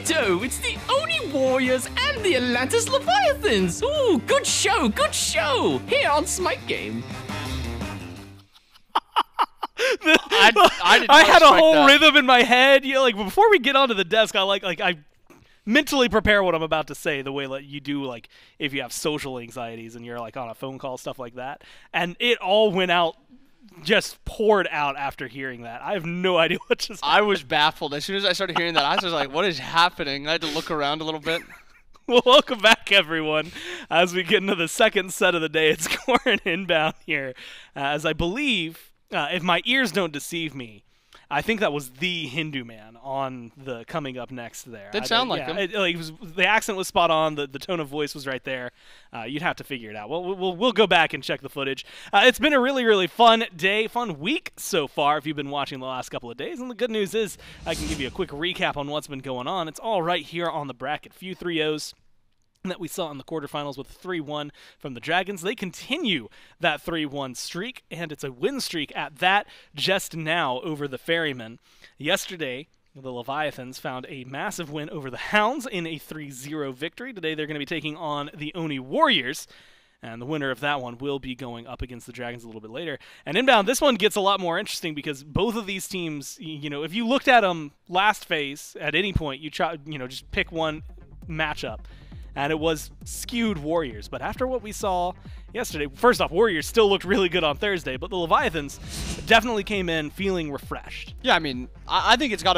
Sheento! It's the Oni Warriors and the Atlantis Leviathans! Ooh, good show, here on SMITE Game. I had a whole rhythm in my head. You know, like before we get onto the desk, I mentally prepare what I'm about to say the way like you do, like if you have social anxieties and you're like on a phone call, stuff like that. And it all went out, just poured out after hearing that. I have no idea what just happened. I was baffled. As soon as I started hearing that, I was just like, what is happening? I had to look around a little bit. Well, welcome back, everyone. As we get into the second set of the day, it's Corin inbound here. As I believe, if my ears don't deceive me, I think that was the Hindu man on the coming up next there. Did sound like him. The accent was spot on. The tone of voice was right there. You'd have to figure it out. Well, we'll go back and check the footage. It's been a really, really fun day, fun week so far if you've been watching the last couple of days. And the good news is I can give you a quick recap on what's been going on. It's all right here on the bracket. Few 3-0s that we saw in the quarterfinals with 3-1 from the Dragons. They continue that 3-1 streak, and it's a win streak at that just now over the Ferrymen. Yesterday, the Leviathans found a massive win over the Hounds in a 3-0 victory. Today they're going to be taking on the Oni Warriors, and the winner of that one will be going up against the Dragons a little bit later. And inbound, this one gets a lot more interesting because both of these teams, you know, if you looked at them last phase at any point, you just pick one matchup, and it was skewed Warriors. But after what we saw yesterday, first off, Warriors still looked really good on Thursday, but the Leviathans definitely came in feeling refreshed. Yeah, I mean, I think it's got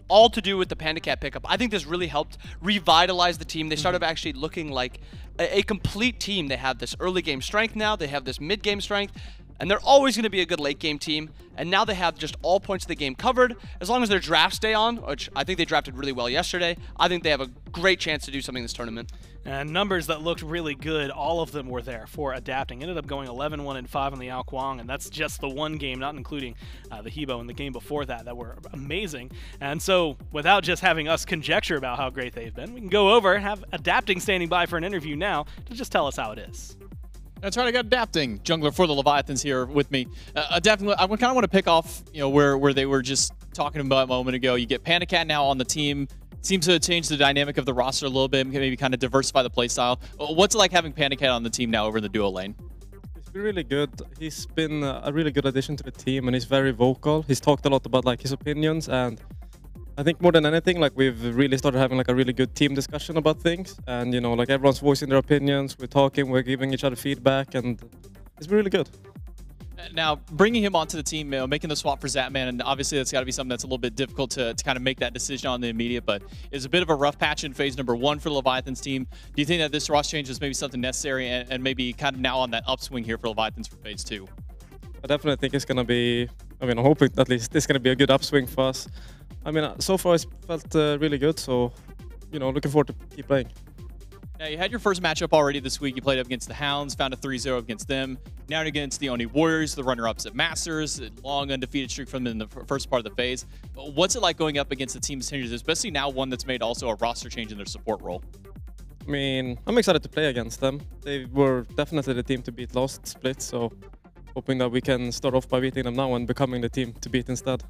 all to do with the PandaCat pickup. I think this really helped revitalize the team. They started actually looking like a complete team. They have this early game strength now. They have this mid game strength. And they're always going to be a good late game team. And now they have just all points of the game covered. As long as their drafts stay on, which I think they drafted really well yesterday, I think they have a great chance to do something in this tournament. And numbers that looked really good, all of them were there for adapting. Ended up going 11-1-5 on the Ao Kuang, and that's just the one game, not including the Hebo and the game before that were amazing. And so, without just having us conjecture about how great they've been, we can go over and have Adapting standing by for an interview now to just tell us how it is. That's right, I got Adapting, jungler for the Leviathans here with me. Adapting, I kind of want to pick off, you know, where they were just talking about a moment ago. You get PandaCat now on the team. Seems to change the dynamic of the roster a little bit, maybe kind of diversify the playstyle. What's it like having PandaCat on the team now over in the duo lane? He's been really good. He's been a really good addition to the team, and he's very vocal. He's talked a lot about like his opinions, and I think more than anything, like we've really started having like a really good team discussion about things, and you know, like everyone's voicing their opinions. We're talking, we're giving each other feedback, and it's been really good. Now, bringing him onto the team, you know, making the swap for Zapman, and obviously that's got to be something that's a little bit difficult to kind of make that decision on the immediate, but it's a bit of a rough patch in phase number 1 for the Leviathans team. Do you think that this roster change is maybe something necessary and maybe kind of now on that upswing here for Leviathans for phase 2? I definitely think it's going to be, I mean, I'm hoping at least it's going to be a good upswing for us. I mean, so far it's felt really good, so, you know, looking forward to keep playing. Now, you had your first matchup already this week. You played up against the Hounds, found a 3-0 against them. Now against the Oni Warriors, the runner-ups at Masters, a long undefeated streak from them in the first part of the phase. What's it like going up against a team as tenured, especially now one that's made also a roster change in their support role? I mean, I'm excited to play against them. They were definitely the team to beat last split, so hoping that we can start off by beating them now and becoming the team to beat instead.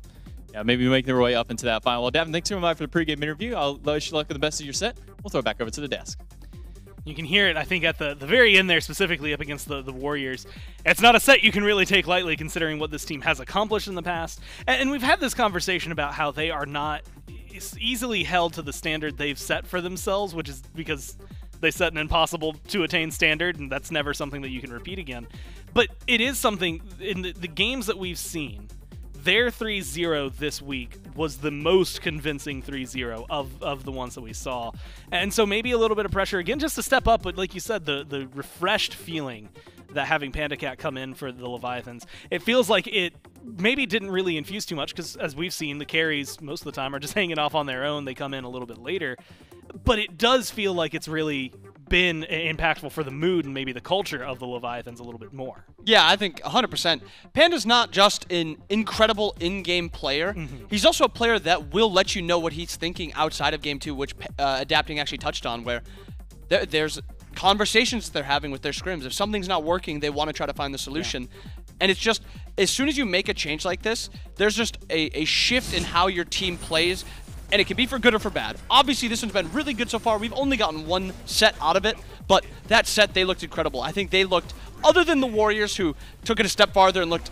Yeah, maybe making their way up into that final. Well, Davin, thanks so much for the pregame interview. I'll wish you luck with the best of your set. We'll throw it back over to the desk. You can hear it, I think, at the very end there, specifically up against the Warriors. It's not a set you can really take lightly, considering what this team has accomplished in the past. And we've had this conversation about how they are not easily held to the standard they've set for themselves, which is because they set an impossible-to-attain standard, and that's never something that you can repeat again. But it is something, in the games that we've seen, their 3-0 this week was the most convincing 3-0 of the ones that we saw. And so maybe a little bit of pressure again just to step up, but like you said, the refreshed feeling that having PandaCat come in for the Leviathans, it feels like it maybe didn't really infuse too much because, as we've seen, the carries most of the time are just hanging off on their own. They come in a little bit later. But it does feel like it's really been impactful for the mood and maybe the culture of the Leviathans a little bit more. Yeah, I think 100%. Panda's not just an incredible in-game player. He's also a player that will let you know what he's thinking outside of Game 2, which Adapting actually touched on, where there's conversations that they're having with their scrims. If something's not working, they want to try to find the solution. Yeah. And it's just, as soon as you make a change like this, there's just a shift in how your team plays and it can be for good or for bad. Obviously, this one's been really good so far. We've only gotten one set out of it, but that set, they looked incredible. I think they looked, other than the Warriors, who took it a step farther and looked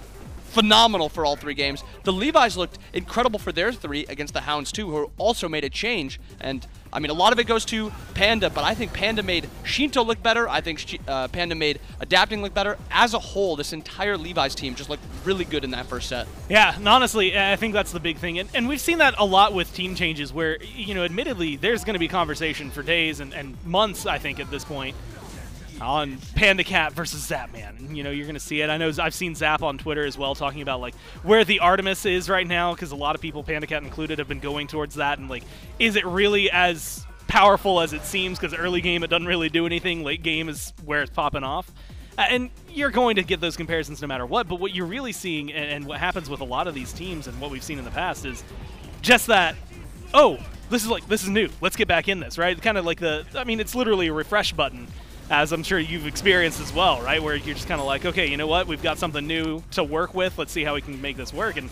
phenomenal for all 3 games, the Levi's looked incredible for their 3 against the Hounds too, who also made a change. And I mean, a lot of it goes to Panda, but I think Panda made Sheento look better. I think Panda made Adapting look better. As a whole, this entire Levi's team just looked really good in that first set. Yeah, and honestly, I think that's the big thing. And we've seen that a lot with team changes where, you know, admittedly, there's going to be conversation for days and months, I think, at this point, on PandaCat versus Zapman. And, you know, you're going to see it. I know I've seen Zap on Twitter as well talking about, like, where the Artemis is right now, because a lot of people, PandaCat included, have been going towards that. And, like, is it really as powerful as it seems? Because early game, it doesn't really do anything. Late game is where it's popping off. And you're going to get those comparisons no matter what. But what you're really seeing, and what happens with a lot of these teams and what we've seen in the past, is just that, oh, this is new. Let's get back in this, right? Kind of like I mean, it's literally a refresh button, as I'm sure you've experienced as well, right? Where you're just kind of like, okay, you know what? We've got something new to work with. Let's see how we can make this work. And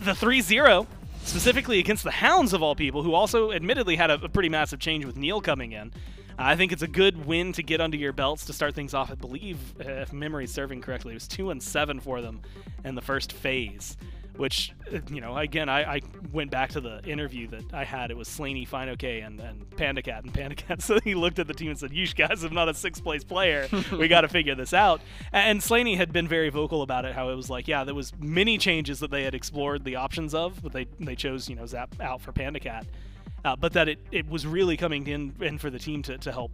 the 3-0, specifically against the Hounds of all people, who also admittedly had a pretty massive change with Neil coming in. I think it's a good win to get under your belts to start things off. I believe, if memory's serving correctly, it was 2-7 for them in the first phase. Which, you know, again, I went back to the interview that I had. It was Slaney, fineokay, and PandaCat. And PandaCat, so he looked at the team and said, "You guys are not a 6th place player. We got to figure this out." And Slaney had been very vocal about it, how it was like, yeah, there was many changes that they had explored the options of, but they chose, you know, Zap out for PandaCat. But that it was really coming in for the team to help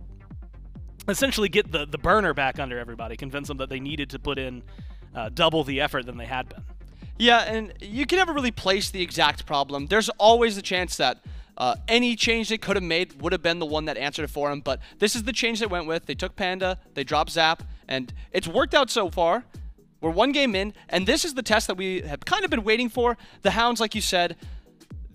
essentially get the burner back under everybody, convince them that they needed to put in double the effort than they had been. Yeah, and you can never really place the exact problem. There's always the chance that any change they could have made would have been the one that answered it for them, but this is the change they went with. They took Panda, they dropped Zap, and it's worked out so far. We're 1 game in, and this is the test that we have kind of been waiting for. The Hounds, like you said,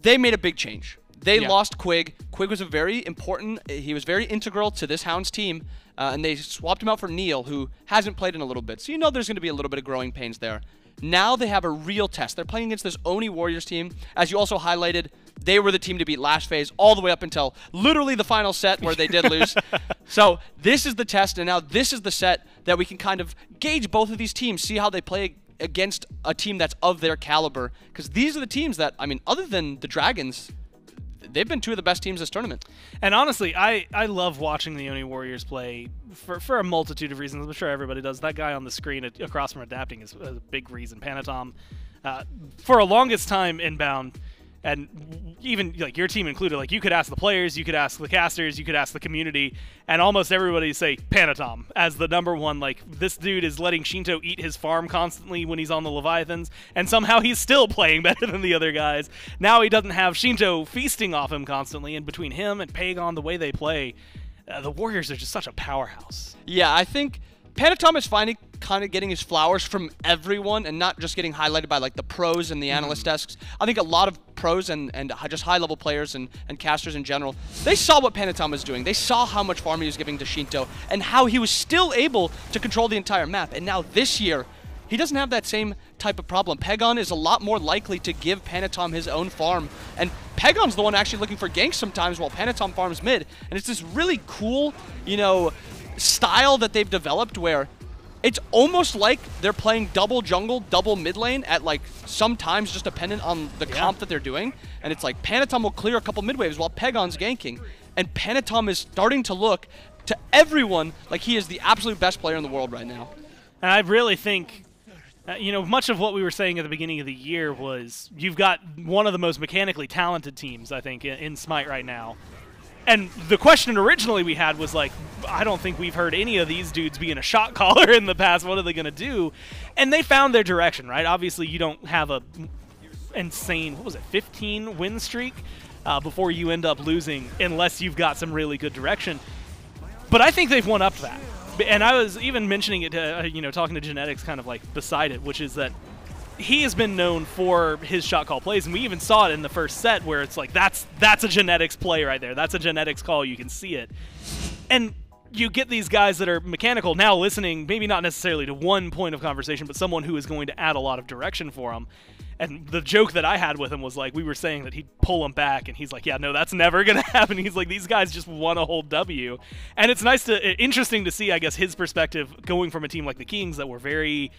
they made a big change. They lost Quig. Quig was a very important, he was very integral to this Hounds team, and they swapped him out for Neil, who hasn't played in a little bit. So you know there's going to be a little bit of growing pains there. Now they have a real test. They're playing against this Oni Warriors team. As you also highlighted, they were the team to beat last phase all the way up until literally the final set where they did lose. So this is the test, and now this is the set that we can kind of gauge both of these teams, see how they play against a team that's of their caliber. Because these are the teams that, I mean, other than the Dragons, they've been 2 of the best teams this tournament. And honestly, I love watching the Oni Warriors play for a multitude of reasons. I'm sure everybody does. That guy on the screen across from Adapting is a big reason. Panitom, for a longest time inbound, and even like your team included, like you could ask the players, you could ask the casters, you could ask the community, and almost everybody say Panitom as the #1. Like, this dude is letting Sheento eat his farm constantly when he's on the Leviathans, and somehow he's still playing better than the other guys. Now he doesn't have Sheento feasting off him constantly, and between him and Pegon, the way they play, the Warriors are just such a powerhouse. Yeah, I think Panitom is finally kind of getting his flowers from everyone and not just getting highlighted by like the pros and the analyst desks. I think a lot of pros and just high-level players and casters in general, they saw what Panitom was doing. They saw how much farm he was giving to Sheento and how he was still able to control the entire map. And now this year, he doesn't have that same type of problem. Pegon is a lot more likely to give Panitom his own farm. And Pegon's the one actually looking for ganks sometimes while Panitom farms mid. And it's this really cool, you know, style that they've developed where it's almost like they're playing double jungle, double mid lane at like sometimes just dependent on the comp that they're doing. And it's like Panitom will clear a couple mid waves while Pegon's ganking. And Panitom is starting to look to everyone like he is the absolute best player in the world right now. And I really think, you know, much of what we were saying at the beginning of the year was you've got one of the most mechanically talented teams, I think, in SMITE right now. And the question originally we had was like, I don't think we've heard any of these dudes being a shot caller in the past. What are they going to do? And they found their direction, right? Obviously, you don't have a insane, what was it, 15 win streak before you end up losing unless you've got some really good direction. But I think they've won up to that. And I was even mentioning it to, you know, talking to Genetics kind of like beside it, which is that he has been known for his shot call plays, and we even saw it in the first set where it's like, that's a Genetics play right there. That's a Genetics call. You can see it. And you get these guys that are mechanical now listening, maybe not necessarily to one point of conversation, but someone who is going to add a lot of direction for them. And the joke that I had with him was like, we were saying that he'd pull him back, and he's like, yeah, no, that's never going to happen. He's like, these guys just want a whole W. And it's interesting to see, I guess, his perspective going from a team like the Kings that were very,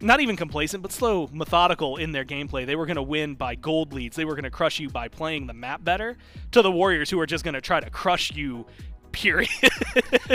not even complacent, but slow, methodical in their gameplay. They were going to win by gold leads. They were going to crush you by playing the map better, to the Warriors who are just going to try to crush you, period.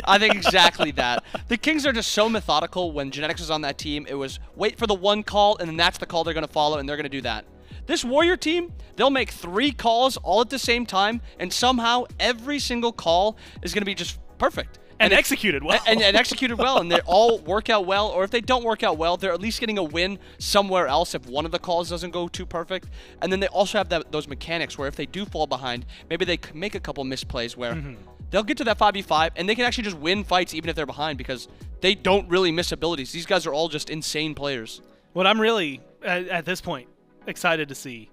I think exactly that. The Kings are just so methodical. When Genetics was on that team, it was wait for the one call, and then that's the call they're going to follow, and they're going to do that. This Warrior team, they'll make 3 calls all at the same time, and somehow every single call is going to be just perfect. And executed well. And executed well, and they all work out well, or if they don't work out well, they're at least getting a win somewhere else if one of the calls doesn't go too perfect. And then they also have those mechanics where if they do fall behind, maybe they make a couple misplays where they'll get to that 5v5, and they can actually just win fights even if they're behind because they don't really miss abilities. These guys are all just insane players. What I'm really, at this point, excited to see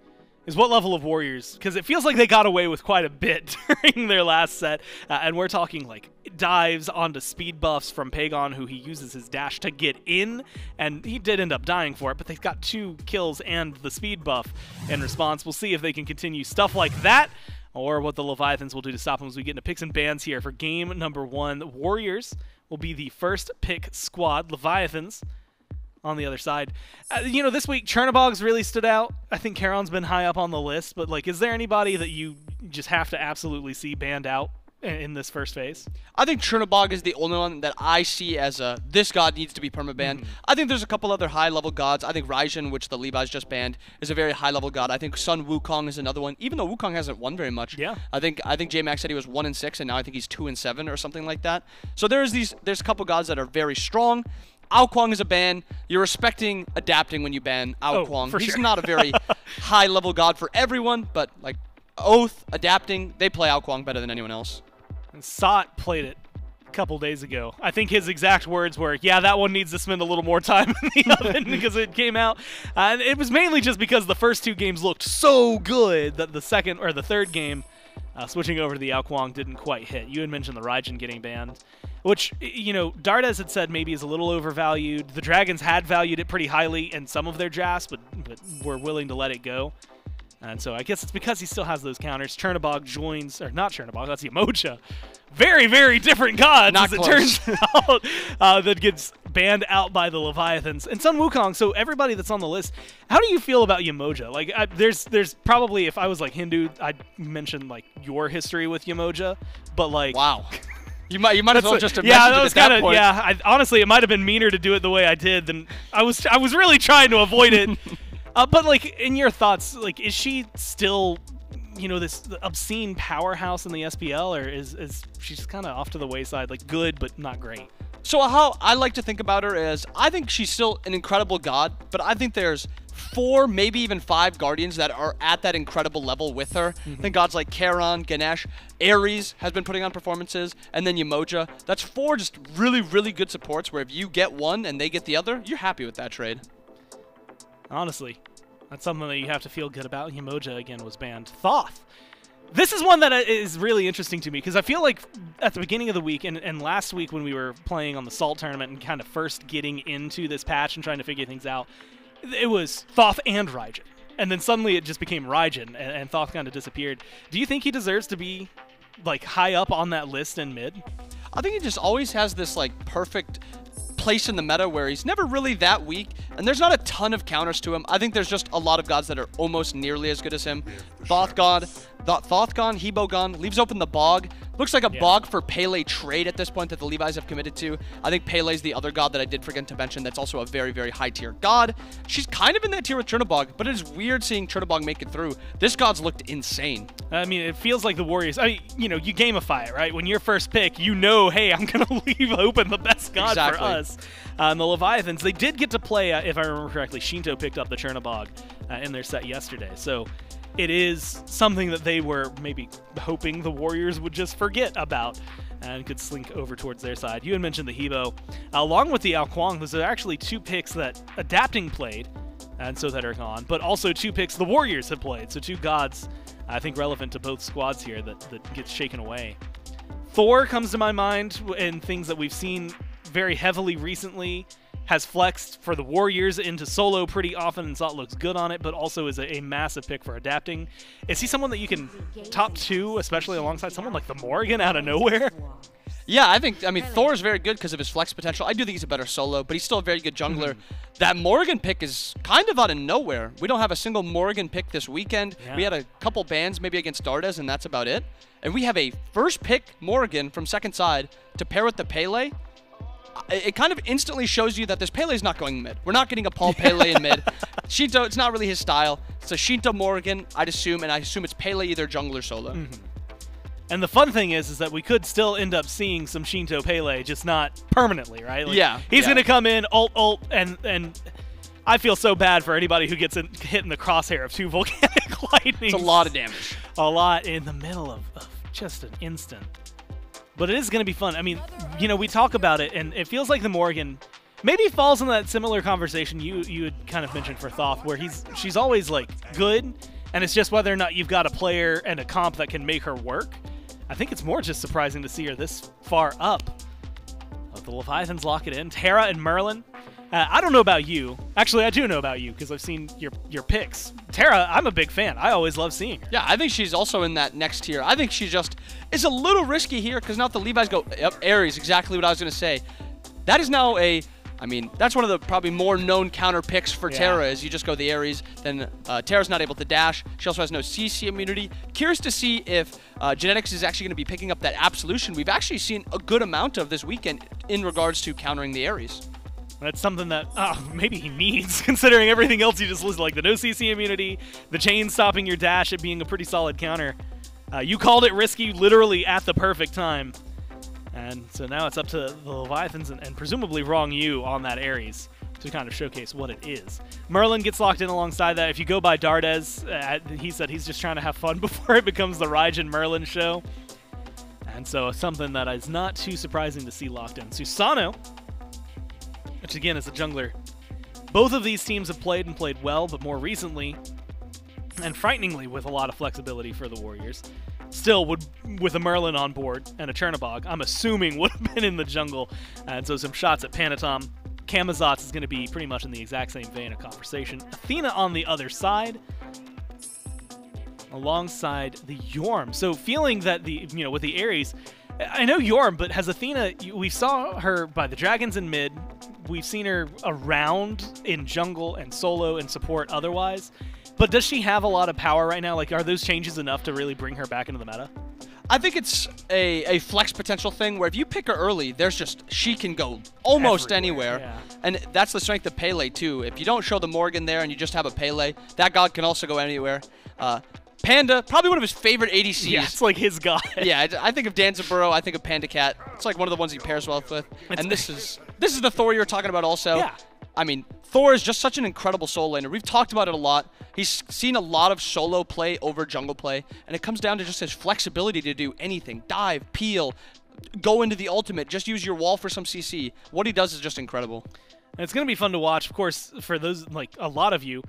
is what level of Warriors, because it feels like they got away with quite a bit during their last set, and we're talking like dives onto speed buffs from Pegon, who he uses his dash to get in, and he did end up dying for it, but they've got 2 kills and the speed buff in response. We'll see if they can continue stuff like that, or what the Leviathans will do to stop them as we get into picks and bans here for game number 1. The Warriors will be the first pick squad. Leviathans on the other side. You know, this week, Chernobog's really stood out. I think Charon's been high up on the list, but, like, is there anybody that you just have to absolutely see banned out in this first phase? I think Chernobog is the only one that I see as this god needs to be permabanned. I think there's a couple other high-level gods. I think Raijin, which the Levi's just banned, is a very high-level god. I think Sun Wukong is another one, even though Wukong hasn't won very much. Yeah. I think J-Max said he was 1-6, and now I think he's 2-7 or something like that. So there's a couple gods that are very strong. Ao Kuang is a ban. You're respecting adapting when you ban Ao Kuang. He's not a very high-level god for everyone, but like Oath, adapting, they play Ao Kuang better than anyone else. And Sot played it a couple days ago. I think his exact words were, yeah, that one needs to spend a little more time in the oven because it came out. And it was mainly just because the first 2 games looked so good that the second or the third game, switching over to the Ao Kuang, didn't quite hit. You had mentioned the Raijin getting banned, which, you know, Dardes had said maybe is a little overvalued. The Dragons had valued it pretty highly in some of their drafts, but were willing to let it go. And so I guess it's because he still has those counters. Chernobog joins, or not Chernobog, that's Yamoja. Very, very different gods, not as close. it turns out, that gets banned out by the Leviathans. And Sun Wukong, so everybody that's on the list, how do you feel about Yamoja? Like, there's probably, if I was like Hindu, I'd mention like your history with Yamoja, but like... Wow. You might as well just have yeah, mentioned that it was at that kind of point. yeah. Honestly, it might have been meaner to do it the way I did than I was really trying to avoid it. But like, in your thoughts, like, is she still, you know, this obscene powerhouse in the SPL, or is she just kind of off to the wayside, like good but not great? So how I like to think about her is, I think she's still an incredible god, but I think there's 4, maybe even 5 Guardians that are at that incredible level with her. I think gods like Charon, Ganesh, Ares has been putting on performances, and then Yamoja. That's 4 just really, really good supports where if you get one and they get the other, you're happy with that trade. Honestly, that's something that you have to feel good about. Yamoja, again, was banned. Thoth. This is one that is really interesting to me, because I feel like at the beginning of the week, and last week when we were playing on the Salt tournament and kind of first getting into this patch and trying to figure things out, it was Thoth and Raijin. And then suddenly it just became Raijin, and Thoth kind of disappeared. Do you think he deserves to be like high up on that list in mid? I think he just always has this like perfect place in the meta where he's never really that weak, and there's not a ton of counters to him. I think there's just a lot of gods that are almost nearly as good as him. Thoth God, Thothgon, Hebogon, leaves open the Bog. Looks like a Bog for Pele trade at this point that the Levi's have committed to. I think Pele's the other god that I did forget to mention that's also a very, very high tier god. She's kind of in that tier with Chernobog, but it is weird seeing Chernobog make it through. This god's looked insane. I mean, it feels like the Warriors, I mean, you know, you gamify it, right? When you're first pick, you know, hey, I'm going to leave open the best god for us. And the Leviathans, they did get to play, if I remember correctly, Sheento picked up the Chernobog in their set yesterday. So it is something that they were maybe hoping the Warriors would just forget about and could slink over towards their side. You had mentioned the Hebo. Along with the Ao Kuang, those are actually 2 picks that Adapting played, and so that are gone, but also 2 picks the Warriors have played. So 2 gods, I think, relevant to both squads here that gets shaken away. Thor comes to my mind in things that we've seen very heavily recently. has flexed for the Warriors into solo pretty often and thought looks good on it, but also is a massive pick for adapting. Is he someone that you can top 2, especially alongside someone like the Morrigan out of nowhere? Yeah, I mean, Thor is very good because of his flex potential. I do think he's a better solo, but he's still a very good jungler. That Morrigan pick is kind of out of nowhere. We don't have a single Morrigan pick this weekend. Yeah. We had a couple bans maybe against Dardes, and that's about it. And we have a first pick Morrigan from second side to pair with the Pele. It kind of instantly shows you that this Pele is not going mid. We're not getting a Paul Pele in mid. Sheento, it's not really his style. It's a Sheento Morrigan, I'd assume, and I assume it's Pele either jungler solo. And the fun thing is that we could still end up seeing some Sheento Pele, just not permanently, right? Like, yeah. He's going to come in, ult, and I feel so bad for anybody who gets hit in the crosshair of 2 volcanic lightnings. It's a lot of damage. A lot in the middle of just an instant. But it is going to be fun. I mean, you know, we talk about it, and it feels like the Morrigan maybe falls in that similar conversation you had kind of mentioned for Thoth, where she's always, like, good, and it's just whether or not you've got a player and a comp that can make her work. I think it's more just surprising to see her this far up. The Leviathans lock it in. Terra and Merlin. I don't know about you. Actually, I do know about you because I've seen your picks. Terra, I'm a big fan. I always love seeing her. Yeah, I think she's also in that next tier. I think she just is a little risky here because now if the Levi's go, yep, Ares, exactly what I was going to say. That is now I mean, that's one of the probably more known counter picks for Terra is you just go the Ares, then Terra's not able to dash. She also has no CC immunity. Curious to see if Genetics is actually going to be picking up that Absolution we've actually seen a good amount of this weekend in regards to countering the Ares. That's something that maybe he needs, considering everything else he just listed, like the no CC immunity, the chain stopping your dash, it being a pretty solid counter. You called it risky literally at the perfect time. And so now it's up to the Leviathans and presumably Ronngyu on that Ares to kind of showcase what it is. Merlin gets locked in alongside that. If you go by Dardes, he said he's just trying to have fun before it becomes the Raijin Merlin show. And so something that is not too surprising to see locked in. Susano, which again is a jungler. Both of these teams have played and played well, but more recently, and frighteningly with a lot of flexibility for the Warriors, still would, with a Merlin on board and a Chernobog, I'm assuming would have been in the jungle. And so some shots at Panitom. Camazotz is going to be pretty much in the exact same vein of conversation. Athena on the other side, alongside the Yorm. So feeling that with the Ares, I know Yorm, but has Athena, we saw her by the Dragons in mid. We've seen her around in jungle and solo and support otherwise. But does she have a lot of power right now? Like, are those changes enough to really bring her back into the meta? I think it's a flex potential thing where if you pick her early, she can go almost anywhere. Yeah. And that's the strength of Pele too. If you don't show the Morgan there and you just have a Pele, that god can also go anywhere. Panda, probably one of his favorite ADCs. Yeah, it's like his god. Yeah, I think of Danzaburo, I think of PandaCat. It's like one of the ones he pairs well with. And this is the Thor you were talking about also. Yeah. I mean, Thor is just such an incredible solo laner. We've talked about it a lot. He's seen a lot of solo play over jungle play, and it comes down to just his flexibility to do anything. Dive, peel, go into the ultimate, just use your wall for some CC. What he does is just incredible. And it's going to be fun to watch, of course, for those, like a lot of you.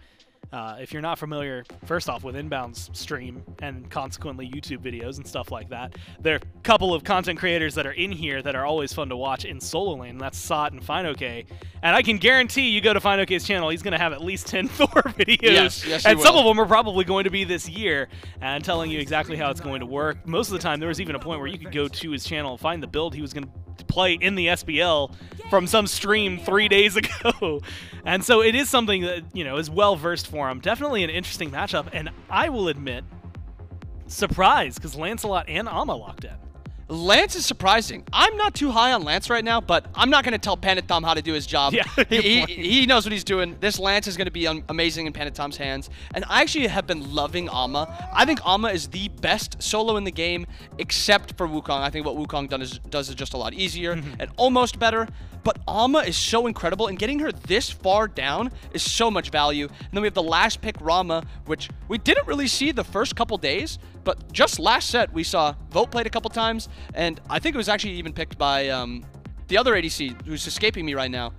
If you're not familiar, first off, with Inbound's stream and consequently YouTube videos and stuff like that, there are a couple of content creators that are in here that are always fun to watch in solo lane. That's Sot and fineokay. And I can guarantee you go to fineokay's channel, he's going to have at least 10 Thor videos. Yes, and some of them are probably going to be this year and telling you exactly how it's going to work. Most of the time, there was even a point where you could go to his channel and find the build he was going to play in the SBL from some stream 3 days ago. And so it is something that, is well versed for him. Definitely an interesting matchup, and I will admit, surprised, because Lancelot and Amma locked in. Lance is surprising. I'm not too high on Lance right now, but I'm not going to tell Panitom how to do his job. Yeah, he knows what he's doing. This Lance is going to be amazing in Panitom's hands. And I actually have been loving Amma. I think Amma is the best solo in the game, except for Wukong. I think what Wukong does is just a lot easier and almost better. But Amma is so incredible, and getting her this far down is so much value. And then we have the last pick, Rama, which we didn't really see the first couple days, but just last set we saw Vote played a couple times, and I think it was actually even picked by the other ADC, who's escaping me right now.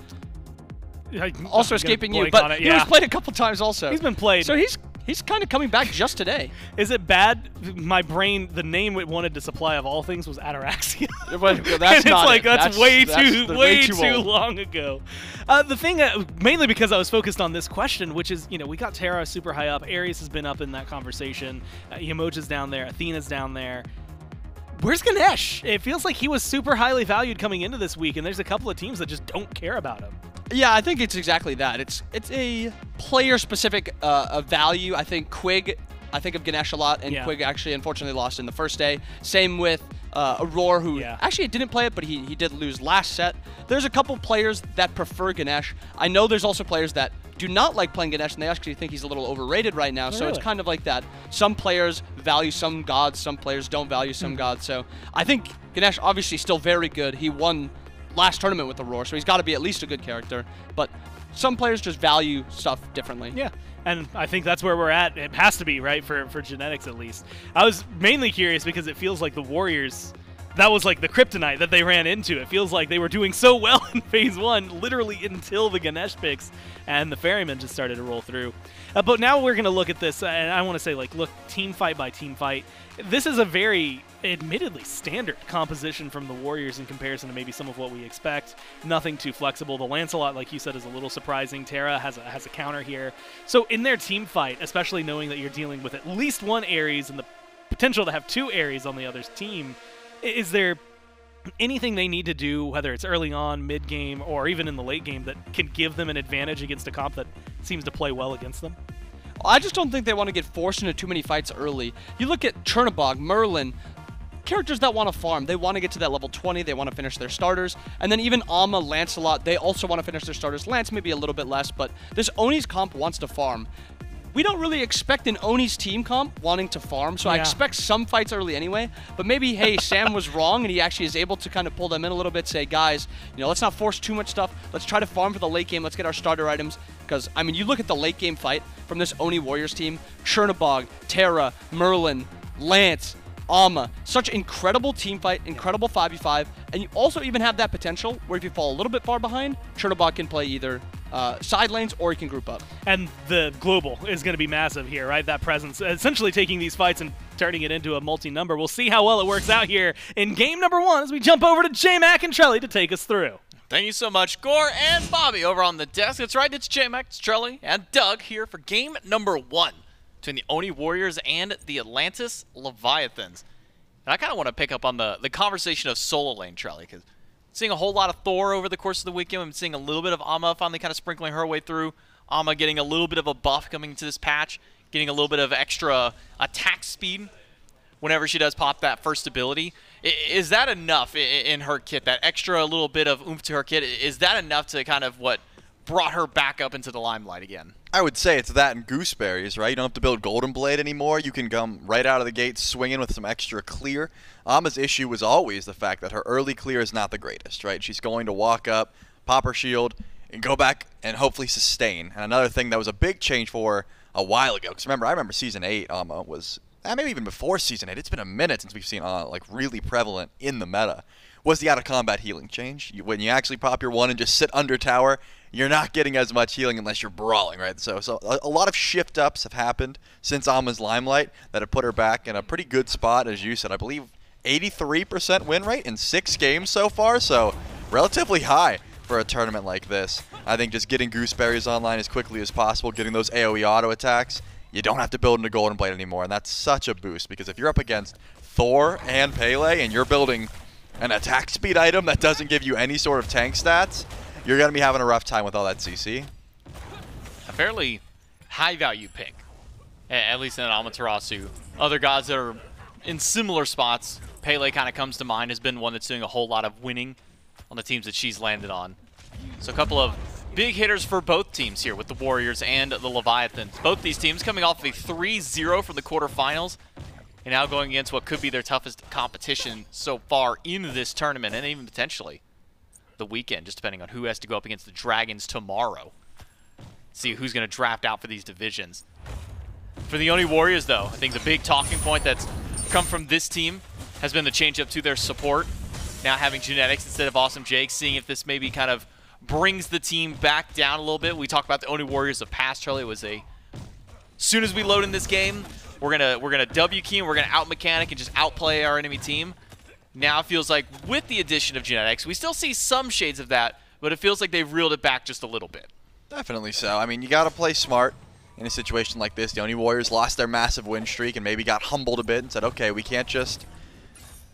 Also escaping you, but he was played a couple times also. He's been played. So he's kind of coming back just today. Is it bad? My brain, the name it wanted to supply of all things was Ataraxia. But that's and not it's like, it. that's way way too old. long ago. The thing, mainly because I was focused on this question, which is, you know, we got Terra super high up. Ares has been up in that conversation. Yemoja's down there. Athena's down there. Where's Ganesh? It feels like he was super highly valued coming into this week, and there's a couple of teams that just don't care about him. Yeah, I think it's exactly that. It's a player-specific value. I think Quig, I think of Ganesh a lot, and Quig actually unfortunately lost in the first day. Same with Aurora, who actually didn't play it, but he did lose last set. There's a couple players that prefer Ganesh. I know there's also players that do not like playing Ganesh, and they actually think he's a little overrated right now. So it's kind of like that. Some players value some gods, some players don't value some gods. So I think Ganesh obviously still very good. He won last tournament with Aurora, so he's got to be at least a good character. But some players just value stuff differently. Yeah, and I think that's where we're at. It has to be, right, for genetics at least. I was mainly curious because it feels like the Warriors, that was like the kryptonite that they ran into. It feels like they were doing so well in Phase 1, literally until the Ganesh picks, and the Ferryman just started to roll through. But now we're going to look at this, and I want to say, like, look, team fight by team fight. This is a very, admittedly, standard composition from the Warriors in comparison to maybe some of what we expect. Nothing too flexible. The Lancelot, like you said, is a little surprising. Terra has a counter here. So in their team fight, especially knowing that you're dealing with at least one Ares and the potential to have two Ares on the other's team, is there anything they need to do, whether it's early on, mid-game, or even in the late game, that can give them an advantage against a comp that seems to play well against them? I just don't think they want to get forced into too many fights early. You look at Chernobog, Merlin, characters that want to farm. They want to get to that level 20. They want to finish their starters. And then even Alma, Lancelot, they also want to finish their starters. Lance maybe a little bit less, but this Oni's comp wants to farm. We don't really expect an Oni's team comp wanting to farm, so I expect some fights early anyway. But maybe, hey, Sam was wrong, and he actually is able to kind of pull them in a little bit, say, guys, you know, let's not force too much stuff. Let's try to farm for the late game. Let's get our starter items. Because, I mean, you look at the late game fight from this Oni Warriors team, Chernobog, Terra, Merlin, Lance, Alma. Such incredible team fight, incredible 5v5. And you also even have that potential where if you fall a little bit far behind, Chernobog can play either side lanes or he can group up. And the global is going to be massive here, right? That presence, essentially taking these fights and turning it into a multi-number. We'll see how well it works out here in game number 1 as we jump over to J-Mac and Trelly to take us through. Thank you so much, Gore and Bobby over on the desk. That's right, it's J-Mac, it's Trelly, and Doug here for game number 1 between the Oni Warriors and the Atlantis Leviathans. And I kind of want to pick up on the conversation of solo lane, Trelly, because seeing a whole lot of Thor over the course of the weekend. I'm seeing a little bit of Amma finally kind of sprinkling her way through. Amma getting a little bit of a buff coming into this patch, getting a little bit of extra attack speed whenever she does pop that first ability. Is that enough in her kit, that extra little bit of oomph to her kit? Is that enough to kind of what brought her back up into the limelight again? I would say it's that and gooseberries, right? You don't have to build Golden Blade anymore. You can come right out of the gate swinging with some extra clear. Amma's issue was always the fact that her early clear is not the greatest, right? She's going to walk up, pop her shield, and go back and hopefully sustain. And another thing that was a big change for her a while ago, because I remember Season 8, Amma was, maybe even before Season 8, it's been a minute since we've seen like really prevalent in the meta, was the out-of-combat healing change. When you actually pop your 1 and just sit under tower, you're not getting as much healing unless you're brawling, right? So a lot of shift-ups have happened since Amma's limelight that have put her back in a pretty good spot, as you said. I believe 83% win rate in 6 games so far, so relatively high for a tournament like this. I think just getting gooseberries online as quickly as possible, getting those AoE auto attacks, you don't have to build into Golden Blade anymore, and that's such a boost, because if you're up against Thor and Pele and you're building an attack speed item that doesn't give you any sort of tank stats, you're going to be having a rough time with all that CC. A fairly high-value pick, at least in an Amaterasu. Other gods that are in similar spots, Pele kind of comes to mind, has been one that's doing a whole lot of winning on the teams that she's landed on. So a couple of big hitters for both teams here with the Warriors and the Leviathans. Both these teams coming off a 3-0 from the quarterfinals and now going against what could be their toughest competition so far in this tournament, and even potentially the weekend, just depending on who has to go up against the Dragons tomorrow. See who's going to draft out for these divisions. For the Oni Warriors, though, I think the big talking point that's come from this team has been the change-up to their support. Now having Genetics instead of Awesome Jake, seeing if this maybe kind of brings the team back down a little bit. We talked about the Oni Warriors of past, Charlie. It was a As soon as we load in this game, we're gonna W key and we're gonna out mechanic and just outplay our enemy team. Now it feels like with the addition of genetics, we still see some shades of that, but it feels like they've reeled it back just a little bit. Definitely so. I mean, you got to play smart in a situation like this. The Oni Warriors lost their massive win streak and maybe got humbled a bit and said, okay, we can't just,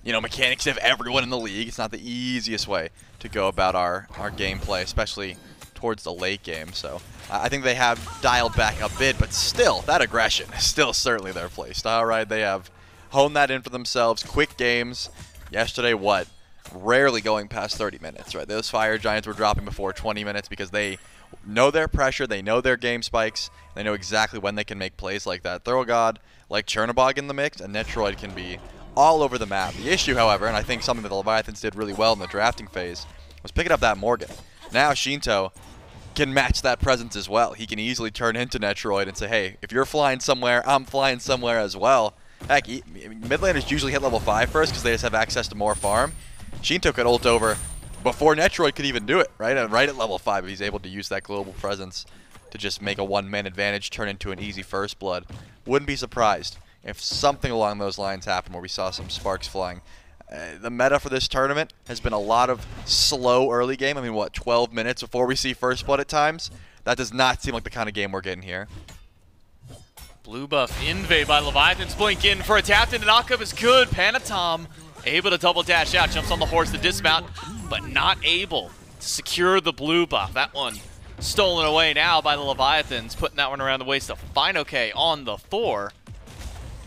you know, mechanics have everyone in the league. It's not the easiest way to go about our gameplay, especially towards the late game. So I think they have dialed back a bit, but still, that aggression is still certainly their play style, right? They have honed that in for themselves. Quick games. Yesterday, what? Rarely going past 30 minutes, right? Those Fire Giants were dropping before 20 minutes because they know their pressure, they know their game spikes, they know exactly when they can make plays like that. Throw a god like Chernobog in the mix, and Netrioid can be all over the map. The issue, however, and I think something that the Leviathans did really well in the drafting phase, was picking up that Morgan. Now Sheento can match that presence as well. He can easily turn into Netrioid and say, hey, if you're flying somewhere, I'm flying somewhere as well. Heck, mid laners usually hit level 5 first because they just have access to more farm. Sheento could ult over before Netrioid could even do it, right? And right at level 5, he's able to use that global presence to just make a one-man advantage turn into an easy first blood. Wouldn't be surprised if something along those lines happened where we saw some sparks flying. The meta for this tournament has been a lot of slow early game. I mean, what, 12 minutes before we see first blood at times? That does not seem like the kind of game we're getting here. Blue buff invade by Leviathans. Blink in for a tap into knockup is good. Panitom able to double dash out. Jumps on the horse to dismount, but not able to secure the blue buff. That one stolen away now by the Leviathans. Putting that one around the waist of fineokay on the Thor.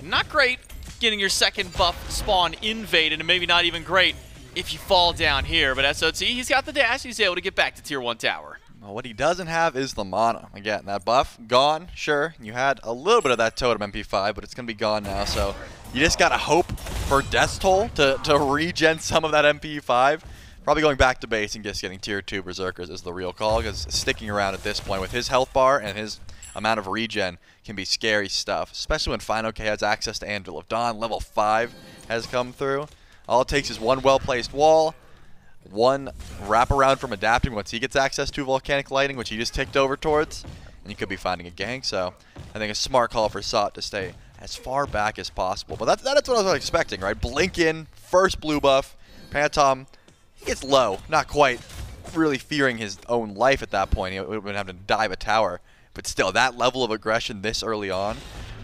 Not great getting your second buff spawn invaded, and maybe not even great if you fall down here. But SOT, he's got the dash. He's able to get back to tier 1 tower. Well, what he doesn't have is the mana. Again, that buff, gone, sure. You had a little bit of that totem MP5, but it's going to be gone now. So you just got to hope for Death Toll to regen some of that MP5. Probably going back to base and just getting tier 2 Berserkers is the real call, because sticking around at this point with his health bar and his amount of regen can be scary stuff, especially when fineokay has access to Anvil of Dawn. Level 5 has come through. All it takes is one well-placed wall, one wraparound from adapting once he gets access to Volcanic Lightning, which he just ticked over towards, and you could be finding a gank. So I think a smart call for Sot to stay as far back as possible. But that's what I was expecting, right? Blink in, first blue buff. Panitom, he gets low, not quite really fearing his own life at that point. He would have been having to dive a tower. But still, that level of aggression this early on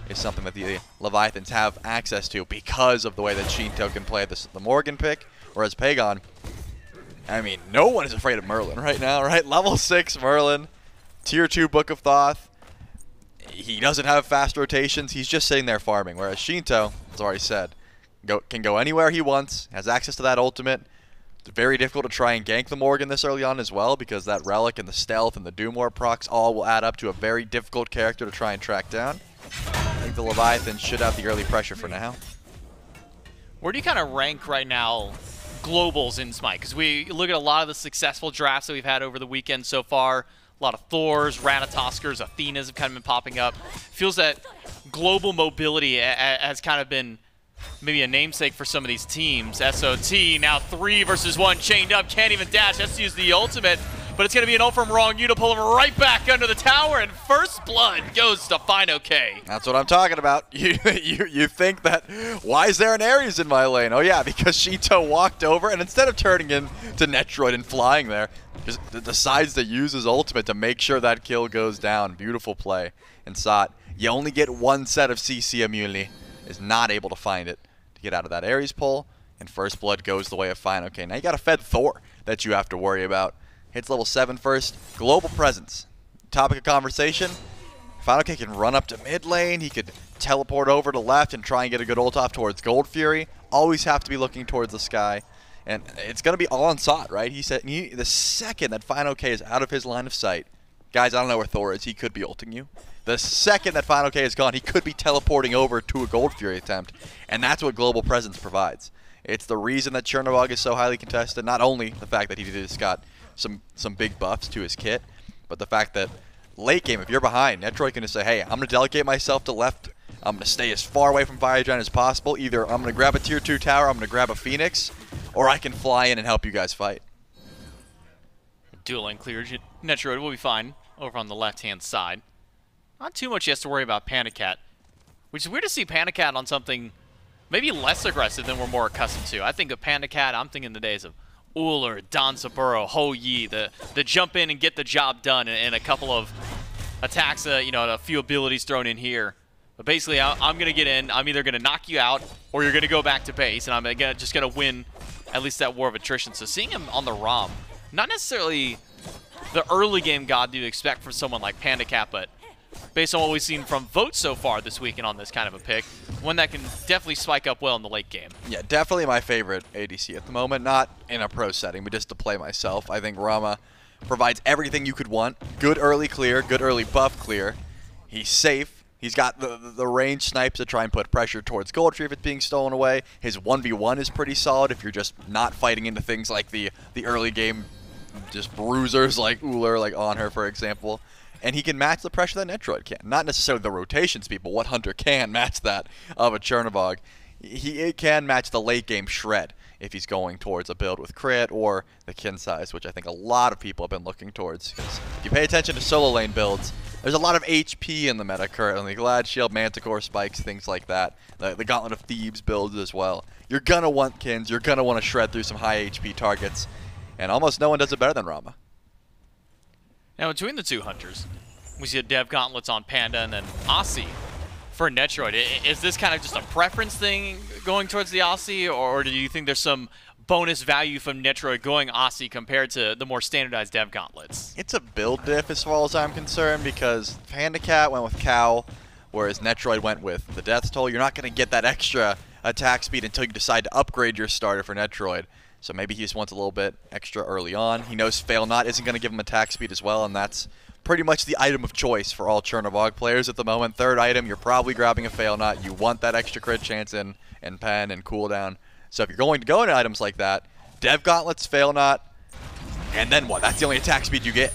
is something that the Leviathans have access to because of the way that Sheento can play the Morgan pick, whereas Pegon, I mean, no one is afraid of Merlin right now, right? Level 6 Merlin, tier 2 Book of Thoth. He doesn't have fast rotations. He's just sitting there farming, whereas Sheento, as already said, can go anywhere he wants, has access to that ultimate. It's very difficult to try and gank the Morgan this early on as well, because that Relic and the Stealth and the Doom War procs all will add up to a very difficult character to try and track down. I think the Leviathans should have the early pressure for now. Where do you kind of rank right now globals in SMITE? Because we look at a lot of the successful drafts that we've had over the weekend so far. A lot of Thors, Ratatoskers, Athenas have kind of been popping up. Feels that global mobility has kind of been maybe a namesake for some of these teams. SOT now 3 versus 1, chained up, can't even dash, has to use the ultimate, but it's going to be an ult from Ronngyu to pull him right back under the tower, and first blood goes to fineokay. That's what I'm talking about. You think that, why is there an Ares in my lane? Oh yeah, because Sheento walked over, and instead of turning into Netrioid and flying there, just decides to use his ultimate to make sure that kill goes down. Beautiful play. And Sot, you only get one set of CC immunity. Is not able to find it to get out of that Ares pull, and first blood goes the way of fineokay. Now you got a fed Thor that you have to worry about. Hits level 7 first. Global presence. Topic of conversation. fineokay can run up to mid lane. He could teleport over to left and try and get a good ult off towards Gold Fury. Always have to be looking towards the sky. And it's going to be all on Sot, right? He said the second that fineokay is out of his line of sight, guys, I don't know where Thor is. He could be ulting you. The second that fineokay is gone, he could be teleporting over to a Gold Fury attempt, and that's what Global Presence provides. It's the reason that Chernobog is so highly contested, not only the fact that he just got some big buffs to his kit, but the fact that late game, if you're behind, Netrioid can just say, hey, I'm going to delegate myself to left, I'm going to stay as far away from Fire Giant as possible, either I'm going to grab a tier 2 tower, I'm going to grab a Phoenix, or I can fly in and help you guys fight. Dual lane cleared. Netrioid will be fine over on the left-hand side. not too much he has to worry about PandaCat, which is weird to see PandaCat on something maybe less aggressive than we're more accustomed to. I think of PandaCat, I'm thinking the days of Olorun, Dansaburo, Ho Yi, the jump in and get the job done, and a couple of attacks, you know, a few abilities thrown in here. But basically, I'm going to get in. I'm either going to knock you out, or you're going to go back to base, and I'm just going to win at least that war of attrition. So seeing him on the ROM, not necessarily the early game god you'd expect from someone like PandaCat, but based on what we've seen from votes so far this weekend on this kind of a pick, one that can definitely spike up well in the late game. Yeah, definitely my favorite ADC at the moment. Not in a pro setting, but just to play myself. I think Rama provides everything you could want. Good early clear, good early buff clear. He's safe. He's got the range snipes to try and put pressure towards Gold Tree if it's being stolen away. His 1v1 is pretty solid if you're just not fighting into things like the early game just bruisers like Uller, like Anhur, for example. And he can match the pressure that Netrioid can. Not necessarily the rotation speed, but what Hunter can match that of a Chernobog. He can match the late game shred if he's going towards a build with crit or the kin size, which I think a lot of people have been looking towards. Because if you pay attention to solo lane builds, there's a lot of HP in the meta currently. Glad Shield, Manticore spikes, things like that. The Gauntlet of Thebes builds as well. You're going to want kins. You're going to want to shred through some high HP targets. And almost no one does it better than Rama. Now, between the two hunters, we see a Dev Gauntlets on Panda and then Aussie for Netrioid. Is this kind of just a preference thing going towards the Aussie, or do you think there's some bonus value from Netrioid going Aussie compared to the more standardized Dev Gauntlets? It's a build diff as far as I'm concerned, because PandaCat went with Cow, whereas Netrioid went with the Death Toll. You're not going to get that extra attack speed until you decide to upgrade your starter for Netrioid. So maybe he just wants a little bit extra early on. He knows Fail Not isn't going to give him attack speed as well, and that's pretty much the item of choice for all Chernobog players at the moment. Third item, you're probably grabbing a Fail Not. You want that extra crit chance and pen and cooldown. So if you're going to go into items like that, Dev Gauntlets, Fail Not, and then what? That's the only attack speed you get.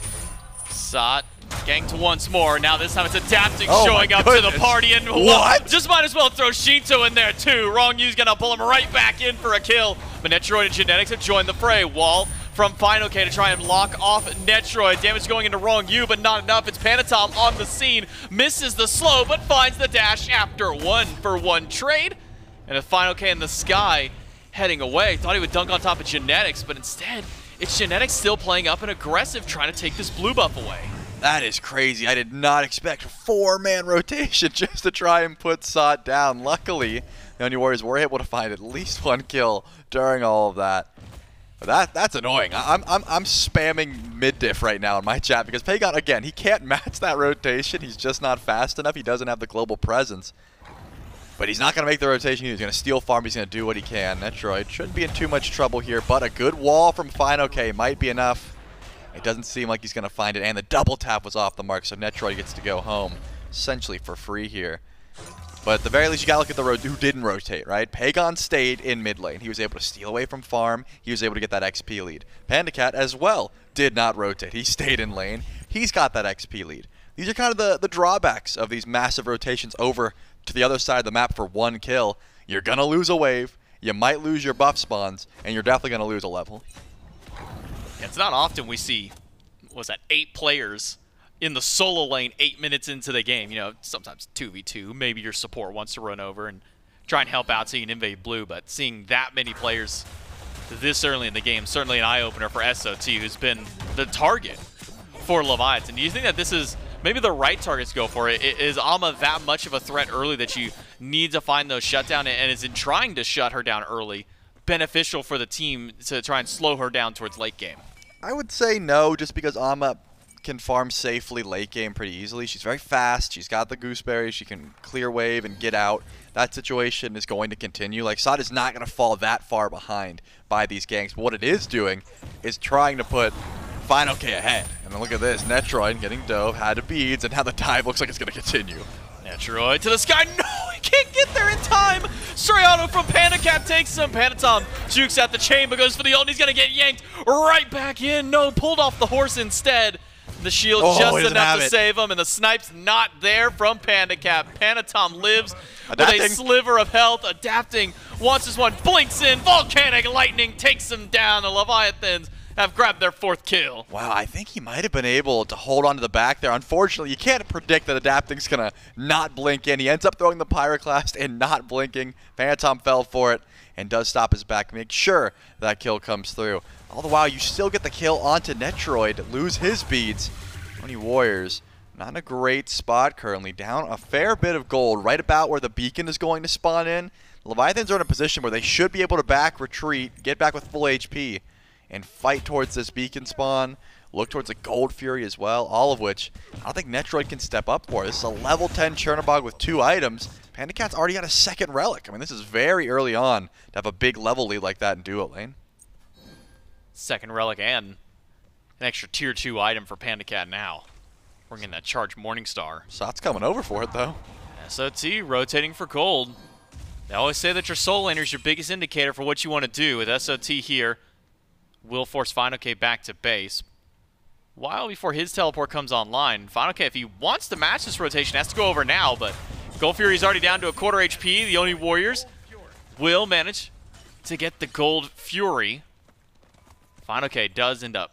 Sot ganked once more. Now this time it's adapting, Oh showing my up to the goodness. party, and What? just might as well throw Sheento in there too. Rongnew's gonna pull him right back in for a kill. But Netrioid and Genetics have joined the fray. Wall from fineokay to try and lock off Netrioid. Damage going into Ronngyu, but not enough. It's Panitom on the scene. Misses the slow, but finds the dash after 1-for-1 trade. And a fineokay in the sky heading away. Thought he would dunk on top of Genetics, but instead, it's Genetics still playing up and aggressive, trying to take this blue buff away. That is crazy. I did not expect a 4-man rotation just to try and put Sot down. Luckily, the Oni Warriors were able to find at least one kill during all of that. But that's annoying. I'm spamming mid-diff right now in my chat because Pegon, again, he can't match that rotation. He's just not fast enough. He doesn't have the global presence. But he's not going to make the rotation. He's going to steal farm. He's going to do what he can. Netrioid shouldn't be in too much trouble here, but a good wall from fineokay might be enough. It doesn't seem like he's going to find it, and the double tap was off the mark, so Netrioid gets to go home essentially for free here. But at the very least, you got to look at the road who didn't rotate, right? Pegon stayed in mid lane. He was able to steal away from farm. He was able to get that XP lead. PandaCat as well did not rotate. He stayed in lane. He's got that XP lead. These are kind of the drawbacks of these massive rotations over to the other side of the map for one kill. You're going to lose a wave. You might lose your buff spawns, and you're definitely going to lose a level. It's not often we see, what was that, 8 players in the solo lane 8 minutes into the game. You know, sometimes 2v2. Maybe your support wants to run over and try and help out so you can invade blue, but seeing that many players this early in the game, certainly an eye-opener for SOT, who's been the target for Leviathan. Do you think that this is maybe the right target to go for? Is Ama that much of a threat early that you need to find those shutdown, and is in trying to shut her down early beneficial for the team to try and slow her down towards late game? I would say no, just because Ama can farm safely late game pretty easily. She's very fast. She's got the gooseberry. She can clear wave and get out. That situation is going to continue. Like, Sot is not going to fall that far behind by these ganks. But what it is doing is trying to put fineokay ahead. And then look at this. Netrioid getting dove, had the beads, and now the dive looks like it's going to continue. Netrioid to the sky. No, he can't get there in time. Soriano from PandaCat takes him. Panitom jukes at the chain, but goes for the ult. He's going to get yanked right back in. No, pulled off the horse instead. The shield just enough to save him, and the snipe's not there from PandaCat. Panitom lives with a sliver of health, adapting. Wants this one, blinks in, volcanic lightning takes him down. The Leviathans have grabbed their 4th kill. Wow, I think he might have been able to hold on to the back there. Unfortunately, you can't predict that Adapting's going to not blink in. He ends up throwing the Pyroclast and not blinking. Panitom fell for it and does stop his back. Make sure that kill comes through. All the while, you still get the kill onto Netrioid, lose his beads. Oni Warriors, not in a great spot currently. Down a fair bit of gold, right about where the beacon is going to spawn in. The Leviathans are in a position where they should be able to back retreat, get back with full HP, and fight towards this beacon spawn, look towards a Gold Fury as well, all of which I don't think Netrioid can step up for. This is a level 10 Chernobog with 2 items. PandaCat's already got a 2nd relic. I mean, this is very early on to have a big level lead like that in duo lane. 2nd relic and an extra tier 2 item for PandaCat now. Bringing that charged Morningstar. Sot's coming over for it, though. SOT rotating for gold. They always say that your soul laner is your biggest indicator for what you want to do. With SOT here, will force fineokay back to base. While before his teleport comes online, fineokay, if he wants to match this rotation, has to go over now, but Gold Fury's already down to a 1/4 HP. The Oni Warriors will manage to get the Gold Fury. fineokay does end up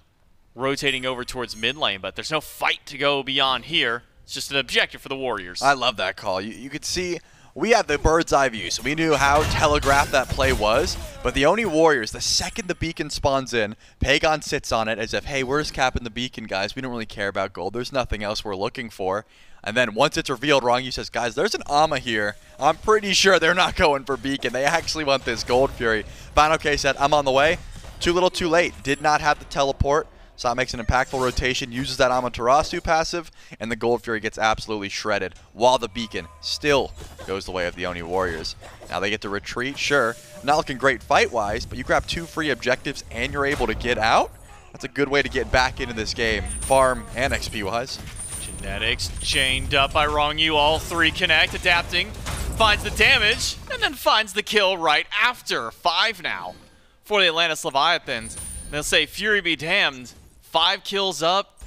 rotating over towards mid lane, but there's no fight to go beyond here. It's just an objective for the Warriors. I love that call. You could see we had the bird's eye view, so we knew how telegraphed that play was. But the Oni Warriors, the second the beacon spawns in, Pegon sits on it as if, hey, we're just capping the beacon, guys. We don't really care about gold. There's nothing else we're looking for. And then once it's revealed, Ronngyu says, guys, there's an Ama here. I'm pretty sure they're not going for beacon. They actually want this Gold Fury. fineokay said, I'm on the way. Too little, too late. Did not have the teleport. So that makes an impactful rotation, uses that Amaterasu passive, and the Gold Fury gets absolutely shredded, while the beacon still goes the way of the Oni Warriors. Now they get to retreat, sure. Not looking great fight-wise, but you grab 2 free objectives and you're able to get out. That's a good way to get back into this game, farm and XP-wise. Genetics chained up by Ronngyu, all 3 connect, adapting, finds the damage, and then finds the kill right after. 5 now for the Atlantis Leviathans. They'll say, Fury be damned. 5 kills up,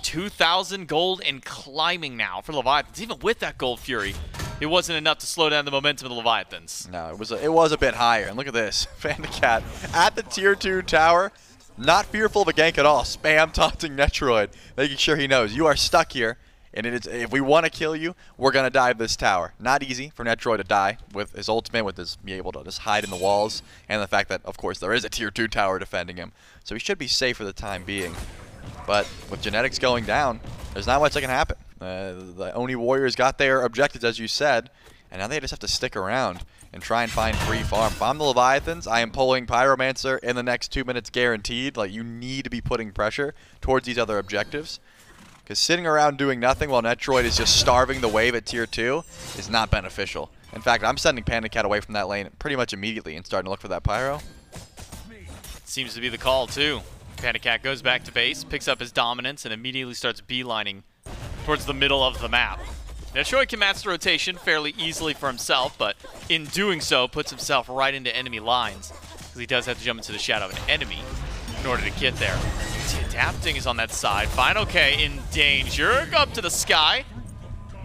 2,000 gold and climbing now for Leviathans. Even with that Gold Fury, it wasn't enough to slow down the momentum of the Leviathans. No, it was a bit higher. And look at this. PandaCat at the tier 2 tower. Not fearful of a gank at all. Spam taunting Netrioid, making sure he knows you are stuck here. And if we want to kill you, we're going to dive this tower. Not easy for Netrioid to die with his ultimate, with his being able to just hide in the walls, and the fact that, of course, there is a tier 2 tower defending him. So he should be safe for the time being. But with genetics going down, there's not much that can happen. The Oni Warriors got their objectives, as you said, and now they just have to stick around and try and find free farm. If I'm the Leviathans, I am pulling Pyromancer in the next 2 minutes guaranteed. Like, you need to be putting pressure towards these other objectives. Because sitting around doing nothing while Netrioid is just starving the wave at tier 2 is not beneficial. In fact, I'm sending PandaCat away from that lane pretty much immediately and starting to look for that Pyro. Seems to be the call, too. PandaCat goes back to base, picks up his dominance, and immediately starts beelining towards the middle of the map. Netrioid can match the rotation fairly easily for himself, but in doing so, puts himself right into enemy lines, because he does have to jump into the shadow of an enemy in order to get there. Adapting is on that side. fineokay in danger. Up to the sky.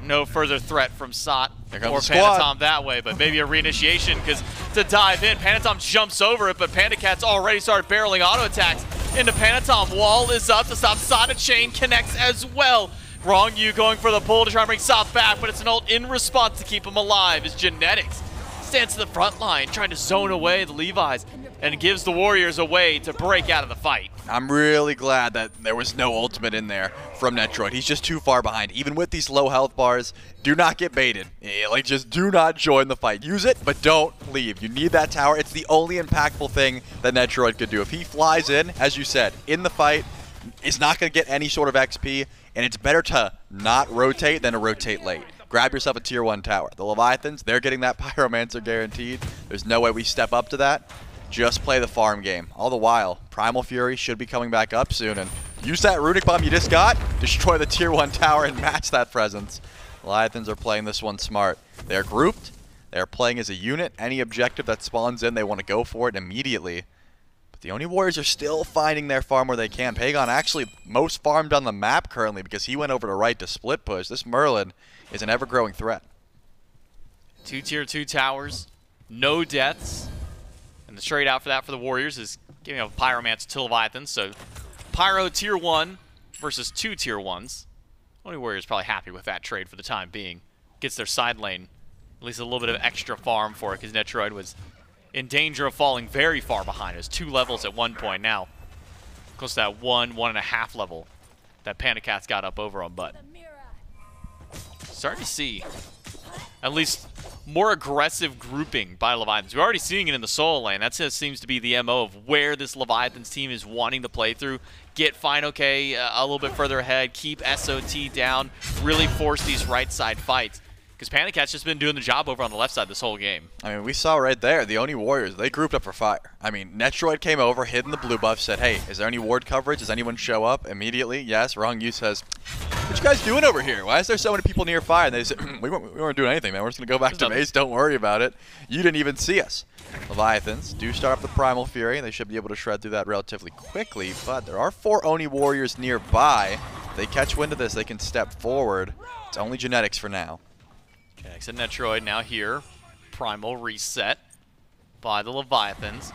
No further threat from Sot or Panitom that way, but maybe a reinitiation, because to dive in, Panitom jumps over it, but PandaCat's already started barreling auto attacks into Panitom. Wall is up to stop Sot, and chain connects as well. Ronngyu going for the pull to try and bring Sot back, but it's an ult in response to keep him alive as Genetics stands to the front line, trying to zone away the Levi's, and gives the Warriors a way to break out of the fight. I'm really glad that there was no ultimate in there from Netrioid. He's just too far behind. Even with these low health bars, do not get baited. Like, just do not join the fight. Use it, but don't leave. You need that tower. It's the only impactful thing that Netrioid could do. If he flies in, as you said, in the fight, is not going to get any sort of XP, and it's better to not rotate than to rotate late. Grab yourself a tier 1 tower. The Leviathans, they're getting that Pyromancer guaranteed. There's no way we step up to that. Just play the farm game. All the while, Primal Fury should be coming back up soon, and use that Runic Bomb you just got, destroy the tier 1 tower and match that presence. Leviathans are playing this one smart. They're grouped. They're playing as a unit. Any objective that spawns in, they want to go for it immediately. But the Oni Warriors are still finding their farm where they can. Pegon actually most farmed on the map currently because he went over to right to split push. This Merlin is an ever-growing threat. 2 tier 2 towers, no deaths. And the trade out for that for the Warriors is giving up Pyromancer to Leviathans. So Pyro tier 1 versus 2 tier 1s. Oni Warriors probably happy with that trade for the time being. Gets their side lane at least a little bit of extra farm for it, because Netrioid was in danger of falling very far behind. It was 2 levels at one point. Now close to that 1.5 level that PandaCat's got up over on Bud. Starting to see at least more aggressive grouping by Leviathans. We're already seeing it in the solo lane. That seems to be the MO of where this Leviathans team is wanting to play through. Get fineokay a little bit further ahead, keep SOT down, really force these right side fights. Because PandaCat's just been doing the job over on the left side this whole game. I mean, we saw right there, the Oni Warriors, they grouped up for fire. I mean, Netrioid came over, hid in the blue buff, said, hey, is there any ward coverage? Does anyone show up? Immediately, yes. Ronngyu says, what you guys doing over here? Why is there so many people near fire? And they said, we weren't doing anything, man. We're just going to go back to base. Don't worry about it. You didn't even see us. Leviathans do start up the Primal Fury. They should be able to shred through that relatively quickly, but there are 4 Oni Warriors nearby. If they catch wind of this, they can step forward. It's only genetics for now. Okay, exit Netrioid now here. Primal reset by the Leviathans.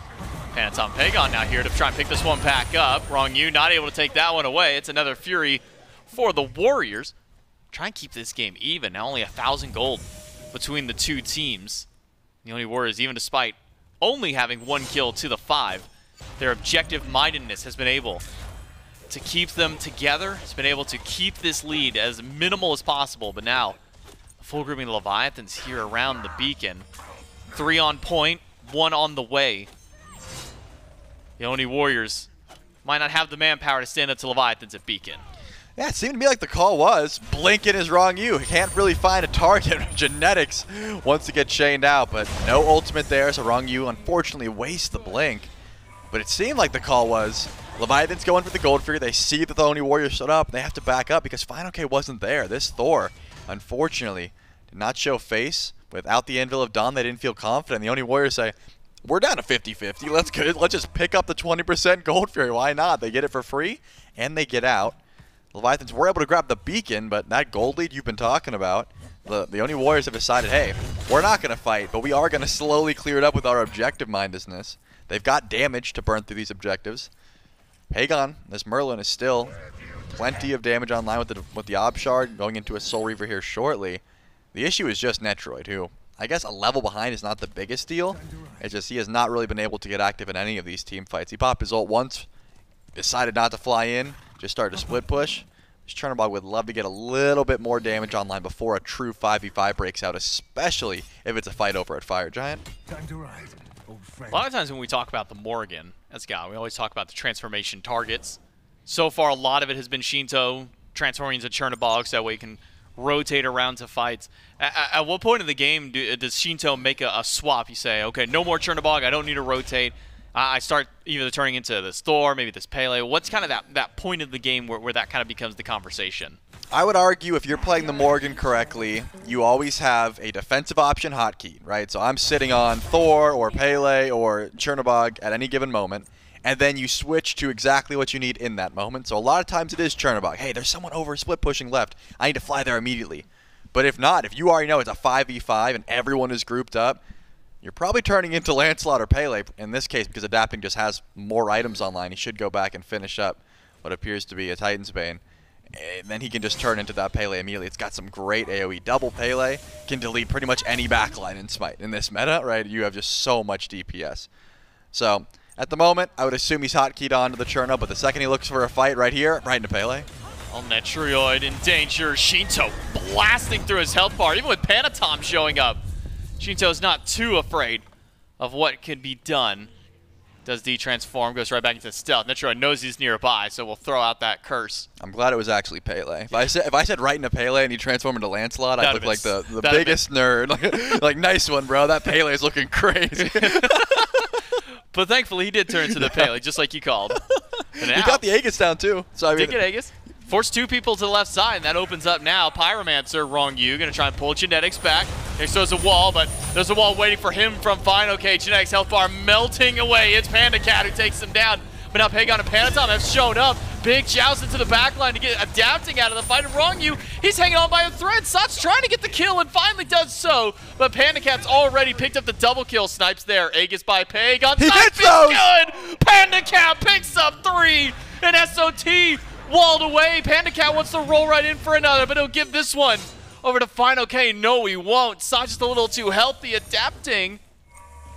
Panitom Pegon now here to try and pick this one back up. Ronngyu not able to take that one away. It's another Fury for the Warriors. Try and keep this game even. Now only 1,000 gold between the two teams. The Oni Warriors, even despite only having 1 kill to the 5, their objective-mindedness has been able to keep them together. Has been able to keep this lead as minimal as possible. But now, full grouping the Leviathans here around the beacon. 3 on point, 1 on the way. The Oni Warriors might not have the manpower to stand up to Leviathans at beacon. Yeah, it seemed to me like the call was blinking is Ronngyu. He can't really find a target. Genetics wants to get chained out, but no ultimate there, so Ronngyu unfortunately wastes the blink. But it seemed like the call was Leviathans going for the gold figure. They see that the Oni Warriors stood up, and they have to back up because fineokay wasn't there. This Thor, unfortunately, did not show face. Without the Anvil of Dawn, they didn't feel confident. The Oni Warriors say, we're down to 50-50. Let's just pick up the 20% gold fury. Why not? They get it for free, and they get out. Leviathans were able to grab the beacon, but that gold lead you've been talking about, the Oni Warriors have decided, hey, we're not going to fight, but we are going to slowly clear it up with our objective-mindedness. They've got damage to burn through these objectives. Pegon, this Merlin, is still plenty of damage online with the Ob Shard, going into a Soul Reaver here shortly. The issue is just Netrioid, who I guess a level behind is not the biggest deal. It's just he has not really been able to get active in any of these team fights. He popped his ult once, decided not to fly in, just started to split push. This Chernobog would love to get a little bit more damage online before a true 5v5 breaks out, especially if it's a fight over at Fire Giant. A lot of times when we talk about the Morgan as a guy, we always talk about the transformation targets. So far, a lot of it has been Sheento transforming into Chernobog, so that way you can rotate around to fights. At what point in the game does Sheento make a swap? You say, okay, no more Chernobog, I don't need to rotate. I start either turning into this Thor, maybe this Pele. What's kind of that point of the game where that kind of becomes the conversation? I would argue if you're playing the Morgan correctly, you always have a defensive option hotkey, right? So I'm sitting on Thor or Pele or Chernobog at any given moment, and then you switch to exactly what you need in that moment. So a lot of times it is Chernobog. Hey, there's someone over split pushing left. I need to fly there immediately. But if not, if you already know it's a 5v5 and everyone is grouped up, you're probably turning into Lancelot or Pele in this case, because Adapting just has more items online. He should go back and finish up what appears to be a Titan's Bane. And then he can just turn into that Pele immediately. It's got some great AoE. Double Pele can delete pretty much any backline in Smite. In this meta, right, you have just so much DPS. So, at the moment, I would assume he's hotkeyed onto the Cherno, but the second he looks for a fight right here, right into Pele. Oh, Netrioid in danger. Sheento blasting through his health bar, even with Panitom showing up. Sheento's not too afraid of what can be done. Does de-transform, goes right back into stealth. Netrioid knows he's nearby, so we'll throw out that curse. I'm glad it was actually Pele. If I said right into Pele and he transformed into Lancelot, I'd look like the biggest nerd. Like, nice one, bro. That Pele is looking crazy. But thankfully, he did turn into the Pele, just like you called. He got the Aegis down, too. So I mean, did get Aegis. Force 2 people to the left side, and that opens up now. Pyromancer, Ronngyu, going to try and pull Genetics back. Next there's a wall, but there's a wall waiting for him from fineokay. Genetics health bar melting away. It's PandaCat who takes him down. But now Pegon and Panitom have shown up. Big joust into the backline to get adapting out of the fight. And Ronngyu, he's hanging on by a thread. Sot's trying to get the kill and finally does so. But PandaCat's already picked up the double kill. Snipes there. Aegis by Pegon. He Snipe hits is those! good! PandaCat picks up 3. And SOT walled away. PandaCat wants to roll right in for another, but he'll give this one over to fineokay. No, he won't. Sot's just a little too healthy. Adapting.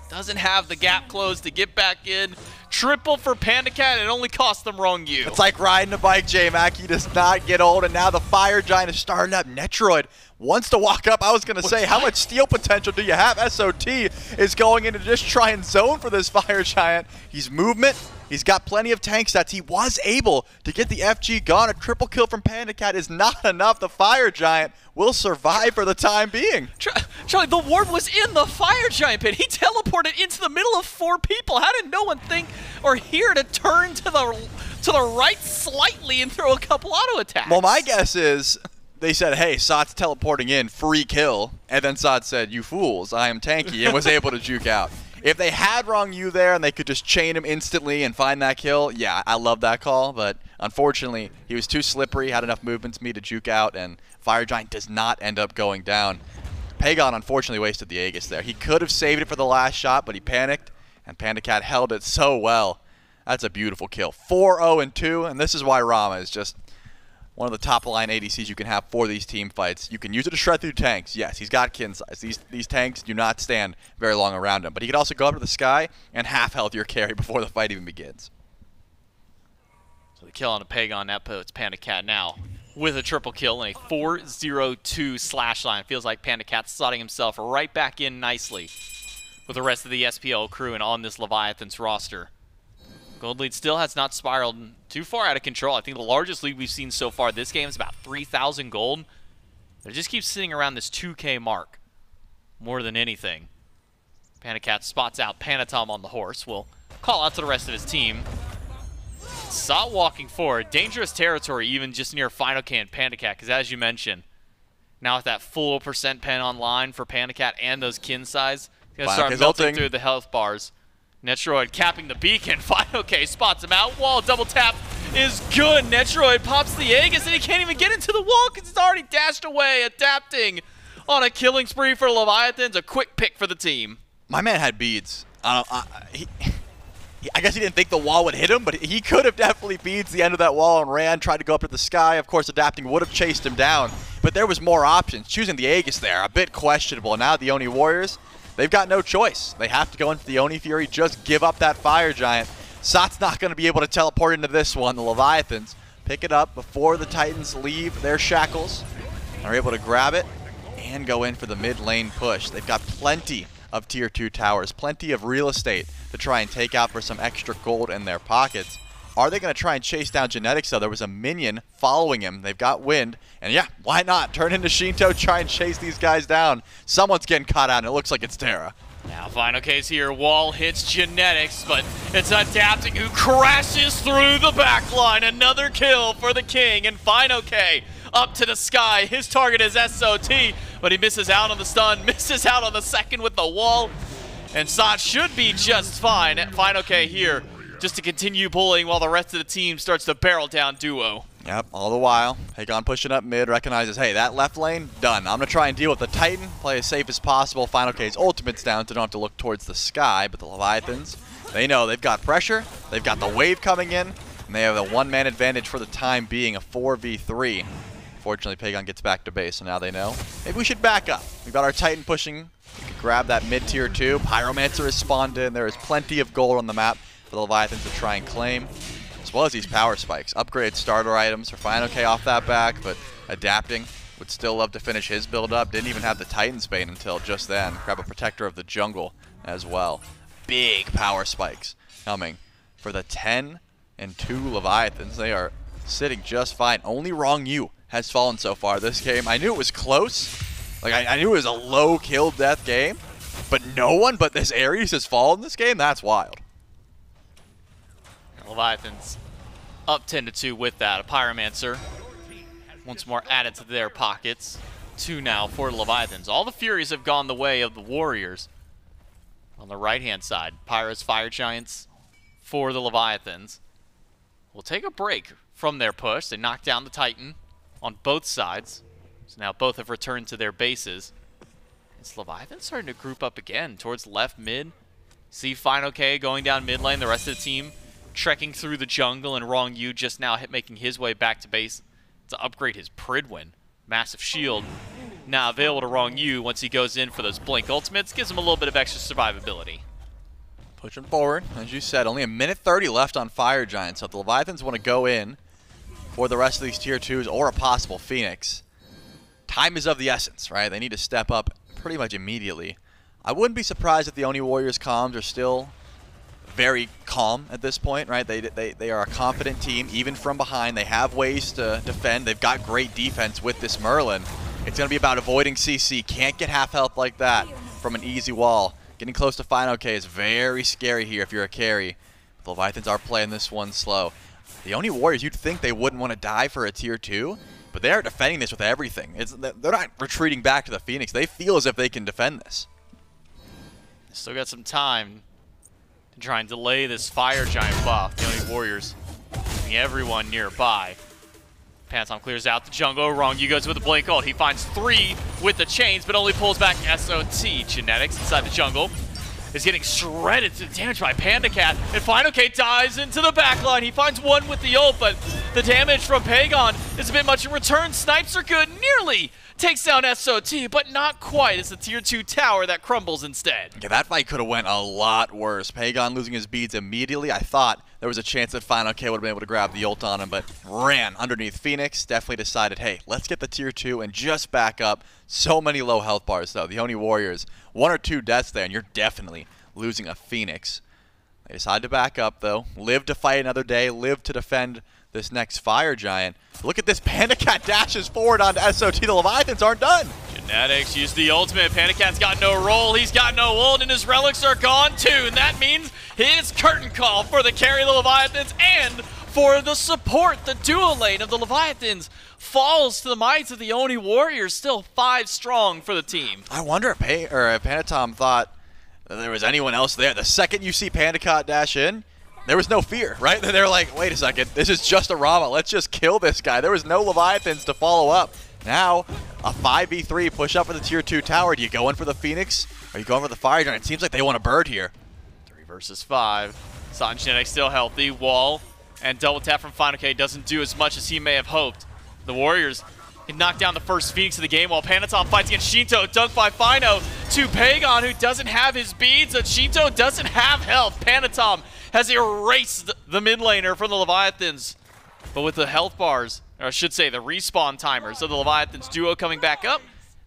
Doesn't have the gap closed to get back in. Triple for PandaCat. It only cost them Ronngyu. It's like riding a bike, J-Mac. He does not get old, and now the Fire Giant is starting up. Netrioid wants to walk up. I was going to say, how much steal potential do you have? SOT is going in to just try and zone for this Fire Giant. He's movement. He's got plenty of tank stats. He was able to get the FG gone. A triple kill from PandaCat is not enough. The Fire Giant will survive for the time being. Charlie, the ward was in the Fire Giant pit. He teleported into the middle of 4 people. How did no one think or hear to turn to the right slightly and throw a couple auto attacks? Well, my guess is they said, hey, Sot's teleporting in, free kill. And then Sot said, you fools, I am tanky, and was able to juke out. If they had Ronngyu there and they could just chain him instantly and find that kill, yeah, I love that call. But unfortunately, he was too slippery, had enough movement to me to juke out, and Fire Giant does not end up going down. Pegon unfortunately wasted the Aegis there. He could have saved it for the last shot, but he panicked, and PandaCat held it so well. That's a beautiful kill. 4-0-2, and this is why Rama is just one of the top-line ADCs you can have for these team fights. You can use it to shred through tanks. Yes, he's got kin size. These tanks do not stand very long around him. But he can also go up to the sky and half-health your carry before the fight even begins. So the kill on a Pegon, that puts PandaCat now with a triple kill and a 4-0-2 slash line. Feels like PandaCat's slotting himself right back in nicely with the rest of the SPL crew and on this Leviathans roster. Gold lead still has not spiraled too far out of control. I think the largest lead we've seen so far this game is about 3,000 gold. It just keeps sitting around this 2K mark more than anything. PandaCat spots out Panitom on the horse. Will call out to the rest of his team. Sot walking forward. Dangerous territory even just near fineokay and PandaCat, because as you mentioned, now with that full percent pen online for PandaCat and those kin size, he's going to start melting through the health bars. Netrioid capping the beacon. fineokay spots him out. Wall double tap is good. Netrioid pops the Aegis and he can't even get into the wall because it's already dashed away. Adapting on a killing spree for Leviathans. A quick pick for the team. My man had beads. I guess he didn't think the wall would hit him, but he could have definitely beads the end of that wall and ran, tried to go up to the sky. Of course, adapting would have chased him down, but there was more options. Choosing the Aegis there, a bit questionable. Now the Oni Warriors, they've got no choice. They have to go into the Oni Fury, just give up that Fire Giant. Sot's not going to be able to teleport into this one. The Leviathans pick it up before the Titans leave their shackles. They're able to grab it and go in for the mid lane push. They've got plenty of tier 2 towers, plenty of real estate to try and take out for some extra gold in their pockets. Are they going to try and chase down Genetics, though? There was a minion following him. They've got wind. And yeah, why not? Turn into Sheento, try and chase these guys down. Someone's getting caught out, and it looks like it's Terra. Now fineokay's here. Wall hits Genetics, but it's Adapting who crashes through the backline. Another kill for the King, and fineokay up to the sky. His target is SOT, but he misses out on the stun, misses out on the second with the wall. And Sot should be just fine. fineokay here just to continue pulling while the rest of the team starts to barrel down duo. Yep, all the while, Pegon pushing up mid, recognizes, hey, that left lane, done. I'm going to try and deal with the Titan, play as safe as possible. fineokay's ultimate's down, so don't have to look towards the sky, but the Leviathans, they know they've got pressure, they've got the wave coming in, and they have the one-man advantage for the time being, a 4v3. Fortunately, Pegon gets back to base, so now they know. Maybe we should back up. We've got our Titan pushing. We could grab that mid-tier 2. Pyromancer is spawned in. There is plenty of gold on the map for the Leviathans to try and claim, as well as these power spikes. Upgrade starter items for fineokay off that back, but Adapting would still love to finish his build up. Didn't even have the Titan's Bane until just then. Grab a Protector of the Jungle as well. Big power spikes coming for the 10-2 Leviathans. They are sitting just fine. Only Ronngyu has fallen so far this game. I knew it was close. Like, I knew it was a low kill death game, but no one but this Ares has fallen this game? That's wild. Leviathans up 10-2 with that. A Pyromancer once more added to their pockets. 2 now for Leviathans. All the Furies have gone the way of the Warriors. On the right-hand side, Pyro's Fire Giants for the Leviathans. will take a break from their push. They knock down the Titan on both sides. So now both have returned to their bases. It's Leviathan starting to group up again towards left mid. See fineokay going down mid lane. The rest of the team trekking through the jungle, and Ronngyu just now making his way back to base to upgrade his Pridwin. Massive shield now available to Ronngyu once he goes in for those blink ultimates. Gives him a little bit of extra survivability. Pushing forward, as you said, only a minute 30 left on Fire Giant, so if the Leviathans want to go in for the rest of these tier 2s or a possible Phoenix, time is of the essence, right? They need to step up pretty much immediately. I wouldn't be surprised if the Oni Warriors comms are still very calm at this point, right? They are a confident team, even from behind. They have ways to defend. They've got great defense with this Merlin. It's going to be about avoiding CC. Can't get half health like that from an easy wall. Getting close to fineokay is very scary here if you're a carry. The Leviathans are playing this one slow. The Oni Warriors, you'd think they wouldn't want to die for a tier 2, but they are defending this with everything. They're not retreating back to the Phoenix. They feel as if they can defend this. Still got some time to try and delay this Fire Giant buff. The Oni Warriors keeping everyone nearby. Panitom clears out the jungle. Ronngyu goes with the blink ult. He finds 3 with the chains, but only pulls back SOT. Genetics inside the jungle is getting shredded to the damage by PandaCat, and fineokay dives into the backline. He finds 1 with the ult, but the damage from Pegon is a bit much in return. Snipes are good, nearly takes down SOT, but not quite. It's the tier 2 tower that crumbles instead. Yeah, that fight could have went a lot worse. Pegon losing his beads immediately. I thought there was a chance that fineokay would have been able to grab the ult on him, but ran underneath Phoenix. Definitely decided, hey, let's get the tier 2 and just back up. So many low health bars, though. The Oni Warriors, 1 or 2 deaths there, and you're definitely losing a Phoenix. They decide to back up, though. Live to fight another day. Live to defend this next Fire Giant. Look at this. PandaCat dashes forward onto SOT. The Leviathans aren't done. Genetics use the ultimate. PandaCat's got no roll. He's got no ult, and his relics are gone too. And that means his curtain call for the carry of the Leviathans and for the support. The duo lane of the Leviathans falls to the mites of the Oni Warriors. Still 5 strong for the team. I wonder if Panitom thought there was anyone else there. The second you see PandaCat dash in, there was no fear, right? They're like, wait a second, this is just a Rama. Let's just kill this guy. There was no Leviathans to follow up. Now, a 5v3 push up for the tier 2 tower. Do you go in for the Phoenix? Or are you going for the Fire Giant? It seems like they want a bird here. 3 versus 5. Satan Genetics still healthy. Wall and double tap from fineokay doesn't do as much as he may have hoped. The Warriors can knock down the first Phoenix of the game while Panitom fights against Sheento. Dunked by Fino to Pegon, who doesn't have his beads, and Sheento doesn't have health. Panitom has erased the mid laner from the Leviathans. But with the health bars, or I should say the respawn timers of the Leviathans duo coming back up,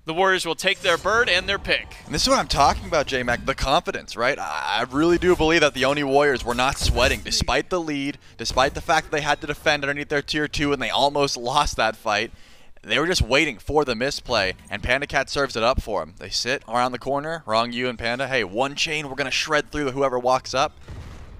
the Warriors will take their bird and their pick. And this is what I'm talking about, J-Mac, the confidence, right? I really do believe that the Oni Warriors were not sweating, despite the lead, despite the fact that they had to defend underneath their tier 2 and they almost lost that fight. They were just waiting for the misplay, and PandaCat serves it up for them. They sit around the corner, Ronngyu and Panda, hey, 1 chain, we're going to shred through whoever walks up.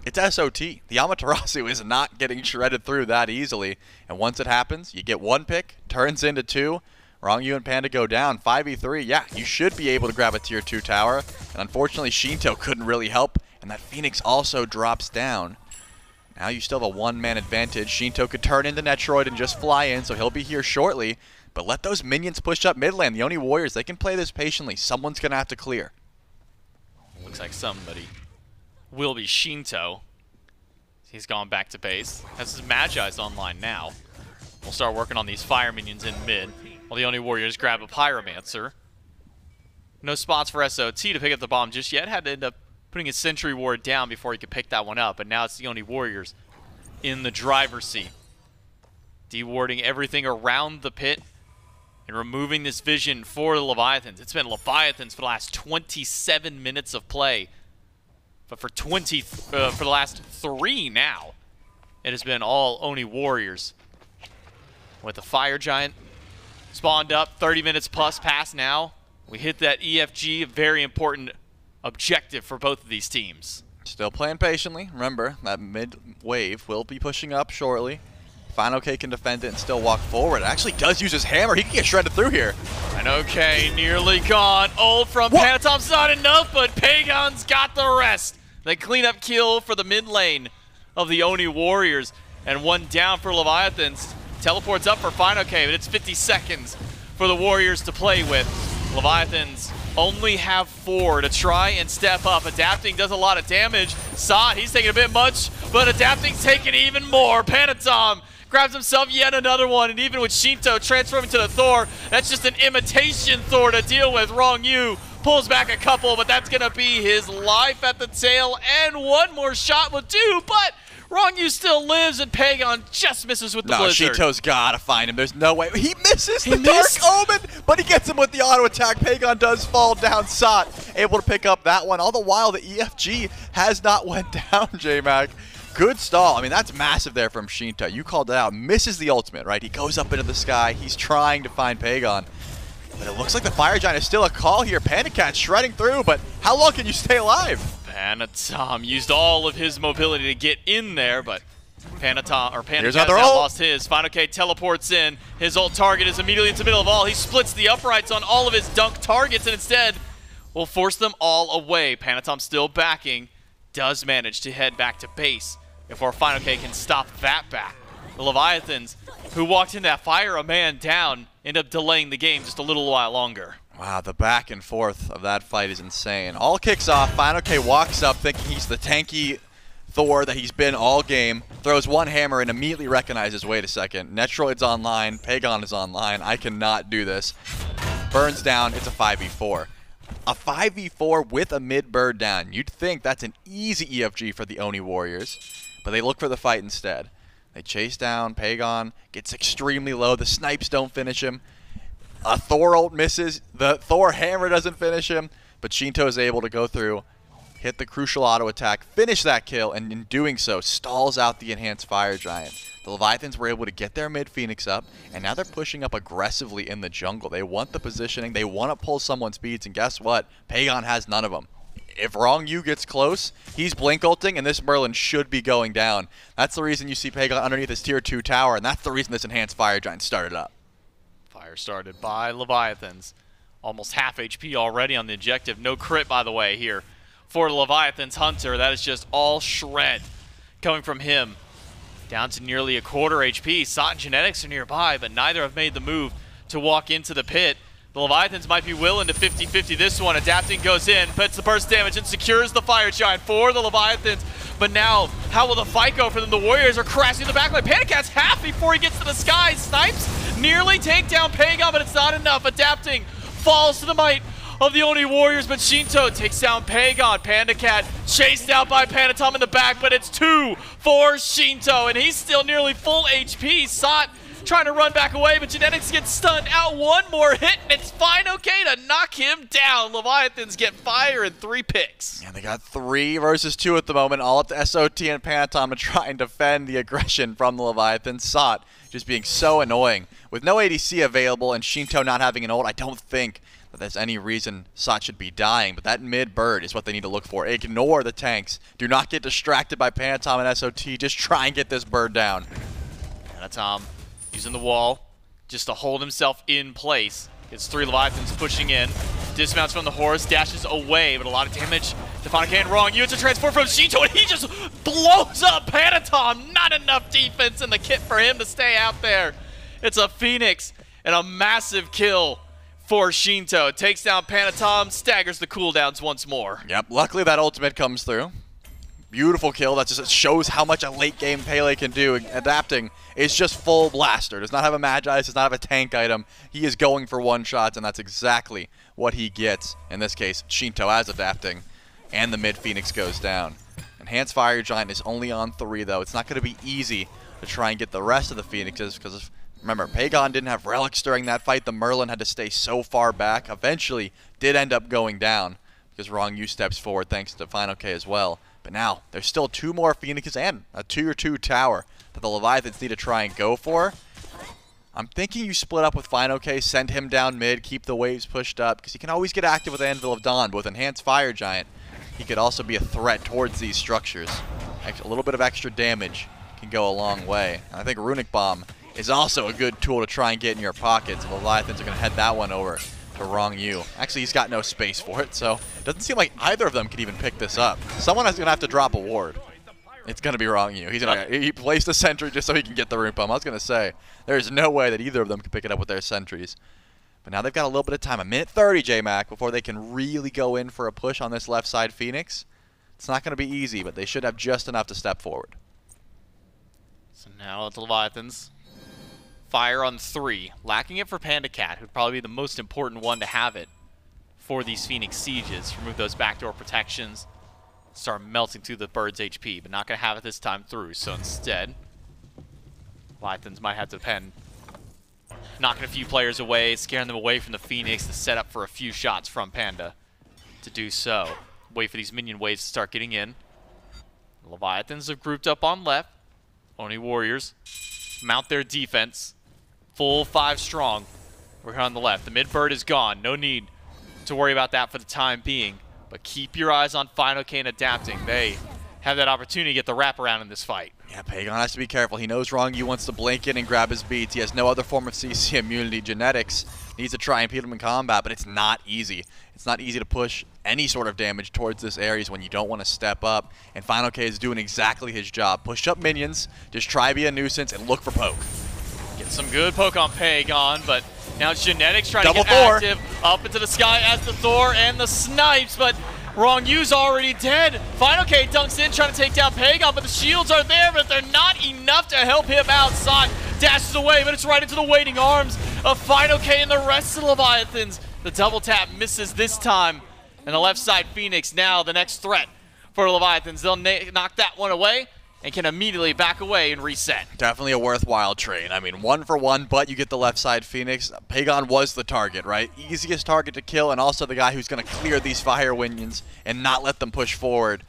It's SOT. The Amaterasu is not getting shredded through that easily, and once it happens, you get 1 pick, turns into 2, Ronngyu and Panda go down, 5v3. Yeah, you should be able to grab a tier 2 tower, and unfortunately Sheento couldn't really help, and that Phoenix also drops down. Now you still have a 1-man advantage. Sheento could turn into Netrioid and just fly in, so he'll be here shortly. But let those minions push up mid lane. The Oni Warriors, they can play this patiently. Someone's going to have to clear. Looks like somebody will be Sheento. He's gone back to base. Has his Magi's online now. We'll start working on these fire minions in mid, while the Oni Warriors grab a Pyromancer. No spots for SOT to pick up the bomb just yet. Had to end up putting his Sentry Ward down before he could pick that one up. But now it's the Oni Warriors in the driver's seat, dewarding everything around the pit and removing this vision for the Leviathans. It's been Leviathans for the last 27 minutes of play. But for the last 3 now, it has been all Oni Warriors. With the Fire Giant spawned up, 30 minutes plus past now. We hit that EFG, a very important objective for both of these teams. Still playing patiently. Remember, that mid wave will be pushing up shortly. fineokay can defend it and still walk forward. It actually does use his hammer. He can get shredded through here. fineokay nearly gone. Ult from Panitom's not enough, but Pegon's got the rest. The cleanup kill for the mid lane of the Oni Warriors. and one down for Leviathans. Teleports up for fineokay, but it's 50 seconds for the Warriors to play with. Leviathans only have 4 to try and step up. Adapting does a lot of damage. Saad, he's taking a bit much, but Adapting's taking even more. Panitom grabs himself yet another one, and even with Sheento transforming to the Thor, that's just an imitation Thor to deal with. Ronngyu pulls back a couple, but that's gonna be his life at the tail, and one more shot will do, but Ronngyu still lives, and Pegon just misses with the blizzard. Sheeto's gotta find him. There's no way. He misses the Dark Omen, but he gets him with the auto attack. Pegon does fall down. Sot able to pick up that one. All the while, the EFG has not went down, J-Mac. Good stall. I mean, that's massive there from Sheento. You called it out. Misses the ultimate, right? He goes up into the sky. He's trying to find Pegon. But it looks like the Fire Giant is still a call here. PandaCat shredding through, but how long can you stay alive? Panitom used all of his mobility to get in there, but PandaCat has another now ult. lost his. fineokay teleports in. His ult target is immediately into the middle of all. He splits the uprights on all of his dunk targets and instead will force them all away. Panitom still backing, does manage to head back to base before fineokay can stop that back. The Leviathans, who walked in that fire a man down, end up delaying the game just a little while longer. Wow, the back and forth of that fight is insane. All kicks off. fineokay walks up thinking he's the tanky Thor that he's been all game. Throws one hammer and immediately recognizes, wait a second, Netrioid's online, Pegon is online, I cannot do this. Burns down, it's a 5v4. A 5v4 with a mid-bird down. You'd think that's an easy EFG for the Oni Warriors, but they look for the fight instead. They chase down, Pegon gets extremely low, the snipes don't finish him. A Thor ult misses, the Thor hammer doesn't finish him, but Sheento is able to go through, hit the crucial auto attack, finish that kill, and in doing so, stalls out the enhanced Fire Giant. The Leviathans were able to get their mid Phoenix up, and now they're pushing up aggressively in the jungle. They want the positioning, they want to pull someone's speeds, and guess what? Pegon has none of them. If Ronngyu gets close, he's blink ulting, and this Merlin should be going down. That's the reason you see Pegon underneath his tier 2 tower, and that's the reason this enhanced Fire Giant started up. Fire started by Leviathans. Almost half HP already on the objective. No crit, by the way, here for Leviathan's Hunter. That is just all shred coming from him. Down to nearly a quarter HP. Sot and Genetics are nearby, but neither have made the move to walk into the pit. The Leviathans might be willing to 50-50 this one. Adapting goes in, puts the burst damage, and secures the Fire Giant for the Leviathans. But now, how will the fight go for them? The Warriors are crashing the backline. PandaCat's half before he gets to the sky. Snipes nearly take down Pegon, but it's not enough. Adapting falls to the might of the Oni Warriors, but Sheento takes down Pegon. PandaCat chased out by Panitom in the back, but it's 2 for Sheento, and he's still nearly full HP. Sot trying to run back away, but Genetics gets stunned out. One more hit, and it's fineokay to knock him down. Leviathans get fire and 3 picks. Yeah, they got 3 versus 2 at the moment, all up to SOT and Panitom to try and defend the aggression from the Leviathans. Sot just being so annoying. With no ADC available and Sheento not having an ult, I don't think that there's any reason Sot should be dying, but that mid-bird is what they need to look for. Ignore the tanks. Do not get distracted by Panitom and SOT. Just try and get this bird down. Panitom using the wall just to hold himself in place. Gets 3 Leviathans pushing in. Dismounts from the Horus, dashes away, but a lot of damage to fineokay and Ronngyu. It's a transport from Sheento, and he just blows up Panitom. Not enough defense in the kit for him to stay out there. It's a Phoenix and a massive kill for Sheento. Takes down Panitom, staggers the cooldowns once more. Yep, luckily that ultimate comes through. Beautiful kill. That just shows how much a late game Pele can do. Adapting is just full blaster. Does not have a Magi, does not have a tank item. He is going for one shots, and that's exactly what he gets. In this case, Sheento as adapting, and the mid Phoenix goes down. Enhanced Fire Giant is only on 3 though. It's not going to be easy to try and get the rest of the Phoenixes because remember, Pegon didn't have relics during that fight. The Merlin had to stay so far back. Eventually did end up going down because Ronngyu steps forward thanks to fineokay as well. But now, there's still 2 more Phoenixes and a tier 2 tower that the Leviathans need to try and go for. I'm thinking you split up with fineokay, send him down mid, keep the waves pushed up, because he can always get active with Anvil of Dawn, but with Enhanced Fire Giant, he could also be a threat towards these structures. A little bit of extra damage can go a long way. And I think Runic Bomb is also a good tool to try and get in your pockets. The Leviathans are going to head that one over to Ronngyu. Actually, he's got no space for it, so it doesn't seem like either of them can even pick this up. Someone is going to have to drop a ward. It's going to be Ronngyu. He placed a sentry just so he can get the rune pump. I was going to say, there's no way that either of them can pick it up with their sentries. But now they've got a little bit of time, a minute 30, J-Mac, before they can really go in for a push on this left side Phoenix. It's not going to be easy, but they should have just enough to step forward. So now the Leviathans fire on 3, lacking it for PandaCat, who'd probably be the most important one to have it for these Phoenix sieges. Remove those backdoor protections, start melting through the bird's HP, but not going to have it this time through. So instead, Leviathans might have to depend, knocking a few players away, scaring them away from the Phoenix to set up for a few shots from Panda to do so. Wait for these minion waves to start getting in. The Leviathans have grouped up on left. Oni Warriors mount their defense. Full 5 strong. We're here on the left. The mid bird is gone. No need to worry about that for the time being. But keep your eyes on fineokay and adapting. They have that opportunity to get the wraparound in this fight. Yeah, Pegon has to be careful. He knows Ronngyu wants to blink in and grab his beats. He has no other form of CC immunity. Genetics needs to try and beat him in combat, but it's not easy. It's not easy to push any sort of damage towards this areas when you don't want to step up. And fineokay is doing exactly his job. Push up minions, just try to be a nuisance, and look for poke. Get some good poke on Pegon, but now it's Genetics trying Double to get Thor. active. Up into the sky as the Thor and the snipes, but Rongyu's already dead. fineokay dunks in, trying to take down Pegon, but the shields are there, but they're not enough to help him outside. Dashes away, but it's right into the waiting arms of fineokay and the rest of the Leviathans. The double tap misses this time, and the left side Phoenix now the next threat for the Leviathans. They'll knock that one away and can immediately back away and reset. Definitely a worthwhile trade. I mean, 1 for 1, but you get the left side Phoenix. Pegon was the target, right? Easiest target to kill, and also the guy who's going to clear these fire minions and not let them push forward.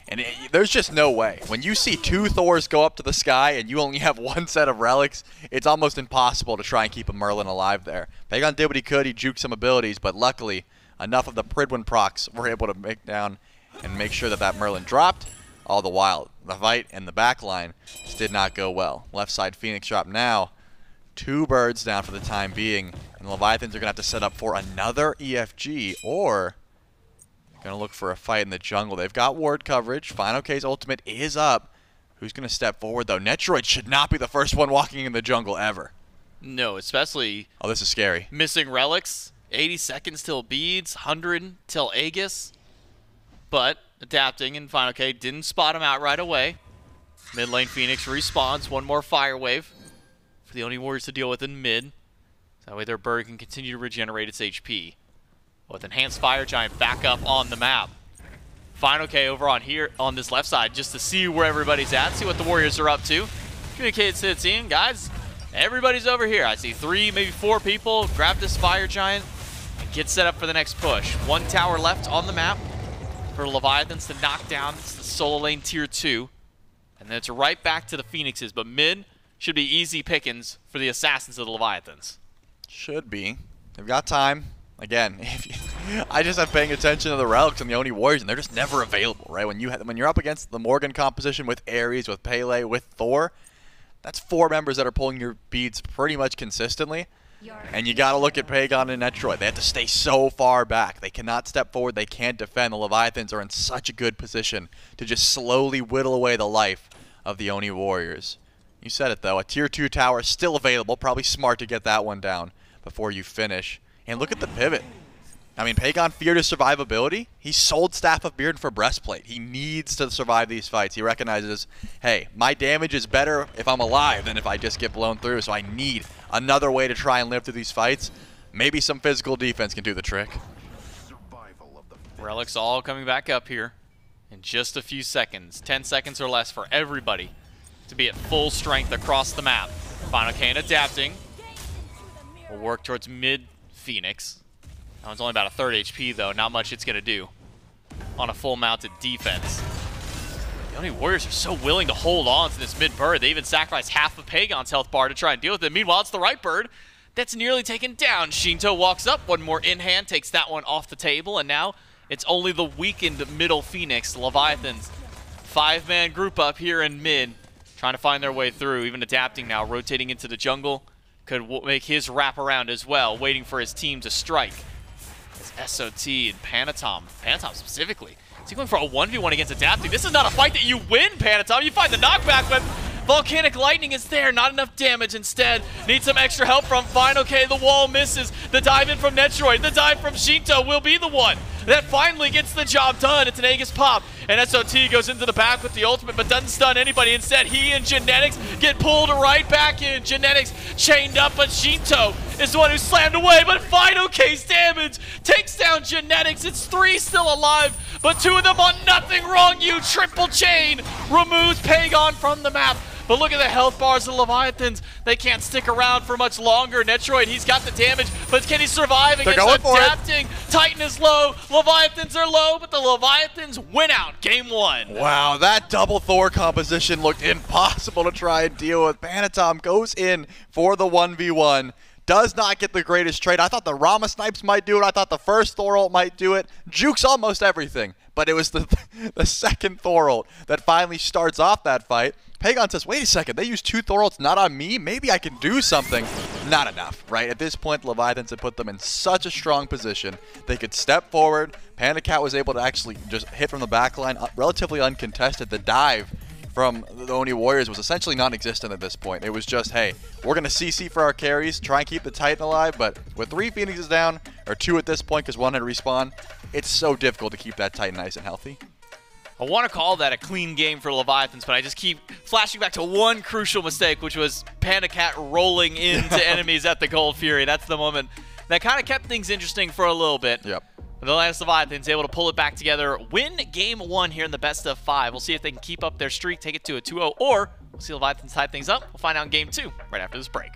And there's just no way. When you see 2 Thors go up to the sky and you only have 1 set of relics, it's almost impossible to try and keep a Merlin alive there. Pegon did what he could. He juked some abilities, but luckily, enough of the Pridwin procs were able to make down and make sure that that Merlin dropped. All the while, the fight and the back line just did not go well. Left side Phoenix drop now. 2 birds down for the time being. And the Leviathans are going to have to set up for another EFG, or going to look for a fight in the jungle. They've got ward coverage. fineokay's ultimate is up. Who's going to step forward, though? Netrioid should not be the first one walking in the jungle ever. No, especially... Oh, this is scary. Missing relics. 80 seconds till beads. 100 till Aegis. But adapting, and fineokay didn't spot him out right away. Mid lane Phoenix respawns. 1 more fire wave for the Oni Warriors to deal with in mid. That way their bird can continue to regenerate its HP. With Enhanced Fire Giant back up on the map. fineokay over on here on this left side just to see where everybody's at, see what the Warriors are up to. Communicates to the team, guys, everybody's over here. I see 3, maybe 4 people. Grab this Fire Giant and get set up for the next push. 1 tower left on the map for Leviathans to knock down. It's the solo lane tier 2. And then it's right back to the Phoenixes, but mid should be easy pickings for the Assassins of the Leviathans. Should be. They've got time. Again, I just have paying attention to the relics and the Oni Warriors, and they're just never available, right? When you're up against the Morgan composition with Ares, with Pele, with Thor, that's 4 members that are pulling your beads pretty much consistently. And you got to look at Pegon and Netrioid. They have to stay so far back. They cannot step forward. They can't defend. The Leviathans are in such a good position to just slowly whittle away the life of the Oni Warriors. You said it, though. A tier 2 tower is still available. Probably smart to get that one down before you finish. And look at the pivot. I mean, Pegon feared his survivability. He sold Staff of Beard for breastplate. He needs to survive these fights. He recognizes, hey, my damage is better if I'm alive than if I just get blown through, so I need another way to try and live through these fights. Maybe some physical defense can do the trick. Relics all coming back up here in just a few seconds. 10 seconds or less for everybody to be at full strength across the map. fineokay adapting. We'll work towards mid Phoenix. That one's only about a 3rd HP, though. Not much it's going to do on a full mounted defense. The Oni Warriors are so willing to hold on to this mid bird. They even sacrifice half of Pegon's health bar to try and deal with it. Meanwhile, it's the right bird that's nearly taken down. Sheento walks up. 1 more in hand, takes that one off the table, and now it's only the weakened middle Phoenix, Leviathans. 5-man group up here in mid, trying to find their way through, even adapting now, rotating into the jungle. Could make his wrap around as well, waiting for his team to strike. As SOT and Panitom specifically, Is he going for a 1v1 against Adapting? This is not a fight that you win, Panitom. You find the knockback, but Volcanic Lightning is there. Not enough damage. Instead, need some extra help from fineokay. The wall misses. The dive in from Netrioid. The dive from Sheento will be the one that finally gets the job done. It's an Aegis pop. And SOT goes into the back with the ultimate, but doesn't stun anybody. Instead, he and Genetics get pulled right back in. Genetics chained up, but Sheento is the one who slammed away. But fineokay's damage takes down Genetics. It's 3 still alive, but 2 of them on nothing. Ronngyu triple chain removes Pegon from the map. But look at the health bars of the Leviathans. They can't stick around for much longer. Netrioid, he's got the damage, but can he survive against Adapting? Titan is low, Leviathans are low, but the Leviathans win out game 1. Wow, that double Thor composition looked impossible to try and deal with. Panitom goes in for the 1v1. Does not get the greatest trade. I thought the Rama snipes might do it. I thought the first Thor ult might do it. Jukes almost everything. But it was the second Thor ult that finally starts off that fight. Pegon says, wait a second, they used 2 Thor ults, not on me? Maybe I can do something. Not enough, right? At this point, the Leviathans had put them in such a strong position. They could step forward. PandaCat was able to actually just hit from the back line, relatively uncontested. The dive from the Oni Warriors was essentially non-existent at this point. It was just, hey, we're going to CC for our carries, try and keep the Titan alive, but with 3 Phoenixes down, or 2 at this point because 1 had respawned, it's so difficult to keep that Titan nice and healthy. I want to call that a clean game for Leviathans, but I just keep flashing back to one crucial mistake, which was PandaCat rolling into enemies at the Gold Fury. That's the moment that kind of kept things interesting for a little bit. Yep. The Atlantis Leviathans able to pull it back together, win game 1 here in the best of 5. We'll see if they can keep up their streak, take it to a 2-0, or we'll see Leviathans tie things up. We'll find out in game 2 right after this break.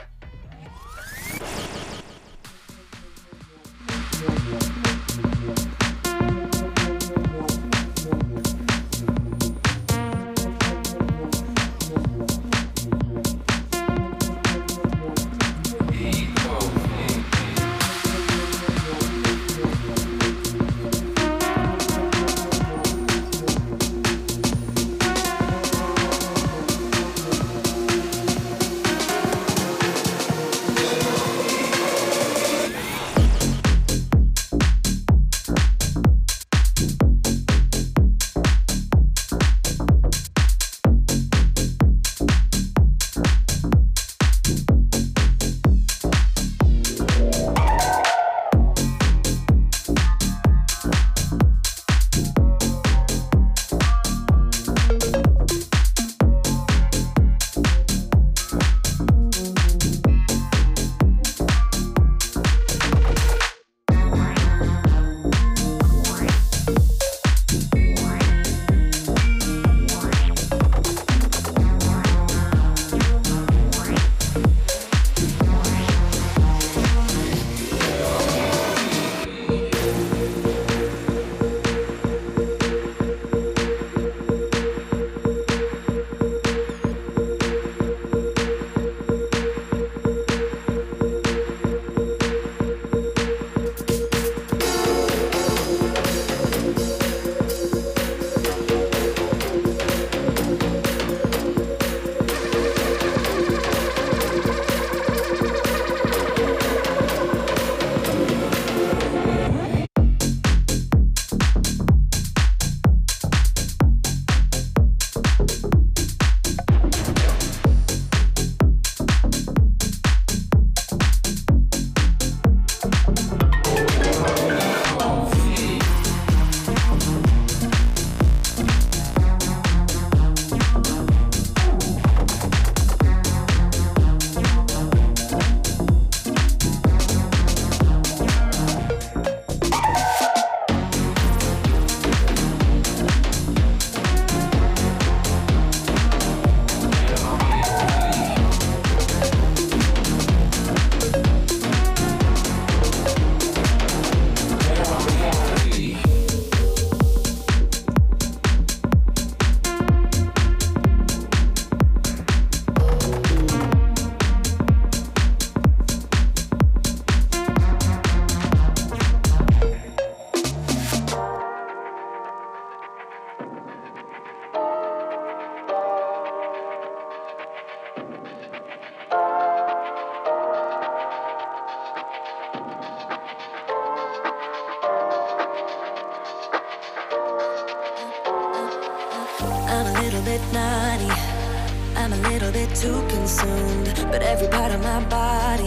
get too consumed, but every part of my body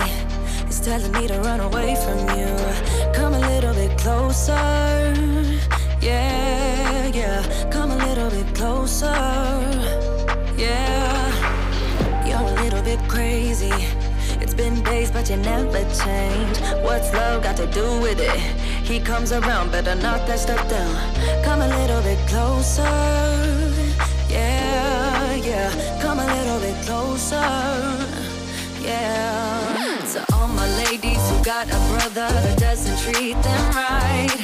is telling me to run away from you. Come a little bit closer, yeah, yeah. Come a little bit closer, yeah. You're a little bit crazy. It's been days, but you never change. What's love got to do with it? He comes around, better knock that stuff down. Come a little bit closer, yeah, yeah. Come a little bit closer, yeah. So all my ladies who got a brother that doesn't treat them right,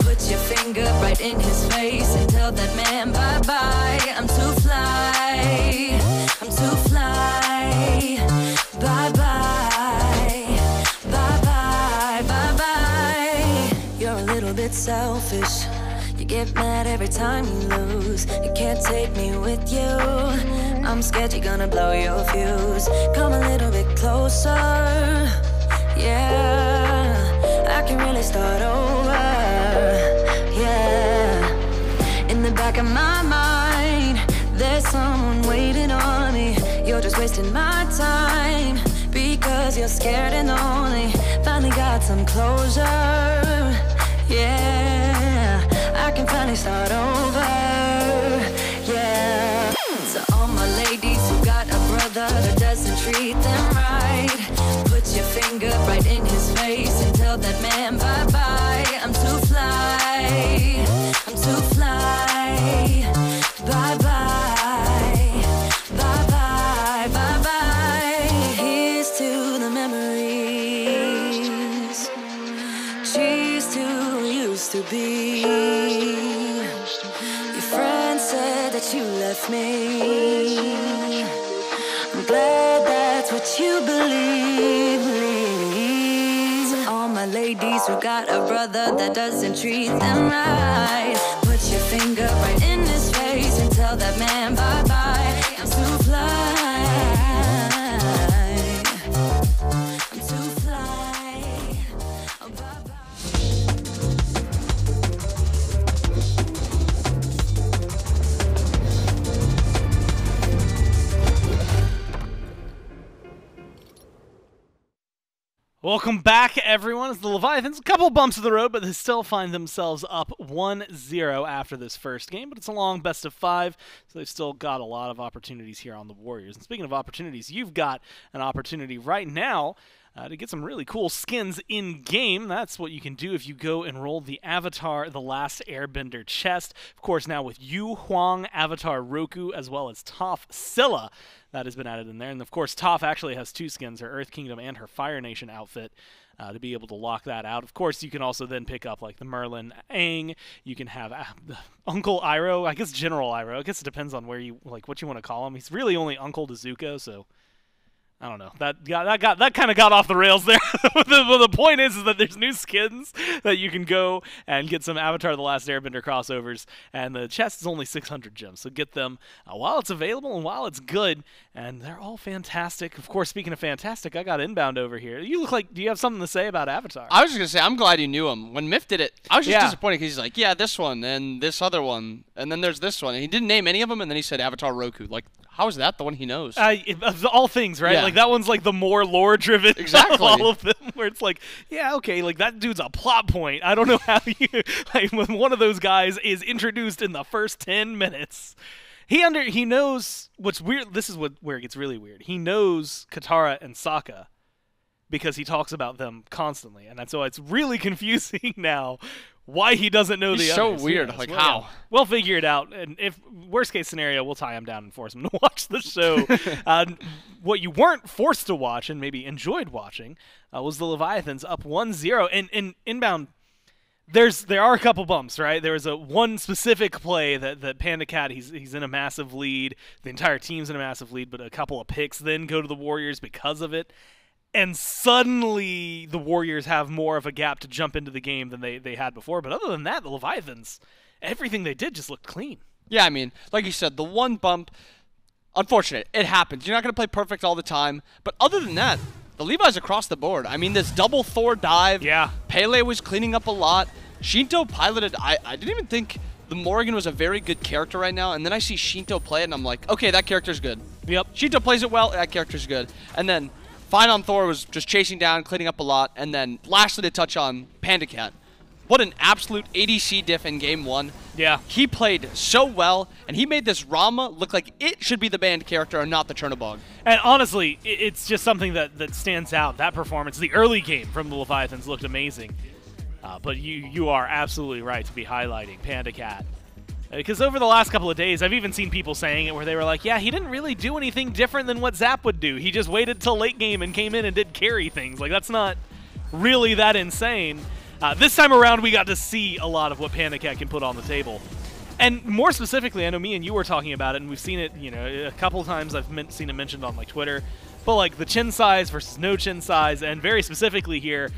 put your finger right in his face and tell that man bye-bye. I'm too fly, I'm too fly. Bye-bye, bye-bye, bye-bye. You're a little bit selfish. You get mad every time you lose. You can't take me with you. I'm scared you're gonna blow your fuse. Come a little bit closer, yeah. I can really start over, yeah. In the back of my mind, there's someone waiting on me. You're just wasting my time because you're scared and lonely. Finally got some closure, yeah. I can finally start over, yeah. So all my ladies who got a brother that doesn't treat them right, put your finger right in his face and tell that man bye-bye. I'm too fly, I'm too fly. Bye-bye, bye-bye, bye-bye. Here's to the memories. Cheers to who used to be. Your friend said that you left me. I'm glad that's what you believe. All my ladies who got a brother that doesn't treat them right, put your finger right in his face and tell that man bye-bye. I'm too fly, I'm too fly, oh, bye-bye. Welcome back, everyone. It's the Leviathans. A couple bumps of the road, but they still find themselves up 1-0 after this first game. But it's a long best of 5, so they've still got a lot of opportunities here on the Warriors. And speaking of opportunities, you've got an opportunity right now to get some really cool skins in-game. That's what you can do if you go enroll the Avatar The Last Airbender chest. Of course, now with Yu Huang, Avatar Roku, as well as Toph Scylla. That has been added in there. And of course, Toph actually has 2 skins, her Earth Kingdom and her Fire Nation outfit, to be able to lock that out. Of course, you can also then pick up like the Merlin Aang. You can have Uncle Iroh, I guess General Iroh. I guess it depends on where you like what you want to call him. He's really only Uncle to Zuko, so I don't know. That kind of got off the rails there. the point is that there's new skins that you can go and get some Avatar The Last Airbender crossovers, and the chest is only 600 gems, so get them while it's available and while it's good, and they're all fantastic. Of course, speaking of fantastic, I got Inbound over here. You look like, do you have something to say about Avatar? I was just going to say, I'm glad you knew him. When Myth did it, I was just disappointed because he's like, yeah, this one, and this other one, and then there's this one, and he didn't name any of them, and then he said Avatar Roku. Like, how is that the one he knows? Of all things, right? Yeah. Like, that one's like the more lore-driven exactly. of all of them, where it's like, yeah, okay, like that dude's a plot point. I don't know how you, like, when one of those guys is introduced in the first 10 minutes. He knows what's weird. This is where it gets really weird. He knows Katara and Sokka because he talks about them constantly, and so it's really confusing now why he doesn't know the others. He's so weird. Yeah, like, well, how? Yeah. We'll figure it out. And if worst case scenario, we'll tie him down and force him to watch the show. What you weren't forced to watch and maybe enjoyed watching was the Leviathans up 1-0. And in Inbound, there are a couple bumps, right? There was one specific play that PandaCat, he's in a massive lead. The entire team's in a massive lead, but a couple of picks then go to the Warriors because of it. And suddenly the Warriors have more of a gap to jump into the game than they had before. But other than that, the Leviathans, everything they did just looked clean. Yeah, I mean, like you said, the one bump, unfortunate. It happens. You're not going to play perfect all the time. But other than that, the Levi's across the board. I mean, this double Thor dive. Yeah. Pele was cleaning up a lot. Sheento piloted. I didn't even think the Morrigan was a very good character right now, and then I see Sheento play it, and I'm like, okay, that character's good. Yep. Sheento plays it well, that character's good. And then Fine on Thor was just chasing down, cleaning up a lot, and then lastly to touch on PandaCat. What an absolute ADC diff in game 1. Yeah. He played so well, and he made this Rama look like it should be the banned character and not the Chernobog. And honestly, it's just something that stands out. That performance, the early game from the Leviathans looked amazing. But you are absolutely right to be highlighting PandaCat. Because over the last couple of days, I've even seen people saying it where they were like, yeah, he didn't really do anything different than what Zap would do. He just waited till late game and came in and did carry things. Like, that's not really that insane. This time around, we got to see a lot of what PandaCat can put on the table. And more specifically, I know me and you were talking about it, and we've seen it, you know, a couple of times I've seen it mentioned on, like, Twitter. But, like, the chin size versus no chin size, and very specifically here,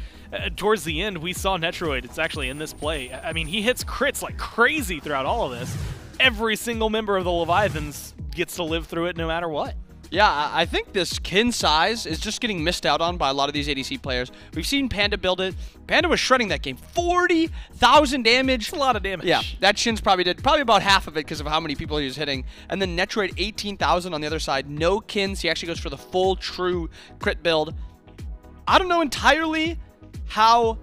towards the end, we saw Netrioid. It's actually in this play. I mean, he hits crits like crazy throughout all of this. Every single member of the Leviathans gets to live through it no matter what. Yeah, I think this kin size is just getting missed out on by a lot of these ADC players. We've seen Panda build it. Panda was shredding that game. 40,000 damage. That's a lot of damage. Yeah, that Shin's probably about half of it because of how many people he was hitting. And then Netrioid 18,000 on the other side. No kins. He actually goes for the full true crit build. I don't know entirely how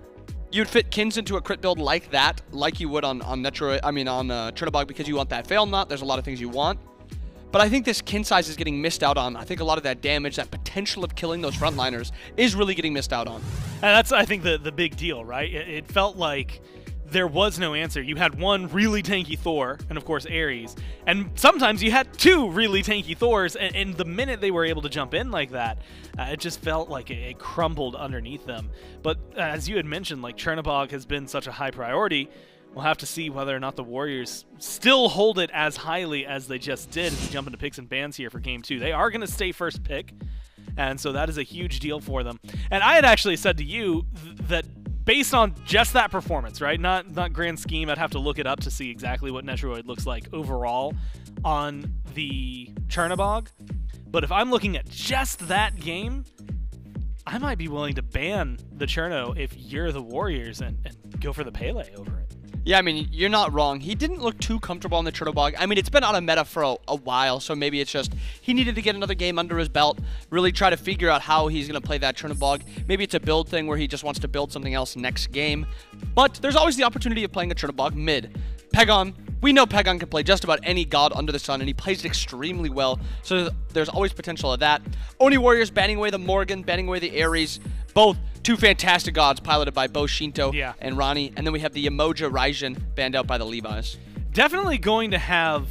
you'd fit kins into a crit build like that, like you would on Netrioid. I mean on Chernobog, because you want that fail knot. There's a lot of things you want. But I think this kin size is getting missed out on. I think a lot of that damage, that potential of killing those frontliners is really getting missed out on. And that's, I think, the big deal, right? It felt like there was no answer. You had one really tanky Thor, and of course Ares, and sometimes you had two really tanky Thors, and the minute they were able to jump in like that, it just felt like it crumbled underneath them. But as you had mentioned, like, Chernobog has been such a high priority. We'll have to see whether or not the Warriors still hold it as highly as they just did as we jump into picks and bans here for Game 2. They are going to stay first pick, and so that is a huge deal for them. And I had actually said to you that based on just that performance, right, not grand scheme, I'd have to look it up to see exactly what Netrioid looks like overall on the Chernobog. But if I'm looking at just that game, I might be willing to ban the Cherno if you're the Warriors and go for the Pele over it. Yeah, I mean, you're not wrong. He didn't look too comfortable on the Chernobog. I mean, it's been out of meta for a while, so maybe it's just he needed to get another game under his belt, really try to figure out how he's going to play that Chernobog. Maybe it's a build thing where he just wants to build something else next game. But there's always the opportunity of playing a Chernobog mid. Pegon, we know Pegon can play just about any god under the sun, and he plays it extremely well, so there's always potential of that. Oni Warriors banning away the Morgan, banning away the Ares, both two fantastic gods piloted by both Sheento and Ronnie. And then we have the Emoja Raijin banned out by the Levi's. Definitely going to have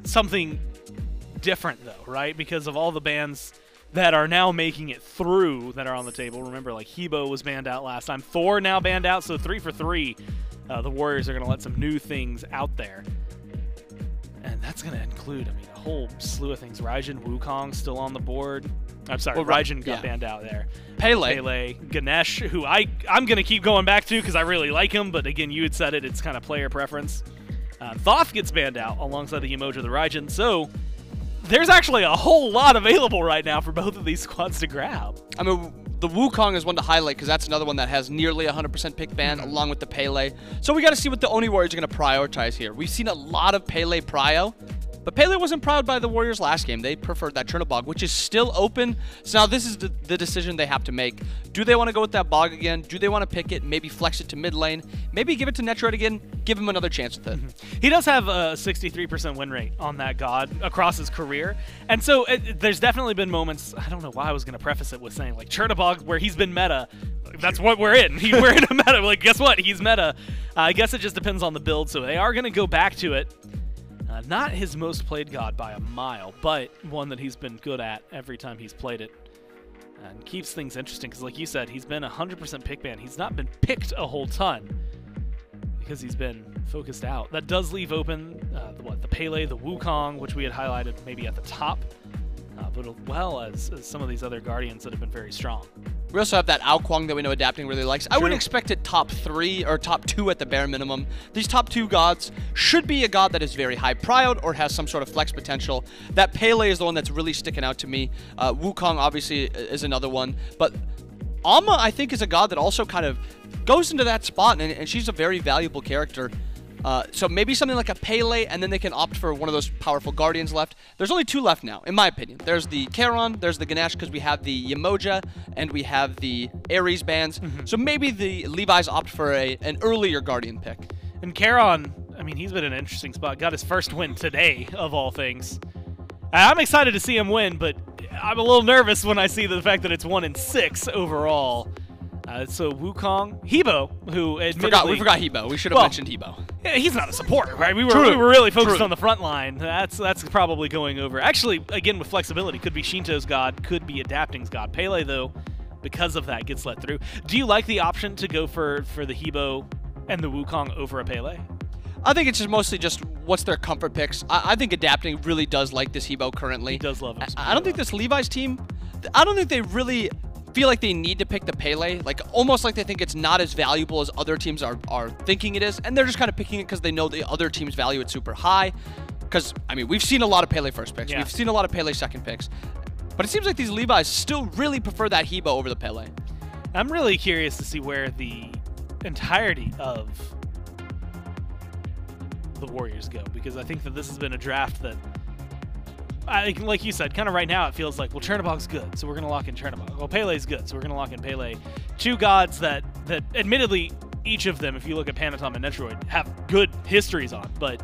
something different, though, right? Because of all the bans that are now making it through that are on the table. Remember, like, Hebo was banned out last time. Thor now banned out, so 3 for 3. The Warriors are going to let some new things out there. And that's going to include, I mean, a whole slew of things. Raijin, Wukong still on the board. I'm sorry, Raijin got banned out there. Pele, Ganesh, who I'm going to keep going back to because I really like him, but again, you had said it, it's kind of player preference. Thoth gets banned out alongside the Emoji of the Raijin, so there's actually a whole lot available right now for both of these squads to grab. I mean, the Wukong is one to highlight because that's another one that has nearly 100% pick ban along with the Pele. So we got to see what the Oni Warriors are going to prioritize here. We've seen a lot of Pele prio. But Pele wasn't proud by the Warriors last game. They preferred that Chernobog, which is still open. So now this is the decision they have to make. Do they want to go with that Bog again? Do they want to pick it, maybe flex it to mid lane? Maybe give it to Netrioid again? Give him another chance with it. He does have a 63% win rate on that god across his career. And so there's definitely been moments, I don't know why I was going to preface it with saying, like, Chernobog, where he's been meta. That's what we're in. We're in a meta. Like, guess what? He's meta. I guess it just depends on the build. So they are going to go back to it. Not his most played god by a mile, but one that he's been good at every time he's played it. And keeps things interesting, because like you said, he's been 100% pick ban. He's not been picked a whole ton, because he's been focused out. That does leave open the Pele, the Wukong, which we had highlighted maybe at the top, but as well as some of these other Guardians that have been very strong. We also have that Ao Kuang that we know Adapting really likes. I wouldn't expect it top 3 or top 2 at the bare minimum. These top 2 gods should be a god that is very high prioed or has some sort of flex potential. That Pele is the one that's really sticking out to me. Wukong obviously is another one. But Ama, I think, is a god that also kind of goes into that spot, and she's a very valuable character. So maybe something like a Pele, and then they can opt for one of those powerful Guardians left. There's only 2 left now, in my opinion. There's the Charon, there's the Ganesh, because we have the Yemoja, and we have the Ares bands. So maybe the Levi's opt for an earlier Guardian pick. And Charon, I mean, he's been in an interesting spot. Got his first win today, of all things. I'm excited to see him win, but I'm a little nervous when I see the fact that it's 1-6 overall. So Wukong, Hebo, who admittedly... We forgot Hebo. We should have mentioned Hebo. Yeah, he's not a supporter, right? We were really focused on the front line. That's probably going over. Actually, again, with flexibility, could be Sheento's god, could be Adapting's god. Pele, though, because of that, gets let through. Do you like the option to go for the Hebo and the Wukong over a Pele? I think it's just mostly just what's their comfort picks. I think Adapting really does like this Hebo currently. He does love him. I don't think this Levi's team, I don't think they really feel like they need to pick the Pele, like almost like they think it's not as valuable as other teams are thinking it is, and they're just kind of picking it because they know the other teams value it super high. Because, I mean, we've seen a lot of Pele first picks. Yeah. We've seen a lot of Pele second picks. But it seems like these Levi's still really prefer that Hebo over the Pele. I'm really curious to see where the entirety of the Warriors go, because I think that this has been a draft that, like you said, kind of right now it feels like, well, Chernobog's good, so we're going to lock in Chernobog. Well, Pele's good, so we're going to lock in Pele. 2 gods that admittedly, each of them, if you look at Panitom and Netrioid, have good histories on, but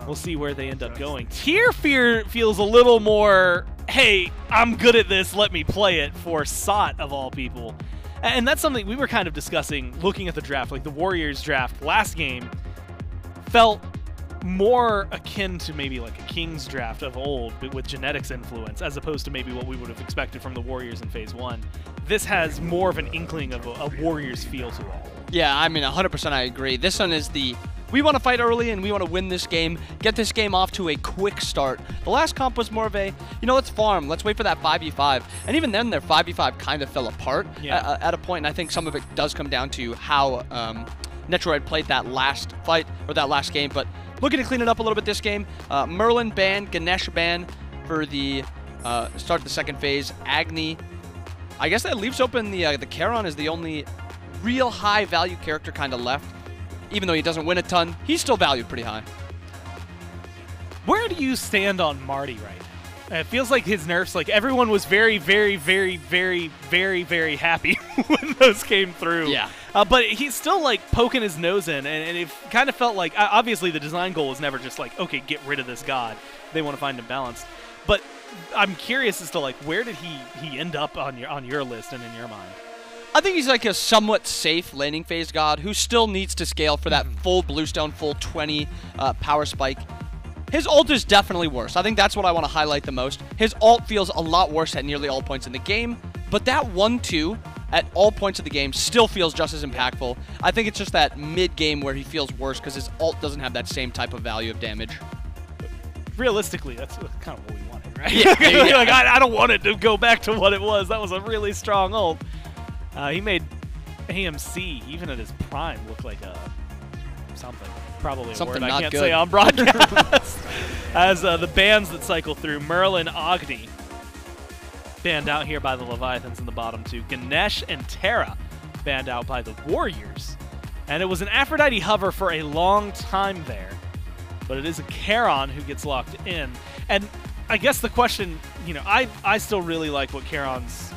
we'll see where they end up going. Tear Fear feels a little more, hey, I'm good at this, let me play it, for Sot of all people. And that's something we were kind of discussing looking at the draft. Like the Warriors draft last game felt more akin to maybe like a Kings draft of old, but with genetics influence, as opposed to maybe what we would have expected from the Warriors in Phase 1. This has more of an inkling of a Warriors feel to it. Yeah, I mean, 100% I agree. This one is the, we want to fight early and we want to win this game, get this game off to a quick start. The last comp was more of a, let's farm, let's wait for that 5v5. And even then, their 5v5 kind of fell apart at a point, and I think some of it does come down to how Netrioid played that last fight, or that last game, but looking to clean it up a little bit this game. Merlin ban, Ganesh ban for the start of the second phase. Agni, I guess that leaves open the Charon is the only real high value character kind of left. Even though he doesn't win a ton, he's still valued pretty high. Where do you stand on Marty right now? It feels like his nerfs, like everyone was very, very, very, very, very, very happy when those came through. Yeah. But he's still like poking his nose in, and it kind of felt like, obviously the design goal was never just like, okay, get rid of this god. They want to find him balanced. But I'm curious as to like, where did he end up on your list and in your mind? I think he's like a somewhat safe laning phase god who still needs to scale for that full bluestone, full 20 power spike. His ult is definitely worse. I think that's what I want to highlight the most. His ult feels a lot worse at nearly all points in the game, but that 1-2 at all points of the game still feels just as impactful. I think it's just that mid-game where he feels worse because his ult doesn't have that same type of value of damage. Realistically, that's kind of what we wanted, right? Yeah. Like, I don't want it to go back to what it was. That was a really strong ult. He made AMC, even at his prime, look like a something. Probably a word I can't say on broadcast. As the bans that cycle through, Merlin, Agni, banned out here by the Leviathans in the bottom 2. Ganesh and Terra banned out by the Warriors. And it was an Aphrodite hover for a long time there. But it is a Charon who gets locked in. And I guess the question, I still really like what Charon's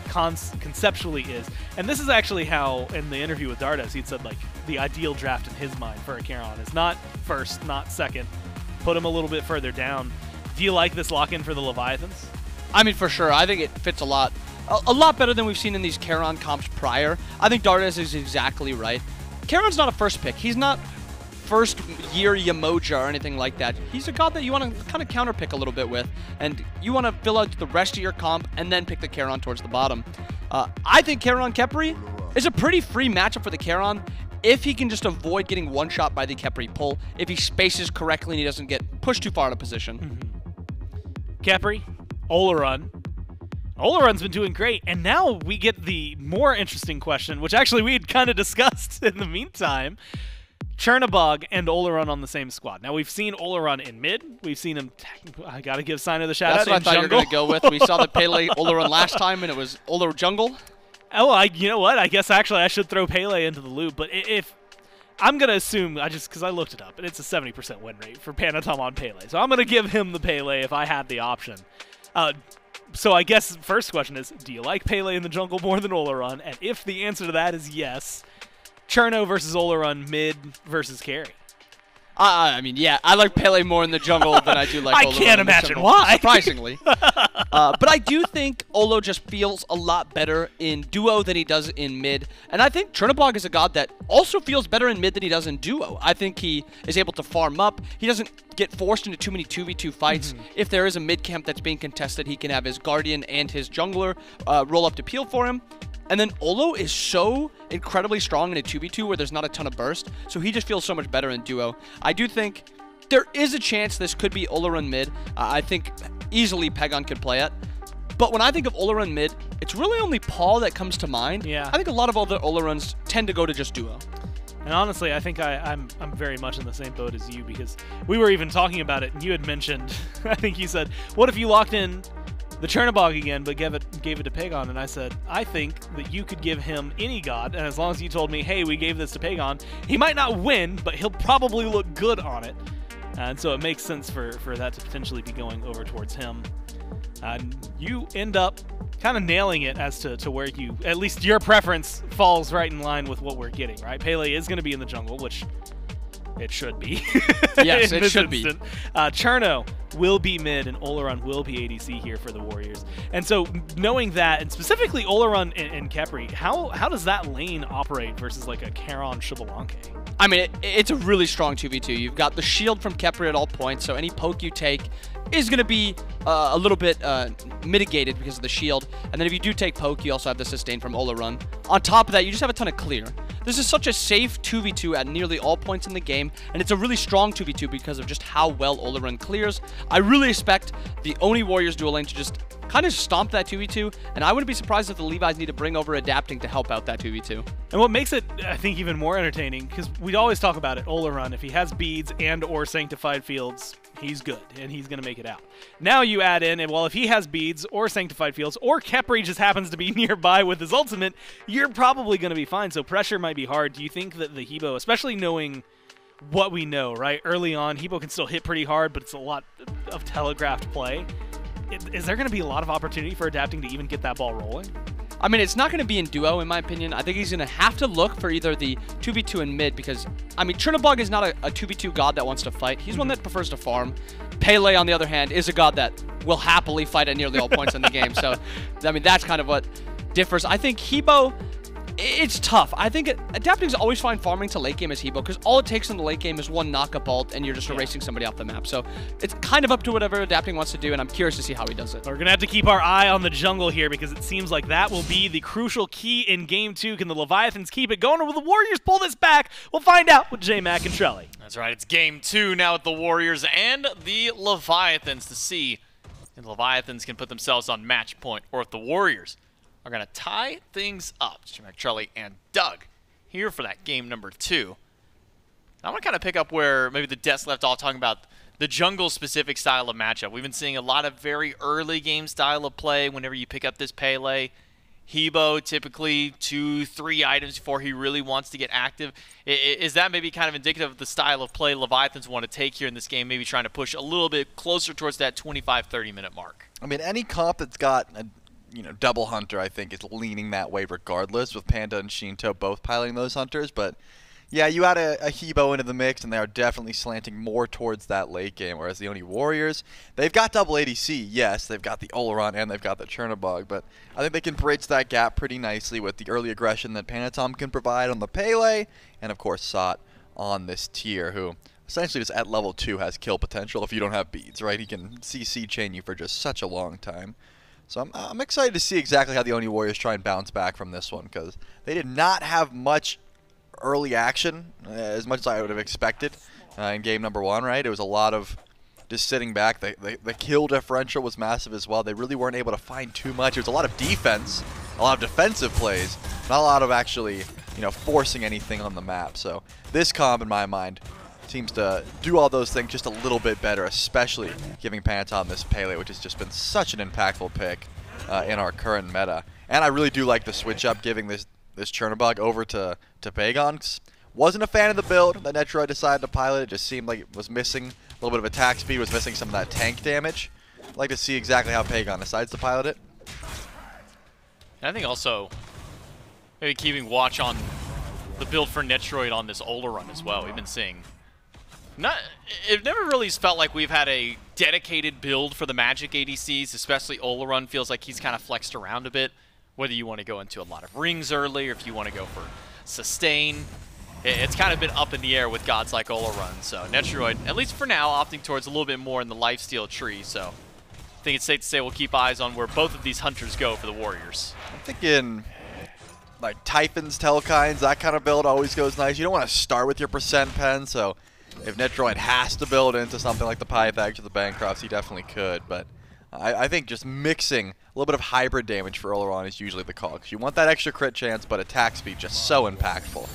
conceptually is. And this is actually how, in the interview with Dardes, he'd said, like, the ideal draft in his mind for a Charon is not first, not second. Put him a little bit further down. Do you like this lock-in for the Leviathans? I mean, for sure. I think it fits a lot better than we've seen in these Charon comps prior. I think Dardes is exactly right. Charon's not a first pick. He's not first year Yemoja or anything like that. He's a god that you want to kind of counter pick a little bit with, and you want to fill out the rest of your comp and then pick the Charon towards the bottom. I think Charon Khepri is a pretty free matchup for the Charon if he can just avoid getting one-shot by the Khepri pull, if he spaces correctly and he doesn't get pushed too far out of position. Khepri, Olorun. Olorun's been doing great, and now we get the more interesting question, which actually we had kind of discussed in the meantime. Chernobog and Olorun on the same squad. Now, we've seen Olorun in mid. We've seen him, I got to give Sign of the Shadow. That's what I thought you were going to go with. We saw the Pele Olorun last time, and it was Olorun jungle. Oh, you know what? I guess actually I should throw Pele into the loop. But if I'm going to assume, because I looked it up, and it's a 70% win rate for Panitom on Pele. So I'm going to give him the Pele if I had the option. So I guess the first question is, do you like Pele in the jungle more than Olorun? And if the answer to that is yes, Cherno versus Olorun, mid versus carry. I mean, yeah, I like Pele more in the jungle than I do like Olorun. I can't imagine why. Surprisingly. But I do think Olo just feels a lot better in duo than he does in mid. And I think Chernobog is a god that also feels better in mid than he does in duo. I think he is able to farm up. He doesn't get forced into too many 2v2 fights. If there is a mid camp that's being contested, he can have his Guardian and his jungler roll up to peel for him. And then Olo is so incredibly strong in a 2v2 where there's not a ton of burst, so he just feels so much better in duo. I do think there is a chance this could be Olorun mid. I think easily Pegon could play it. But when I think of Olorun mid, it's really only Paul that comes to mind. Yeah. I think a lot of other Oloruns tend to go to just duo. And honestly, I think I'm very much in the same boat as you, because we were even talking about it, and you had mentioned, I think you said, what if you locked in the Chernobog again, but gave it to Pegon? And I said, I think that you could give him any god, and as long as you told me, hey, we gave this to Pegon, he might not win, but he'll probably look good on it. And so it makes sense for that to potentially be going over towards him. And you end up kind of nailing it as to where you, at least your preference, falls right in line with what we're getting, right? Pele is going to be in the jungle, which it should be. Yes, it should be. Cherno will be mid, and Olorun will be ADC here for the Warriors. And so knowing that, and specifically Olorun and Khepri, how does that lane operate versus like a Charon Xbalanque? I mean, it's a really strong 2v2. You've got the shield from Khepri at all points, so any poke you take is going to be a little bit mitigated because of the shield. And then if you do take poke, you also have the sustain from Olorun. On top of that, you just have a ton of clear. This is such a safe 2v2 at nearly all points in the game, and it's a really strong 2v2 because of just how well Olorun clears. I really expect the Oni Warriors dual lane to just kind of stomp that 2v2, and I wouldn't be surprised if the Levi's need to bring over adapting to help out that 2v2. And what makes it, I think, even more entertaining, because we'd always talk about it, Olorun, if he has beads and or sanctified fields, he's good, and he's going to make it out. Now you add in, and well, if he has beads or sanctified fields, or Khepri just happens to be nearby with his ultimate, you're probably going to be fine, so pressure might be hard. Do you think that the Hebo, especially knowing what we know, right? Early on, Hebo can still hit pretty hard, but it's a lot of telegraphed play. Is there going to be a lot of opportunity for adapting to even get that ball rolling? I mean, it's not going to be in duo, in my opinion. I think he's going to have to look for either the 2v2 in mid, because, I mean, Chernobog is not a 2v2 god that wants to fight. He's one that prefers to farm. Pele, on the other hand, is a god that will happily fight at nearly all points in the game. So, I mean, that's kind of what differs. I think Hebo, it's tough. I think adapting is always fine farming to late game as Hebo, because all it takes in the late game is one knock-up ult, and you're just erasing somebody off the map. So it's kind of up to whatever adapting wants to do, and I'm curious to see how he does it. We're going to have to keep our eye on the jungle here, because it seems like that will be the crucial key in Game 2. Can the Leviathans keep it going, or will the Warriors pull this back? We'll find out with J-Mac and Trelly. That's right. It's Game 2 now with the Warriors and the Leviathans to see if the Leviathans can put themselves on match point, or if the Warriors are going to tie things up. J-Mac, Trelly, and Doug here for that game number 2. I want to kind of pick up where maybe the Desk left off, talking about the jungle-specific style of matchup. We've been seeing a lot of very early game style of play whenever you pick up this Pele. Hebo, typically 2-3 items before he really wants to get active. Is that maybe kind of indicative of the style of play Leviathans want to take here in this game, maybe trying to push a little bit closer towards that 25-30 minute mark? I mean, any comp that's got a double hunter, I think, is leaning that way regardless, with Panda and Sheento both piloting those hunters. But yeah, you add a Hebo into the mix, and they are definitely slanting more towards that late game, whereas the Oni Warriors, they've got double ADC, yes, they've got the Olorun, and they've got the Chernobog, but I think they can bridge that gap pretty nicely with the early aggression that Panitom can provide on the Pele, and of course Sot on this tier, who essentially just at level 2 has kill potential if you don't have beads, right? He can CC chain you for just such a long time. So I'm excited to see exactly how the Oni Warriors try and bounce back from this one, because they did not have much early action, as much as I would have expected in game number 1, right? It was a lot of just sitting back. The kill differential was massive as well. They really weren't able to find too much. It was a lot of defense, a lot of defensive plays, not a lot of actually, forcing anything on the map. So this comp, in my mind, seems to do all those things just a little bit better, especially giving Panitom this Pele, which has just been such an impactful pick in our current meta. And I really do like the switch up, giving this Chernobog over to Pegon. Wasn't a fan of the build that Netrioid decided to pilot. It just seemed like it was missing a little bit of attack speed, was missing some of that tank damage. I'd like to see exactly how Pegon decides to pilot it. And I think also maybe keeping watch on the build for Netrioid on this Olorun as well. We've been seeing it never really felt like we've had a dedicated build for the Magic ADCs, especially Olorun feels like he's kind of flexed around a bit. Whether you want to go into a lot of rings early or if you want to go for sustain. It's kind of been up in the air with gods like Olorun. So Netrioid, at least for now, opting towards a little bit more in the lifesteal tree. So I think it's safe to say we'll keep eyes on where both of these hunters go for the Warriors. I'm thinking like Typhons, Telkines, that kind of build always goes nice. You don't want to start with your percent pen, so if Netrioid has to build into something like the Pythags or the Bancrofts, he definitely could. But I think just mixing a little bit of hybrid damage for Olorun is usually the call, because you want that extra crit chance, but attack speed just so impactful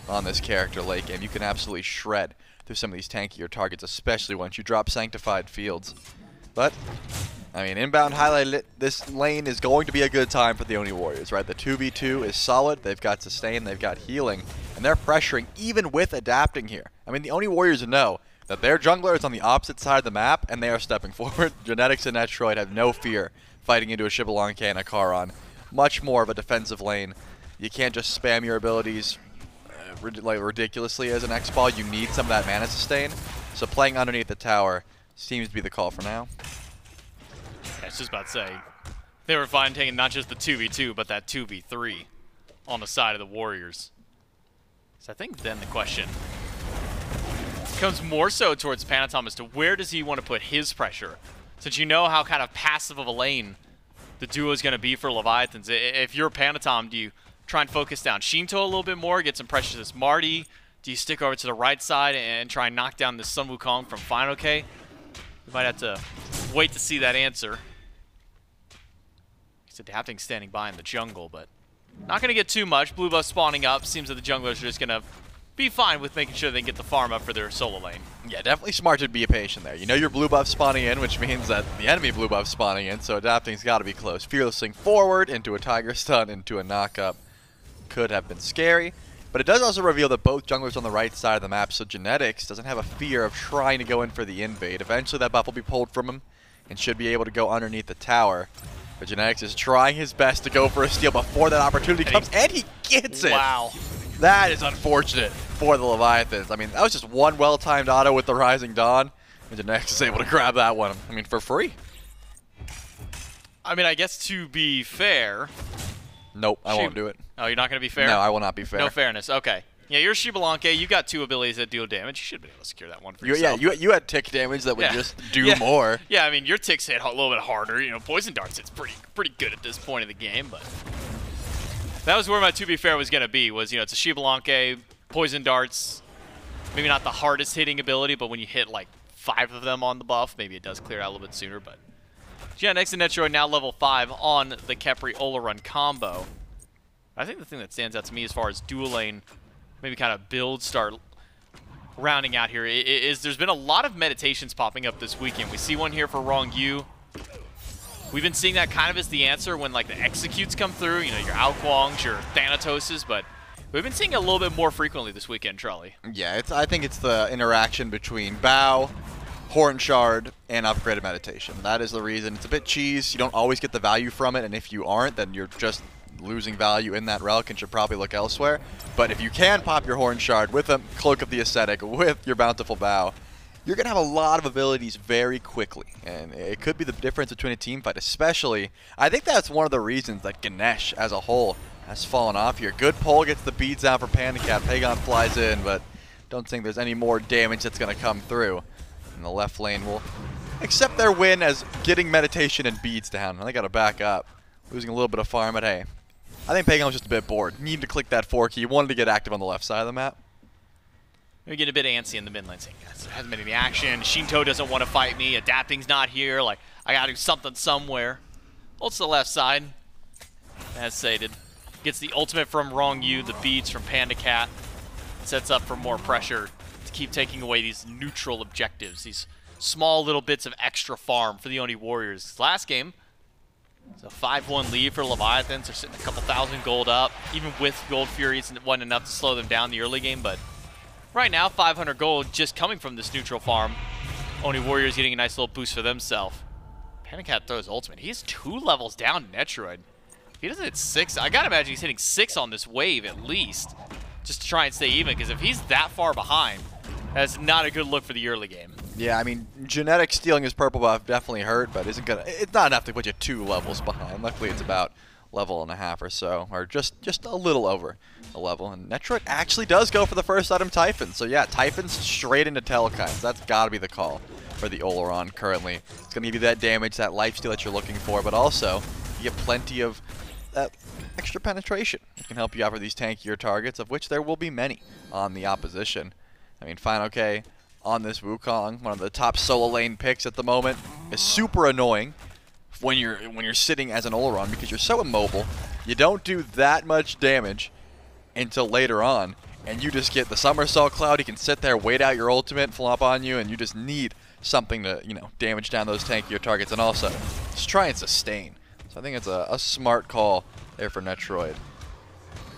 on this character late game. You can absolutely shred through some of these tankier targets, especially once you drop Sanctified Fields. But, I mean, inbound highlight, this lane is going to be a good time for the Oni Warriors, right? The 2v2 is solid, they've got sustain, they've got healing, and they're pressuring even with adapting here. I mean, the Oni Warriors know that their jungler is on the opposite side of the map, and they are stepping forward. Genetics and Netrioid have no fear fighting into a Xbalanque and a Charon. Much more of a defensive lane. You can't just spam your abilities like ridiculously as an X-Ball. You need some of that mana sustain. So playing underneath the tower seems to be the call for now. Yeah, I was just about to say, they were fine taking not just the 2v2, but that 2v3 on the side of the Warriors. So I think then the question comes more so towards Panitom as to where does he want to put his pressure? Since you know how kind of passive of a lane the duo is going to be for Leviathans. If you're Panitom, do you try and focus down Sheento a little bit more, get some pressure to this Marty? Do you stick over to the right side and try and knock down this Sun Wukong from fineokay? You might have to wait to see that answer. He's adapting standing by in the jungle, but not going to get too much. Blue buff spawning up. Seems that the junglers are just going to be fine with making sure they get the farm up for their solo lane. Yeah, definitely smart to be patient there. You know your blue buff spawning in, which means that the enemy blue buff spawning in, so adapting's got to be close. Fearlessing forward into a Tiger Stun, into a knock-up. Could have been scary, but it does also reveal that both junglers on the right side of the map, so Genetics doesn't have a fear of trying to go in for the invade. Eventually that buff will be pulled from him and should be able to go underneath the tower. But Genetics is trying his best to go for a steal before that opportunity comes, and he gets it! Wow. That is unfortunate for the Leviathans. I mean, that was just one well-timed auto with the Rising Dawn, and Genetics is able to grab that one, I mean, for free. I mean, I guess to be fair... Nope, I won't do it. Oh, you're not going to be fair? No, I will not be fair. No fairness. Okay. Yeah, you're Xbalanque. You got 2 abilities that deal damage. You should be able to secure that one for yourself. Yeah, you had tick damage that would just do more. Yeah, I mean, your ticks hit a little bit harder. You know, Poison Darts, it's pretty good at this point of the game, but that was where my to be fair was going to be, was, you know, it's a Xbalanque, Poison Darts, maybe not the hardest hitting ability, but when you hit like 5 of them on the buff, maybe it does clear out a little bit sooner, but next to Netrioid now level 5 on the Khepri Olorun combo. I think the thing that stands out to me as far as dual lane, maybe kind of builds start rounding out here, is there's been a lot of meditations popping up this weekend. We see one here for Ronngyu. We've been seeing that kind of as the answer when like the executes come through, you know, your Aokwongs, your Thanatoses, but we've been seeing it a little bit more frequently this weekend, Charlie. Yeah, I think it's the interaction between Bow, Horn Shard, and Upgraded Meditation. That is the reason. It's a bit cheese. You don't always get the value from it, and if you aren't, then you're just losing value in that relic and should probably look elsewhere. But if you can pop your Horn Shard with a Cloak of the Ascetic, with your Bountiful Bow, you're going to have a lot of abilities very quickly. And it could be the difference between a team fight, especially. I think that's one of the reasons that Ganesh as a whole has fallen off here. Good pull, gets the beads out for PandaCat. Pegon flies in, but don't think there's any more damage that's going to come through. And the left lane will accept their win as getting Meditation and beads down. They got to back up. Losing a little bit of farm, but hey, I think Pegon was just a bit bored. Needed to click that 4 key. Wanted to get active on the left side of the map. We get a bit antsy in the mid lane, saying, there hasn't been any action. Sheento doesn't want to fight me. Adapting's not here. Like, I got to do something somewhere. Ults to the left side, as stated. Gets the ultimate from Ronngyu, the beats from PandaCat. Sets up for more pressure to keep taking away these neutral objectives, these small little bits of extra farm for the Oni Warriors. Last game, So 5-1 lead for Leviathans. They're sitting a couple thousand gold up. Even with Gold Furies, it wasn't enough to slow them down the early game, but right now, 500 gold just coming from this neutral farm. Oni Warriors getting a nice little boost for themselves. PandaCat throws ultimate. He's 2 levels down Netrioid. If he doesn't hit 6, I gotta imagine he's hitting 6 on this wave at least, just to try and stay even, because if he's that far behind, that's not a good look for the early game. Yeah, I mean, genetic stealing his purple buff definitely hurt, but it's not enough to put you 2 levels behind. Luckily, it's about level and a half or so, or just a little over a level. And Netrioid actually does go for the first item, Typhon. So yeah, Typhon's straight into Telekines. That's got to be the call for the Olorun currently. It's going to give you that damage, that lifesteal that you're looking for, but also you get plenty of extra penetration. It can help you out for these tankier targets, of which there will be many on the opposition. I mean, fineokay on this Wukong, one of the top solo lane picks at the moment, is super annoying when you're sitting as an Olorun because you're so immobile. You don't do that much damage until later on, and you just get the somersault cloud. You can sit there, wait out your ultimate, flop on you, and you just need something to, you know, damage down those tankier targets, and also just try and sustain. So I think it's a smart call there for Netrioid.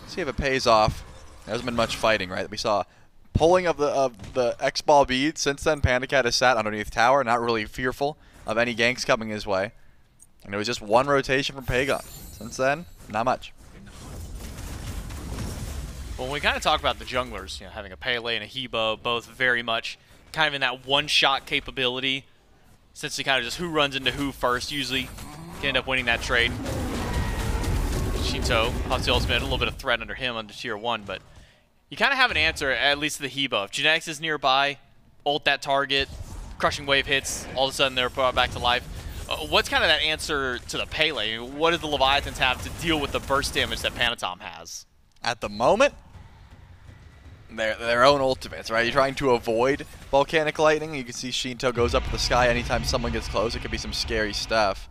See if it pays off. There hasn't been much fighting, right? We saw pulling of the X-Ball bead. Since then, PandaCat has sat underneath tower, not really fearful of any ganks coming his way. And it was just 1 rotation from Pegon. Since then, not much. Well, when we kind of talk about the junglers, you know, having a Pele and a Hebo, both very much kind of in that one-shot capability, since they kind of just who runs into who first, usually can end up winning that trade. Sheento pops the ultimate, a little bit of threat under him under tier 1, but you kind of have an answer, at least to the Hebo. If Genetics is nearby, ult that target, crushing wave hits, all of a sudden they're brought back to life. What's kind of that answer to the Pele? What do the Leviathans have to deal with the burst damage that Panitom has? At the moment, their own ultimates, right? You're trying to avoid volcanic lightning. You can see Sheento goes up to the sky anytime someone gets close. It could be some scary stuff.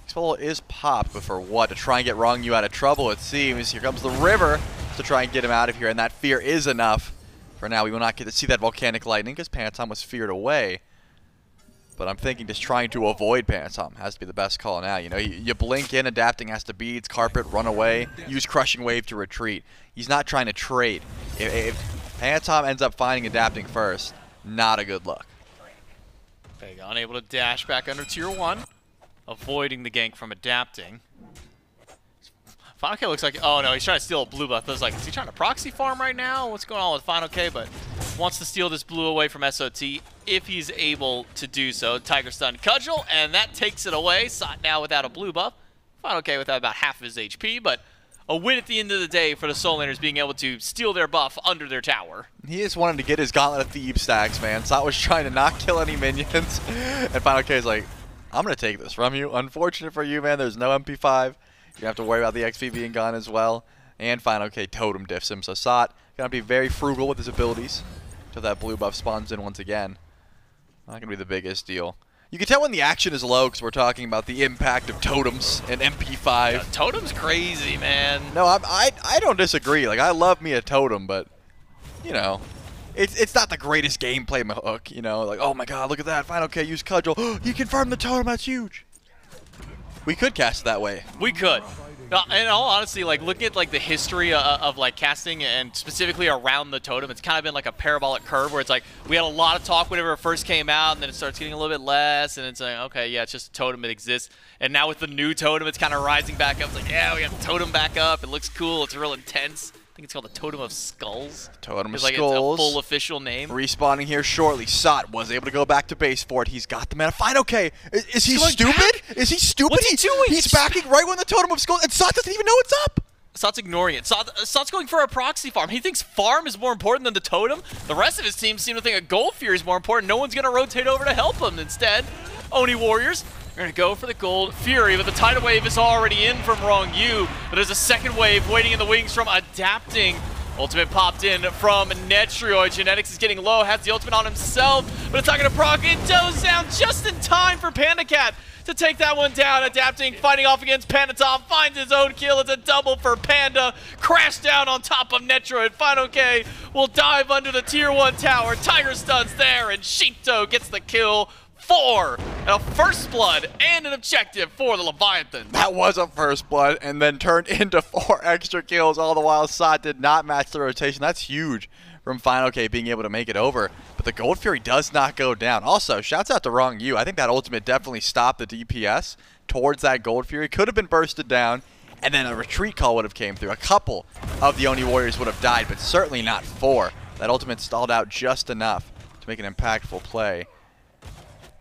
Xbalanque is popped, but for what? To try and get Ronngyu out of trouble, it seems. Here comes the river to try and get him out of here, and that fear is enough. For now, we will not get to see that volcanic lightning because Panitom was feared away. But I'm thinking just trying to avoid Panitom has to be the best call now. You know, you blink in, adapting has to beads, carpet, run away, use crushing wave to retreat. He's not trying to trade. If Panitom ends up finding adapting first, not a good look. Pegon unable to dash back under tier 1, avoiding the gank from adapting. fineokay looks like, oh no, he's trying to steal a blue buff. I was like, is he trying to proxy farm right now? What's going on with fineokay? But wants to steal this blue away from SOT if he's able to do so. Tiger Stun Cudgel, and that takes it away. Sot now without a blue buff. fineokay without about half of his HP, but a win at the end of the day for the Soul Laners being able to steal their buff under their tower. He just wanted to get his Gauntlet of Thebes stacks, man. Sot was trying to not kill any minions, and fineokay is like, I'm going to take this from you. Unfortunate for you, man, there's no MP5. You have to worry about the XP being gone as well. And fineokay totem diffs him. So Sot going to be very frugal with his abilities until that blue buff spawns in once again. Not going to be the biggest deal. You can tell when the action is low because we're talking about the impact of totems and MP5. Yeah, totem's crazy, man. No, I don't disagree. Like, I love me a totem, but, you know, it's not the greatest gameplay hook, you know. Like, oh my god, look at that. fineokay use Cudgel. He confirmed the totem. That's huge. We could cast it that way. We could. In all honesty, like looking at like the history of like casting and specifically around the totem, it's kind of been like a parabolic curve where it's like we had a lot of talk whenever it first came out, and then it starts getting a little bit less, and it's like, okay, yeah, it's just a totem, it exists. And now with the new totem, it's kind of rising back up. It's like, yeah, we got the totem back up. It looks cool. It's real intense. I think it's called the Totem of Skulls. Totem of Skulls. It's a full official name. Respawning here shortly. Sot was able to go back to base for it. He's got the mana. fineokay. Is he stupid? Back? Is he stupid? What's he doing? He's backing right when the Totem of Skulls, and Sot doesn't even know it's up. Sot's ignoring it. Sot's going for a proxy farm. He thinks farm is more important than the totem. The rest of his team seem to think a Gold Fury is more important. No one's going to rotate over to help him. Instead, Oni Warriors are going to go for the Gold Fury, but the tidal wave is already in from Ronngyu. But there's a second wave waiting in the wings from adapting. Ultimate popped in from Netrioid. Genetics is getting low, has the ultimate on himself, but it's not going to proc. It goes down just in time for PandaCat to take that one down. Adapting, fighting off against Panitom, finds his own kill. It's a double for Panda. Crash down on top of Netrioid. fineokay will dive under the tier 1 tower. Tiger Stun's there, and Sheento gets the kill 4 and a first blood and an objective for the Leviathans. That was a first blood and then turned into 4 extra kills, all the while Sot did not match the rotation. That's huge from fineokay being able to make it over. But the Gold Fury does not go down. Also, shouts out to Ronngyu. I think that ultimate definitely stopped the DPS towards that Gold Fury. Could have been bursted down, and then a retreat call would have came through. A couple of the Oni Warriors would have died, but certainly not 4. That ultimate stalled out just enough to make an impactful play.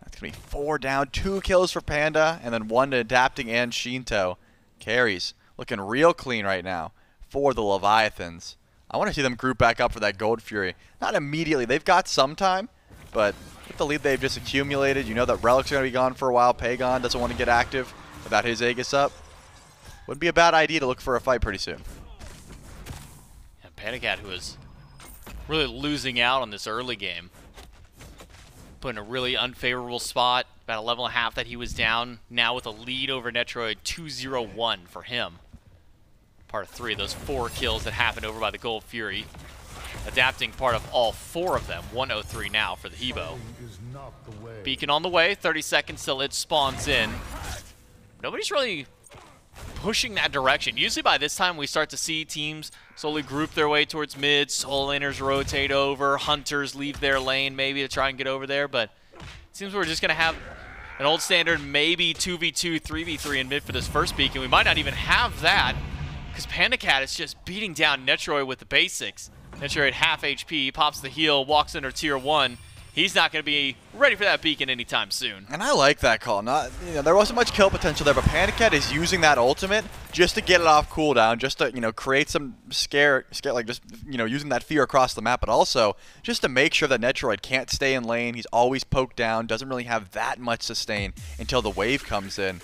That's going to be 4 down, 2 kills for Panda, and then 1 to Adapting and Sheento. Carries looking real clean right now for the Leviathans. I want to see them group back up for that Gold Fury. Not immediately. They've got some time, but with the lead they've just accumulated, you know that Relic's going to be gone for a while. Pegon doesn't want to get active without his Aegis up. Would be a bad idea to look for a fight pretty soon. And PandaCat, who is really losing out on this early game, put in a really unfavorable spot, about a level and a half that he was down, now with a lead over Netrioid, 2-0-1 for him. Part of 3 of those 4 kills that happened over by the Gold Fury. Adapting part of all 4 of them, 103 now for the Hebo. Beacon on the way, 30 seconds till it spawns in. Nobody's really pushing that direction. Usually by this time we start to see teams slowly group their way towards mid, solo laners rotate over, hunters leave their lane maybe to try and get over there, but it seems we're just going to have an old standard maybe 2v2, 3v3 in mid for this first beacon. We might not even have that because PandaCat is just beating down Netrioid with the basics. Netrioid half HP, pops the heal, walks under tier 1. He's not going to be ready for that beacon anytime soon. And I like that call. Not, there wasn't much kill potential there, but PandaCat is using that ultimate just to get it off cooldown, just to create some scare, like just using that fear across the map, but also just to make sure that Netrioid can't stay in lane. He's always poked down, doesn't really have that much sustain until the wave comes in.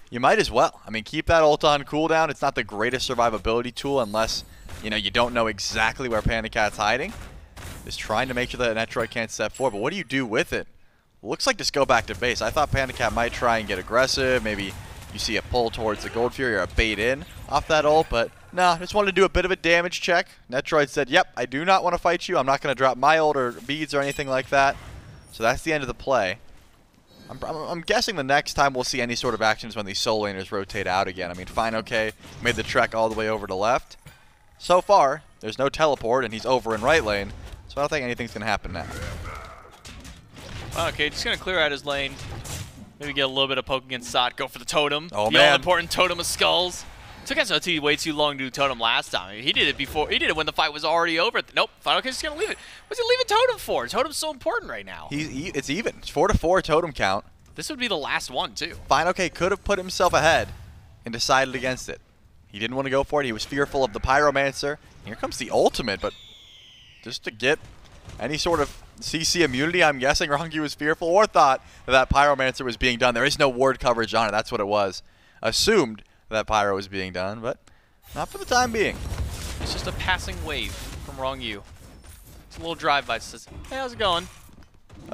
You might as well. I mean, keep that ult on cooldown. It's not the greatest survivability tool unless you don't know exactly where PandaCat's hiding. Just trying to make sure that Netrioid can't step forward, but what do you do with it? Looks like just go back to base. I thought PandaCat might try and get aggressive. Maybe you see a pull towards the Gold Fury or a bait in off that ult, but no, just wanted to do a bit of a damage check. Netrioid said, yep, I do not want to fight you. I'm not going to drop my ult or beads or anything like that. So that's the end of the play. I'm guessing the next time we'll see any sort of action is when these solo laners rotate out again. I mean, fineokay made the trek all the way over to left. So far, there's no teleport, and he's over in right lane. So I don't think anything's going to happen now. Okay, just going to clear out his lane. Maybe get a little bit of poke against Sot. Go for the totem. Oh, the man. all-important totem of skulls. Took SOT way too long to do totem last time. He did it before. He did it when the fight was already over. Nope, fineokay's just going to leave it. What's he leaving totem for? Totem's so important right now. It's even. It's 4-4 totem count. This would be the last one, too. fineokay could have put himself ahead and decided against it. He didn't want to go for it. He was fearful of the Pyromancer. Here comes the ultimate, but just to get any sort of CC immunity, I'm guessing Ronngyu was fearful or thought that Pyromancer was being done. There is no ward coverage on it. That's what it was. Assumed that Pyro was being done, but not for the time being. It's just a passing wave from Ronngyu. It's a little drive-by. It says, hey, how's it going?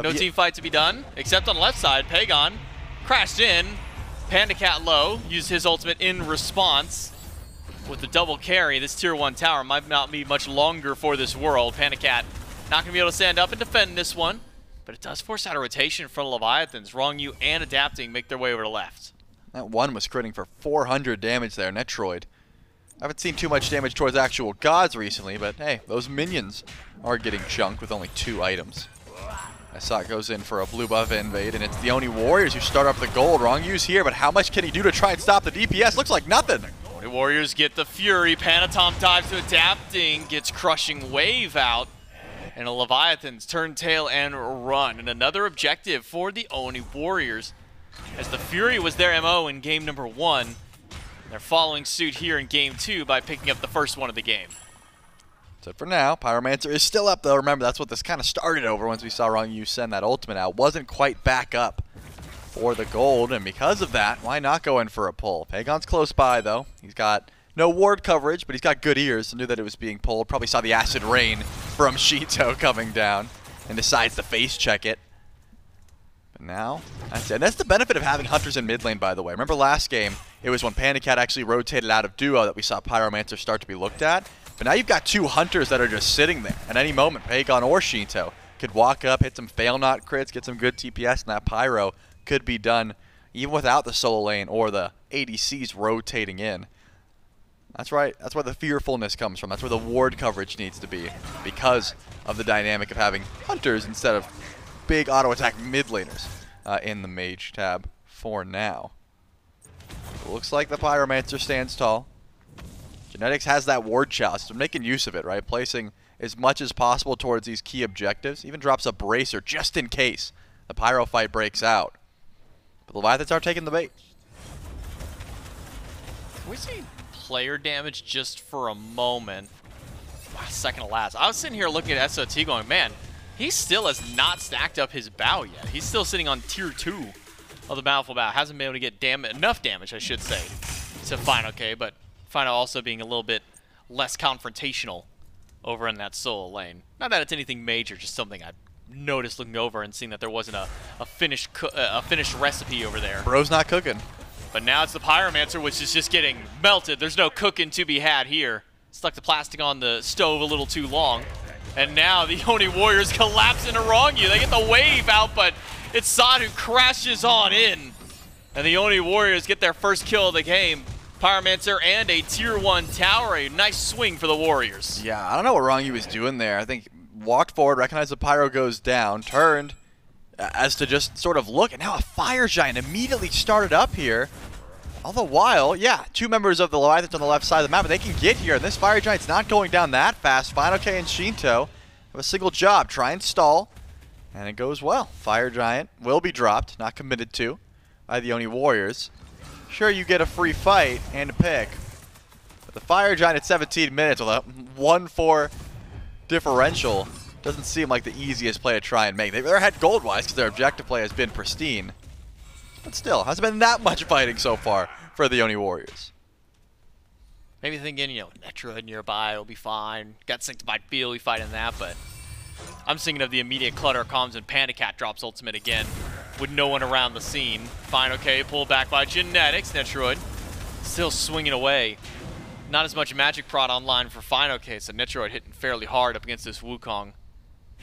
No team fight to be done, except on the left side. Pegon crashed in. PandaCat low, used his ultimate in response. With the double carry, this tier 1 tower might not be much longer for this world. PandaCat not going to be able to stand up and defend this one, but it does force out a rotation from the Leviathans. Ronngyu and Adapting make their way over to left. That one was critting for 400 damage there, Netrioid. I haven't seen too much damage towards actual gods recently, but hey, those minions are getting chunked with only 2 items. Sot goes in for a blue buff invade, and it's the Oni Warriors who start up the gold. Rongyu's here, but how much can he do to try and stop the DPS? Looks like nothing. Oni Warriors get the Fury. Panitom dives to Adapting, gets Crushing Wave out. And the Leviathans turn tail and run. And another objective for the Oni Warriors, as the Fury was their MO in game number 1. They're following suit here in game 2 by picking up the first one of the game. So for now, Pyromancer is still up though. Remember, that's what this kind of started over once we saw Ronngyu send that ultimate out. Wasn't quite back up for the gold, and because of that, why not go in for a pull? Pegon's close by though. He's got no ward coverage, but he's got good ears, so knew that it was being pulled. Probably saw the acid rain from Sheento coming down and decides to face check it. But now, that's it. And that's the benefit of having hunters in mid lane, by the way. Remember last game, it was when PandaCat actually rotated out of duo that we saw Pyromancer start to be looked at. But now you've got 2 hunters that are just sitting there at any moment, Pegon or Sheento, could walk up, hit some fail not crits, get some good TPS, and that Pyro could be done even without the solo lane or the ADCs rotating in. That's right. That's where the fearfulness comes from. That's where the ward coverage needs to be, because of the dynamic of having hunters instead of big auto attack mid laners in the mage tab for now. It looks like the Pyromancer stands tall. Genetics has that ward chalice, so making use of it, right? Placing as much as possible towards these key objectives. Even drops a bracer just in case the Pyro fight breaks out. But the Leviathans are taking the bait. Can we see player damage just for a moment? Wow, second to last. I was sitting here looking at SOT going, man, he still has not stacked up his bow yet. He's still sitting on tier 2 of the Bountiful Bow. Hasn't been able to get enough damage, I should say, to fineokay, but Final also being a little bit less confrontational over in that solo lane. Not that it's anything major, just something I noticed looking over and seeing that there wasn't a finished recipe over there. Bro's not cooking. But now it's the Pyromancer, which is just getting melted. There's no cooking to be had here. Stuck the plastic on the stove a little too long. And now the Oni Warriors collapse into Ronngyu. They get the wave out, but it's Sad who crashes on in. And the Oni Warriors get their first kill of the game. Pyromancer and a tier 1 tower. A nice swing for the Warriors. Yeah, I don't know what Ronngyu was doing there. I think walked forward, recognized the Pyro goes down, turned as to just sort of look, and now a Fire Giant immediately started up here. All the while, yeah, 2 members of the Leviathans on the left side of the map, but they can get here, and this Fire Giant's not going down that fast. fineokay and Sheento have a single job, try and stall, and it goes well. Fire Giant will be dropped, not committed to, by the Oni Warriors. Sure, you get a free fight and a pick, but the Fire Giant at 17 minutes with a 1-4 differential doesn't seem like the easiest play to try and make. They've never had gold-wise because their objective play has been pristine. But still, hasn't been that much fighting so far for the Oni Warriors. Maybe thinking, you know, Netrioid nearby will be fine. Got Sanctified Field, we fight in that, but I'm thinking of the immediate clutter comes and PandaCat drops ultimate again with no one around the scene. fineokay pulled back by Genetics. Netrioid still swinging away. Not as much magic prod online for fineokay, so Netrioid hitting fairly hard up against this Wukong.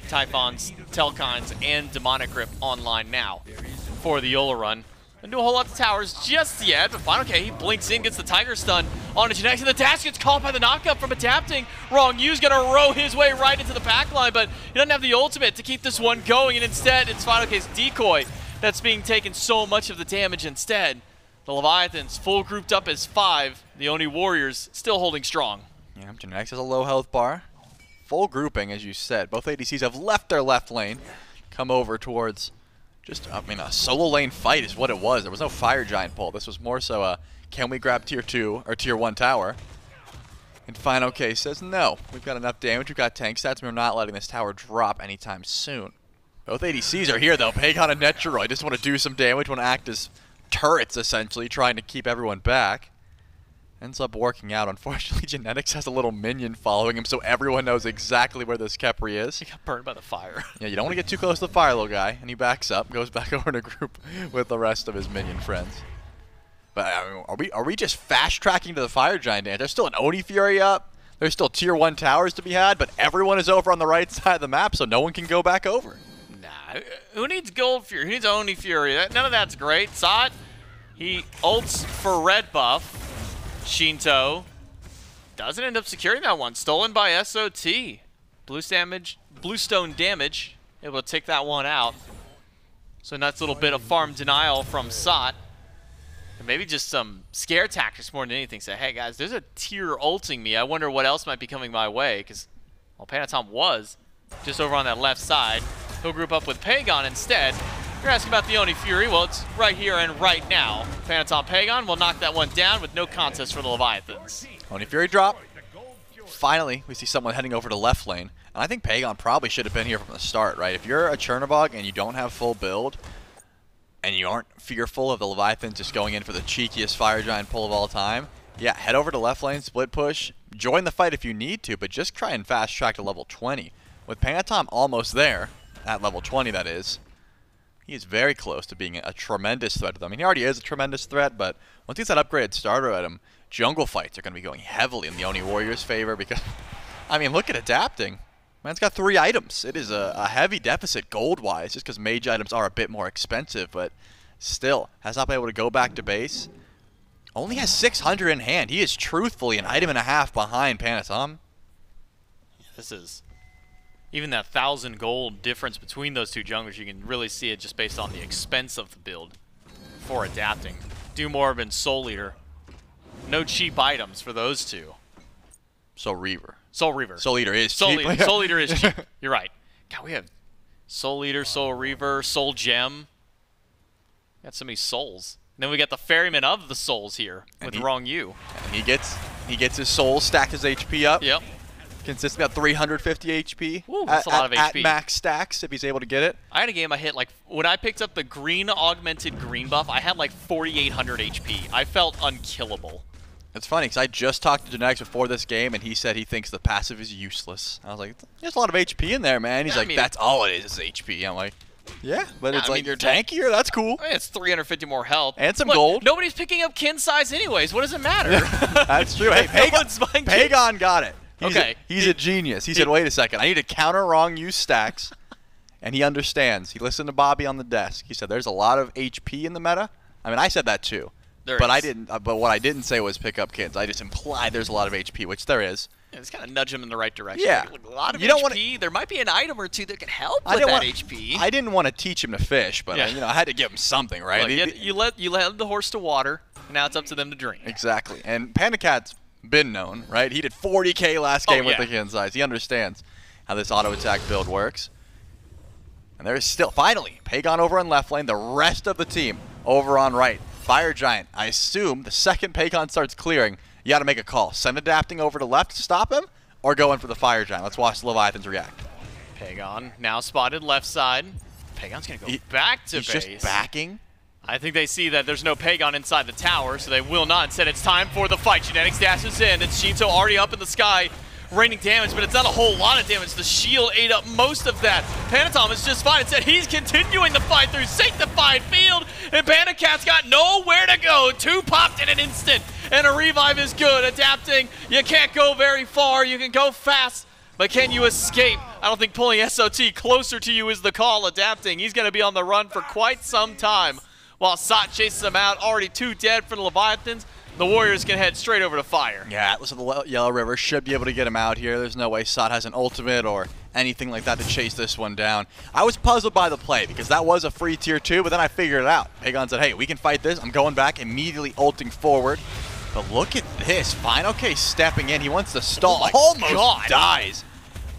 Typhons, Telkines, and Demonic Grip online now for the Olorun. Didn't do a whole lot of towers just yet, but fineokay, he blinks in, gets the Tiger Stun on the Genetics, and the dash gets caught by the knockup from adapting. Rongyu's gonna row his way right into the back line, but he doesn't have the ultimate to keep this one going, and instead it's fineokay's decoy that's being taken so much of the damage instead. The Leviathans full grouped up as 5, the Oni Warriors still holding strong. Yeah, Genetics has a low health bar. Full grouping, as you said. Both ADCs have left their left lane, come over towards just, I mean, a solo lane fight is what it was. There was no Fire Giant pull. This was more so a, can we grab tier 2 or tier 1 tower? And fineokay says, no, we've got enough damage, we've got tank stats, and we're not letting this tower drop anytime soon. Both ADCs are here, though. Pegon and Netrioid just want to do some damage, want to act as turrets, essentially, trying to keep everyone back. Ends up working out. Unfortunately, Genetics has a little minion following him, so everyone knows exactly where this Khepri is. He got burned by the fire. Yeah, you don't want to get too close to the fire, little guy. And he backs up, goes back over to group with the rest of his minion friends. But I mean, are we just fast tracking to the Fire Giant? There's still an Oni Fury up. There's still tier 1 towers to be had, but everyone is over on the right side of the map, so no one can go back over. Nah, who needs Gold Fury? Who needs Oni Fury? None of that's great. Sad, he ults for red buff. Sheento doesn't end up securing that one. Stolen by SOT. Bluestone damage. Able to take that one out. So a nice little bit of farm denial from Sot. And maybe just some scare tactics more than anything. Say, hey guys, there's a tier ulting me. I wonder what else might be coming my way. Because, well, Panitom was just over on that left side. He'll group up with Pegon instead. You're asking about the Oni Fury. Well, it's right here and right now. Panitom Pegon will knock that one down with no contest for the Leviathans. Oni Fury drop. Finally, we see someone heading over to left lane. And I think Pegon probably should have been here from the start, right? If you're a Chernobog and you don't have full build, and you aren't fearful of the Leviathans just going in for the cheekiest Fire Giant pull of all time, yeah, head over to left lane, split push, join the fight if you need to, but just try and fast track to level 20. With Panitom almost there, at level 20 that is, he is very close to being a tremendous threat to them. I mean, he already is a tremendous threat, but once he gets that upgraded starter at him, jungle fights are going to be going heavily in the Oni Warriors' favor because, I mean, look at adapting. Man's got 3 items. It is a heavy deficit gold-wise, just because mage items are a bit more expensive, but still has not been able to go back to base. Only has 600 in hand. He is truthfully an item and a half behind Panitom. This is even that 1,000 gold difference between those two junglers. You can really see it just based on the expense of the build for adapting. Do more than Soul Eater. No cheap items for those two. Soul Reaver. Soul Reaver. Soul Eater is cheap. Soul Eater is cheap. You're right. God, we have Soul Eater, Soul Reaver, Soul Gem. Got so many souls. And then we got the Ferryman of the Souls here with Ronngyu. And he gets his soul, stacked his HP up. Yep. Consistent about 350 HP. Ooh, that's a lot of HP. At max stacks if he's able to get it. I had a game I hit like, when I picked up the green augmented green buff, I had like 4,800 HP. I felt unkillable. It's funny because I just talked to Genetics before this game and he said he thinks the passive is useless. I was like, there's a lot of HP in there, man. He's like, that's all it is HP. I'm like, yeah, but it's like you're tankier. That's cool. I mean, it's 350 more health. And some gold. Nobody's picking up kin size anyways. What does it matter? That's true. Hey, Pegon got it. He's a genius. He said, wait a second. I need to counter Ronngyu stacks. And he understands. He listened to Bobby on the desk. He said, there's a lot of HP in the meta. I mean, I said that too. But I didn't. But what I didn't say was pick up kins. I just implied there's a lot of HP, which there is. Yeah, it's kind of nudge him in the right direction. Yeah. Like, a lot of HP. There might be an item or two that can help with that HP. I didn't want to teach him to fish, but I had to give him something, right? Look, you led the horse to water, and now it's up to them to drink. Exactly. And PandaCat's been known, right? He did 40K last game with the kin size. He understands how this auto attack build works. And there is still, finally, Pegon over on left lane, the rest of the team over on right. Fire Giant, I assume the second Pegon starts clearing, you got to make a call. Send Adapting over to left to stop him, or go in for the Fire Giant. Let's watch the Leviathans react. Pegon now spotted left side. Pegon's going to go back to base. He's just backing. I think they see that there's no Pegon inside the tower, so they will not. Instead, it's time for the fight. Genetics dashes in. It's Sheento already up in the sky, raining damage, but it's not a whole lot of damage. The shield ate up most of that. Panitom is just fine. Instead, he's continuing the fight through Sanctified Field, and PandaCat's got nowhere to go. 2 popped in an instant, and a revive is good. Adapting, you can't go very far. You can go fast, but can you escape? I don't think pulling SOT closer to you is the call. Adapting, he's going to be on the run for quite some time, while Sot chases him out. Already 2 dead for the Leviathans. The Warriors can head straight over to fire. Yeah, Atlas of the Yellow River should be able to get him out here. There's no way Sot has an ultimate or anything like that to chase this one down. I was puzzled by the play because that was a free tier 2, but then I figured it out. Pegon said, hey, we can fight this. I'm going back, immediately ulting forward. But look at this. fineokay stepping in. He wants to stall. Almost dies.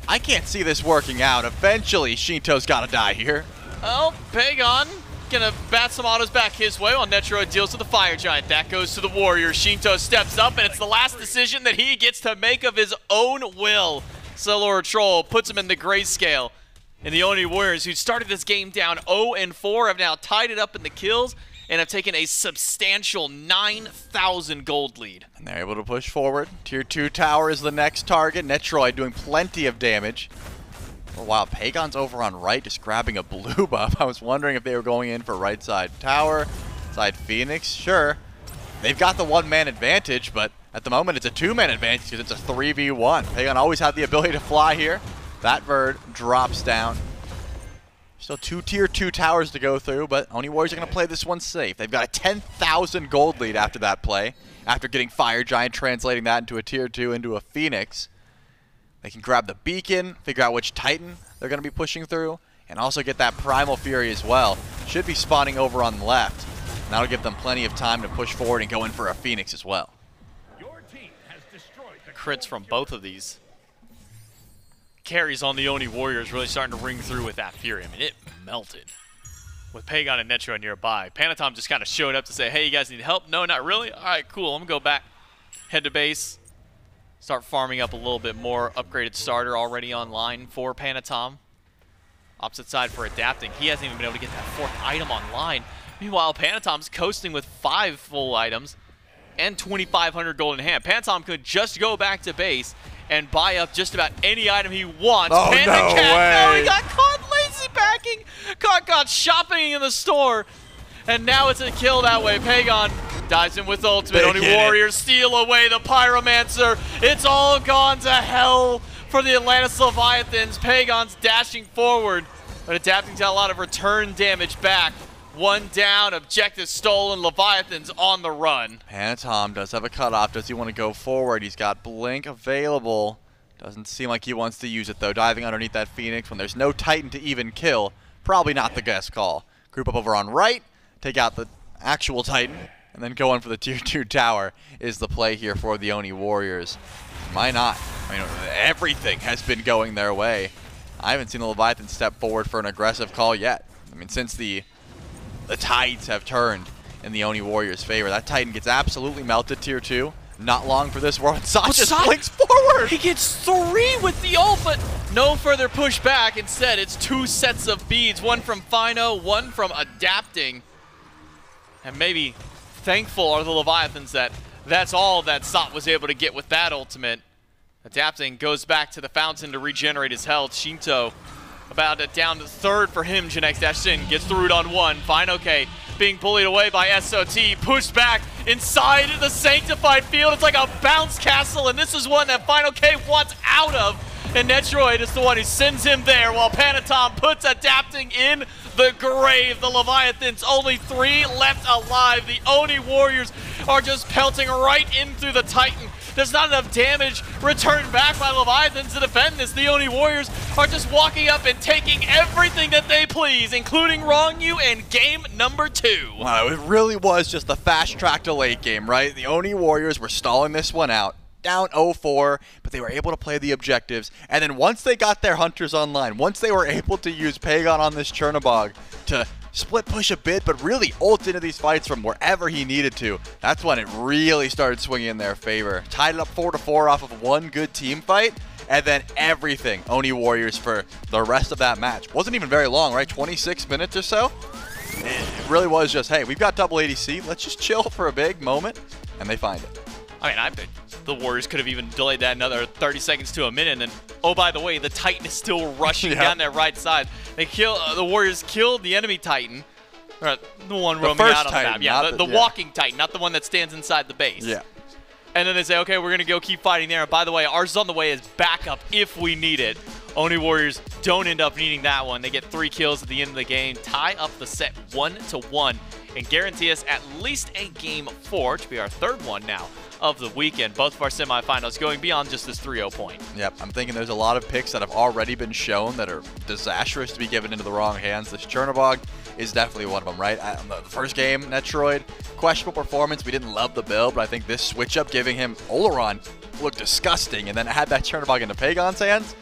I can't see this working out. Eventually, Sheento's got to die here. Oh, Pegon gonna bat some autos back his way while Netrioid deals with the Fire Giant. That goes to the Warriors. Sheento steps up, and it's the last decision that he gets to make of his own will. SoloOrTroll puts him in the grayscale. And the Oni Warriors, who started this game down 0-4, have now tied it up in the kills and have taken a substantial 9,000 gold lead. And they're able to push forward. Tier 2 tower is the next target. Netrioid doing plenty of damage. Wow, Pegon's over on right, just grabbing a blue buff. I was wondering if they were going in for right side tower, side Phoenix. Sure, they've got the 1-man advantage, but at the moment it's a 2-man advantage because it's a 3v1. Pegon always had the ability to fly here. That bird drops down. Still 2 tier 2 towers to go through, but Oni Warriors are going to play this one safe. They've got a 10,000 gold lead after that play, after getting Fire Giant, translating that into a tier 2 into a Phoenix. They can grab the beacon, figure out which Titan they're going to be pushing through, and also get that Primal Fury as well. Should be spawning over on the left. And that'll give them plenty of time to push forward and go in for a Phoenix as well. Your team has destroyed the crits from both of these carries on the Oni Warriors really starting to ring through with that Fury. I mean, it melted. With Pegon and Netrioid nearby, Panitom just kind of showed up to say, hey, you guys need help? No, not really? All right, cool. I'm going to go back, head to base. Start farming up a little bit more. Upgraded starter already online for Panitom. Opposite side for Adapting. He hasn't even been able to get that 4th item online. Meanwhile, Panitom's coasting with 5 full items and 2,500 gold in hand. Panitom could just go back to base and buy up just about any item he wants. Oh, PandaCat, no, he got caught lazy packing. Caught shopping in the store. And now it's a kill that way. Pegon dives in with ultimate. Oni Warriors steal away the Pyromancer. It's all gone to hell for the Atlantis Leviathans. Pegon's dashing forward, but adapting to a lot of return damage back. One down, objective stolen, Leviathans on the run. Panitom does have a cutoff. Does he want to go forward? He's got Blink available. Doesn't seem like he wants to use it, though. Diving underneath that Phoenix when there's no Titan to even kill. Probably not the best call. Group up over on right, take out the actual Titan, and then go in for the tier 2 tower is the play here for the Oni Warriors. Why not? I mean, everything has been going their way. I haven't seen the Leviathan step forward for an aggressive call yet. I mean, since the tides have turned in the Oni Warriors' favor. That Titan gets absolutely melted tier 2. Not long for this world. Sot just blinks forward. He gets 3 with the ult, but no further pushback. Instead, it's 2 sets of beads. One from Fino, one from adapting. And maybe thankful are the Leviathans that that's all that Sot was able to get with that ultimate. Adapting goes back to the fountain to regenerate his health. Sheento about it down to 3rd for him. Genex dashes in, gets the root on 1. fineokay being bullied away by SOT, pushed back inside the sanctified field. It's like a bounce castle, and this is one that fineokay wants out of. And Netrioid is the one who sends him there, while Panitom puts adapting in the grave. The Leviathans, only 3 left alive. The Oni Warriors are just pelting right in through the Titan. There's not enough damage returned back by Leviathans to defend this. The Oni Warriors are just walking up and taking everything that they please, including Ronngyu and game number 2. Wow, it really was just the fast track to late game, right? The Oni Warriors were stalling this one out. Down 0-4, but they were able to play the objectives. And then once they got their hunters online, once they were able to use Pegon on this Chernobog to split push a bit, but really ult into these fights from wherever he needed to, that's when it really started swinging in their favor. Tied it up 4-4 off of one good team fight, and then everything Oni Warriors for the rest of that match. Wasn't even very long, right? 26 minutes or so? It really was just, hey, we've got double ADC, let's just chill for a big moment, and they find it. I mean, I bet the Warriors could have even delayed that another 30 seconds to a minute, and then, oh, by the way, the Titan is still rushing down that right side. They the Warriors killed the enemy Titan, or the one roaming out on the map. Yeah, the walking Titan, not the one that stands inside the base. Yeah. And then they say, okay, we're going to go keep fighting there. And by the way, ours is on the way as backup if we need it. Oni Warriors don't end up needing that one. They get 3 kills at the end of the game, tie up the set 1-1, and guarantee us at least a game 4, to be our 3rd one now of the weekend. Both of our semifinals going beyond just this 3-0 point. Yep, I'm thinking there's a lot of picks that have already been shown that are disastrous to be given into the wrong hands. This Chernobog is definitely one of them, right? The first game, Netrioid, questionable performance. We didn't love the build, but I think this switch up giving him Olorun looked disgusting, and then had that Chernobog into Pegon's hands.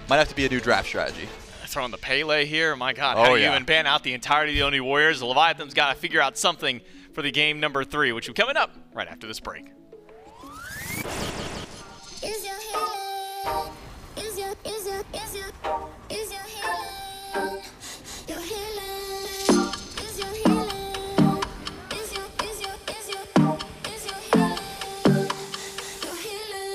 Might have to be a new draft strategy. Throwing the Pele here, my God, how do you even ban out the entirety of the Oni Warriors? The Leviathans got to figure out something for the game number 3, which will be coming up right after this break. Is your healing? Is your healing? Your healing? Is your healing? Is your healing? Your healing?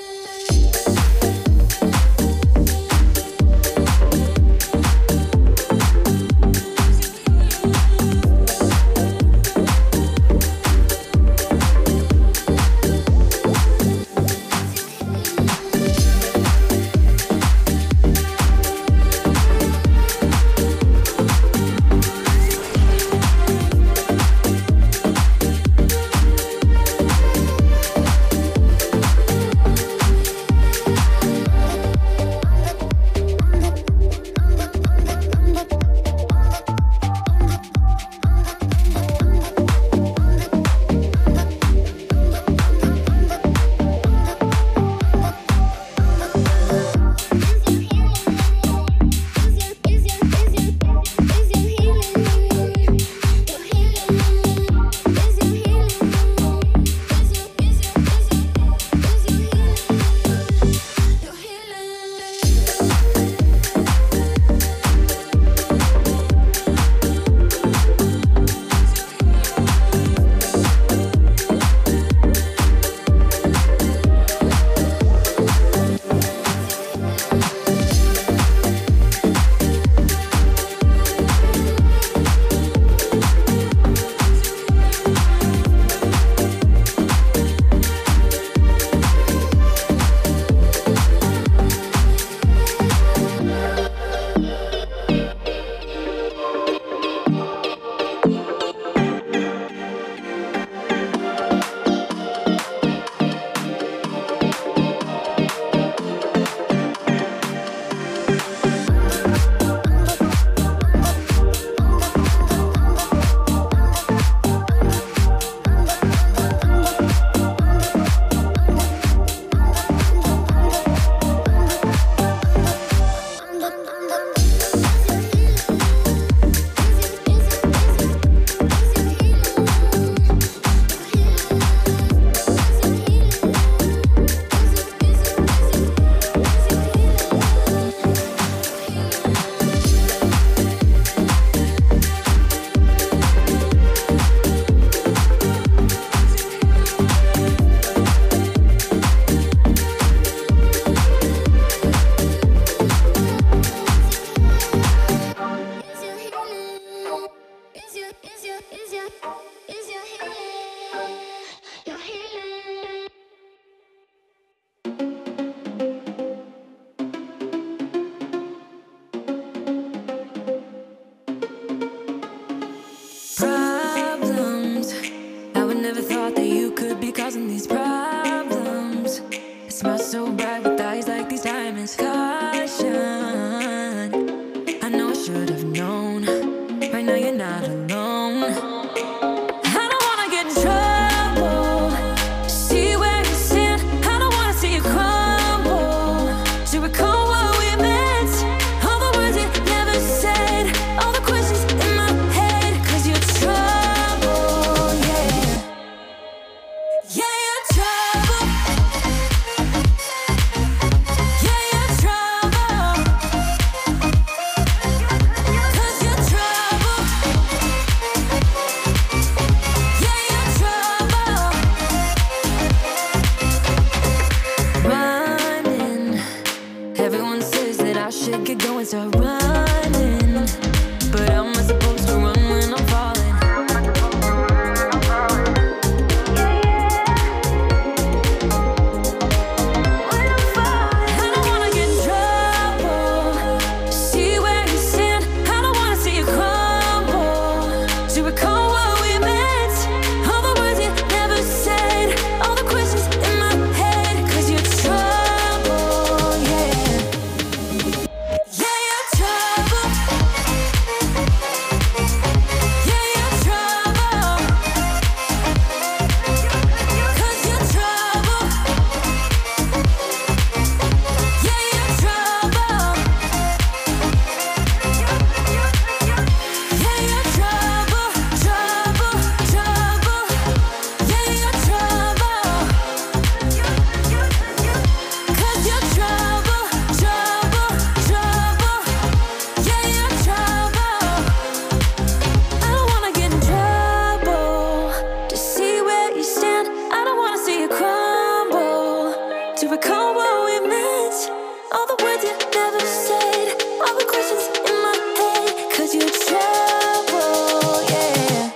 you recall what we meant? All the words you never said, all the questions in my head, 'cause you're trouble, yeah.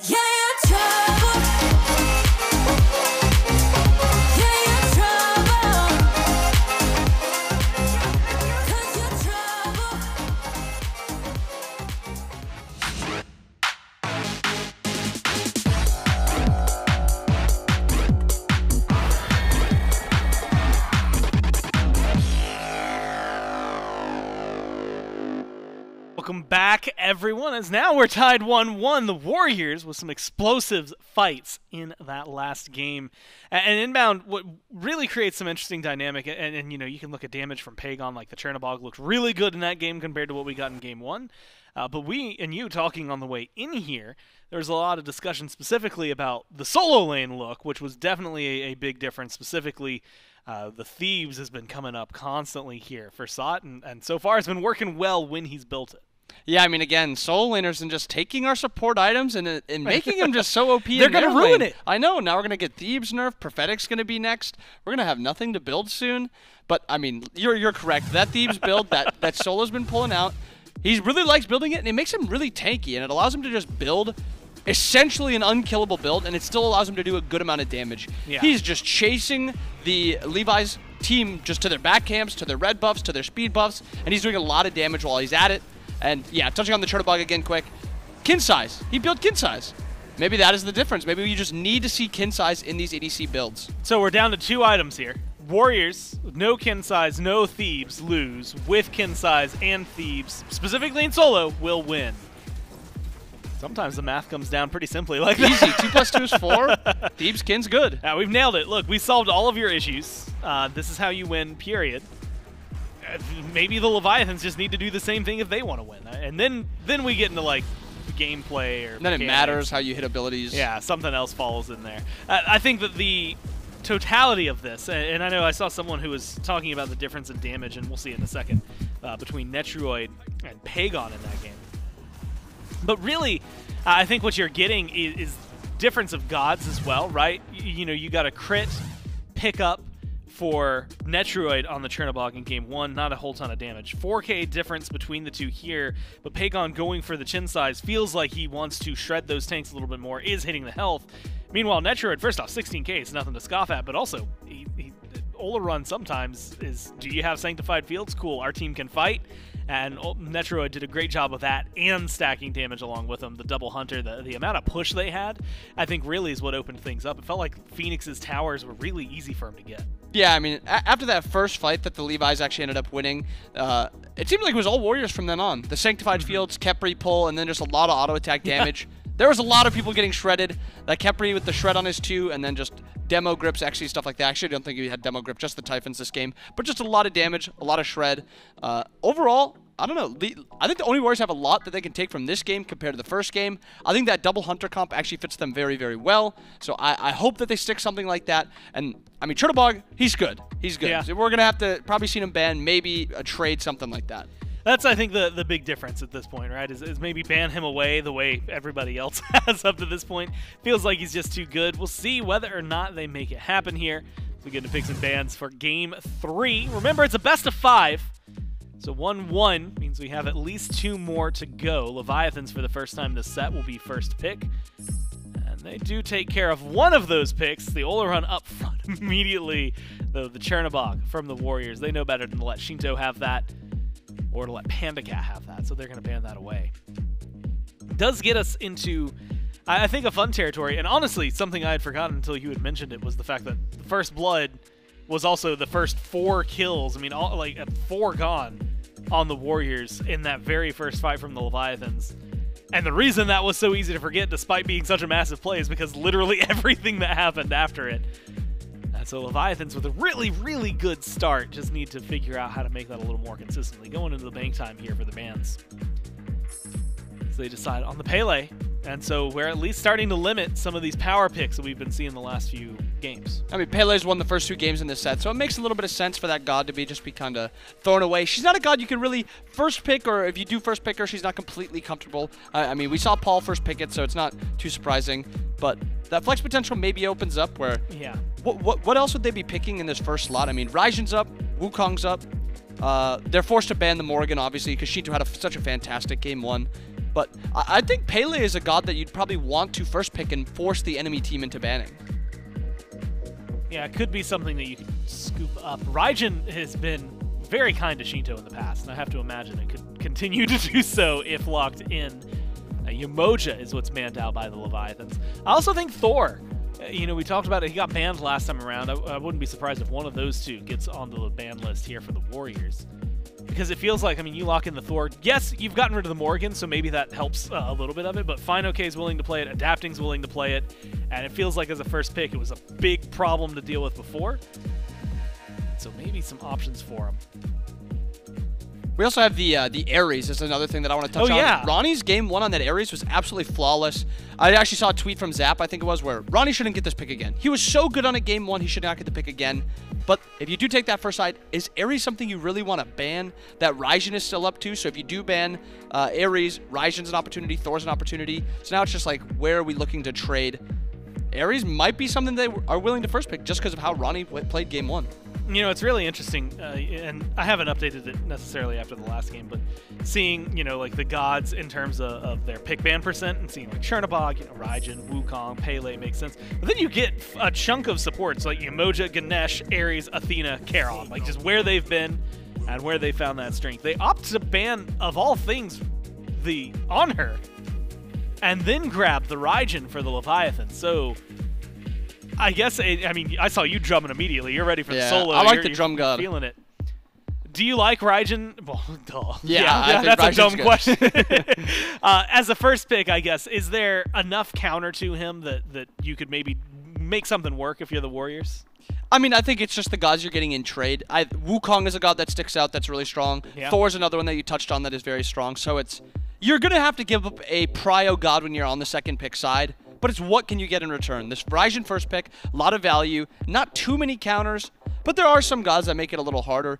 Yeah, you're trouble. Yeah, you're trouble. 'Cause you're trouble. Welcome back, everyone, as now we're tied 1-1. The Warriors with some explosive fights in that last game. And Inbound, what really creates some interesting dynamic, and you know, you can look at damage from Pegon, like the Chernobog looked really good in that game compared to what we got in game 1. But we and you talking on the way in here, there was a lot of discussion specifically about the solo lane look, which was definitely a big difference. Specifically, the Thieves has been coming up constantly here for Sot, and so far it's been working well when he's built it. Yeah, I mean, again, solo laners and just taking our support items and making them just so OP. They're going to ruin it. I know. Now we're going to get Thieves nerfed. Prophetic's going to be next. We're going to have nothing to build soon. But, I mean, you're correct. That Thieves build that Solo's been pulling out, he really likes building it, and it makes him really tanky, and it allows him to just build essentially an unkillable build, and it still allows him to do a good amount of damage. Yeah. He's just chasing the Levi's team just to their back camps, to their red buffs, to their speed buffs, and he's doing a lot of damage while he's at it. And yeah, touching on the Chernobog again quick. Kin size. He built kin size. Maybe that is the difference. Maybe you just need to see kin size in these EDC builds. So we're down to 2 items here. Warriors, no kin size, no Thieves, lose. With kin size and Thieves, specifically in solo, will win. Sometimes the math comes down pretty simply like that. Easy. 2 plus 2 is 4. Thieves kin's good. We've nailed it. Look, we solved all of your issues. This is how you win, period. Maybe the Leviathans just need to do the same thing if they want to win. And then we get into, like, gameplay or Then it matters how you hit abilities. Yeah, something else falls in there. I think that the totality of this, and I know I saw someone who was talking about the difference in damage, and we'll see in a second, between Netrioid and Pegon in that game. But really, I think what you're getting is difference of gods as well, right? You know, you got a crit pickup for Netrioid on the Chernobog in game 1, not a whole ton of damage. 4K difference between the two here, but Pegon going for the chin size feels like he wants to shred those tanks a little bit more, is hitting the health. Meanwhile, Netrioid, first off, 16K is nothing to scoff at, but also, Olorun sometimes is, do you have Sanctified Fields? Cool, our team can fight. And Netrioid did a great job of that and stacking damage along with him. The double hunter, the amount of push they had, I think really is what opened things up. It felt like Phoenix's towers were really easy for him to get. Yeah, I mean, after that first fight that the Levi's actually ended up winning, it seemed like it was all Warriors from then on. The Sanctified Fields, Khepri pull, and then just a lot of auto attack damage. There was a lot of people getting shredded. That Khepri with the shred on his 2, and then just demo grips, actually stuff like that. Actually, I don't think he had demo grip, just the Typhons this game. But just a lot of damage, a lot of shred. Overall, I don't know. I think the Oni Warriors have a lot that they can take from this game compared to the first game. I think that double hunter comp actually fits them very, very well. So I hope that they stick something like that. And, I mean, Chernobog, he's good. He's good. Yeah. So we're going to have to probably see him ban, maybe a trade, something like that. That's, I think, the big difference at this point, right? Is maybe ban him away the way everybody else has up to this point. Feels like he's just too good. We'll see whether or not they make it happen here. We get to pick some bans for Game 3. Remember, it's a best of 5. So 1-1 means we have at least 2 more to go. Leviathans, for the first time this set, will be first pick. And they do take care of one of those picks. The Olorun up front immediately. Though the Chernobog from the Warriors, they know better than to let Sheento have that, or to let PandaCat have that, so they're going to ban that away. Does get us into, I think, a fun territory, and honestly, something I had forgotten until you had mentioned it was the fact that the First Blood was also the first 4 kills. I mean, like 4 gone on the Warriors in that very first fight from the Leviathans. And the reason that was so easy to forget, despite being such a massive play, is because literally everything that happened after it. So Leviathans with a really, really good start. Just need to figure out how to make that a little more consistently. Going into the bank time here for the bans. So they decide on the Pele. And so we're at least starting to limit some of these power picks that we've been seeing the last few games. I mean, Pele's won the first 2 games in this set, so it makes a little bit of sense for that god to be kind of thrown away. She's not a god you can really first pick, or if you do first pick her, she's not completely comfortable. I mean, we saw Paul first pick it, so it's not too surprising. But that flex potential maybe opens up where... Yeah. What else would they be picking in this first slot? I mean, Raijin's up, Wukong's up. They're forced to ban the Morgan, obviously, because Sheento had such a fantastic game 1. But I think Pele is a god that you'd probably want to first pick and force the enemy team into banning. Yeah, it could be something that you can scoop up. Raijin has been very kind to Sheento in the past, and I have to imagine it could continue to do so if locked in. Umoja is what's banned out by the Leviathans. I also think Thor. You know, we talked about it. He got banned last time around. I wouldn't be surprised if one of those 2 gets onto the ban list here for the Warriors. Because it feels like, I mean, you lock in the Thor. Yes, you've gotten rid of the Morgan, so maybe that helps a little bit of it, but fineokay is willing to play it, Adapting's willing to play it, and it feels like as a first pick, it was a big problem to deal with before. So maybe some options for him. We also have the Ares is another thing that I want to touch on. Yeah. Ronnie's game 1 on that Ares was absolutely flawless. I actually saw a tweet from Zap, I think it was, where Ronnie shouldn't get this pick again. He was so good on it game 1, he should not get the pick again. But if you do take that first side, is Ares something you really want to ban that Raijin is still up to? So if you do ban Ares, Raijin's an opportunity, Thor's an opportunity. So now it's just like, where are we looking to trade? Ares might be something they are willing to first pick just because of how Ronnie played game 1. You know, it's really interesting, and I haven't updated it necessarily after the last game, but seeing, you know, like the gods in terms of their pick ban percent, and seeing like Chernobog, you know, Raijin, Wukong, Pele makes sense. But then you get a chunk of supports like Umoja, Ganesh, Ares, Athena, Charon, like just where they've been and where they found that strength. They opt to ban, of all things, the Anhur, and then grab the Raijin for the Leviathan. So I guess, I mean, I saw you drumming immediately. You're ready for the solo. I like the drum god. Feeling it. Do you like Raijin? Well, duh. Yeah, that's Raijin's a dumb good. question. As a first pick, I guess, is there enough counter to him that you could maybe make something work if you're the Warriors? I mean, I think it's just the gods you're getting in trade. Wukong is a god that sticks out that's really strong. Yeah. Thor's another one that you touched on that is very strong. So you're going to have to give up a prio god when you're on the second pick side. But it's what can you get in return. This Raijin first pick, a lot of value, not too many counters, but there are some gods that make it a little harder.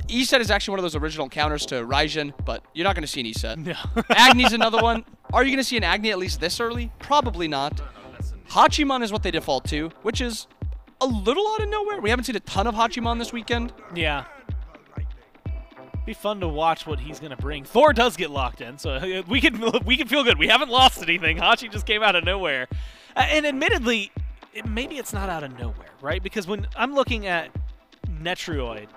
E-set is actually one of those original counters to Raijin, but you're not going to see an E-set. No. Agni's another one. Are you going to see an Agni at least this early? Probably not. Hachiman is what they default to, which is a little out of nowhere. We haven't seen a ton of Hachiman this weekend. Yeah. Be fun to watch what he's going to bring. Thor does get locked in, so we can feel good. We haven't lost anything. Hachi just came out of nowhere. And admittedly, maybe it's not out of nowhere, right? Because when I'm looking at Netrioid,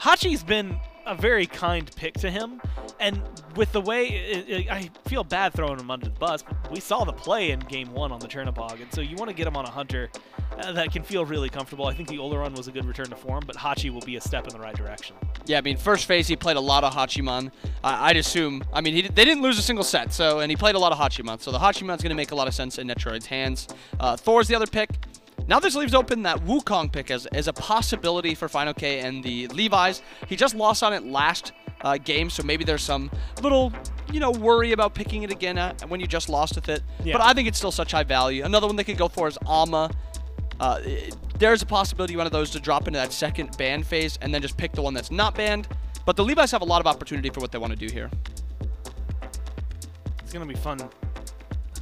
Hachi's been a very kind pick to him, and with the way I feel bad throwing him under the bus, but we saw the play in game 1 on the Chernobog, and so you want to get him on a hunter that can feel really comfortable. I think the Olorun was a good return to form, but Hachi will be a step in the right direction. Yeah, I mean, first phase he played a lot of Hachiman. I'd assume. I mean, they didn't lose a single set, and he played a lot of Hachiman. So the Hachiman's going to make a lot of sense in Netrioid's hands. Thor's the other pick. Now this leaves open that Wukong pick as a possibility for fineokay and the Levi's. He just lost on it last game, so maybe there's some little, worry about picking it again when you just lost with it. Yeah. But I think it's still such high value. Another one they could go for is Ama. There's a possibility one of those to drop into that second ban phase and then just pick the one that's not banned. But the Levi's have a lot of opportunity for what they want to do here. It's going to be fun. I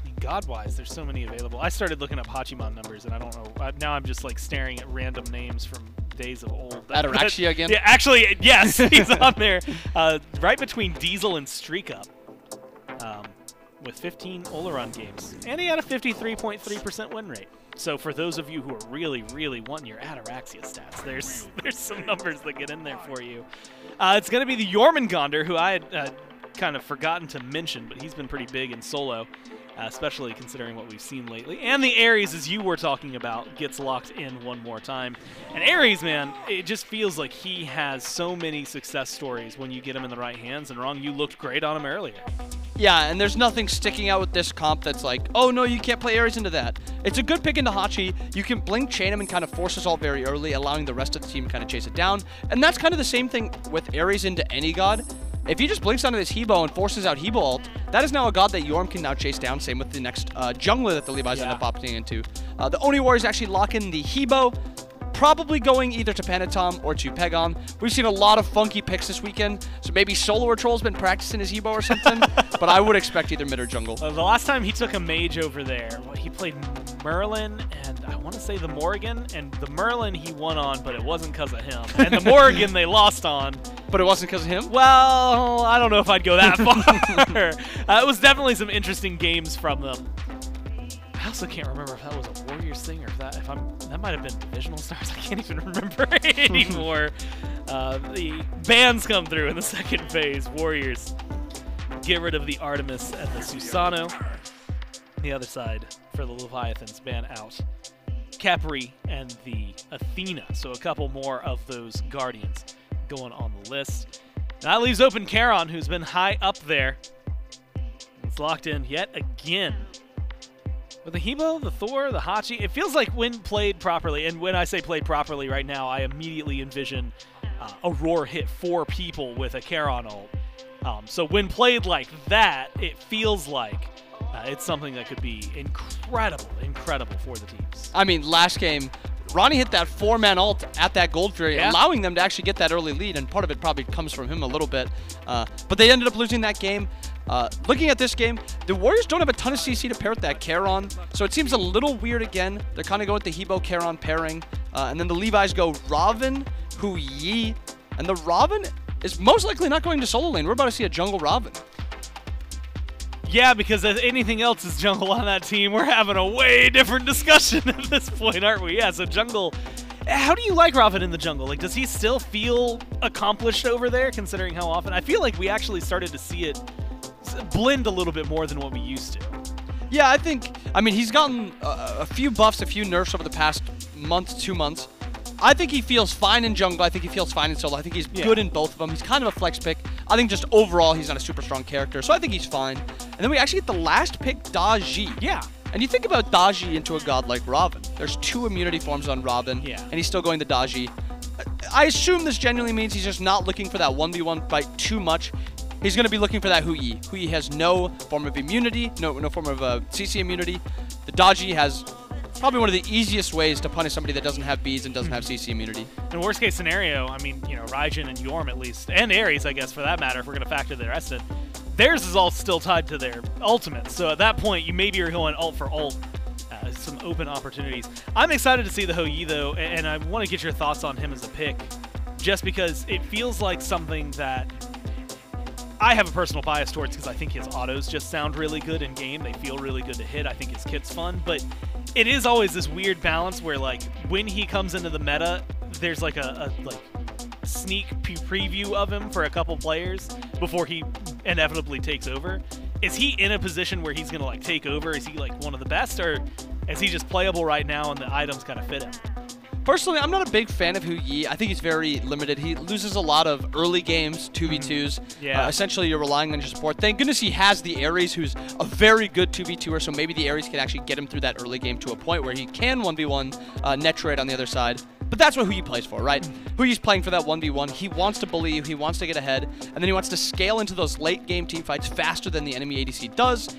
mean, God-wise, there's so many available. I started looking up Hachiman numbers, and I don't know. Now I'm just like staring at random names from days of old. Ataraxia again? Yeah, actually, yes, he's on there. Right between Diesel and Streak Up. With 15 Olorun games. And he had a 53.3% win rate. So for those of you who are really, really wanting your Ataraxia stats, there's some numbers that get in there for you. It's going to be the Jormungandr, who I had kind of forgotten to mention, but he's been pretty big in solo, especially considering what we've seen lately. And the Ares, as you were talking about, gets locked in one more time. And Ares, man, it just feels like he has so many success stories when you get him in the right hands. And Ronngyu looked great on him earlier. Yeah, and there's nothing sticking out with this comp that's like, oh no, you can't play Ares into that. It's a good pick into Hachi. You can blink chain him and kind of force us all very early, allowing the rest of the team to kind of chase it down. And that's kind of the same thing with Ares into any god. if he just blinks onto this Hebo and forces out Hebo ult, that is now a god that Yorm can now chase down. Same with the next jungler that the Levi's end up opting into. The Oni Warriors actually lock in the Hebo, probably going either to Panitom or to Pegon. We've seen a lot of funky picks this weekend, so maybe SoloOrTroll's been practicing his Hebo or something, but I would expect either mid or jungle. The last time he took a mage over there, he played Merlin and I want to say the Morrigan, and the Merlin he won on, but it wasn't because of him. And the Morrigan they lost on. But it wasn't because of him? Well, I don't know if I'd go that far. It was definitely some interesting games from them. I also can't remember if that was a Warriors thing or if that might have been Divisional Stars. I can't even remember anymore. The bans come through in the second phase. Warriors get rid of the Artemis and the Susano. The other side for the Leviathans ban out Khepri and the Athena. So a couple more of those Guardians going on the list. And that leaves open Charon, who's been high up there. It's locked in yet again. With the Hebo, the Thor, the Hachi, it feels like when played properly, and when I say played properly right now, I immediately envision Aurora hit 4 people with a Charon ult. So when played like that, it feels like it's something that could be incredible for the teams. I mean, last game, Ronnie hit that 4-man ult at that Gold Fury, allowing them to actually get that early lead, and part of it probably comes from him a little bit. But they ended up losing that game. Looking at this game, the Warriors don't have a ton of CC to pair with that Charon, so it seems a little weird again. They're kind of going with the Hebo-Charon pairing, and then the Levi's go Raven, Hu-Yi, and the Raven is most likely not going to solo lane. We're about to see a jungle Raven. Yeah, because if anything else is jungle on that team, we're having a way different discussion at this point, aren't we? Yeah, so jungle. How do you like Raven in the jungle? Like, does he still feel accomplished over there, considering how often? I feel like we actually started to see it blend a little bit more than what we used to. Yeah, I mean, he's gotten a few buffs, a few nerfs over the past month, 2 months. I think he feels fine in jungle. I think he feels fine in solo. I think he's good in both of them. He's kind of a flex pick. I think just overall, he's not a super strong character, so I think he's fine. And then we actually get the last pick, Daji. Yeah. And you think about Daji into a god like Raven. There's 2 immunity forms on Raven, and he's still going to Daji. I assume this genuinely means he's just not looking for that 1v1 fight too much. He's going to be looking for that Hu-Yi. Hu-Yi has no form of immunity, no form of CC immunity. The Daji has probably one of the easiest ways to punish somebody that doesn't have beads and doesn't have CC immunity. In worst case scenario, I mean, you know, Raijin and Yorm at least, and Ares, I guess, for that matter, if we're going to factor the rest in, theirs is all still tied to their ultimates. So at that point, you maybe are going ult for ult. Some open opportunities. I'm excited to see the Hu-Yi, though, and I want to get your thoughts on him as a pick, just because it feels like something that I have a personal bias towards, because I think his autos just sound really good in game. They feel really good to hit. I think his kit's fun, but it is always this weird balance where, like, when he comes into the meta, there's like a sneak preview of him for a couple players before he inevitably takes over. Is he in a position where he's gonna like take over? Is he like one of the best, or is he just playable right now and the items kind of fit him? Personally, I'm not a big fan of Hu-Yi. I think he's very limited. He loses a lot of early games, 2v2s. Yeah. Essentially, you're relying on your support. Thank goodness he has the Ares, who's a very good 2v2er, so maybe the Ares can actually get him through that early game to a point where he can 1v1 Netrioid on the other side. But that's what Hu-Yi plays for, right? Hu-Yi's playing for that 1v1. He wants to believe, he wants to get ahead, and then he wants to scale into those late game team fights faster than the enemy ADC does.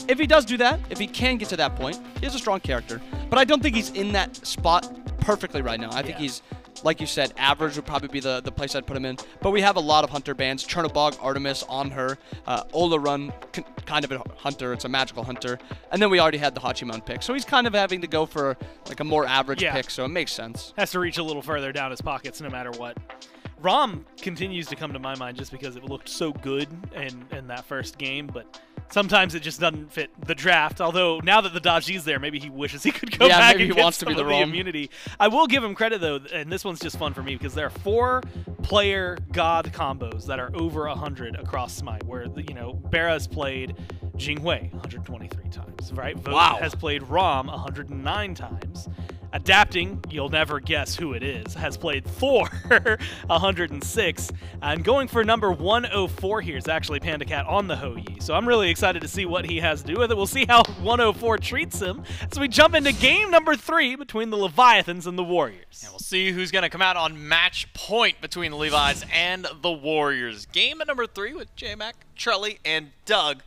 If he does do that, if he can get to that point, he has a strong character. But I don't think he's in that spot perfectly right now. I think he's, like you said, average would probably be the place I'd put him in. But we have a lot of hunter bans. Chernobog, Artemis, Anhur, Olorun, kind of a hunter. It's a magical hunter. And then we already had the Hachiman pick. So he's kind of having to go for like a more average pick, so it makes sense. Has to reach a little further down his pockets no matter what. Rom continues to come to my mind just because it looked so good in that first game, but sometimes it just doesn't fit the draft. Although now that the Daji's there, maybe he wishes he could go back and get some of the immunity. I will give him credit though, and this one's just fun for me because there are 4-player god combos that are over 100 across SMITE, where you know Bera's played Jinghui 123 times, right? Vote has played Rom 109 times. Adapting, you'll never guess who it is, has played Thor 106, and going for number 104 here is actually PandaCat on the Hou-Yi. So I'm really excited to see what he has to do with it. We'll see how 104 treats him as we jump into game number 3 between the Leviathans and the Warriors. And we'll see who's going to come out on match point between the Levi's and the Warriors. Game at number 3 with J-Mac, Trelly, and Doug.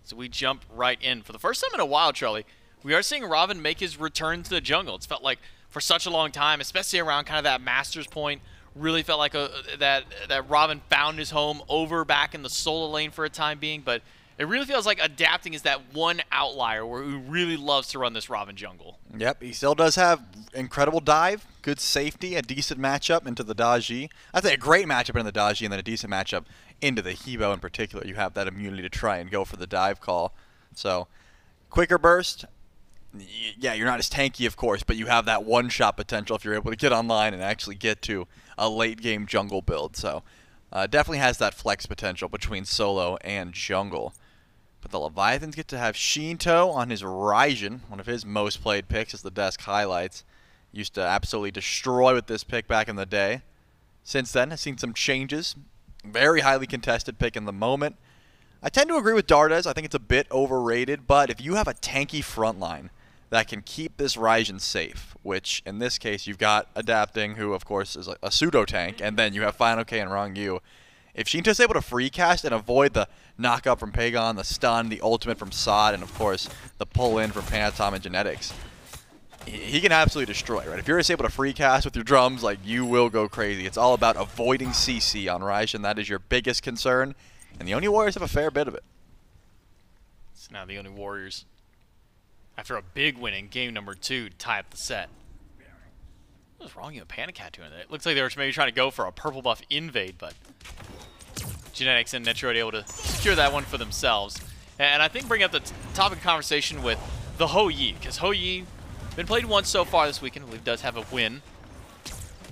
So we jump right in. For the first time in a while, Trelly, we are seeing Ravana make his return to the jungle. It's felt like for such a long time, especially around kind of that Masters point, really felt like that Ravana found his home over back in the solo lane for a time being, but it really feels like Adapting is that one outlier where he really loves to run this Ravana jungle. Yep, he still does have incredible dive, good safety, a decent matchup into the Daji. I'd say a great matchup into the Daji and then a decent matchup into the Hebo in particular. You have that immunity to try and go for the dive call. So, quicker burst. Yeah, you're not as tanky, of course, but you have that one-shot potential if you're able to get online and actually get to a late-game jungle build. So, definitely has that flex potential between solo and jungle. But the Leviathans get to have Sheento on his Raijin, one of his most played picks, as the desk highlights. Used to absolutely destroy with this pick back in the day. Since then, has seen some changes. Very highly contested pick in the moment. I tend to agree with Dardes. I think it's a bit overrated, but if you have a tanky front line that can keep this Raijin safe, which in this case you've got Adapting, who of course is a pseudo-tank, and then you have fineokay and Ronngyu. If Sheento's able to free cast and avoid the knock-up from Pegon, the stun, the ultimate from Sod, and of course the pull-in from Panitom and Genetics, he can absolutely destroy, right? If you're just able to free cast with your drums, like, you will go crazy. It's all about avoiding CC on Raijin. That is your biggest concern, and the Oni Warriors have a fair bit of it. So now the Oni Warriors, after a big win in game number 2, tie up the set. What was Ronngyu and PandaCat doing there? It looks like they were maybe trying to go for a purple buff invade, but Genetics and Netrioid able to secure that one for themselves. And I think bring up the topic of conversation with the Hou-Yi, because Hou-Yi been played once so far this weekend. I believe does have a win.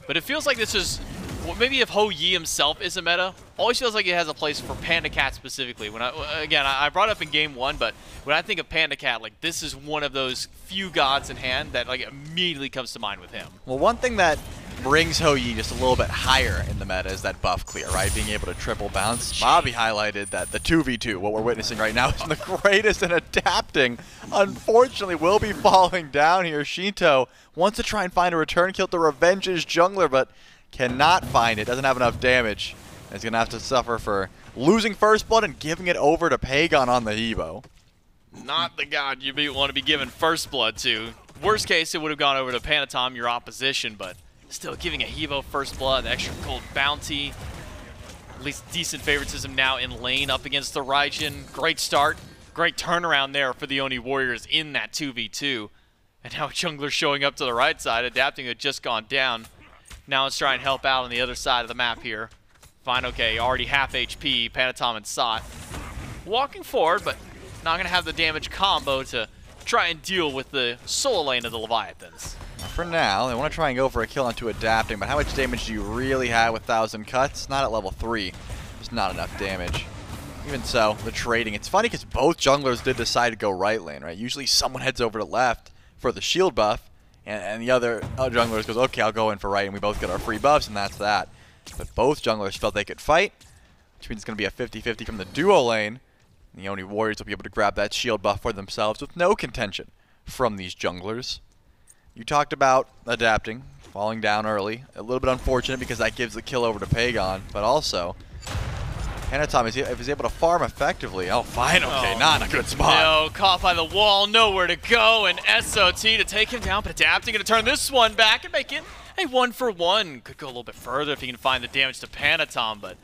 But it feels like this is, well, maybe if Hou-Yi himself is a meta, always feels like it has a place for PandaCat specifically. When I brought it up in game 1, but when I think of PandaCat, like, this is one of those few gods in hand that like immediately comes to mind with him. Well, one thing that brings Hou-Yi just a little bit higher in the meta is that buff clear, right? Being able to triple bounce. Bobby highlighted that the 2v2, what we're witnessing right now, is the greatest in Adapting. Unfortunately, will be falling down here. Sheento wants to try and find a return kill to revenge his jungler, but cannot find it. Doesn't have enough damage. And he's going to have to suffer for losing first blood and giving it over to Pegon on the Hebo. Not the god you want to be given first blood to. Worst case, it would have gone over to Panitom, your opposition, but still giving a Hebo first blood, the extra cold bounty. At least decent favoritism now in lane up against the Raijin. Great start. Great turnaround there for the Oni Warriors in that 2v2. And now a jungler showing up to the right side. Adapting had just gone down. Now let's try and help out on the other side of the map here. fineokay, already half HP. Panitom and Sot walking forward, but not going to have the damage combo to try and deal with the solo lane of the Leviathans. For now, they want to try and go for a kill onto Adapting, but how much damage do you really have with 1,000 cuts? Not at level 3. Just not enough damage. Even so, the trading. It's funny because both junglers did decide to go right lane, right? Usually someone heads over to left for the shield junglers and the other junglers goes, okay, I'll go in for right, and we both get our free buffs, and that's that. But both junglers felt they could fight, which means it's going to be a 50-50 from the duo lane. And the Oni Warriors will be able to grab that shield buff for themselves with no contention from these junglers. You talked about Adapting, falling down early. A little bit unfortunate because that gives the kill over to Pegon, but also Panitom, if he's able to farm effectively, fineokay, not in a good spot. No, caught by the wall, nowhere to go, and SOT to take him down, but Adapting going to turn this one back and make it a 1-for-1. Could go a little bit further if he can find the damage to Panitom, but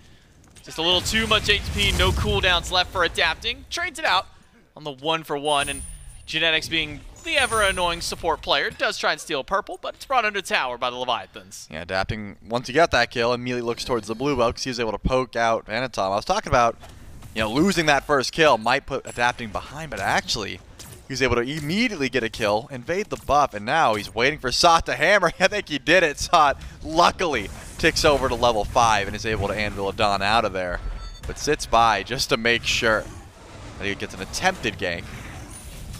just a little too much HP, no cooldowns left for Adapting. Trades it out on the 1-for-1, and Genetics being the ever-annoying support player does try and steal purple, but it's brought under tower by the Leviathans. Yeah, Adapting, once you get that kill, immediately looks towards the blue buff because he was able to poke out Panitom. I was talking about, losing that first kill might put Adapting behind, but actually, he was able to immediately get a kill, invade the buff, and now he's waiting for Sot to hammer. I think he did it. Sot, luckily, ticks over to level 5 and is able to Anvil a Dawn out of there, but sits by just to make sure that he gets an attempted gank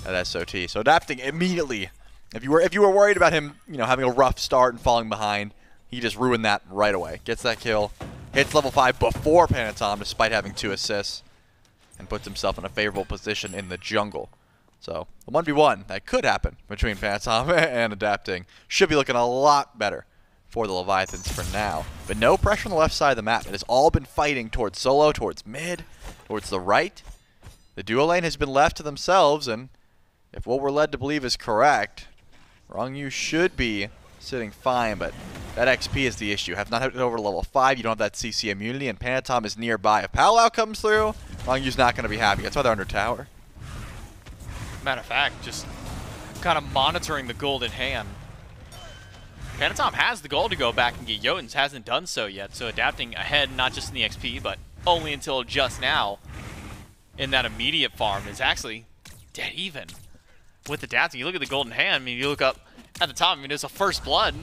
at SOT. So Adapting immediately If you were worried about him, having a rough start and falling behind, he just ruined that right away. Gets that kill, hits level 5 before Panitom, despite having 2 assists, and puts himself in a favorable position in the jungle. So the 1v1 that could happen between Panitom and Adapting should be looking a lot better for the Leviathans for now. But no pressure on the left side of the map. It has all been fighting towards solo, towards mid, towards the right. The duo lane has been left to themselves, and if what we're led to believe is correct, Ronngyu should be sitting fine, but that XP is the issue. Have not hit over level 5, you don't have that CC immunity, and Panitom is nearby. If Palau comes through, Rongyu's not going to be happy. That's why they're under tower. Matter of fact, just kind of monitoring the golden hand. Panitom has the goal to go back and get Jotuns, hasn't done so yet, so Adapting ahead, not just in the XP, but only until just now in that immediate farm is actually dead even with Adapting. You look at the golden hand, I mean, you look up at the top, I mean, there's a first blood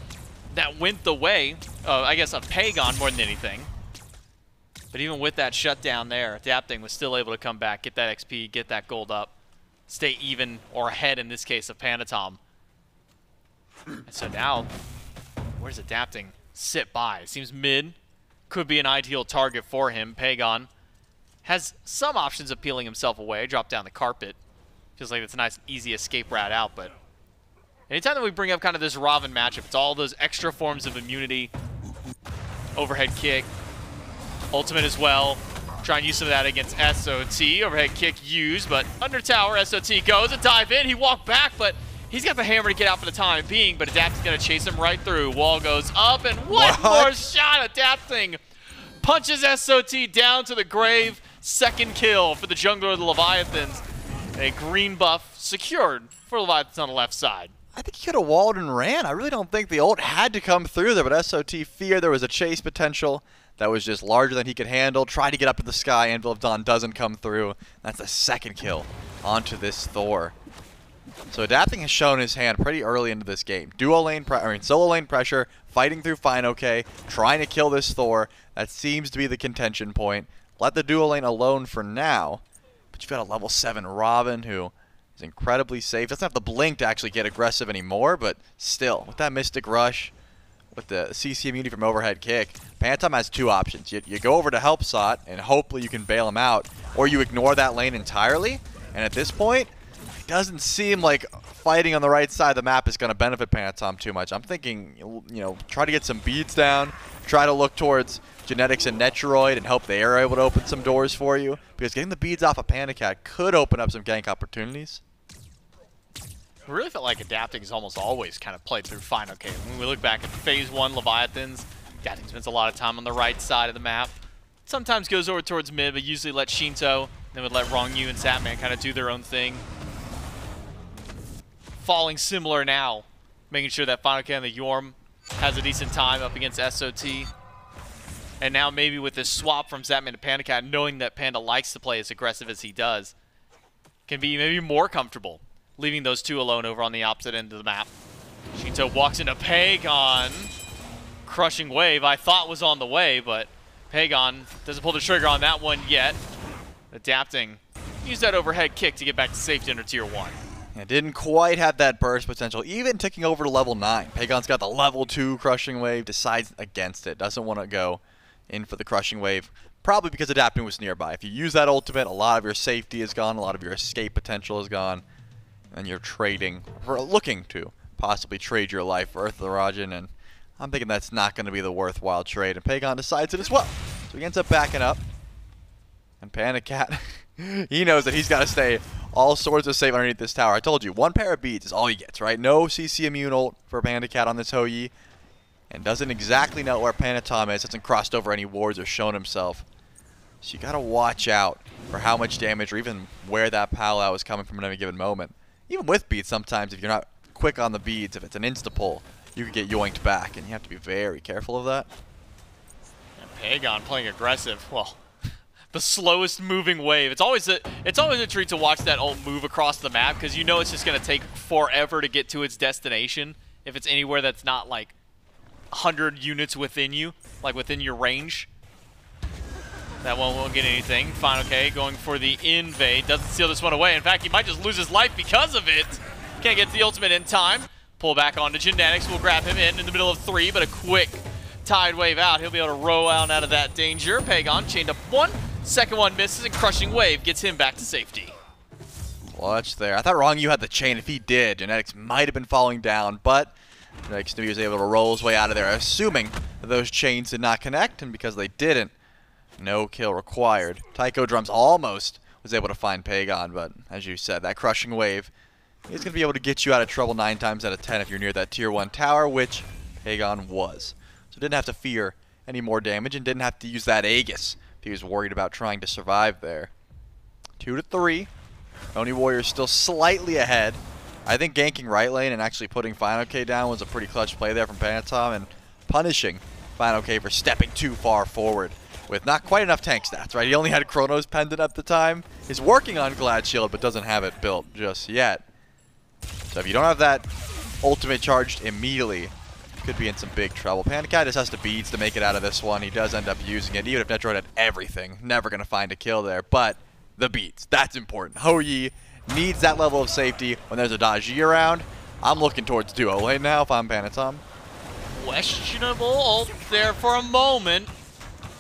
that went the way, I guess, of Pegon more than anything. But even with that shutdown there, Adapting was still able to come back, get that XP, get that gold up, stay even or ahead in this case of Panitom. And so now, where's Adapting sit by? It seems mid could be an ideal target for him. Pegon has some options of peeling himself away, drop down the carpet. Feels like it's a nice, easy escape route out, but anytime that we bring up kind of this Ravana matchup, it's all those extra forms of immunity. Overhead kick, ultimate as well. Try and use some of that against SOT. Overhead kick used, but under tower, SOT goes, a dive in. He walked back, but he's got the hammer to get out for the time being, but Adapting's going to chase him right through. Wall goes up, and one more shot. Adapting punches SOT down to the grave. Second kill for the jungler of the Leviathans. A green buff secured for Leviathans on the left side. I think he could have walled and ran. I really don't think the ult had to come through there, but SOT feared there was a chase potential that was just larger than he could handle. Tried to get up to the sky. Anvil of Dawn doesn't come through. That's the second kill onto this Thor. So Adapting has shown his hand pretty early into this game. Solo lane pressure, fighting through fineokay, trying to kill this Thor. That seems to be the contention point. Let the duo lane alone for now. But you've got a level 7 Robin who is incredibly safe. Doesn't have the blink to actually get aggressive anymore, but still, with that Mystic Rush, with the CC immunity from overhead kick, Panitom has 2 options. You go over to help Sot, and hopefully you can bail him out, or you ignore that lane entirely. And at this point, it doesn't seem like fighting on the right side of the map is going to benefit Panitom too much. I'm thinking, try to get some beads down, try to look towards Genetics and Netrioid and hope they are able to open some doors for you, because getting the beads off of PandaCat could open up some gank opportunities. I really felt like Adapting is almost always kind of played through fineokay. When we look back at Phase 1 Leviathans, Adapting spends a lot of time on the right side of the map. Sometimes goes over towards mid, but usually let Sheento, then would let Ronngyu and Satman kind of do their own thing. Falling similar now, making sure that fineokay and the Yorm has a decent time up against SOT. And now maybe with this swap from Satman to PandaCat, knowing that Panda likes to play as aggressive as he does, can be maybe more comfortable leaving those 2 alone over on the opposite end of the map. Sheento walks into Pegon. Crushing wave I thought was on the way, but Pegon doesn't pull the trigger on that one yet. Adapting. Use that overhead kick to get back to safety under tier 1. Yeah, didn't quite have that burst potential, even ticking over to level 9. Pegon's got the level 2 crushing wave, decides against it, doesn't want to go in for the crushing wave, probably because Adapting was nearby. If you use that ultimate, a lot of your safety is gone, a lot of your escape potential is gone, and you're trading, or looking to possibly trade your life for Earth of the Raijin, and I'm thinking that's not going to be the worthwhile trade, and Pegon decides it as well. So he ends up backing up, and PandaCat, he knows that he's got to stay all sorts of safe underneath this tower. I told you, 1 pair of beads is all he gets, right? No CC immune ult for PandaCat on this Hou-Yi, and doesn't exactly know where Panitom is. Hasn't crossed over any wards or shown himself. So you got to watch out for how much damage or even where that Palau is coming from at any given moment. Even with beads, sometimes if you're not quick on the beads, if it's an insta-pull, you could get yoinked back, and you have to be very careful of that. And Pegon playing aggressive. Well, the slowest moving wave. It's always a treat to watch that ult move across the map, because you know it's just going to take forever to get to its destination if it's anywhere that's not like 100 units within you, like within your range. That one won't get anything. fineokay going for the invade. Doesn't steal this one away. In fact, he might just lose his life because of it. Can't get to the ultimate in time. Pull back onto Genetics. We'll grab him in the middle of 3, but a quick tide wave out. He'll be able to row out of that danger. Pegon chained up 1. Second one misses, and Crushing Wave gets him back to safety. Clutch there. I thought Ronngyu had the chain. If he did, Genetics might have been falling down, but Genetics knew he was able to roll his way out of there, assuming that those chains did not connect, and because they didn't, no kill required. Taiko Drums almost was able to find Pegon, but as you said, that Crushing Wave is going to be able to get you out of trouble 9 times out of 10 if you're near that tier 1 tower, which Pegon was. So didn't have to fear any more damage and didn't have to use that Aegis if he was worried about trying to survive there. 2 to 3. Oni Warriors still slightly ahead. I think ganking right lane and actually putting fineokay down was a pretty clutch play there from Panitom, and punishing fineokay for stepping too far forward with not quite enough tank stats, right? He only had Chronos Pendant at the time. He's working on Glad Shield, but doesn't have it built just yet. So if you don't have that ultimate charged immediately, could be in some big trouble. PandaCat just has the beads to make it out of this one. He does end up using it, even if Netrioid had everything. Never going to find a kill there, but the beads, that's important. Hou-Yi needs that level of safety when there's a Daji around. I'm looking towards duo lane now if I'm Panitom. Questionable ult there for a moment.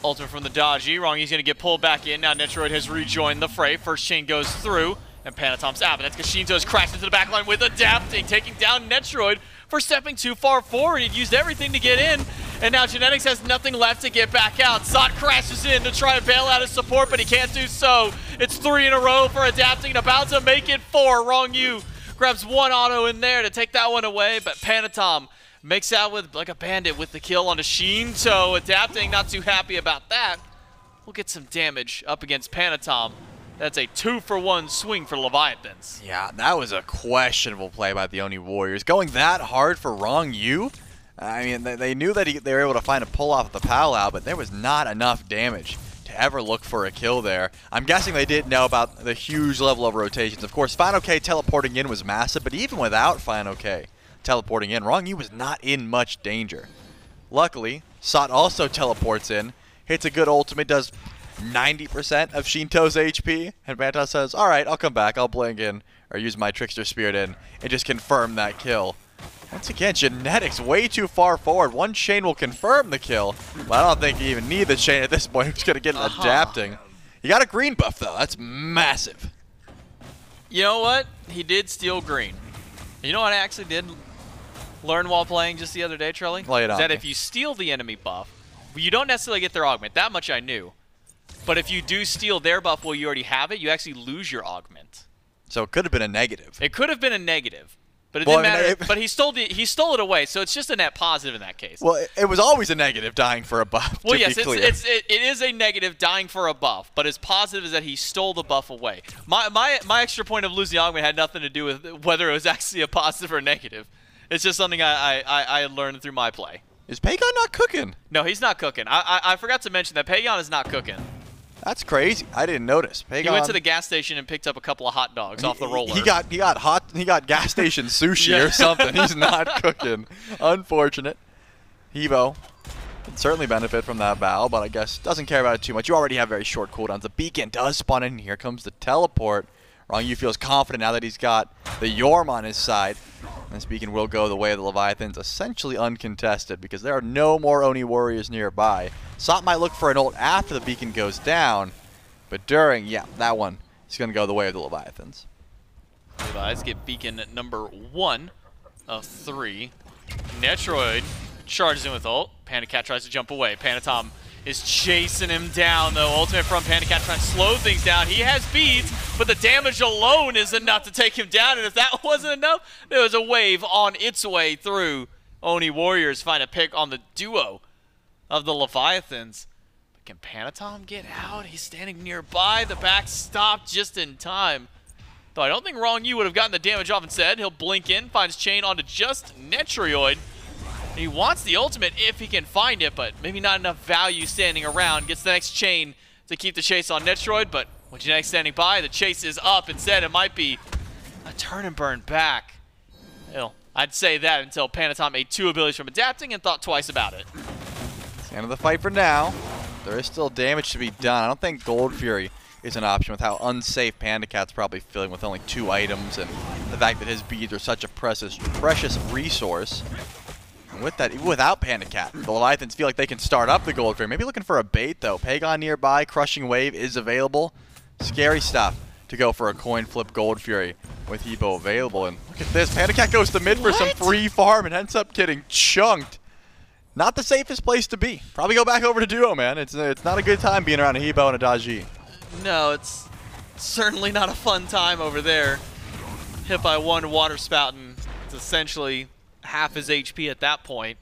Ultimate from the Daji. Rongyu's going to get pulled back in. Now Netrioid has rejoined the fray. First chain goes through, and Panitom's out. But that's because Sheento's crashed into the backline with Adapting, taking down Netrioid for stepping too far forward. He'd used everything to get in, and now Genetics has nothing left to get back out. Zot crashes in to try and bail out his support, but he can't do so. It's 3 in a row for Adapting, about to make it 4. Ronngyu grabs 1 auto in there to take that one away, but Panitom makes out with like a bandit with the kill onto Sheento. Adapting, not too happy about that. We'll get some damage up against Panitom. That's a 2-for-1 swing for Leviathans. Yeah, that was a questionable play by the Oni Warriors. Going that hard for Ronngyu? I mean, they knew that they were able to find a pull-off of the Pal-Out, but there was not enough damage to ever look for a kill there. I'm guessing they didn't know about the huge level of rotations. Of course, fineokay teleporting in was massive, but even without fineokay teleporting in, Ronngyu was not in much danger. Luckily, Sot also teleports in, hits a good ultimate, does 90% of Sheento's HP, and Panta says, alright, I'll come back, I'll blink in, or use my Trickster Spirit in, and just confirm that kill. Once again, Genetics way too far forward. One chain will confirm the kill, but I don't think you even need the chain at this point. He's just going to get Adapting. You got a green buff, though. That's massive. You know what? He did steal green. You know what I actually did learn while playing just the other day, Trelly? Lay it on that me. if you steal the enemy buff, you don't necessarily get their augment. That much I knew. But if you do steal their buff while you already have it, you actually lose your augment. So it could have been a negative. It could have been a negative. But it didn't matter. But he stole it away, so it's just a net positive in that case. Well, it was always a negative dying for a buff. Well, yes, it is a negative dying for a buff, but his positive is that he stole the buff away. My extra point of losing augment had nothing to do with whether it was actually a positive or negative. It's just something I learned through my play. Is Pegon not cooking? No, he's not cooking. I forgot to mention that Pegon is not cooking. That's crazy. I didn't notice. Pegon, he went to the gas station and picked up a couple of hot dogs off the roller. He got gas station sushi or something. He's not cooking. Unfortunate. Evo would certainly benefit from that bow, but I guess doesn't care about it too much. You already have very short cooldowns. The beacon does spawn in. Here comes the teleport. Ronngyu feels confident now that he's got the Yorm on his side. And this beacon will go the way of the Leviathans, essentially uncontested, because there are no more Oni Warriors nearby. Sot might look for an ult after the beacon goes down, but during, yeah, that one is going to go the way of the Leviathans. Levi's get beacon at number 1 of 3. Netrioid charges in with ult. PandaCat tries to jump away. Panitom is chasing him down, though. Ultimate from PandaCat trying to slow things down. He has beads, but the damage alone is enough to take him down. And if that wasn't enough, there was a wave on its way through. Oni Warriors find a pick on the duo of the Leviathans. But can Panitom get out? He's standing nearby. The back stopped just in time. Though I don't think Ronngyu would have gotten the damage off instead. He'll blink in, finds chain onto just Netrioid. He wants the ultimate if he can find it, but maybe not enough value standing around. Gets the next chain to keep the chase on Netrioid, but when Genetics standing by, the chase is up. Instead, it might be a turn and burn back. Well, I'd say that until Panitom made 2 abilities from Adapting and thought twice about it. It's the end of the fight for now. There is still damage to be done. I don't think Gold Fury is an option with how unsafe PandaCat's probably feeling with only 2 items and the fact that his beads are such a precious resource. And with that, even without PandaCat, the Leviathans feel like they can start up the Gold Fairy. Maybe looking for a bait, though. Pegon nearby, Crushing Wave is available. Scary stuff to go for a coin flip Gold Fury with Hebo available. And look at this, PandaCat goes to mid for some free farm and ends up getting chunked. Not the safest place to be. Probably go back over to duo, man. It's not a good time being around a Hebo and a Daji. No, it's certainly not a fun time over there. Hit by one water spout, and it's essentially half his HP at that point.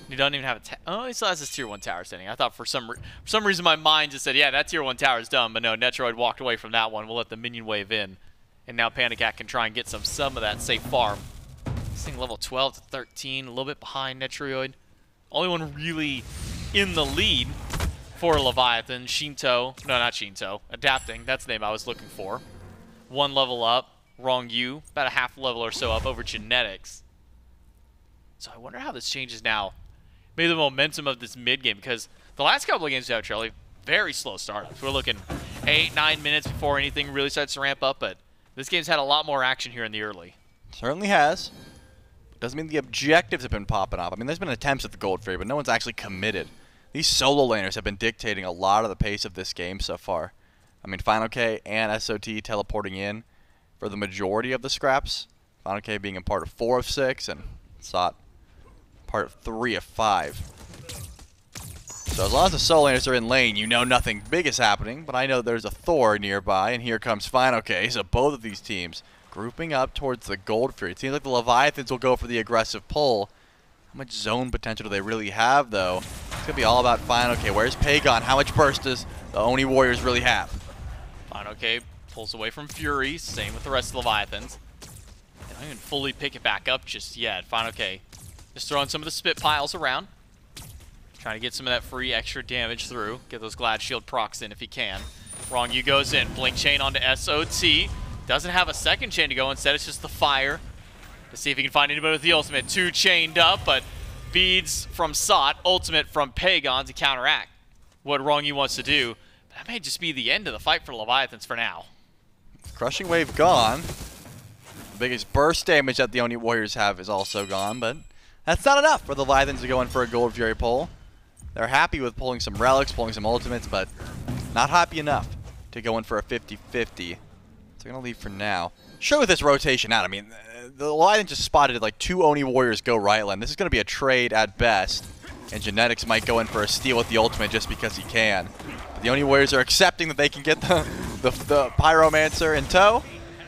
He doesn't even have a oh, he still has his tier 1 tower standing. I thought for some reason my mind just said, yeah, that tier 1 tower is done, but no, Netrioid walked away from that one. We'll let the minion wave in, and now PandaCat can try and get some of that safe farm. This thing level 12 to 13, a little bit behind Netrioid. Only one really in the lead for Leviathan. Sheento, no, not Sheento, Adapting, that's the name I was looking for. 1 level up, Ronngyu, about a half level or so up over Genetics. So I wonder how this changes now. Maybe the momentum of this mid game, because the last couple of games we have, Charlie, very slow startups. We're looking 8-9 minutes before anything really starts to ramp up, but this game's had a lot more action here in the early. Certainly has. Doesn't mean the objectives have been popping off. I mean, there's been attempts at the Gold Fairy, but no one's actually committed. These solo laners have been dictating a lot of the pace of this game so far. I mean, fineokay and SOT teleporting in for the majority of the scraps. fineokay being a part of 4 of 6, and SOT part of 3 of 5. So as long as the solo laners are in lane, you know nothing big is happening, but I know there's a Thor nearby, and here comes fineokay. So both of these teams grouping up towards the Gold Fury. It seems like the Leviathans will go for the aggressive pull. How much zone potential do they really have, though? It's going to be all about fineokay. Where's Pegon? How much burst does the Oni Warriors really have? fineokay pulls away from Fury. Same with the rest of the Leviathans. They don't even fully pick it back up just yet. fineokay just throwing some of the spit piles around. Trying to get some of that free extra damage through. Get those Glad Shield procs in if he can. Ronngyu goes in. Blink Chain onto SOT. Doesn't have a second chain to go. Instead, it's just the fire. To see if he can find anybody with the ultimate. 2 chained up, but beads from SOT, ultimate from Pegon to counteract what Ronngyu wants to do. That may just be the end of the fight for Leviathans for now. Crushing Wave gone. The biggest burst damage that the Oni Warriors have is also gone, but that's not enough for the Leviathans to go in for a Gold Fury pull. They're happy with pulling some relics, pulling some ultimates, but not happy enough to go in for a 50-50. So they're going to leave for now. Sure, with this rotation out, I mean, the Leviathans just spotted like 2 Oni Warriors go right lane. This is going to be a trade at best, and Genetics might go in for a steal with the ultimate just because he can. But the Oni Warriors are accepting that they can get the Pyromancer in tow,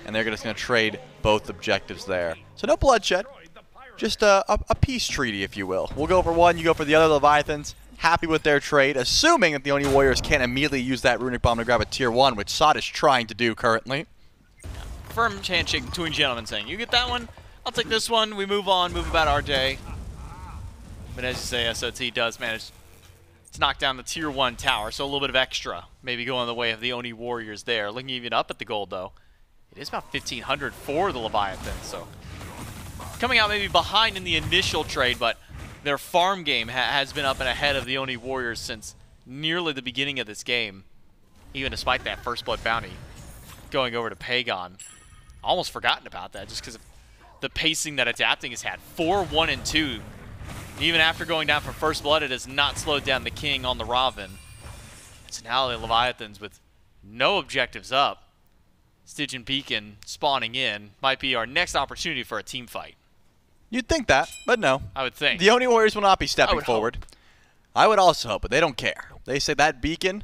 and they're just going to trade both objectives there. So no bloodshed, just a peace treaty, if you will. We'll go for one, you go for the other. Leviathans happy with their trade, assuming that the Oni Warriors can't immediately use that Runic Bomb to grab a tier 1, which SOT is trying to do currently. Firm handshake between gentlemen saying, you get that one, I'll take this one, we move on, move about our day. But as you say, SOT does manage to knock down the tier 1 tower, so a little bit of extra maybe going the way of the Oni Warriors there. Looking even up at the gold, though. It is about 1,500 for the Leviathans, so coming out maybe behind in the initial trade, but their farm game has been up and ahead of the Oni Warriors since nearly the beginning of this game, even despite that first blood bounty going over to Pegon. Almost forgotten about that just because of the pacing that Adapting has had. 4, 1, and 2. Even after going down for first blood, it has not slowed down the king on the Raven. So now the Leviathans with no objectives up. Stygian Beacon spawning in might be our next opportunity for a team fight. You'd think that, but no. I would think. The Oni Warriors will not be stepping forward. Hope. I would also hope, but they don't care. They say that beacon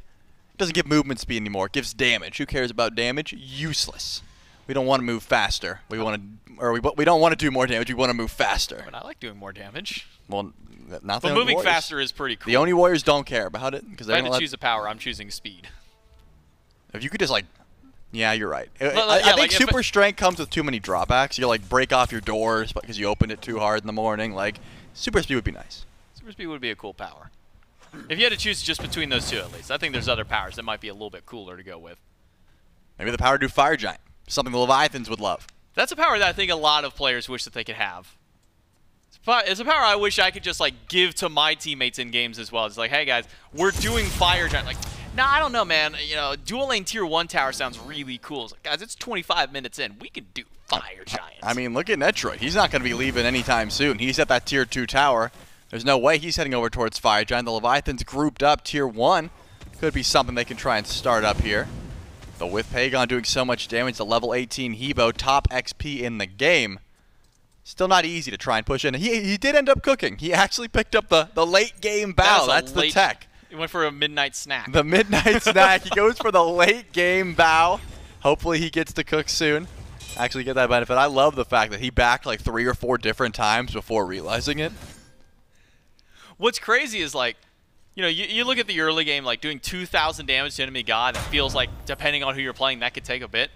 doesn't give movement speed anymore. It gives damage. Who cares about damage? Useless. We don't want to move faster. We want to, or we don't want to do more damage. We want to move faster. But I like doing more damage. Well, not but moving faster is pretty cool. The Oni Warriors don't care about it because if I had to choose a power, I'm choosing speed. If you could just like, yeah, you're right. I think like super strength comes with too many drawbacks. You like break off your doors because you opened it too hard in the morning. Like super speed would be nice. Super speed would be a cool power. If you had to choose just between those two, at least, I think there's other powers that might be a little bit cooler to go with. Maybe the power to do Fire Giant, something the Leviathans would love. That's a power that I think a lot of players wish that they could have. It's a power I wish I could just like give to my teammates in games as well. It's like, hey guys, we're doing Fire Giant. Like, Nah, I don't know, man. You know, dual lane tier 1 tower sounds really cool. It's like, guys, it's 25 minutes in. We can do Fire Giants. I mean, look at Netrioid. He's not going to be leaving anytime soon. He's at that tier 2 tower. There's no way he's heading over towards Fire Giant. The Leviathans grouped up tier 1. Could be something they can try and start up here. But with Pegon doing so much damage, the level 18 Hebo, top XP in the game. Still not easy to try and push in. He did end up cooking. He actually picked up the late game bow. That's the tech. He went for a midnight snack. The midnight snack. He goes for the late game bow. Hopefully he gets to cook soon. Actually get that benefit. I love the fact that he backed like 3 or 4 different times before realizing it. What's crazy is like, you know, you look at the early game, like doing 2,000 damage to enemy god. It feels like, depending on who you're playing, that could take a bit.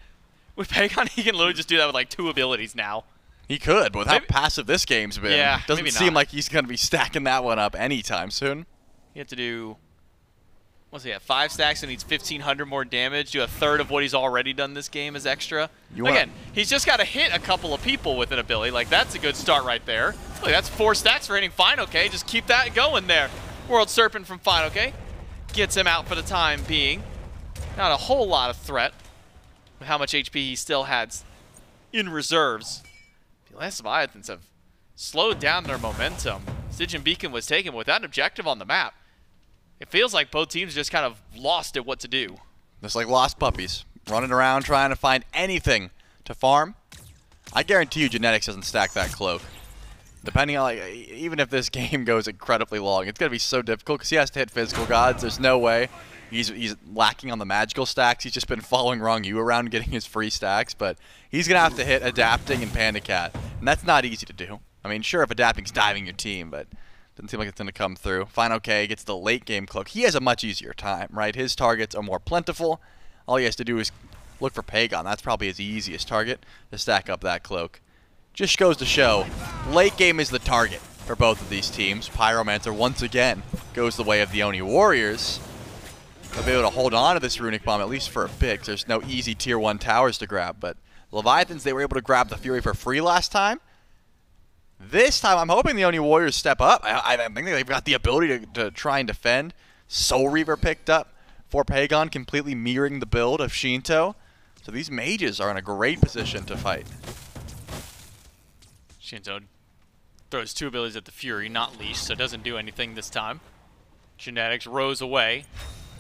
With Pegon, he can literally just do that with like 2 abilities now. He could, but with how passive this game's been, yeah, doesn't seem like he's going to be stacking that one up anytime soon. You have to do, what's he at, 5 stacks and needs 1,500 more damage, do a third of what he's already done this game as extra. Again, he's just got to hit a couple of people with an ability. Like, that's a good start right there. Look, that's 4 stacks for hitting fineokay. Just keep that going there. World Serpent from fineokay gets him out for the time being. Not a whole lot of threat with how much HP he still has in reserves. The Atlantis Leviathans have slowed down their momentum. Stygian Beacon was taken without an objective on the map. It feels like both teams just kind of lost at what to do. Just like lost puppies, running around trying to find anything to farm. I guarantee you Genetics doesn't stack that cloak. Depending on, like, even if this game goes incredibly long, it's going to be so difficult because he has to hit physical gods. There's no way. He's lacking on the magical stacks. He's just been following Ronngyu around getting his free stacks, but he's going to have to hit Adapting and PandaCat, and that's not easy to do. I mean, sure, if Adapting's diving your team, but doesn't seem like it's going to come through. fineokay gets the late game cloak. He has a much easier time, right? His targets are more plentiful. All he has to do is look for Pegon. That's probably his easiest target to stack up that cloak. Just goes to show, late game is the target for both of these teams. Pyromancer once again goes the way of the Oni Warriors. They'll be able to hold on to this Runic Bomb at least for a bit, 'cause there's no easy tier 1 towers to grab. But Leviathans, they were able to grab the Fury for free last time. This time, I'm hoping the Oni Warriors step up. I think they've got the ability to try and defend. Soul Reaver picked up for Pegon, completely mirroring the build of Sheento. So these mages are in a great position to fight. Sheento throws 2 abilities at the Fury, not leash, so doesn't do anything this time. Genetics rows away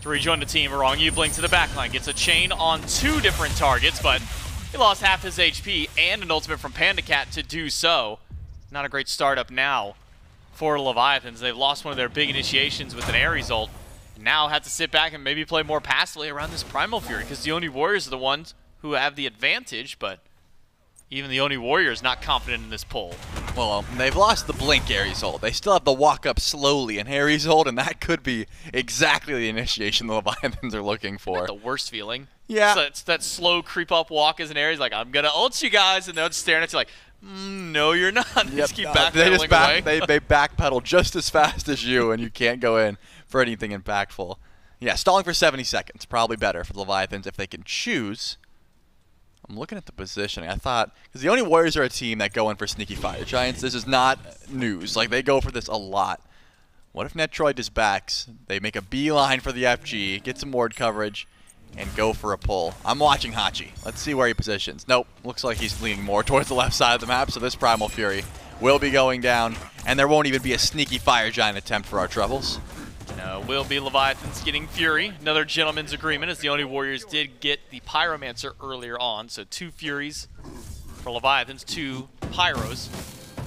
to rejoin the team. Ronngyu blinks to the backline, gets a chain on 2 different targets, but he lost half his HP and an ultimate from PandaCat to do so. Not a great startup now for Leviathans. They've lost one of their big initiations with an Ares ult. Now have to sit back and maybe play more passively around this Primal Fury, because the Oni Warriors are the ones who have the advantage, but even the Oni Warriors not confident in this pull. Well, they've lost the Blink Ares ult. They still have the walk up slowly in Ares ult, and that could be exactly the initiation the Leviathans are looking for. Isn't that the worst feeling? Yeah. So it's that slow creep up walk as an Ares, like, I'm going to ult you guys, and they're just staring at you like, no, you're not. They just keep backpedaling away. They backpedal just as fast as you, and you can't go in for anything impactful. Yeah, stalling for 70 seconds. Probably better for the Leviathans if they can choose. I'm looking at the positioning. I thought, because the Oni Warriors are a team that go in for sneaky Fire Giants. This is not news. Like, they go for this a lot. What if Netrioid just backs? They make a beeline for the FG, get some ward coverage, and go for a pull. I'm watching Hachi. Let's see where he positions. Nope, looks like he's leaning more towards the left side of the map, so this Primal Fury will be going down, and there won't even be a sneaky Fire Giant attempt for our troubles. Will be Leviathans getting Fury. Another gentleman's agreement, as the Oni Warriors did get the Pyromancer earlier on. So 2 Furies for Leviathans, 2 Pyros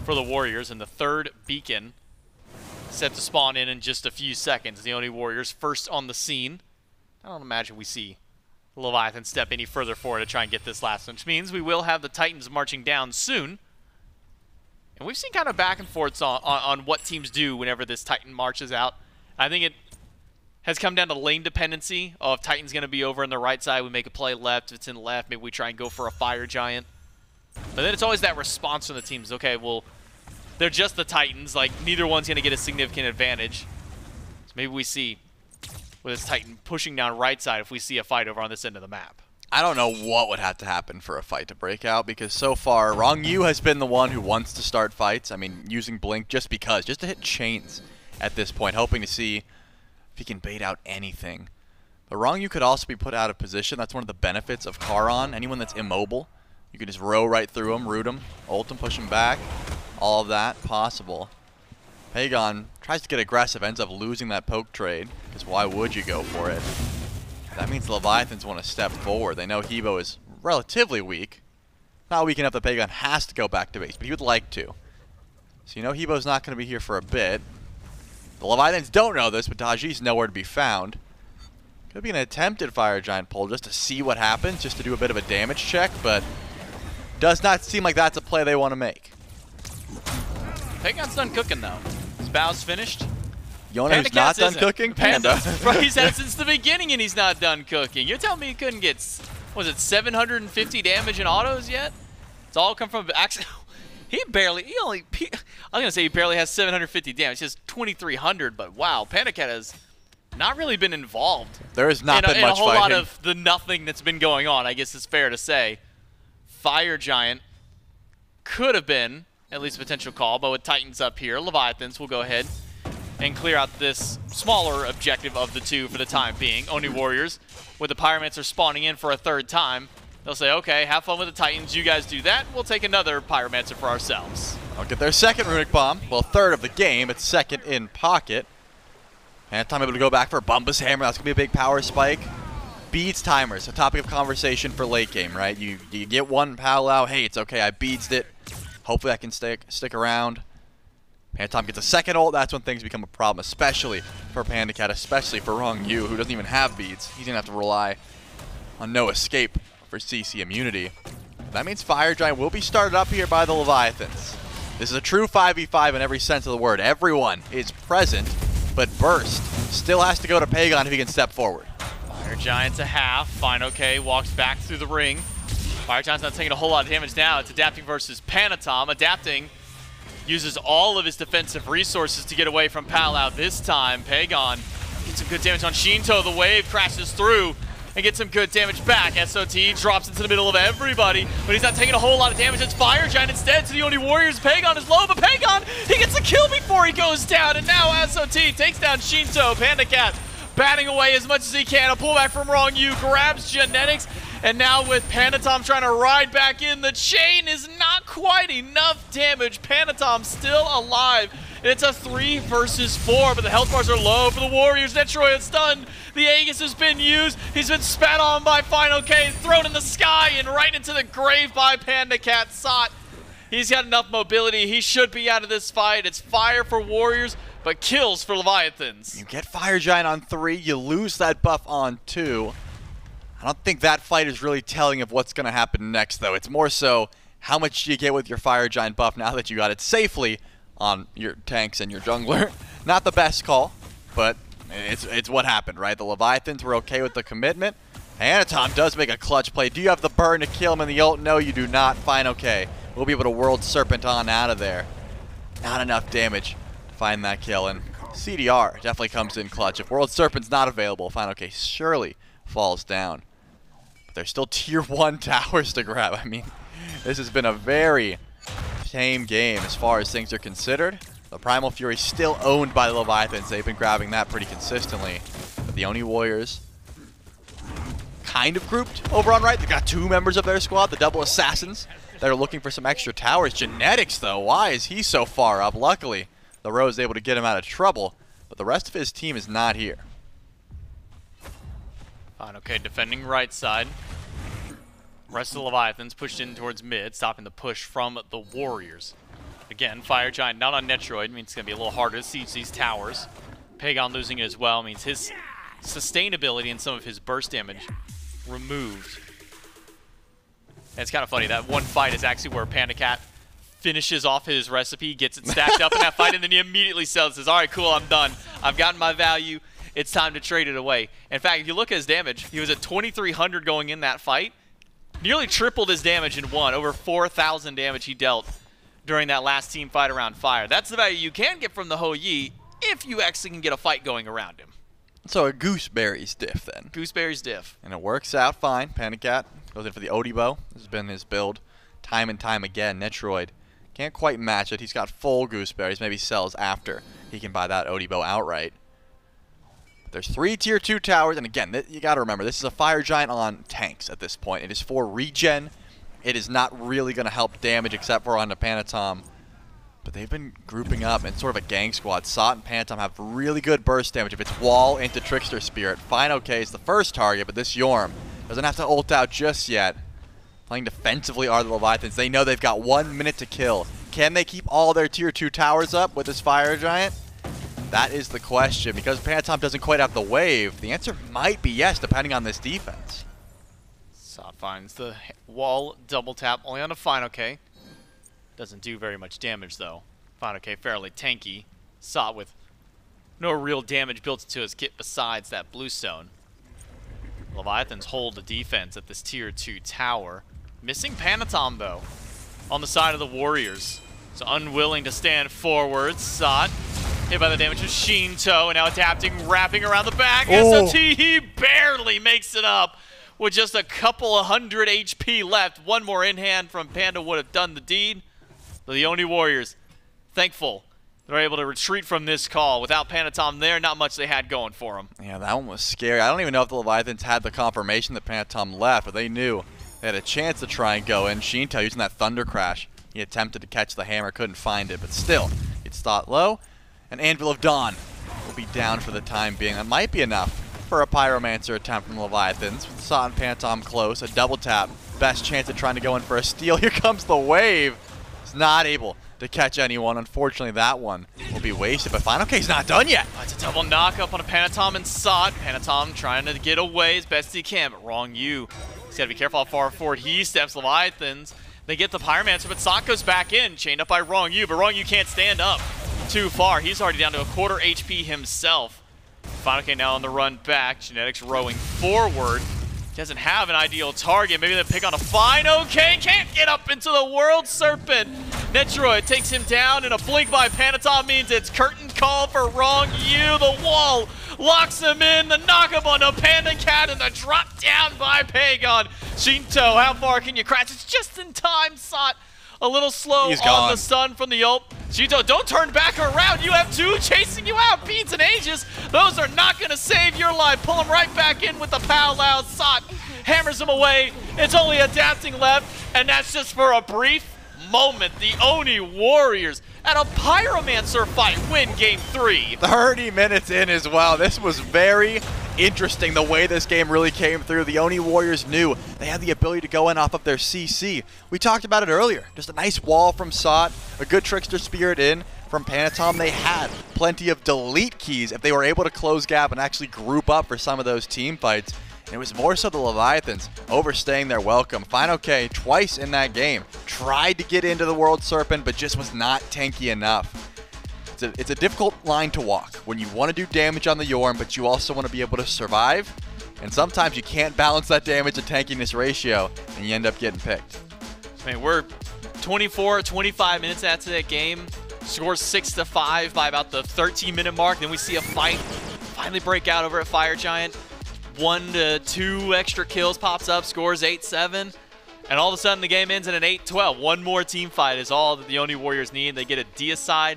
for the Warriors, and the 3rd Beacon set to spawn in just a few seconds. The Oni Warriors first on the scene. I don't imagine we see Leviathan step any further forward to try and get this last one, which means we will have the Titans marching down soon. And we've seen kind of back and forths on what teams do whenever this Titan marches out. I think it has come down to lane dependency. Oh, if Titan's going to be over on the right side, we make a play left. If it's in left, maybe we try and go for a Fire Giant. But then it's always that response from the teams. Okay, well, they're just the Titans. Like, neither one's going to get a significant advantage. So maybe we see, with this Titan pushing down right side, if we see a fight over on this end of the map. I don't know what would have to happen for a fight to break out, because so far, Ronngyu has been the one who wants to start fights. I mean, using Blink just because, just to hit chains at this point, hoping to see if he can bait out anything. The Ronngyu could also be put out of position. That's one of the benefits of Charon. Anyone that's immobile, you can just row right through him, root him, ult him, push him back. All of that possible. Pegon tries to get aggressive, ends up losing that poke trade, because why would you go for it? That means the Leviathans want to step forward. They know Hebo is relatively weak. Not weak enough that Pegon has to go back to base, but he would like to. So you know Hebo's not going to be here for a bit. The Leviathans don't know this, but Daji's nowhere to be found. Could be an attempted Fire Giant pull just to see what happens, just to do a bit of a damage check, but does not seem like that's a play they want to make. Pegon's done cooking, though. His bow's finished. Yona's not done cooking? Panda. Right, he's had it since the beginning, and he's not done cooking. You're telling me he couldn't get, was it 750 damage in autos yet? It's all come from... Actually, I'm going to say he barely has 750 damage. He has 2,300, but wow, PandaCat has not really been involved. There has not been much a whole fighting. lot of the nothing that's been going on, I guess it's fair to say. Fire Giant could have been at least a potential call, but with Titans up here, Leviathans will go ahead and clear out this smaller objective of the two for the time being. Oni Warriors, with the Pyromancer spawning in for a third time, they'll say, okay, have fun with the Titans, you guys do that, we'll take another Pyromancer for ourselves. I'll get their second Runic Bomb. Well, third of the game, it's second in pocket. And time able to go back for Bumbus Hammer. That's going to be a big power spike. Beads timers, a topic of conversation for late game, right? You get one Palau, hey, it's okay, I beadsed it. Hopefully I can stick around. Panitom gets a second ult, that's when things become a problem, especially for PandaCat, especially for Ronngyu, who doesn't even have beads. He's going to have to rely on no escape for CC immunity. That means Fire Giant will be started up here by the Leviathans. This is a true 5v5 in every sense of the word. Everyone is present, but Burst still has to go to Pegon if he can step forward. Fire Giant's a half. fineokay walks back through the ring. Fire Giant's not taking a whole lot of damage now. It's adapting versus Panitom. Adapting uses all of his defensive resources to get away from Palau this time. Pegon gets some good damage on Sheento. The wave crashes through and gets some good damage back. SOT drops into the middle of everybody, but he's not taking a whole lot of damage. It's Fire Giant instead to the Oni Warriors. Pegon is low, but Pegon, he gets a kill before he goes down, and now SOT takes down Sheento. PandaCat batting away as much as he can. A pullback from Ronngyu, grabs Genetics, and now with Panitom trying to ride back in, the chain is not quite enough damage. Panitom still alive. It's a 3 versus 4, but the health bars are low for the Warriors. Netrioid stunned. The Aegis has been used. He's been spat on by fineokay, thrown in the sky and right into the grave by PandaCat. Sot. He's got enough mobility. He should be out of this fight. It's fire for Warriors, but kills for Leviathans. You get Fire Giant on 3, you lose that buff on 2. I don't think that fight is really telling of what's going to happen next, though. It's more so how much do you get with your Fire Giant buff now that you got it safely on your tanks and your jungler. Not the best call, but it's what happened, right? The Leviathans were okay with the commitment. Panitom does make a clutch play. Do you have the burn to kill him in the ult? No, you do not. fineokay. We'll be able to World Serpent on out of there. Not enough damage to find that kill, and CDR definitely comes in clutch. If World Serpent's not available, fineokay surely falls down. But there's still tier 1 towers to grab. I mean, this has been a very tame game as far as things are considered. The Primal Fury still owned by the Leviathans. They've been grabbing that pretty consistently. But the Oni Warriors kind of grouped over on right. They've got 2 members of their squad, the double assassins, that are looking for some extra towers. Genetics, though, why is he so far up? Luckily, the Row is able to get him out of trouble, but the rest of his team is not here. fineokay defending right side. Rest of the Leviathans pushed in towards mid, stopping the push from the Warriors. Again, Fire Giant not on Netrioid, means it's going to be a little harder to siege these towers. Pegon losing it as well means his sustainability and some of his burst damage removed. And it's kind of funny, that one fight is actually where PandaCat finishes off his recipe, gets it stacked up in that fight, and then he immediately sells, says, all right, cool, I'm done. I've gotten my value. It's time to trade it away. In fact, if you look at his damage, he was at 2,300 going in that fight. Nearly tripled his damage in one. Over 4,000 damage he dealt during that last team fight around Fire. That's the value you can get from the Hou Yi if you actually can get a fight going around him. So a Gooseberry's diff then. Gooseberry's diff. And it works out fine. PandaCat goes in for the Odibo. This has been his build time and time again. Netrioid can't quite match it. He's got full Gooseberries. Maybe sells after he can buy that Odibo outright. There's 3 tier 2 towers, and again, you got to remember, this is a fire giant on tanks at this point. It is for regen. It is not really going to help damage except for on the Panitom. But they've been grouping up in sort of a gang squad. Sot and Panitom have really good burst damage. If it's wall into Trickster Spirit, fineokay is the first target, but this Jorm doesn't have to ult out just yet. Playing defensively are the Leviathans. They know they've got 1 minute to kill. Can they keep all their tier 2 towers up with this fire giant? That is the question. Because Panitom doesn't quite have the wave, the answer might be yes, depending on this defense. Sot finds the wall double tap only on a fineokay. Doesn't do very much damage though. fineokay fairly tanky. Sot with no real damage built into his kit besides that bluestone. Leviathans hold the defense at this tier 2 tower. Missing Panitom though on the side of the Warriors. So unwilling to stand forward. Sot hit by the damage of Sheento, and now adapting, wrapping around the back. SOT, he barely makes it up with just a couple of 100 HP left. One more in hand from Panda would have done the deed. But the Oni Warriors, thankful they're able to retreat from this call. Without Panitom there, not much they had going for them. Yeah, that one was scary. I don't even know if the Leviathans had the confirmation that Panitom left, but they knew they had a chance to try and go in. Sheento using that Thunder Crash. He attempted to catch the hammer, couldn't find it, but still, it's thought low. An Anvil of Dawn will be down for the time being. That might be enough for a Pyromancer attempt from the Leviathans. With Sot and Panitom close, a double tap. Best chance at trying to go in for a steal. Here comes the wave. He's not able to catch anyone. Unfortunately, that one will be wasted, but fineokay's not done yet. It's a double knock up on a Panitom and Sot. Panitom trying to get away as best he can, but Ronngyu. He's got to be careful how far forward he steps. Leviathans, they get the Pyromancer, but Sot goes back in, chained up by Ronngyu, but Ronngyu can't stand up too far. He's already down to a quarter HP himself. fineokay now on the run back. Genetics rowing forward. Doesn't have an ideal target. Maybe they pick on a fineokay. Can't get up into the World Serpent. Netrioid takes him down, and a blink by Panitom means it's curtain call for Ronngyu. The wall locks him in. The knock-up on the PandaCat, and the drop down by Pegon. Sheento, how far can you crash? It's just in time. Sot a little slow on the stun from the ult. Sheento, don't turn back around. You have 2 chasing you out. Beads and Ages. Those are not going to save your life. Pull him right back in with the pow loud. Sot hammers him away. It's only adapting left, and that's just for a brief moment. The Oni Warriors at a Pyromancer fight win game 3. 30 minutes in as well. This was very interesting the way this game really came through. The Oni Warriors knew they had the ability to go in off of their CC. We talked about it earlier. Just a nice wall from Sot, a good Trickster Spirit in from Panitom. They had plenty of delete keys if they were able to close gap and actually group up for some of those team fights. And it was more so the Leviathans overstaying their welcome. fineokay twice in that game tried to get into the World Serpent, but just was not tanky enough. It's a difficult line to walk when you want to do damage on the Jorm, but you also want to be able to survive. And sometimes you can't balance that damage to tankiness ratio, and you end up getting picked. I mean, we're 24, 25 minutes after that game. Scores 6-5 by about the 13-minute mark. Then we see a fight finally break out over at Fire Giant. 1 to 2 extra kills pops up, scores 8-7. And all of a sudden the game ends in an 8-12. One more team fight is all that the Oni Warriors need. They get a deicide.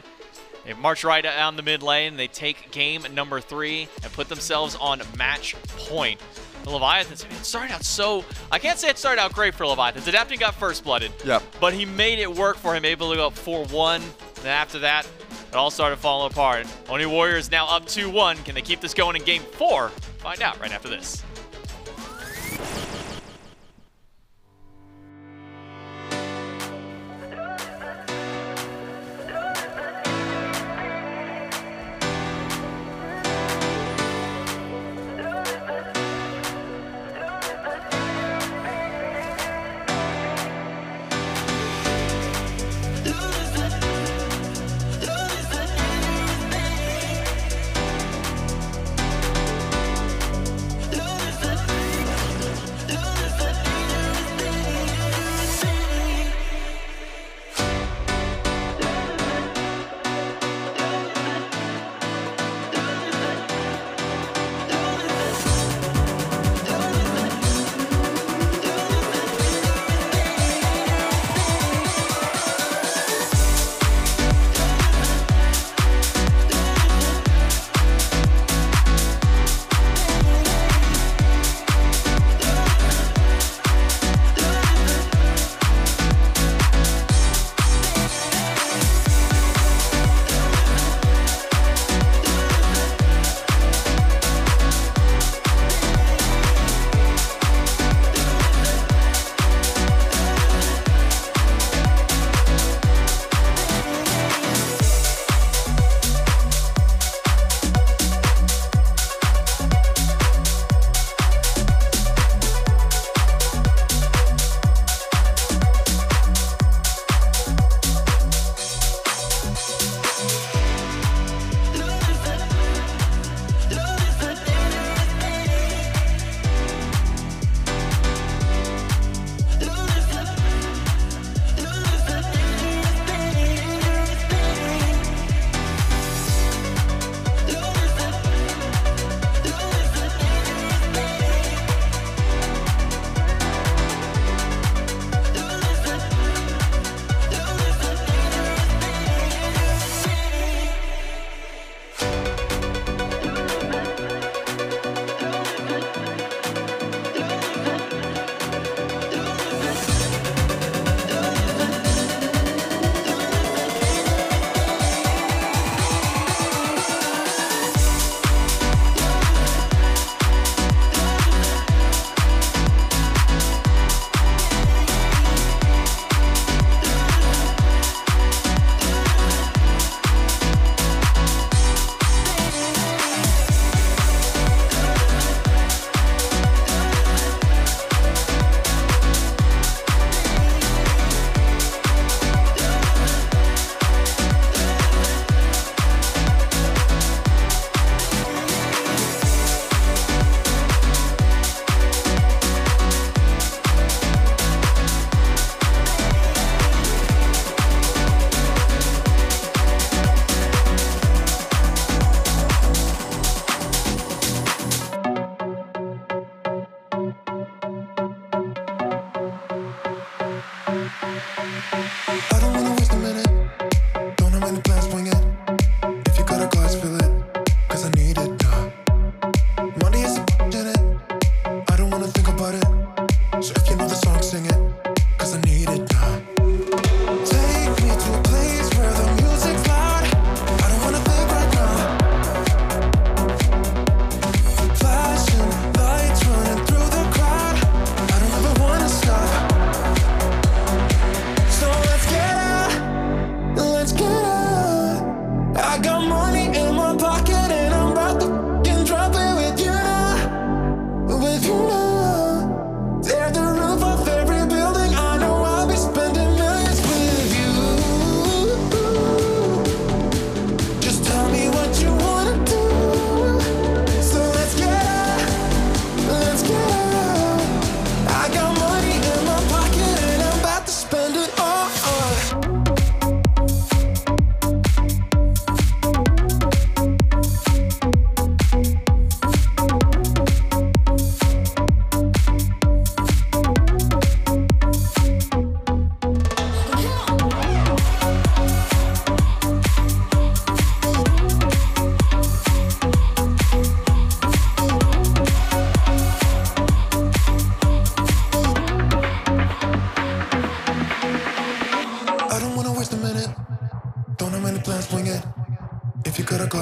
They march right down the mid lane. They take game number 3 and put themselves on match point. The Leviathans, it started out so... I can't say it started out great for Leviathans. Adapting got first-blooded. Yep. But he made it work for him, able to go up 4-1. Then after that, it all started falling apart. Oni Warriors now up 2-1. Can they keep this going in game 4? Find out right after this.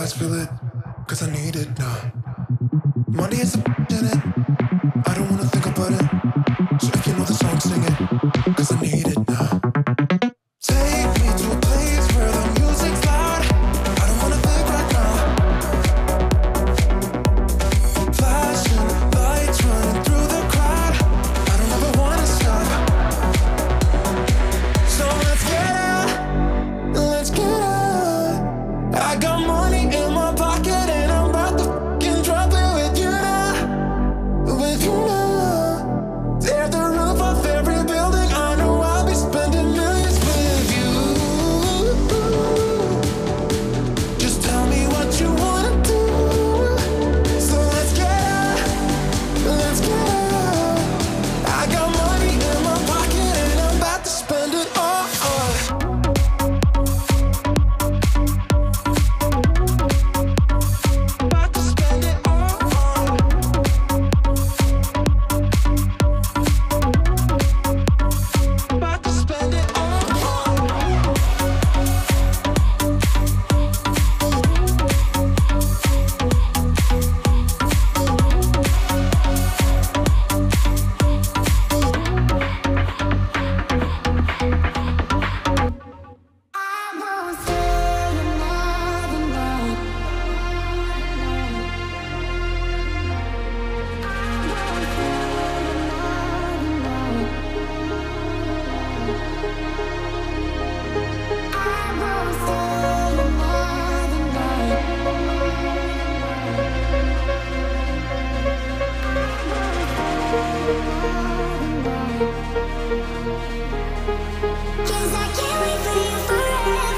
let's feel it, cause I need it now. Money is a in it, I don't wanna think about it. So if you know the song, sing it, cause I need it now. Take me to a place where the music's loud. I don't wanna think right now. Flashing lights running through the crowd. I don't ever wanna stop. So let's get out, let's get out. I got money in my pocket and I'm about to fucking drop it with you now. With you now. Tear the roof off every building. I know I'll be spending millions with you. Just tell me what you wanna do. So let's get out, let's get out. I got money in my pocket and I'm about to spend it all. About to spend it all. About to spend it all. I won't stay another night. I won't stay another night. Cause I can't wait for you forever.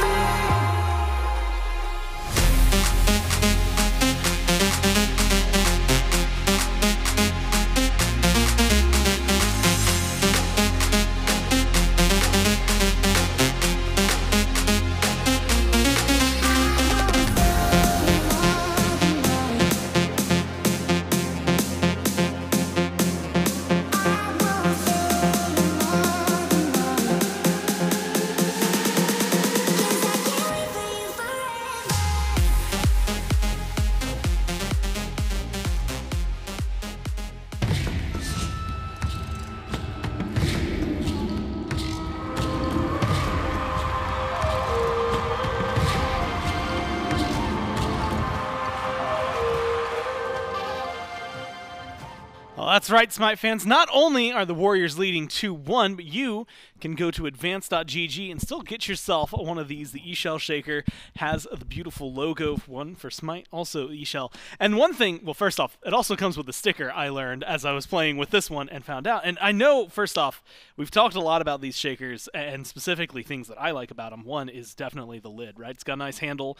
Well, that's right, Smite fans. Not only are the Warriors leading 2-1, but you can go to advance.gg and still get yourself one of these. The eShell Shaker has the beautiful logo, one for Smite, also eShell. And one thing, well, first off, it also comes with a sticker I learned as I was playing with this one and found out. And I know, first off, we've talked a lot about these shakers and specifically things that I like about them. One is definitely the lid, right? It's got a nice handle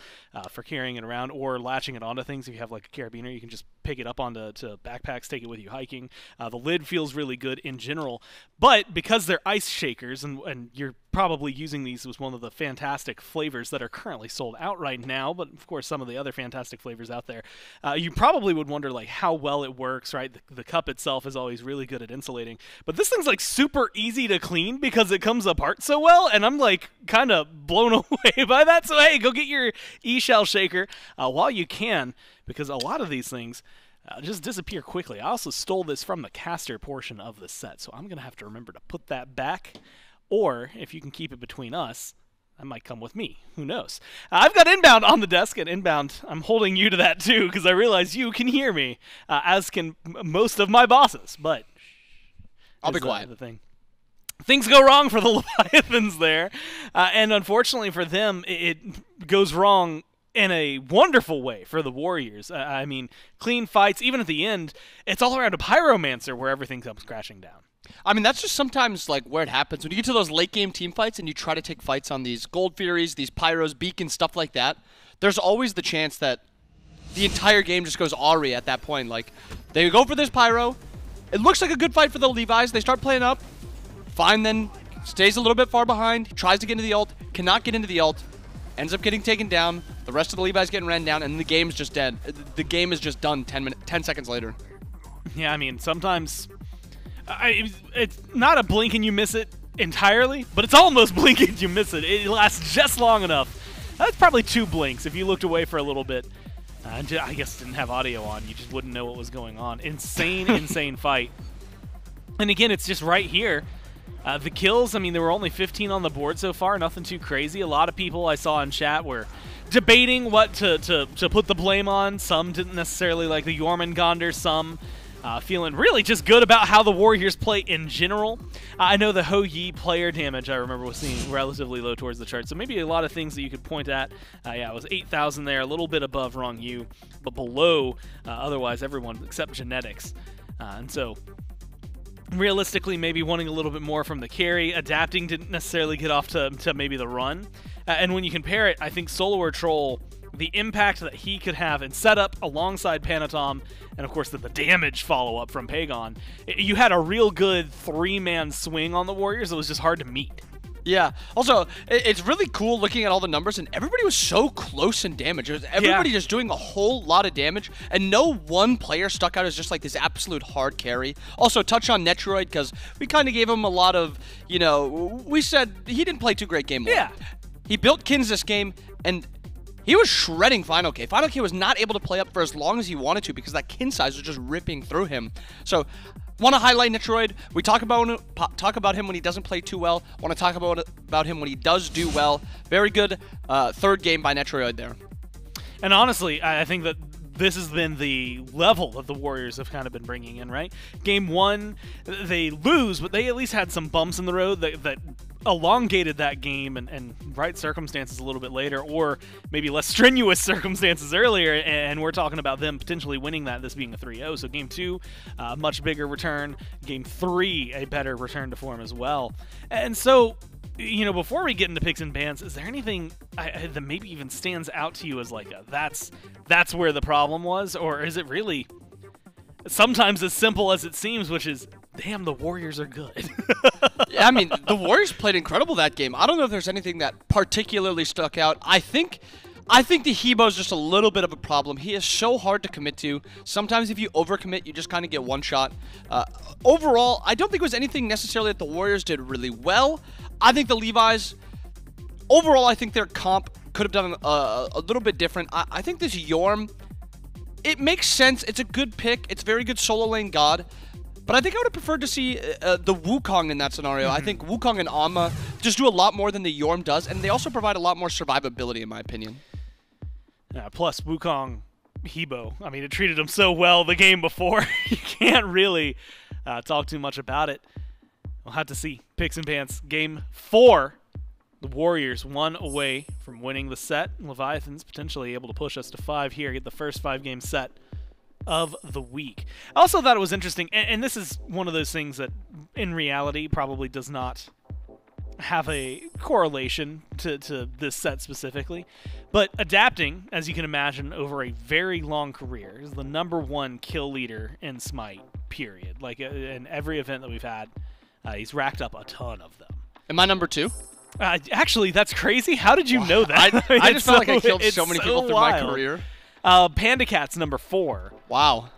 for carrying it around or latching it onto things. If you have like a carabiner, you can just pick it up onto backpacks, take it with you hiking. The lid feels really good in general, but because they're ice shakers, and you're probably using these with one of the fantastic flavors that are currently sold out right now, but of course some of the other fantastic flavors out there, you probably would wonder like how well it works, right? The cup itself is always really good at insulating, but this thing's like super easy to clean because it comes apart so well, and I'm like kind of blown away by that. So hey, go get your eShell Shaker while you can, because a lot of these things just disappear quickly. I also stole this from the caster portion of the set, so I'm going to have to remember to put that back, or if you can keep it between us, that might come with me. Who knows? I've got Inbound on the desk, and Inbound, I'm holding you to that too, because I realize you can hear me, as can most of my bosses, but I'll be quiet. The thing. Things go wrong for the Leviathans there, and unfortunately for them, it goes wrong in a wonderful way for the Warriors. I mean, clean fights, even at the end, it's all around a Pyromancer where everything comes crashing down. I mean, that's just sometimes like where it happens. When you get to those late game team fights and you try to take fights on these Gold Furies, these Pyros, Beacons, stuff like that, there's always the chance that the entire game just goes awry at that point. Like, they go for this Pyro. It looks like a good fight for the Levi's. They start playing up. Fine then, stays a little bit far behind, tries to get into the ult, cannot get into the ult, ends up getting taken down. The rest of the Levi's getting ran down, and the game's just dead. The game is just done 10 seconds later. Yeah, I mean, sometimes it's not a blink and you miss it entirely, but it's almost blink and you miss it. It lasts just long enough. That's probably 2 blinks if you looked away for a little bit. I guess didn't have audio on. You just wouldn't know what was going on. Insane, insane fight. And again, it's just right here. The kills, I mean, there were only 15 on the board so far. Nothing too crazy. A lot of people I saw in chat were debating what to put the blame on. Some didn't necessarily like the Jormungandr. Some feeling really just good about how the Warriors play in general. I know the Ho-Yi player damage I remember was seeing relatively low towards the chart, so maybe a lot of things that you could point at. Yeah, it was 8,000 there, a little bit above Ronngyu, but below otherwise everyone except genetics. And so realistically, maybe wanting a little bit more from the carry. Adapting didn't necessarily get off to maybe the run. And when you compare it, I think SoloOrTroll, the impact that he could have in setup alongside Panitom, and of course the damage follow-up from Pegon, you had a real good three-man swing on the Warriors that was just hard to meet. Yeah. Also, it's really cool looking at all the numbers, and everybody was so close in damage. It was everybody just doing a whole lot of damage, and no one player stuck out as just like this absolute hard carry. Also, touch on Netrioid, because we kind of gave him a lot of, you know, we said he didn't play too great game one. Yeah. He built Kins this game, and he was shredding fineokay. fineokay was not able to play up for as long as he wanted to because that kin size was just ripping through him. So, want to highlight Netrioid. We talk about him when he doesn't play too well. Want to talk about him when he does do well. Very good third game by Netrioid there. And honestly, I think that this has been the level that the Warriors have kind of been bringing in, right? Game one, they lose, but they at least had some bumps in the road that elongated that game and right circumstances a little bit later, or maybe less strenuous circumstances earlier, and we're talking about them potentially winning that, this being a 3-0. So game two, much bigger return. Game three, a better return to form as well. And so, you know, before we get into picks and bans, is there anything that maybe even stands out to you as like that's where the problem was? Or is it really sometimes as simple as it seems, which is, damn, the Warriors are good? Yeah, I mean, the Warriors played incredible that game. I don't know if there's anything that particularly stuck out. I think the Hebo is just a little bit of a problem. He is so hard to commit to. Sometimes if you overcommit, you just kind of get one shot. Overall, I don't think it was anything necessarily that the Warriors did really well. I think the Levi's, overall, I think their comp could have done a little bit different. I think this Yorm, it makes sense. It's a good pick. It's very good solo lane god. But I think I would have preferred to see the Wukong in that scenario. I think Wukong and Amma just do a lot more than the Yorm does, and they also provide a lot more survivability, in my opinion. Plus, Wukong, Hebo, I mean, it treated him so well the game before. You can't really talk too much about it. We'll have to see. Picks and pants. Game 4. The Warriors 1 away from winning the set. Leviathans potentially able to push us to 5 here, get the first 5-game set of the week. I also thought it was interesting, and this is one of those things that in reality probably does not have a correlation to this set specifically, but adapting, as you can imagine, over a very long career, is the #1 kill leader in SMITE, period. Like in every event that we've had, he's racked up a ton of them. Am I #2? Actually, that's crazy. How did you know that? I just felt like I killed so many people through my career. PandaCat's #4. Wow.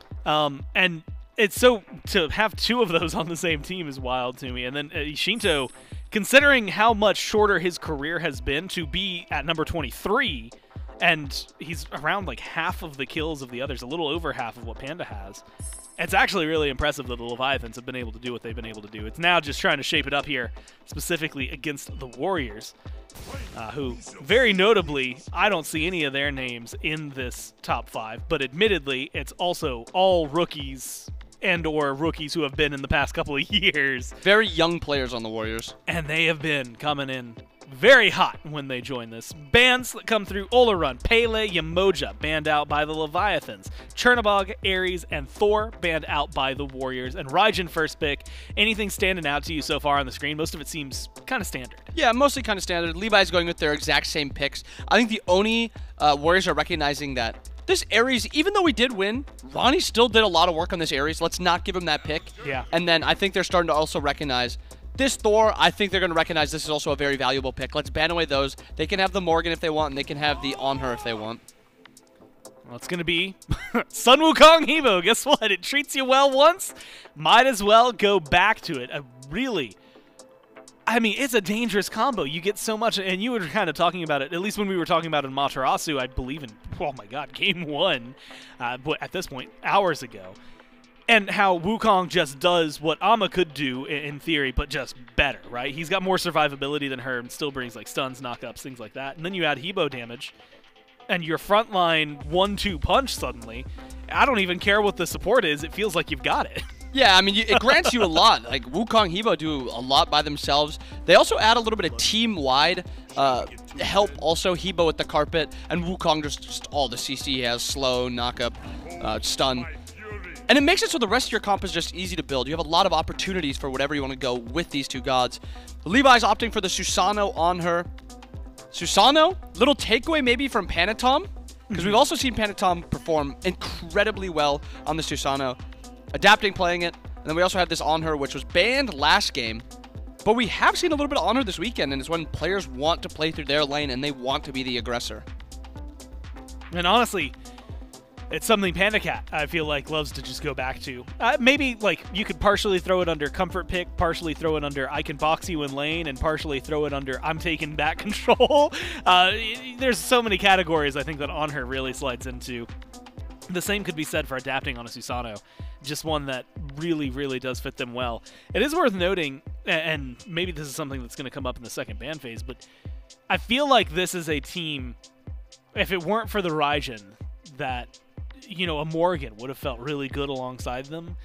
And it's so, to have 2 of those on the same team is wild to me. And then Sheento, considering how much shorter his career has been, to be at #23, and he's around like half of the kills of the others, a little over half of what Panda has. It's actually really impressive that the Leviathans have been able to do what they've been able to do. It's now just trying to shape it up here, specifically against the Warriors, who, very notably, I don't see any of their names in this top 5, but admittedly, it's also all rookies and/or rookies who have been in the past couple of years. Very young players on the Warriors. And they have been coming in very hot when they join this. Bans that come through: Olorun, Pele, Yamoja, banned out by the Leviathans. Chernobog, Ares, and Thor, banned out by the Warriors. And Raijin first pick. Anything standing out to you so far on the screen? Most of it seems kind of standard. Yeah, mostly kind of standard. Levi's going with their exact same picks. I think the Oni Warriors are recognizing that this Ares, even though we did win, Ronnie still did a lot of work on this Ares. Let's not give him that pick. Yeah. And then I think they're starting to also recognize this Thor. I think they're going to recognize this is also a very valuable pick. Let's ban away those. They can have the Morgan if they want, and they can have the Anhur if they want. Well, it's going to be Sun Wukong Hebo. Guess what? It treats you well once. Might as well go back to it. I mean, it's a dangerous combo. You get so much, and you were kind of talking about it, at least when we were talking about it in Amaterasu, I believe in, oh my god, game 1, but at this point, hours ago. And how Wukong just does what Ama could do in theory, but just better, right? He's got more survivability than her and still brings like stuns, knockups, things like that. And then you add Hebo damage, and your frontline 1-2 punch suddenly. I don't even care what the support is. It feels like you've got it. Yeah, I mean, it grants you a lot. Like, Wukong, Hebo do a lot by themselves. They also add a little bit of team-wide help also. Hebo with the carpet, and Wukong just all the CC he has, slow, knock-up, stun. And it makes it so the rest of your comp is just easy to build. You have a lot of opportunities for whatever you want to go with these two gods. Levi's opting for the Susano on her. Susano, little takeaway maybe from Panitom, because we've also seen Panitom perform incredibly well on the Susano, adapting, playing it. And then we also had this on her, which was banned last game. But we have seen a little bit of on her this weekend, and it's when players want to play through their lane and they want to be the aggressor. And honestly, it's something PandaCat, I feel like, loves to just go back to. Maybe, like, you could partially throw it under comfort pick, partially throw it under I can box you in lane, and partially throw it under I'm taking back control. There's so many categories I think that on her really slides into. The same could be said for adapting on a Susano. Just one that really, really does fit them well. It is worth noting, and maybe this is something that's going to come up in the second ban phase, but I feel like this is a team, if it weren't for the Raijin, that, you know, a Morgan would have felt really good alongside them.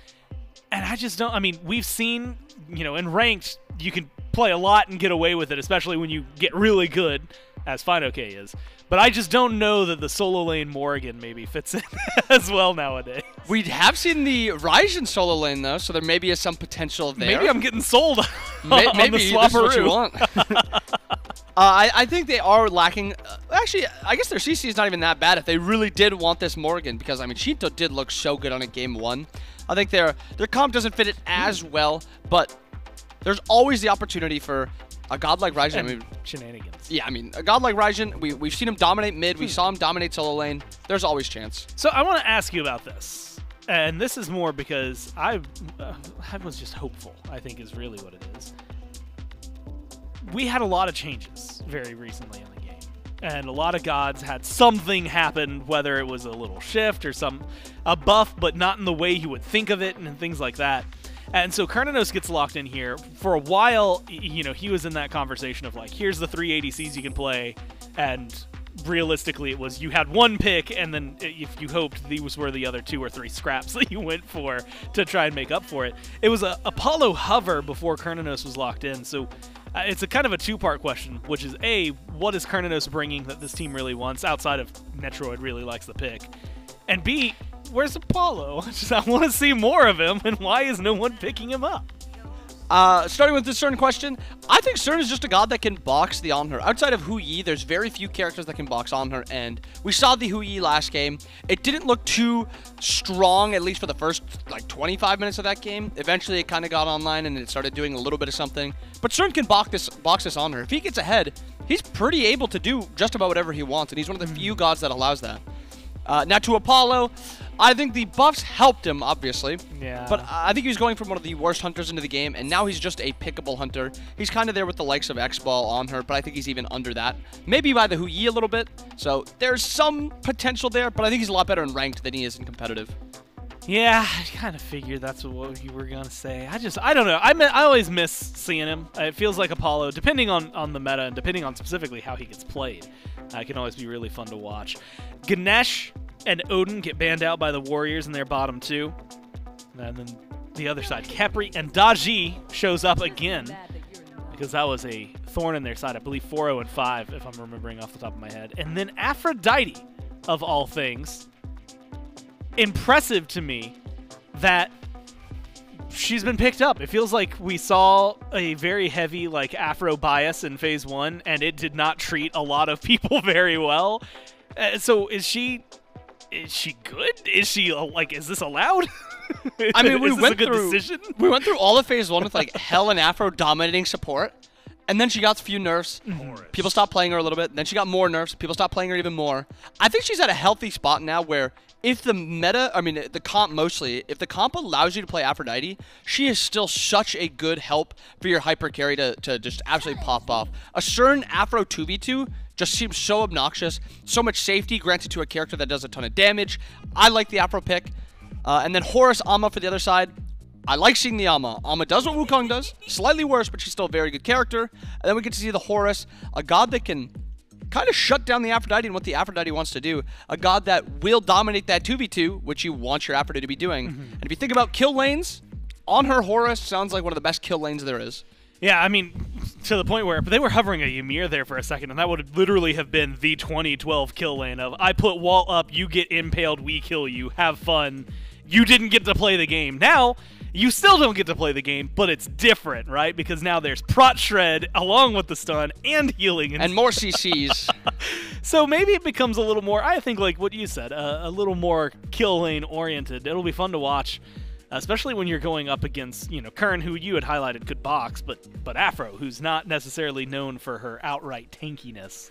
And I just don't, I mean, we've seen, you know, in ranked, you can play a lot and get away with it, especially when you get really good, as fineokay is. But I just don't know that the solo lane Morgan maybe fits in as well nowadays. We have seen the Raijin solo lane, though, so there maybe is some potential there. Maybe I'm getting sold on maybe the this is what you swapperoo. want. I think they are lacking. Actually, I guess their CC is not even that bad if they really did want this Morgan, because, I mean, Sheento did look so good on a game 1. I think their comp doesn't fit it as well, but there's always the opportunity for a god like Raijin. I mean, shenanigans. Yeah, I mean, a god like Raijin, we've seen him dominate mid. We saw him dominate solo lane. There's always chance. So I want to ask you about this. And this is more because I was just hopeful, I think is really what it is. We had a lot of changes very recently in the game. And a lot of gods had something happen, whether it was a little shift or a buff, but not in the way you would think of it and things like that. And so Cernunnos gets locked in here. For a while, you know, he was in that conversation of like, here's the 3 ADCs you can play, and realistically it was you had one pick, and then if you hoped these were the other 2 or 3 scraps that you went for to try and make up for it. It was a Apollo hover before Cernunnos was locked in, so it's a kind of a 2-part question, which is A, what is Cernunnos bringing that this team really wants, outside of Netrioid really likes the pick? And B, where's Apollo? I want to see more of him, and why is no one picking him up? Starting with this Cern question, I think Cern is just a god that can box the Anhur. Outside of Hu Yi, there's very few characters that can box Anhur, and we saw the Hu Yi last game. It didn't look too strong, at least for the first like 25 minutes of that game. Eventually, it kind of got online, and it started doing a little bit of something. But Cern can box this Anhur. If he gets ahead, he's pretty able to do just about whatever he wants, and he's one of the few gods that allows that. Now to Apollo, I think the buffs helped him, obviously. Yeah. But I think he was going from one of the worst hunters into the game, and now he's just a pickable hunter. He's kind of there with the likes of Xbal on her, but I think he's even under that. Maybe by the Hu Yi a little bit. So there's some potential there, but I think he's a lot better in ranked than he is in competitive. Yeah, I kind of figured that's what you were going to say. I don't know. I always miss seeing him. It feels like Apollo, depending on the meta and depending on specifically how he gets played, can always be really fun to watch. Ganesh and Odin get banned out by the Warriors in their bottom 2. And then the other side, Khepri and Daji shows up again, because that was a thorn in their side. I believe 4-0 and 5, if I'm remembering off the top of my head. And then Aphrodite, of all things. Impressive to me that she's been picked up. It feels like we saw a very heavy like Afro bias in phase 1, and it did not treat a lot of people very well. So is she good? Is she like, is this allowed? I mean, we went through all of phase 1 with like Hell and Afro dominating support, And then she got a few nerfs. People stopped playing her a little bit. Then she got more nerfs. People stopped playing her even more. I think she's at a healthy spot now where if the meta, I mean, the comp mostly, if the comp allows you to play Aphrodite, she is still such a good help for your hyper carry to just absolutely pop off. A certain Afro 2v2 just seems so obnoxious. So much safety granted to a character that does a ton of damage. I like the Afro pick. And then Horus, Amma for the other side. I like seeing the Amma. Amma does what Wukong does. Slightly worse, but she's still a very good character. And then we get to see the Horus, a god that can kind of shut down the Aphrodite and what the Aphrodite wants to do. A god that will dominate that 2v2, which you want your Aphrodite to be doing. And if you think about kill lanes, on her Horus sounds like one of the best kill lanes there is. Yeah, I mean, to the point where they were hovering a Ymir there for a second, and that would literally have been the 2012 kill lane of, I put wall up, you get impaled, we kill you, have fun. You didn't get to play the game. Now, you still don't get to play the game, but it's different, right? Because now there's Prot Shred along with the stun and healing. And more CCs. So maybe it becomes a little more, I think like what you said, a little more kill lane oriented. It'll be fun to watch, especially when you're going up against, you know, Kern, who you had highlighted could box, but Afro, who's not necessarily known for her outright tankiness.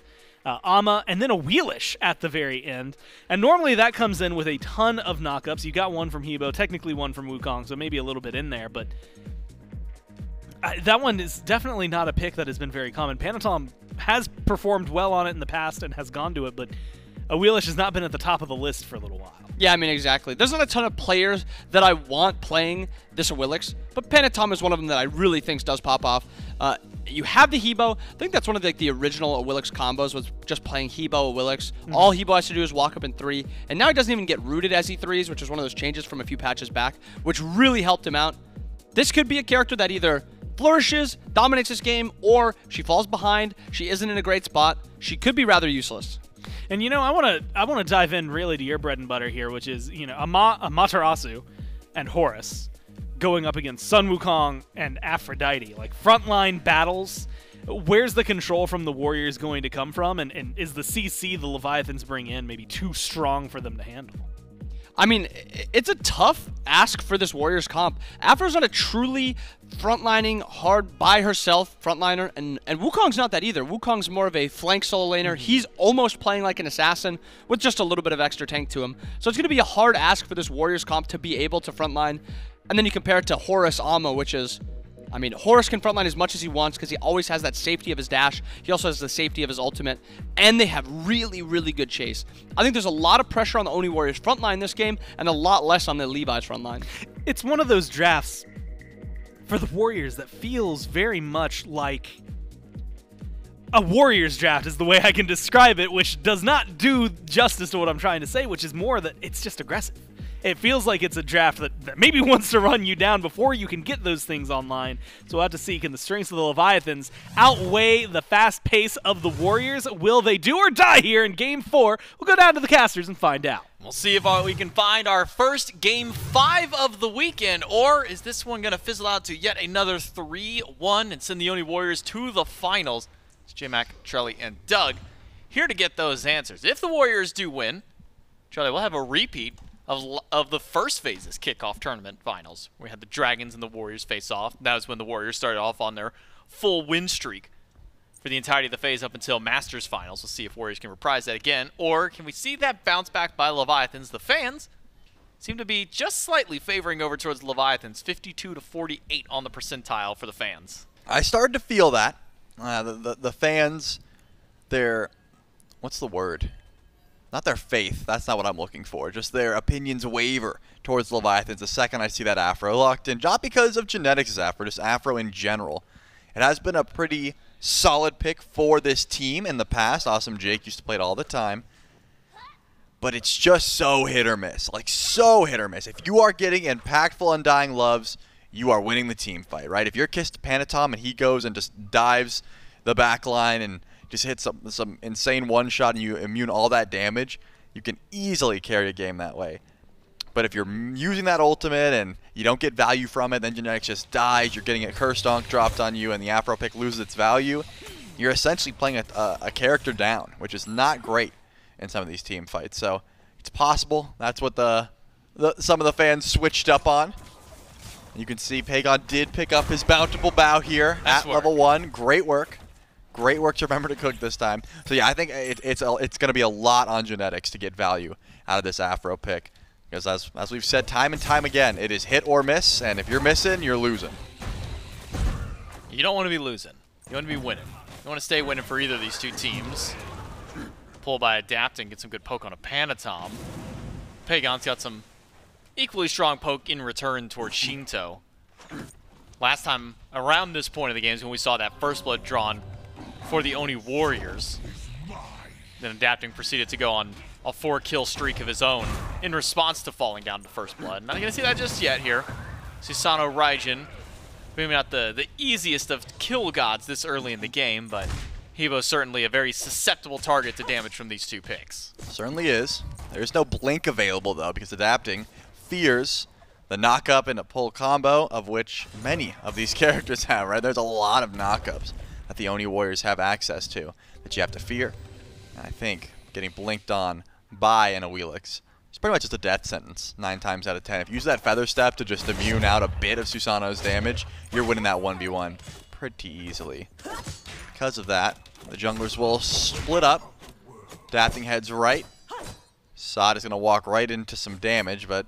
Amma, and then Awilix at the very end. And normally that comes in with a ton of knockups. You got one from Hebo, technically one from Wukong, so maybe a little bit in there, but that one is definitely not a pick that has been very common. Panitom has performed well on it in the past and has gone to it, but Awilix has not been at the top of the list for a little while. Yeah, I mean, exactly. There's not a ton of players that I want playing this Awilix, but Panitom is one of them that I really think does pop off. You have the Hebo. I think that's one of the original Awilix combos was just playing Hebo, Awilix. All Hebo has to do is walk up in 3, and now he doesn't even get rooted as E3s, which is one of those changes from a few patches back, which really helped him out. This could be a character that either flourishes, dominates this game, or she falls behind, she isn't in a great spot. She could be rather useless. And you know, I want to dive in really to your bread and butter here, which is, you know, Amaterasu and Horus going up against Sun Wukong and Aphrodite, like frontline battles. Where's the control from the Warriors going to come from, and is the CC the Leviathans bring in maybe too strong for them to handle? I mean, it's a tough ask for this Warriors comp. Afro's not a truly frontlining, hard by herself frontliner, and Wukong's not that either. Wukong's more of a flank solo laner. He's almost playing like an assassin with just a little bit of extra tank to him. So it's going to be a hard ask for this Warriors comp to be able to frontline. And then you compare it to Horus Amma, which is, I mean, Horus can frontline as much as he wants because he always has that safety of his dash. He also has the safety of his ultimate. And they have really, really good chase. I think there's a lot of pressure on the Oni Warriors frontline this game and a lot less on the Levi's frontline. It's one of those drafts for the Warriors that feels very much like a Warriors draft is the way I can describe it, which does not do justice to what I'm trying to say, which is more that it's just aggressive. It feels like it's a draft that maybe wants to run you down before you can get those things online. So we'll have to see, can the strengths of the Leviathans outweigh the fast pace of the Warriors? Will they do or die here in Game 4? We'll go down to the casters and find out. We'll see if we can find our first Game 5 of the weekend, or is this one going to fizzle out to yet another 3-1 and send the Oni Warriors to the finals? It's J-Mac, Charlie, and Doug here to get those answers. If the Warriors do win, Charlie, we'll have a repeat of the first phase's kickoff tournament finals. We had the Dragons and the Warriors face off. That was when the Warriors started off on their full win streak for the entirety of the phase up until Masters finals. We'll see if Warriors can reprise that again, or can we see that bounce back by Leviathans? The fans seem to be just slightly favoring over towards Leviathans, 52 to 48 on the percentile for the fans. I started to feel that. The fans, their, what's the word? Not their faith, that's not what I'm looking for, just their opinions waver towards Leviathans the second I see that Afro locked in. Not because of genetics of Afro, just Afro in general. It has been a pretty solid pick for this team in the past. Awesome Jake used to play it all the time. But it's just so hit or miss, like so hit or miss. If you are getting impactful Undying Loves, you are winning the team fight, right? If you're Kissed Panitom and he goes and just dives the back line and just hits some insane one-shot and you immune all that damage, you can easily carry a game that way. But if you're using that ultimate and you don't get value from it, then genetics just dies, you're getting a Curse Donk dropped on you, and the Afro pick loses its value, you're essentially playing a character down, which is not great in some of these team fights. So it's possible that's what some of the fans switched up on. You can see Pegon did pick up his bountiful bow here Nice at level 1. Great work. Great work to remember to cook this time. So yeah, I think it's going to be a lot on genetics to get value out of this Afro pick. Because as we've said time and time again, it is hit or miss, and if you're missing, you're losing. You don't want to be losing. You want to be winning. You want to stay winning for either of these two teams. Pull by adapting, get some good poke on a Panitom. Pegon's got some equally strong poke in return towards Sheento. Last time around this point of the game is when we saw that first blood drawn for the Oni Warriors. Then adapting proceeded to go on a 4-kill streak of his own in response to falling down to first blood. Not going to see that just yet here. Susano Raijin, maybe not the easiest of kill gods this early in the game, but Hebo's certainly a very susceptible target to damage from these two picks. Certainly is. There's no blink available though, because adapting fears the knock-up and a pull combo, of which many of these characters have, right? There's a lot of knock-ups that the Oni Warriors have access to that you have to fear. And I think getting blinked on by an Awilix is pretty much just a death sentence 9 times out of 10. If you use that Feather Step to just immune out a bit of Susano's damage, you're winning that 1v1 pretty easily. Because of that, the junglers will split up. Adapting heads right. Sod is going to walk right into some damage, but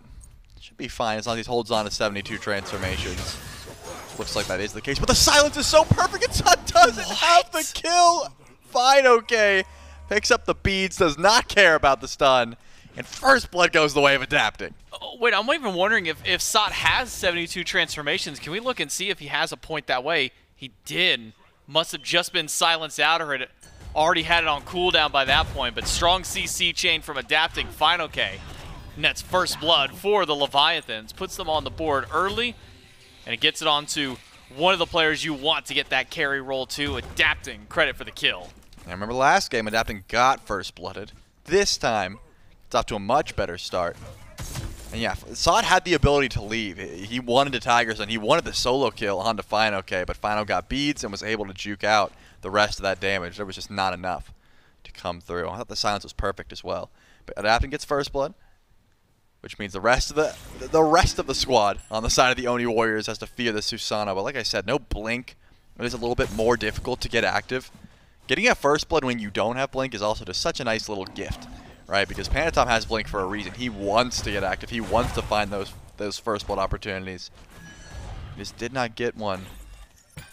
should be fine as long as he holds on to 72 transformations. Looks like that is the case, but the silence is so perfect and Sod doesn't have the kill. fineokay. Picks up the beads, does not care about the stun, and first blood goes the way of adapting. Oh, wait, I'm even wondering if Sot has 72 transformations. Can we look and see if he has a point that way? He did. Must have just been silenced out or had already had it on cooldown by that point, but strong CC chain from adapting fineokay nets first blood for the Leviathans, puts them on the board early, and it gets it onto one of the players you want to get that carry roll to, adapting credit for the kill. I remember last game, adapting got first blooded. This time, it's off to a much better start. And yeah, Sod had the ability to leave. He wanted the Tigers and he wanted the solo kill onto fineokay, but Fino got beads and was able to juke out the rest of that damage. There was just not enough to come through. I thought the silence was perfect as well. But adapting gets first blood, which means the rest of the squad on the side of the Oni Warriors has to fear the Susano. But like I said, no blink. It is a little bit more difficult to get active. Getting a first blood when you don't have blink is also just such a nice little gift, right? Because Panitom has blink for a reason. He wants to get active. He wants to find those first blood opportunities. He just did not get one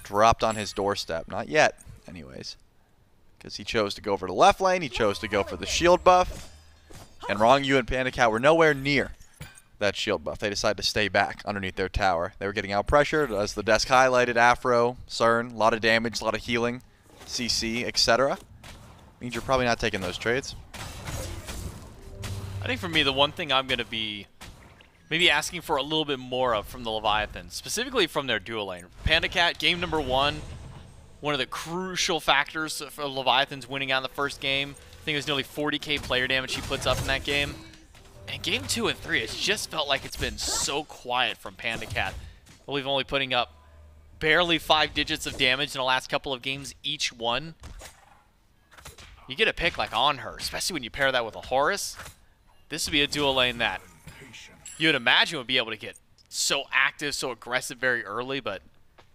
dropped on his doorstep. Not yet, anyways. Because he chose to go for the left lane. He chose to go for the shield buff. And Ronngyu and PandaCat were nowhere near that shield buff. They decided to stay back underneath their tower. They were getting out pressured, as the desk highlighted. Afro, Cern, a lot of damage, a lot of healing, CC, etc. Means you're probably not taking those trades. I think for me, the one thing I'm going to be maybe asking for a little bit more of from the Leviathans, specifically from their dual lane. PandaCat, game number 1, one of the crucial factors for Leviathans winning out in the first game. I think it was nearly 40k player damage he puts up in that game. And game 2 and 3, it's just felt like it's been so quiet from PandaCat. We've only putting up barely 5 digits of damage in the last couple of games each one. You get a pick like Anhur, especially when you pair that with a Horus. This would be a dual lane that you would imagine would be able to get so active, so aggressive very early, but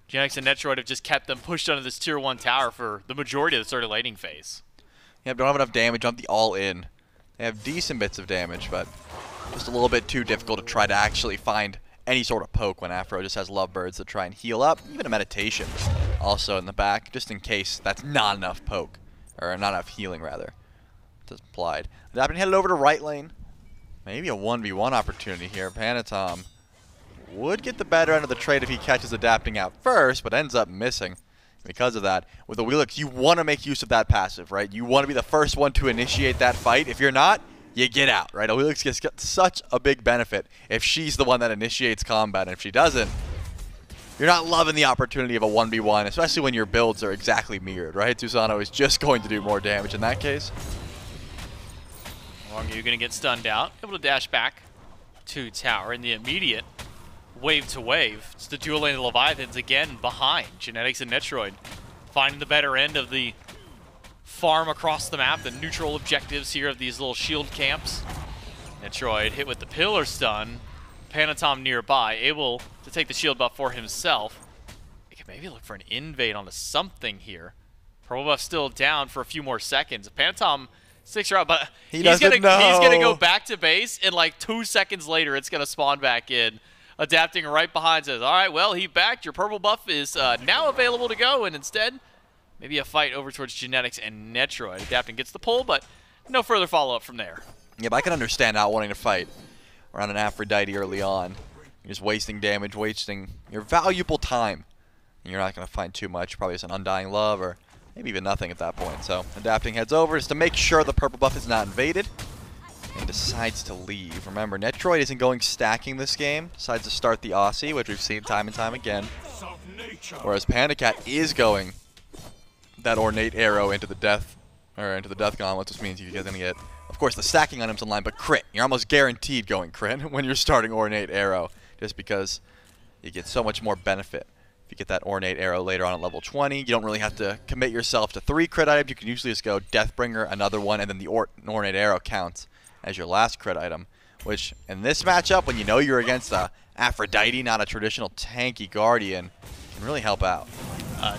Genetics and Netrioid have just kept them pushed under this tier 1 tower for the majority of the early laning phase. Yeah, don't have enough damage on the all-in. They have decent bits of damage, but just a little bit too difficult to try to actually find any sort of poke when Afro just has lovebirds to try and heal up. Even a meditation also in the back, just in case that's not enough poke, or not enough healing rather. That's applied. Adapting headed over to right lane. Maybe a 1v1 opportunity here. Panitom would get the better end of the trade if he catches adapting out first, but ends up missing. Because of that, with Awilix, you want to make use of that passive, right? You want to be the first one to initiate that fight. If you're not, you get out, right? Awilix gets such a big benefit if she's the one that initiates combat, and if she doesn't, you're not loving the opportunity of a 1v1, especially when your builds are exactly mirrored, right? Susano is just going to do more damage in that case. Ronngyu going to get stunned out, able to dash back to tower in the immediate wave to wave. It's the dual lane of the Leviathans again behind Genetics and Netrioid, finding the better end of the farm across the map, the neutral objectives here of these little shield camps. Netrioid hit with the pillar stun, Panitom nearby, able to take the shield buff for himself. He can maybe look for an invade onto something here. Purple buff still down for a few more seconds. If Panitom sticks around, but he's gonna go back to base, and like 2 seconds later, it's gonna spawn back in. Adapting right behind says, all right, well, he backed. Your purple buff is now available to go, and instead, maybe a fight over towards Genetics and Netrioid. Adapting gets the pull, but no further follow-up from there. Yeah, but I can understand not wanting to fight around an Aphrodite early on. You're just wasting damage, wasting your valuable time. And you're not going to find too much. Probably just an Undying Love or maybe even nothing at that point. So Adapting heads over just to make sure the purple buff is not invaded. And decides to leave. Remember, Netrioid isn't going stacking this game. Decides to start the Aussie, which we've seen time and time again. Whereas PandaCat is going that ornate arrow into the death gauntlet, which means you're going to get, of course, the stacking items online, but crit. You're almost guaranteed going crit when you're starting ornate arrow, just because you get so much more benefit. If you get that ornate arrow later on at level 20, you don't really have to commit yourself to 3 crit items. You can usually just go Deathbringer, another one, and then the ornate arrow counts as your last crit item, which in this matchup, when you know you're against a Aphrodite, not a traditional tanky Guardian, can really help out.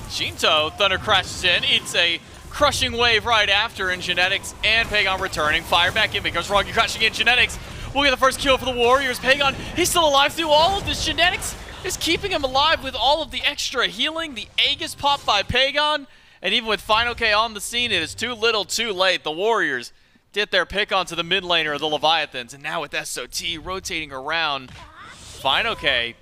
Sheento, Thunder crashes in. It's a crushing wave right after, and Genetics and Pegon returning. Fire back in because Ronngyu crashing in. Genetics will get the first kill for the Warriors. Pegon, he's still alive through all of this. Genetics is keeping him alive with all of the extra healing. The Aegis pop by Pegon, and even with fineokay on the scene, it is too little too late. The Warriors did their pick onto the mid laner of the Leviathans, and now with SOT rotating around, fineokay,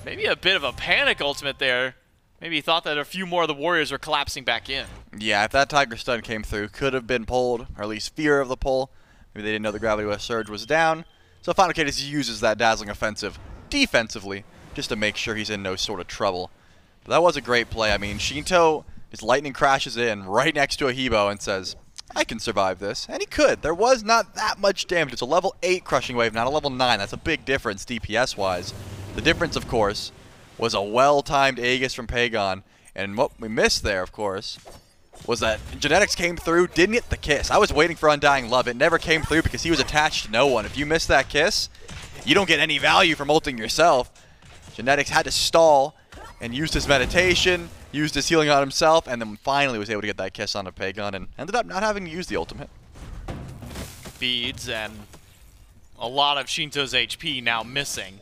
maybe a bit of a panic ultimate there. Maybe he thought that a few more of the Warriors were collapsing back in. Yeah, if that Tiger Stun came through, could have been pulled, or at least fear of the pull. Maybe they didn't know the Gravity West Surge was down. So fineokay just uses that Dazzling Offensive defensively, just to make sure he's in no sort of trouble. But that was a great play. I mean, Sheento, his lightning crashes in right next to a Hebo and says, I can survive this. And he could. There was not that much damage. It's a level 8 Crushing Wave, not a level 9. That's a big difference DPS-wise. The difference, of course, was a well-timed Aegis from Pegon. And what we missed there, of course, was that Genetics came through, didn't get the kiss. I was waiting for Undying Love. It never came through because he was attached to no one. If you miss that kiss, you don't get any value from ulting yourself. Genetics had to stall and used his meditation, used his healing on himself, and then finally was able to get that kiss onto Pegon and ended up not having to use the ultimate. Beads and a lot of Sheento's HP now missing.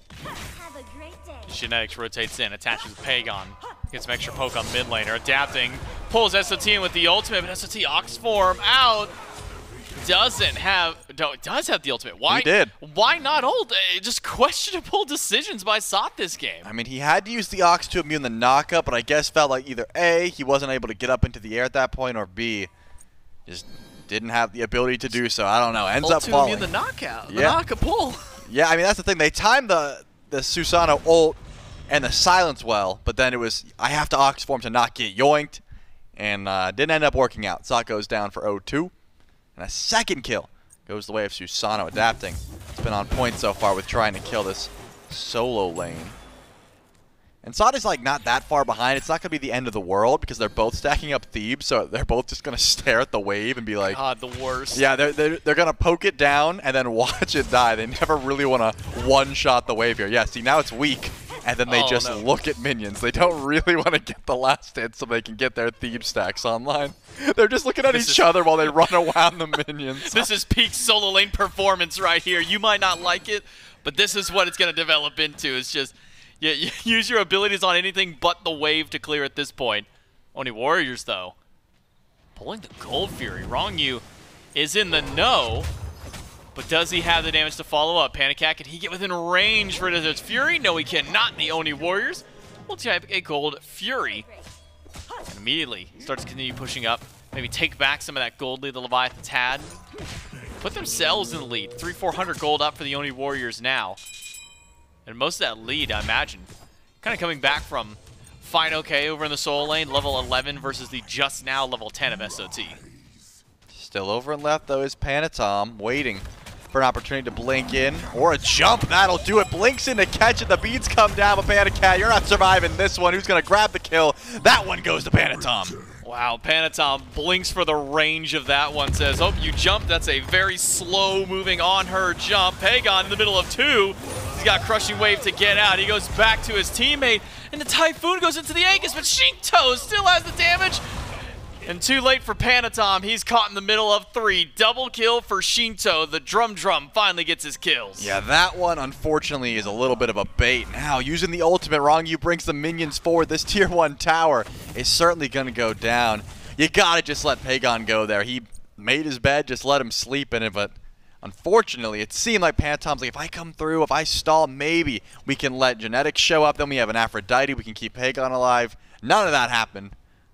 Genetics rotates in, attaches Pegon, gets some extra poke on mid laner, adapting, pulls SOT in with the ultimate, but SOT Ox form out. Does have the ultimate. Why? He did. Why not ult? Just questionable decisions by SOT this game. I mean, he had to use the Ox to immune the knockup, but I guess felt like either A, he wasn't able to get up into the air at that point, or B, just didn't have the ability to do so. I don't know. Ends up falling. Ult to immune the knockout. The knockup pull. Yeah, I mean, that's the thing. They timed the Susano ult and the silence well, but then it was, I have to Ox form to not get yoinked, and didn't end up working out. SOT goes down for 0-2. And a second kill goes the way of Susano adapting. It's been on point so far with trying to kill this solo lane. And SOT is like not that far behind. It's not going to be the end of the world because they're both stacking up Thebes, so they're both just going to stare at the wave and be like, God, the worst. Yeah, they're going to poke it down and then watch it die. They never really want to one-shot the wave here. Yeah, see, now it's weak. And then they just look at minions. They don't really want to get the last hit so they can get their Thebes stacks online. They're just looking at each other while they run around the minions. This is peak solo lane performance right here. You might not like it, but this is what it's going to develop into. It's just, you use your abilities on anything but the wave to clear at this point. Oni Warriors, though, pulling the Gold Fury. Ronngyu is in the know. But does he have the damage to follow up? PandaCat, can he get within range for his Fury? No, he cannot. The Oni Warriors will type a Gold Fury. And immediately starts to continue pushing up. Maybe take back some of that gold lead the Leviathans had. Put themselves in the lead. 300-400 gold up for the Oni Warriors now. And most of that lead, I imagine, kind of coming back from fineokay over in the solo lane, level 11 versus the just now level 10 of SOT. Still over and left, though, is Panitom, waiting for an opportunity to blink in, or a jump. That'll do it. Blinks in to catch it. The beads come down, but PandaCat, you're not surviving this one. Who's going to grab the kill? That one goes to Panitom. Wow, Panitom blinks for the range of that one. Says, oh, you jumped. That's a very slow moving on her jump. Pegon in the middle of two. He's got Crushing Wave to get out. He goes back to his teammate, and the Typhoon goes into the Aegis, but Sheento still has the damage. And too late for Panitom. He's caught in the middle of 3. Double kill for Sheento. The Drum finally gets his kills. Yeah, that one, unfortunately, is a little bit of a bait. Now, using the ultimate, Ronngyu brings the minions forward. This tier 1 tower is certainly going to go down. You got to just let Pegon go there. He made his bed, just let him sleep in it, but unfortunately, it seemed like Panitom's like, if I come through, if I stall, maybe we can let Genetics show up. Then we have an Aphrodite. We can keep Pegon alive. None of that happened.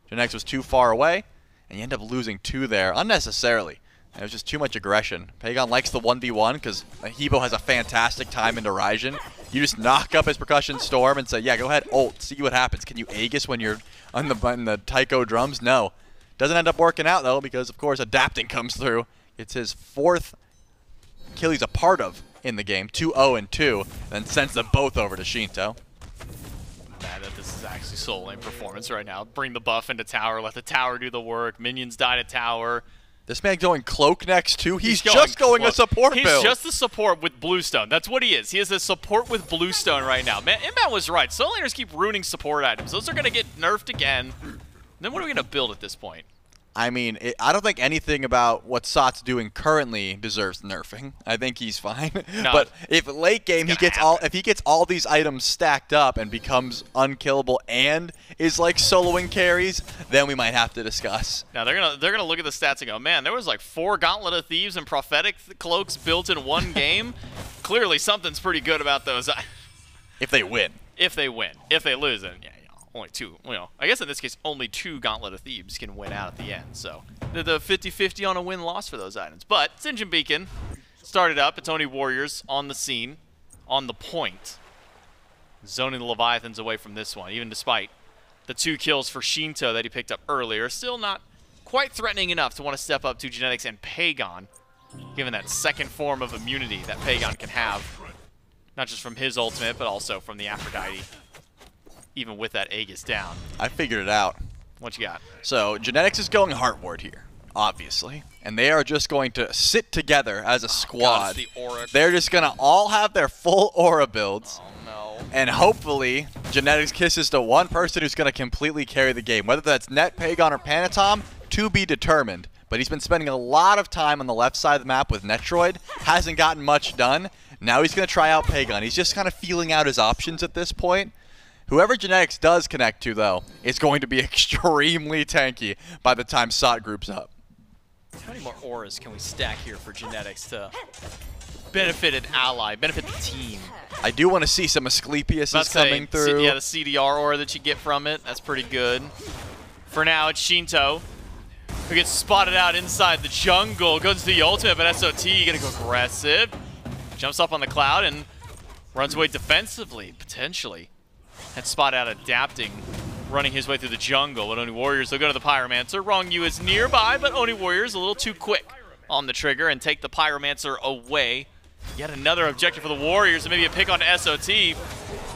Genetics was too far away, and you end up losing 2 there unnecessarily. It was just too much aggression. Pegon likes the 1v1 because Hebo has a fantastic time into Raijin. You just knock up his Percussion Storm and say, yeah, go ahead, ult, see what happens. Can you Aegis when you're on the Taiko drums? No. Doesn't end up working out, though, because, of course, Adapting comes through. It's his 4th kill he's a part of in the game, 2-0-2, then sends them both over to Sheento. Mad that this is actually solo lane performance right now. Bring the buff into tower, let the tower do the work. Minions die to tower. This man going Cloak next, too? He's just going a support build. He's just a support with Bluestone. That's what he is. He is a support with Bluestone right now. Man, Inbound was right. Solo laners keep ruining support items. Those are going to get nerfed again. Then what are we going to build at this point? I mean, I don't think anything about what Sot's doing currently deserves nerfing. I think he's fine. No, but if late game he gets all these items stacked up and becomes unkillable and is like soloing carries, then we might have to discuss. Now they're gonna look at the stats and go, man, there was like 4 Gauntlet of Thieves and Prophetic Cloaks built in one game. Clearly something's pretty good about those. If they win. If they win. If they lose, then yeah. Only 2, I guess in this case, only 2 Gauntlet of Thebes can win out at the end. So the 50-50 on a win-loss for those items. But Sinjin Beacon started up. It's Oni Warriors on the scene, on the point. Zoning the Leviathans away from this one, even despite the 2 kills for Sheento that he picked up earlier. Still not quite threatening enough to want to step up to Genetics and Pegon, given that second form of immunity that Pegon can have. Not just from his ultimate, but also from the Aphrodite. Even with that Aegis down. I figured it out. What you got? So, Genetics is going Heart Ward here, obviously. And they are just going to sit together as a squad. God, it's the aura. They're just going to all have their full aura builds. Oh, no. And hopefully, Genetics kisses to one person who's going to completely carry the game. Whether that's Net, Pegon, or Panitom, to be determined. But he's been spending a lot of time on the left side of the map with Netrioid. Hasn't gotten much done. Now he's going to try out Pegon. He's just kind of feeling out his options at this point. Whoever Genetics does connect to, though, is going to be extremely tanky by the time SOT groups up. How many more auras can we stack here for Genetics to benefit an ally, benefit the team? I do want to see some Asclepius coming through. Yeah, the CDR aura that you get from it, that's pretty good. For now, it's Sheento, who gets spotted out inside the jungle, goes to the ultimate, but SOT gonna go aggressive. Jumps up on the cloud and runs away defensively, potentially. Had spot out Adapting, running his way through the jungle. But Oni Warriors, they'll go to the Pyromancer. Ronngyu is nearby, but Oni Warriors a little too quick on the trigger and take the Pyromancer away. Yet another objective for the Warriors, and maybe a pick on SOT.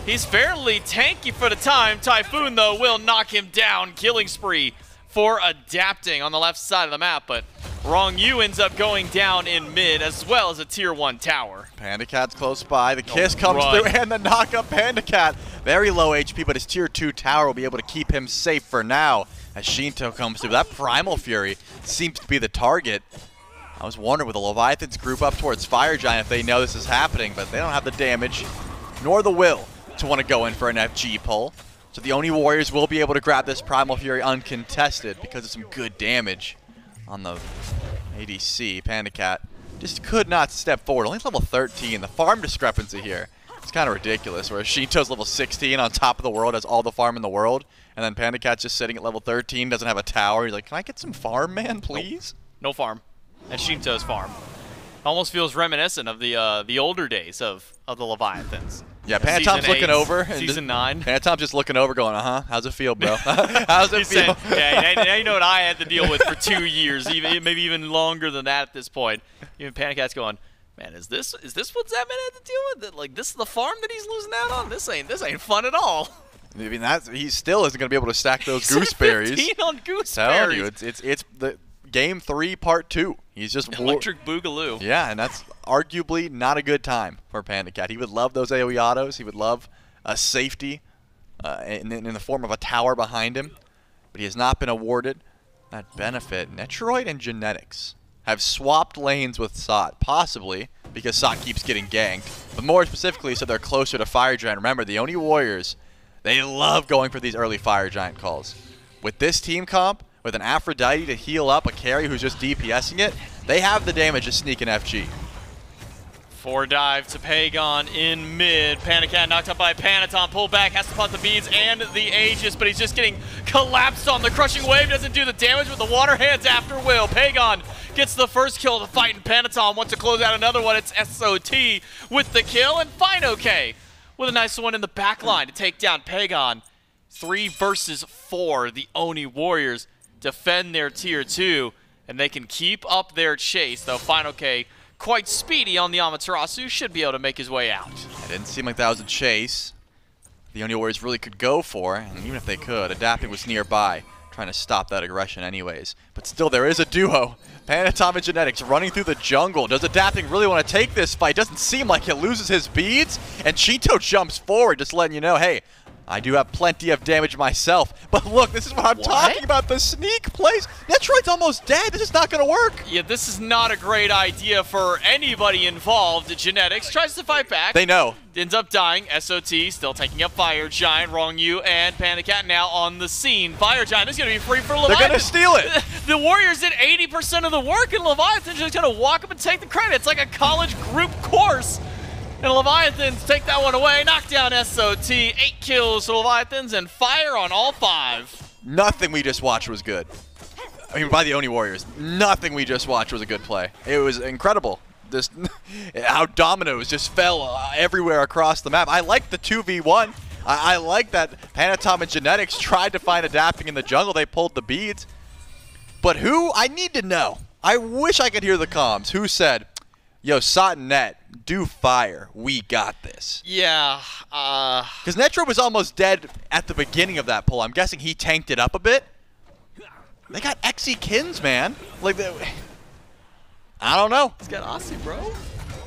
He's fairly tanky for the time. Typhoon, though, will knock him down. Killing spree for Adapting on the left side of the map, but Ronngyu ends up going down in mid, as well as a tier 1 tower. PandaCat's close by. The kiss comes through, and the knock up PandaCat. Very low HP, but his tier 2 tower will be able to keep him safe for now. As Sheento comes through, that Primal Fury seems to be the target. I was wondering, with the Leviathans group up towards Fire Giant, if they know this is happening, but they don't have the damage, nor the will to want to go in for an FG pull. So the Oni Warriors will be able to grab this Primal Fury uncontested because of some good damage on the ADC. PandaCat just could not step forward. Only level 13. The farm discrepancy here, it's kind of ridiculous. Whereas Sheento's level 16 on top of the world, has all the farm in the world. And then PandaCat's just sitting at level 13, doesn't have a tower. He's like, can I get some farm, man, please? No farm. And Sheento's farm. Almost feels reminiscent of the older days of the Leviathans. Yeah, Panitom's looking over. Season 9. Panitom's just looking over going, how's it feel, bro? How's it feel? Yeah, now you know what I had to deal with for 2 years, maybe even longer than that at this point. Even PandaCat's going, man, is this what Zapman had to deal with? Like, this is the farm that he's losing out on? This ain't fun at all. I mean, he still isn't going to be able to stack those gooseberries. 15 on gooseberries. Telling you, it's the Game 3, Part 2. He's just Electric Boogaloo. Yeah, and that's arguably not a good time for PandaCat. He would love those AoE autos. He would love a safety in the form of a tower behind him. But he has not been awarded that benefit. Netrioid and Genetics have swapped lanes with Sot, possibly because Sot keeps getting ganked. But more specifically, so they're closer to Fire Giant. Remember, the Oni Warriors, they love going for these early Fire Giant calls. With this team comp, with an Aphrodite to heal up a carry who's just DPSing it, they have the damage to sneak an FG. 4 dive to Pegon in mid. PandaCat knocked up by Panitom. Pull back, has to pop the beads and the Aegis, but he's just getting collapsed on. The crushing wave doesn't do the damage with the water hands after will. Pegon gets the first kill to fight, and Panitom wants to close out another one. It's SOT with the kill, and fineokay with a nice one in the back line to take down Pegon. 3 versus 4. The Oni Warriors defend their tier 2, and they can keep up their chase, though fineokay quite speedy on the Amaterasu, should be able to make his way out. It didn't seem like that was a chase the Oni Warriors really could go for, and even if they could, Adapting was nearby, trying to stop that aggression anyways. But still, there is a duo. Panitom and Genetics running through the jungle. Does Adapting really want to take this fight? Doesn't seem like he loses his beads, and Sheento jumps forward, just letting you know, hey, I do have plenty of damage myself. But look, this is what I'm talking about, the sneak plays. Netrioid's almost dead. This is not going to work. Yeah, this is not a great idea for anybody involved. Genetics tries to fight back. They know. Ends up dying. SOT still taking up Fire Giant. Ronngyu and PandaCat now on the scene. Fire Giant is going to be free for Leviathan. They're going to steal it. The Warriors did 80% of the work, and Leviathan's just going to walk up and take the credit. It's like a college group course. And Leviathans take that one away. Knock down SOT. 8 kills to Leviathans and fire on all 5. Nothing we just watched was good. I mean, by the Oni Warriors. Nothing we just watched was a good play. It was incredible. Just how dominoes just fell everywhere across the map. I like the 2v1. I like that Panitom and Genetics tried to find Adapting in the jungle. They pulled the beads. But who? I need to know. I wish I could hear the comms. Who said, yo, Sot and Net, do fire. We got this. Yeah. Because Netrioid was almost dead at the beginning of that pull. I'm guessing he tanked it up a bit. They got Xe Kins, man. Like, I don't know. He's got Aussie, bro.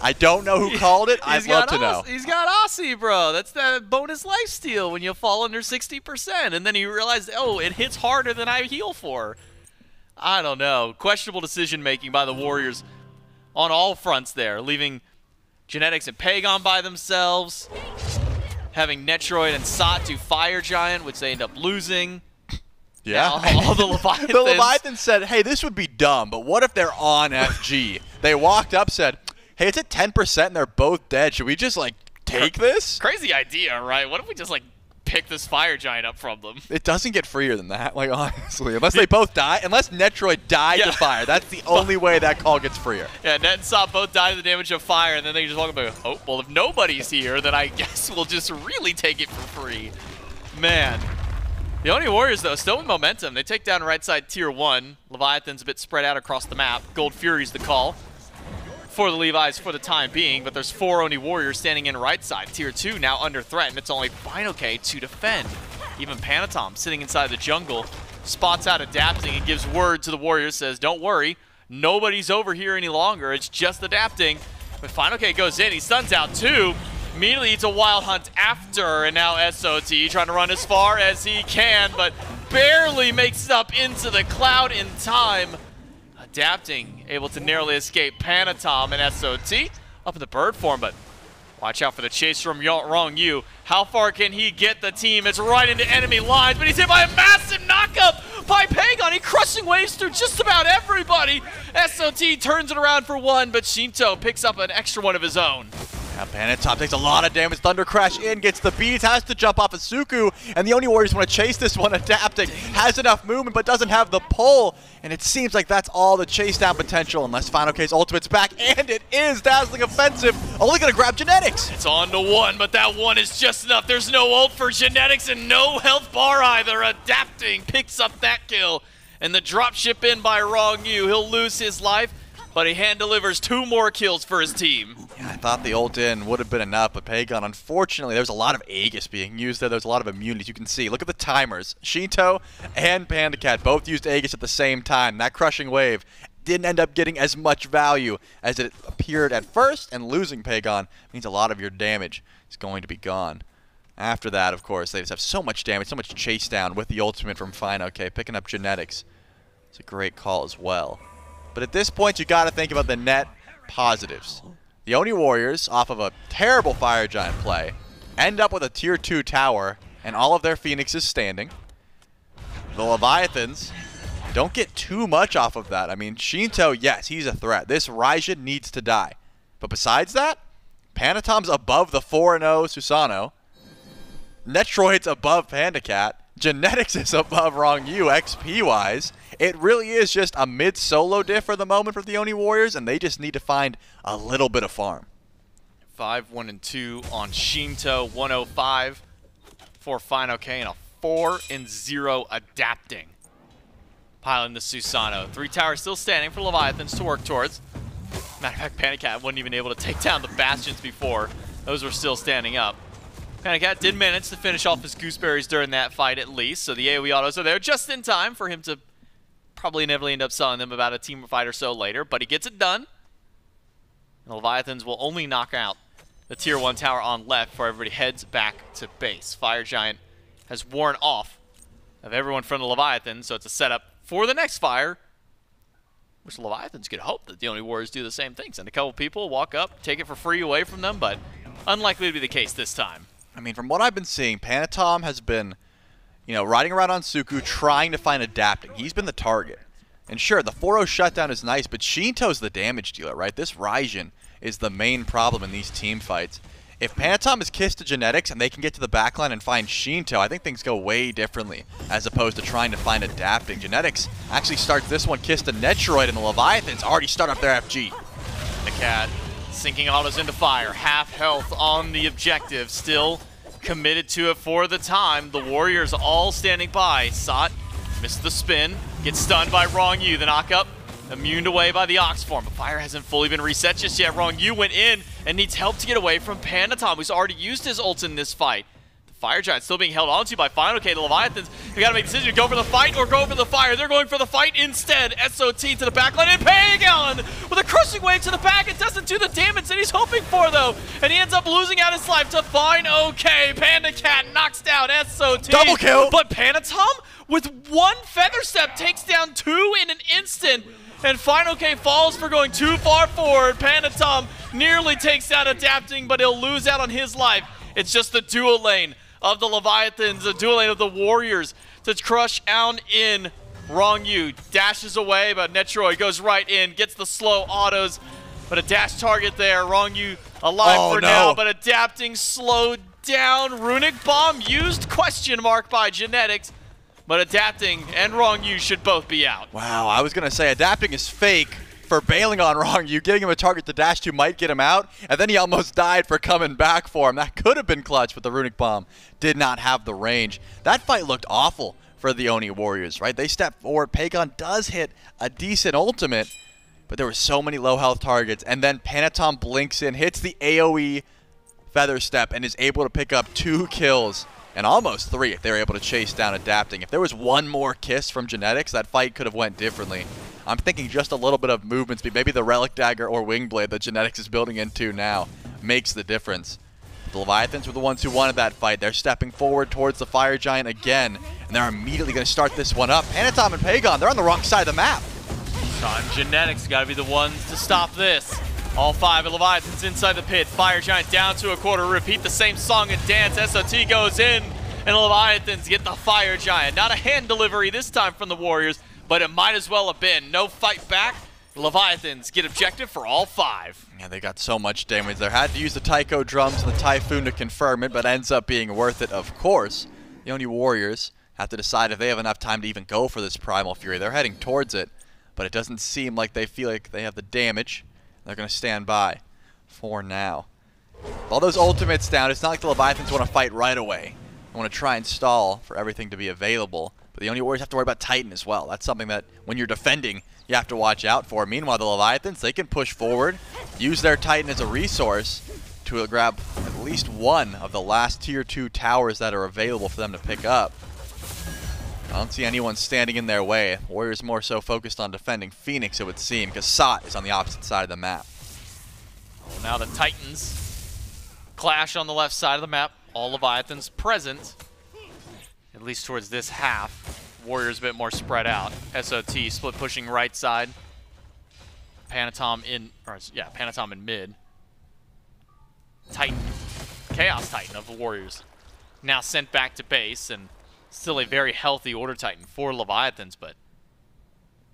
I don't know who called it. I'd love to know. He's got Aussie, bro. That's that bonus lifesteal when you fall under 60%. And then he realized, oh, it hits harder than I heal for. I don't know. Questionable decision-making by the Warriors on all fronts there, leaving Genetics and Pegon by themselves, having Netrioid and Sot do Fire Giant, which they end up losing. Yeah. Now, all the Leviathans. The Leviathans said, hey, this would be dumb, but what if they're on FG? They walked up, said, hey, it's at 10% and they're both dead. Should we just, like, take this? Crazy idea, right? What if we just, like, pick this Fire Giant up from them? It doesn't get freer than that, like, honestly. Unless they both die. Unless Netrioid died to fire. That's the only way that call gets freer. Yeah, Net and Sot both die to the damage of fire, and then they just walk up and go, oh, well, if nobody's here, then I guess we'll just really take it for free. Man. The Oni Warriors, though, still with momentum. They take down right side tier 1. Leviathan's a bit spread out across the map. Gold Fury's the call for the Levi's for the time being, but there's 4 Oni Warriors standing in right side. Tier 2 now under threat, and it's only fineokay to defend. Even Panitom sitting inside the jungle spots out Adapting and gives word to the Warriors, says, don't worry, nobody's over here any longer. It's just Adapting. But fineokay goes in, he stuns out 2. Immediately it's a wild hunt after, and now SOT trying to run as far as he can, but barely makes it up into the cloud in time. Adapting, able to narrowly escape Panitom and SOT up in the bird form, but watch out for the chase from Ronngyu. How far can he get the team? It's right into enemy lines, but he's hit by a massive knockup by Pegon. He crushing waves through just about everybody. SOT turns it around for 1, but Sheento picks up an extra one of his own. Now Panitom takes a lot of damage. Thunder Crash in, gets the beads, has to jump off of Suku, and the Oni Warriors want to chase this one. Adapting has enough movement, but doesn't have the pull, and it seems like that's all the chase down potential, unless fineokay's ultimate's back, and it is Dazzling Offensive, only going to grab Genetics. It's on to 1, but that 1 is just enough. There's no ult for Genetics and no health bar either. Adapting picks up that kill, and the drop ship in by Ronngyu. He'll lose his life. but he hand delivers 2 more kills for his team. Yeah, I thought the ult in would have been enough, but Pegon, unfortunately, there's a lot of Aegis being used there. There's a lot of immunities. You can see. Look at the timers. Sheento and PandaCat both used Aegis at the same time. That crushing wave didn't end up getting as much value as it appeared at first, and losing Pegon means a lot of your damage is going to be gone. After that, of course, they just have so much damage, so much chase down with the ultimate from fineokay, picking up genetics. It's a great call as well. But at this point, you got to think about the net positives. The Oni Warriors, off of a terrible Fire Giant play, end up with a tier 2 tower and all of their Phoenixes standing. The Leviathans don't get too much off of that. I mean, Sheento, yes, he's a threat. This Raijin needs to die. But besides that, Panitom's above the 4-0 Susano. Netrioid's above PandaCat. Genetics is above Ronngyu XP-wise. It really is just a mid-solo diff for the moment for the Oni Warriors, and they just need to find a little bit of farm. 5-1-2 on Sheento, 105 for fineokay, and a 4-0 adapting. Piling the Susano. 3 towers still standing for Leviathans to work towards. Matter of fact, PandaCat wasn't even able to take down the Bastions before. Those were still standing up. PandaCat did manage to finish off his gooseberries during that fight at least, so the AoE autos are there just in time for him to probably inevitably end up selling them about a team fight or so later, but he gets it done. And the Leviathans will only knock out the tier 1 tower on left before everybody heads back to base. Fire Giant has worn off of everyone from the Leviathans, so it's a setup for the next fire, which the Leviathans could hope that the Oni Warriors do the same thing. Send a couple people, walk up, take it for free away from them, but unlikely to be the case this time. I mean, from what I've been seeing, Panitom has been, riding around on Suku trying to find adapting. He's been the target. And sure, the 4-0 shutdown is nice, but Sheento's the damage dealer, right? This Raijin is the main problem in these team fights. If Panitom is kissed to genetics and they can get to the backline and find Sheento, I think things go way differently as opposed to trying to find adapting. Genetics actually starts this one kissed to Netrioid, and the Leviathans already start up their FG. The Cat sinking autos into fire. Half health on the objective. Still committed to it for the time. The Warriors all standing by. Sot missed the spin. Gets stunned by Ronngyu. The knockup immuned away by the Ox form. But fire hasn't fully been reset just yet. Ronngyu went in and needs help to get away from Panitom, who's already used his ult in this fight. Fire Giant still being held onto by fineokay. The Leviathans, they gotta make a decision to go for the fight or go for the fire. They're going for the fight instead. SOT to the backline, and Pegon with a crushing wave to the back. It doesn't do the damage that he's hoping for, though. And he ends up losing out his life to fineokay. PandaCat knocks down SOT. Double kill! But Panitom, with 1 feather step, takes down 2 in an instant. And fineokay falls for going too far forward. Panitom nearly takes down adapting, but he'll lose out on his life. It's just the dual lane of the Leviathans, the dual lane of the Warriors to crush down in. Ronngyu dashes away, but Netrioid goes right in, gets the slow autos, but a dash target there. Ronngyu alive for now, but adapting slowed down. Runic Bomb used, question mark by genetics, but adapting and Ronngyu should both be out. Wow, I was going to say adapting is fake for bailing on Ronngyu. Getting him a target to dash to might get him out, and then he almost died for coming back for him. That could have been clutch, but the Runic Bomb did not have the range. That fight looked awful for the Oni Warriors, right? They step forward. Pegon does hit a decent ultimate, but there were so many low health targets, and then Panitom blinks in, hits the AoE feather step, and is able to pick up 2 kills. And almost 3 if they were able to chase down adapting. If there was 1 more kiss from genetics, that fight could have went differently. I'm thinking just a little bit of movement speed, maybe the Relic Dagger or Wing Blade that genetics is building into now makes the difference. The Leviathans were the ones who wanted that fight. They're stepping forward towards the Fire Giant again, and they're immediately going to start this one up. Panitom and Pegon, they're on the wrong side of the map. Genetics got to be the ones to stop this. All 5 of Leviathans inside the pit. Fire Giant down to a quarter. Repeat the same song and dance. SOT goes in, and Leviathans get the Fire Giant. Not a hand delivery this time from the Warriors, but it might as well have been. No fight back. Leviathans get objective for all 5. Yeah, they got so much damage there. Had to use the Taiko drums and the Typhoon to confirm it, but ends up being worth it, of course. The Oni Warriors have to decide if they have enough time to even go for this Primal Fury. They're heading towards it, but it doesn't seem like they feel like they have the damage. They're going to stand by for now. With all those ultimates down, it's not like the Leviathans want to fight right away. They want to try and stall for everything to be available. But the Oni Warriors have to worry about Titan as well. That's something that when you're defending, you have to watch out for. Meanwhile, the Leviathans, they can push forward, use their Titan as a resource to grab at least one of the last tier 2 towers that are available for them to pick up. I don't see anyone standing in their way. Warriors more so focused on defending Phoenix, it would seem, because Sot is on the opposite side of the map. Well, now the Titans clash on the left side of the map. All Leviathans present, at least towards this half. Warriors a bit more spread out. SOT split pushing right side. Panitom in mid. Titan, Chaos Titan of the Warriors, now sent back to base, and still a very healthy Order Titan for Leviathans, but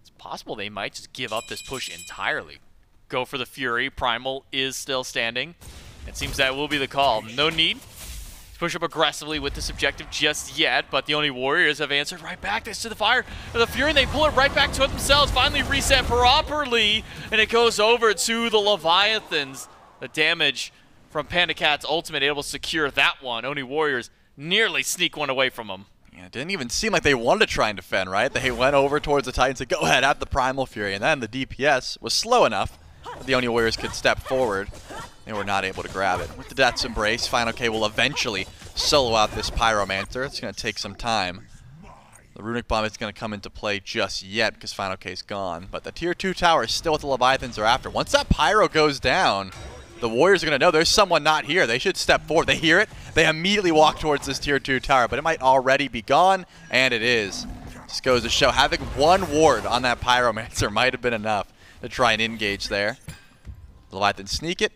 it's possible they might just give up this push entirely. Go for the Fury. Primal is still standing. It seems that will be the call. No need to push up aggressively with this objective just yet, but the Oni Warriors have answered right back. They stood the fire of the Fury, and they pull it right back to it themselves. Finally reset properly, and it goes over to the Leviathans. The damage from PandaCat's ultimate able to secure that one. Oni Warriors nearly sneak one away from them. Yeah, it didn't even seem like they wanted to try and defend, right? They went over towards the Titans and said, go ahead, have the Primal Fury. And then the DPS was slow enough that the Oni Warriors could step forward. They were not able to grab it. With the Death's Embrace, fineokay will eventually solo out this Pyromancer. It's going to take some time. The Runic Bomb isn't going to come into play just yet because fineokay's gone. But the Tier 2 tower is still what the Leviathans are after. Once that Pyro goes down, the Warriors are going to know there's someone not here. They should step forward. They hear it. They immediately walk towards this Tier 2 tower, but it might already be gone, and it is. Just goes to show having one ward on that Pyromancer might have been enough to try and engage there. The Leviathans sneak it.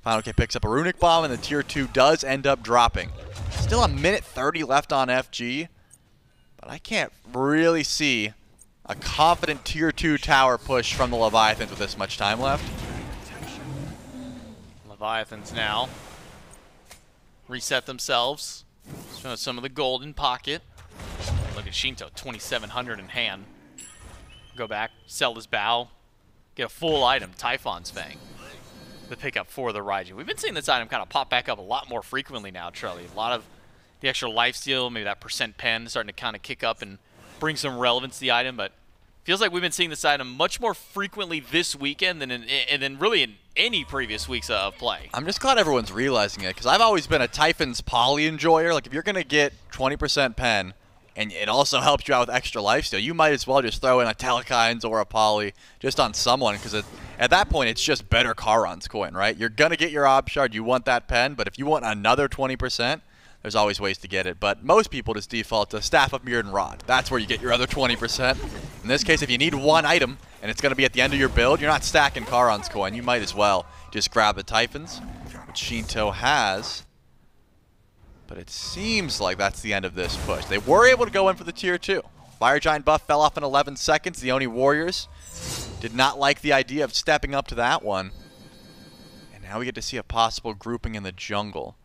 fineokay picks up a Runic Bomb, and the Tier 2 does end up dropping. Still a minute 30 left on FG, but I can't really see a confident Tier 2 tower push from the Leviathans with this much time left. Leviathans now reset themselves. Show some of the gold in pocket. Look at Sheento, 2,700 in hand. Go back, sell his bow, get a full item, Typhon's Fang. The pickup for the Raijin. We've been seeing this item kind of pop back up a lot more frequently now, Charlie. A lot of the extra lifesteal, maybe that percent pen starting to kind of kick up and bring some relevance to the item, but feels like we've been seeing this item much more frequently this weekend than really in any previous weeks of play. I'm just glad everyone's realizing it, because I've always been a Typhon's Poly enjoyer. Like, if you're going to get 20% pen, and it also helps you out with extra lifesteal, you might as well just throw in a Telekines or a Poly just on someone, because at that point, it's just better Charon's coin, right? You're going to get your Ob Shard, you want that pen, but if you want another 20%, there's always ways to get it. But most people just default to Staff of Mirrodin Rod. That's where you get your other 20%. In this case, if you need one item, and it's going to be at the end of your build, you're not stacking Charon's coin. You might as well just grab the Typhons, which Sheento has. But it seems like that's the end of this push. They were able to go in for the Tier 2. Fire Giant buff fell off in 11 seconds. The Oni Warriors did not like the idea of stepping up to that one. And now we get to see a possible grouping in the jungle.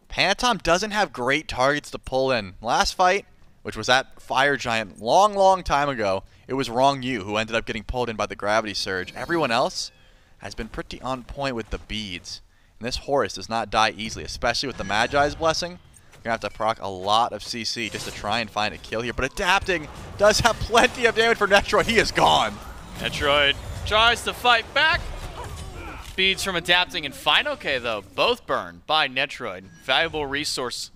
Panitom doesn't have great targets to pull in. Last fight, which was that Fire Giant long time ago, it was Ronngyu who ended up getting pulled in by the Gravity Surge. Everyone else has been pretty on point with the beads. And this Horus does not die easily, especially with the Magi's Blessing. You're going to have to proc a lot of CC just to try and find a kill here. But Adapting does have plenty of damage for Netrioid. He is gone. Netrioid tries to fight back. Beads from Adapting and fineokay, though, both burned by Netrioid. Valuable resource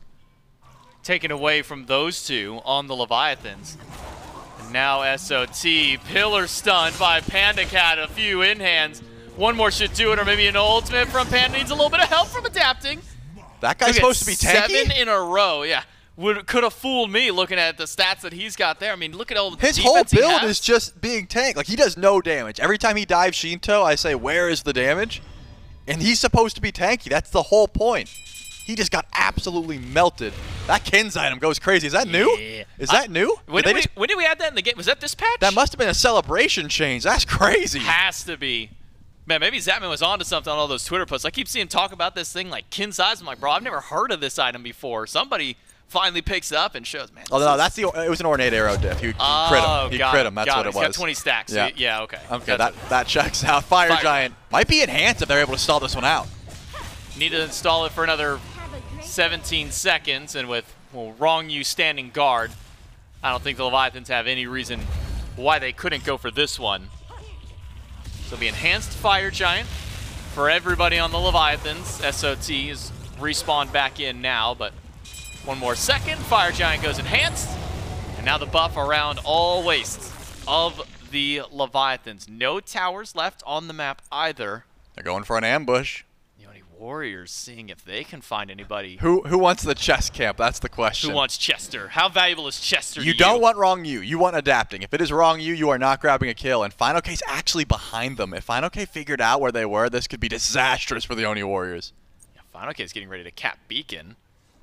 taken away from those two on the Leviathans. And now SOT, pillar stunned by PandaCat, a few in-hands. One more should do it, or maybe an ultimate from Panda. Needs a little bit of help from Adapting. That guy's supposed to be tanky? 7 in a row, yeah. Could have fooled me looking at the stats that he's got there. I mean, look at all the his whole build is just being tanked. Like, he does no damage. Every time he dives Sheento, I say, where is the damage? And he's supposed to be tanky. That's the whole point. He just got absolutely melted. That Kins item goes crazy. Is that new? Is that new? When did we add that in the game? Was that this patch? That must have been a celebration change. That's crazy. Has to be. Man, maybe Zapman was onto something on all those Twitter posts. I keep seeing talk about this thing like Kins eyes. I'm like, bro, I've never heard of this item before. Somebody finally picks it up and shows, man. Oh, no, it was an Ornate Arrow diff. You crit him. You crit him. That's what it was. He's got 20 stacks. Yeah, yeah, okay. Okay, that checks out. Fire Giant might be enhanced if they're able to stall this one out. Need to install it for another 17 seconds, and with Ronngyu standing guard, I don't think the Leviathans have any reason why they couldn't go for this one. So it'll be enhanced Fire Giant for everybody on the Leviathans. SOT is respawned back in now, but one more second. Fire Giant goes enhanced. And now the buff around all wastes of the Leviathans. No towers left on the map either. They're going for an ambush. The Oni Warriors seeing if they can find anybody. Who wants the chest camp? That's the question. Who wants Chester? How valuable is Chester to you? You don't want Ronngyu. You want adapting. If it is Ronngyu, you are not grabbing a kill. And fineokay's actually behind them. If fineokay figured out where they were, this could be disastrous for the Oni Warriors. Yeah, fineokay's getting ready to cap Beacon.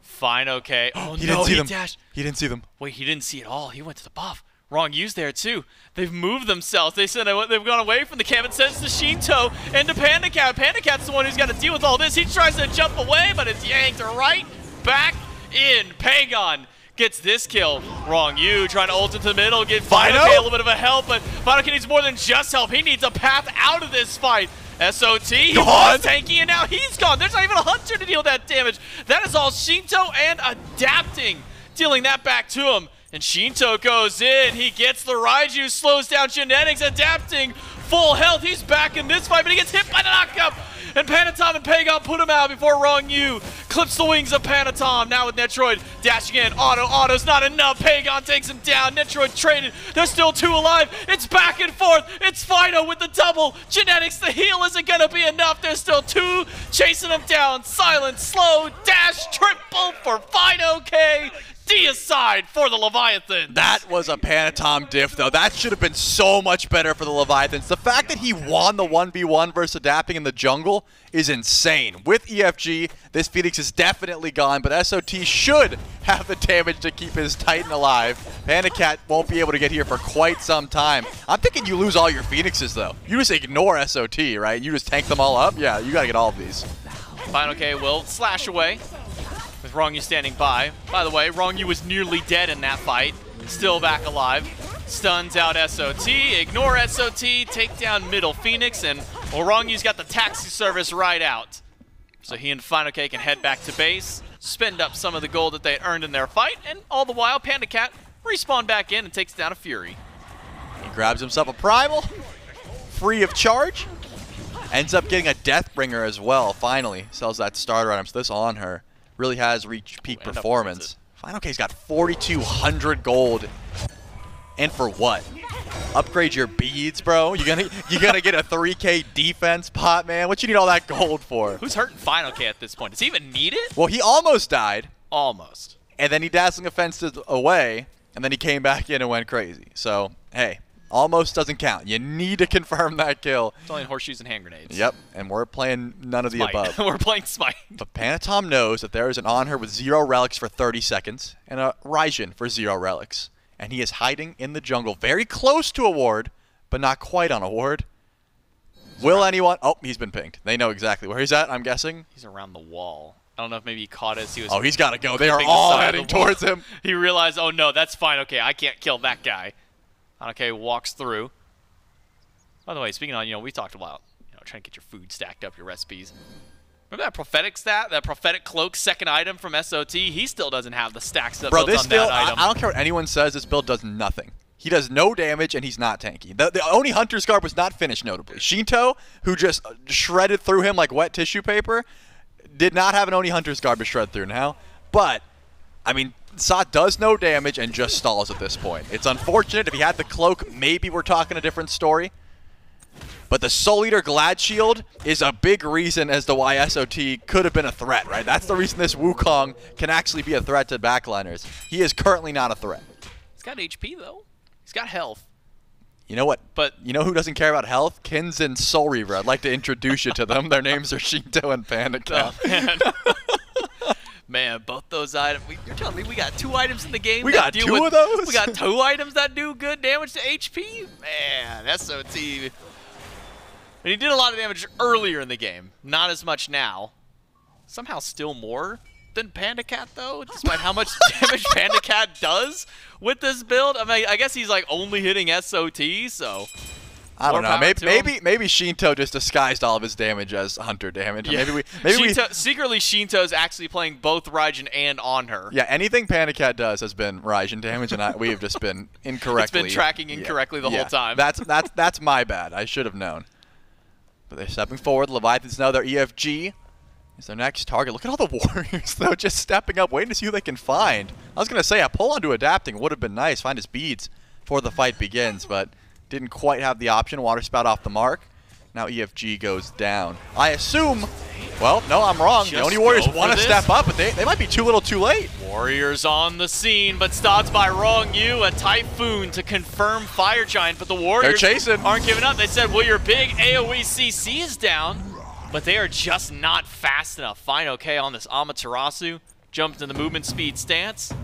fineokay. Oh, he no, didn't see he them. dashed. He didn't see them. Wait, he didn't see it all. He went to the buff. Rongyu's there too. They've moved themselves. They said they've gone away from the camp. It says to Sheento and to PandaCat. PandaCat's the one who's got to deal with all this. He tries to jump away, but it's yanked right back in. Pegon gets this kill. Ronngyu trying to ult into the middle, give fineokay a little bit of a help, but fineokay needs more than just help. He needs a path out of this fight. SOT, he was tanky, and now he's gone. There's not even a hunter to deal that damage. That is all Sheento and adapting, dealing that back to him. And Sheento goes in, he gets the Raijin, slows down Genetics, adapting, full health. He's back in this fight, but he gets hit by the knockup. And Panitom and Pegon put him out before Ronngyu clips the wings of Panitom. Now with Netrioid dashing in, auto's not enough. Pegon takes him down, Netrioid traded. There's still two alive. It's back and forth. It's Fino with the double. Genetics, the heal isn't gonna be enough. There's still two chasing him down. Silent, slow, dash, triple for fineokay. Deicide for the Leviathans. That was a Panitom diff, though. That should have been so much better for the Leviathans. The fact that he won the 1v1 versus adapting in the jungle is insane. With EFG, this Phoenix is definitely gone, but SOT should have the damage to keep his Titan alive. PandaCat won't be able to get here for quite some time. I'm thinking you lose all your Phoenixes, though. You just ignore SOT, right? You just tank them all up? Yeah, you gotta get all of these. fineokay will slash away with Ronngyu standing by. By the way, Ronngyu was nearly dead in that fight. Still back alive. Stuns out SOT, ignore SOT, take down middle Phoenix, and Rongyu's got the taxi service right out. So he and fineokay can head back to base, spend up some of the gold that they earned in their fight, and all the while PandaCat respawn back in and takes down a Fury. He grabs himself a Primal, free of charge. Ends up getting a Deathbringer as well, finally. Sells that starter item, so this Anhur really has reached peak performance. fineokay's got 4,200 gold. And for what? Upgrade your beads, bro? You gonna get a 3K defense pot, man? What you need all that gold for? Who's hurting fineokay at this point? Does he even need it? Well, he almost died. Almost. And then he dazzling offense away, and then he came back in and went crazy. So, hey, almost doesn't count. You need to confirm that kill. It's only horseshoes and hand grenades. Yep, and we're playing none of the above. We're playing Smite. But Panitom knows that there is an Anhur with 0 relics for 30 seconds and a Raijin for 0 relics. And he is hiding in the jungle, very close to a ward, but not quite on a ward. Will anyone... Oh, he's been pinged. They know exactly where he's at, I'm guessing. He's around the wall. I don't know if maybe he caught us. He was. Oh, he's got to go. They are all heading towards him. He realized, oh no, that's fineokay. I can't kill that guy. fineokay walks through. By the way, speaking on, we talked about, trying to get your food stacked up, your recipes. Remember that prophetic stat, that prophetic cloak second item from SOT? He still doesn't have the stacks that built on that item. I don't care what anyone says, this build does nothing. He does no damage, and he's not tanky. The Oni Hunter's Garb was not finished, notably. Sheento, who just shredded through him like wet tissue paper, did not have an Oni Hunter's Garb to shred through now. But, I mean, Sot does no damage and just stalls at this point. It's unfortunate. If he had the cloak, maybe we're talking a different story. But the Soul Eater Glad Shield is a big reason as to why SOT could have been a threat, right? That's the reason this Wukong can actually be a threat to backliners. He is currently not a threat. He's got HP, though. He's got health. You know what? But you know who doesn't care about health? Kins and Soul Reaver. I'd like to introduce you to them. Their names are Sheento and PandaCat. Oh, man. Man, both those items. You're telling me we got 2 items in the game? We got 2 of those? We got 2 items that do good damage to HP? Man, SOT. And he did a lot of damage earlier in the game. Not as much now. Somehow still more than PandaCat, though, despite how much damage PandaCat does with this build. I mean, I guess he's like only hitting SOT, so I don't More know. power to him. Maybe Sheento just disguised all of his damage as Hunter damage. Yeah. Maybe Secretly, Sheento's actually playing both Raijin and Anhur. yeah. Anything PandaCat does has been Raijin damage, and we have just been incorrectly. It's been tracking incorrectly the whole time. That's my bad. I should have known. But they're stepping forward. Leviathans know their EFG is their next target. Look at all the Warriors though, just stepping up, waiting to see who they can find. I was gonna say a pull onto adapting would have been nice. Find his beads before the fight begins, but didn't quite have the option. Water spout off the mark. Now EFG goes down. I assume. Well, no, I'm wrong. The Oni Warriors want to step up, but they might be too little too late. Warriors on the scene, but stopped by Ronngyu, a Typhoon to confirm Fire Giant, but the Warriors aren't giving up. They said, well, your big AoE CC is down, but they are just not fast enough. fineokay on this Amaterasu, jumped in the movement speed stance,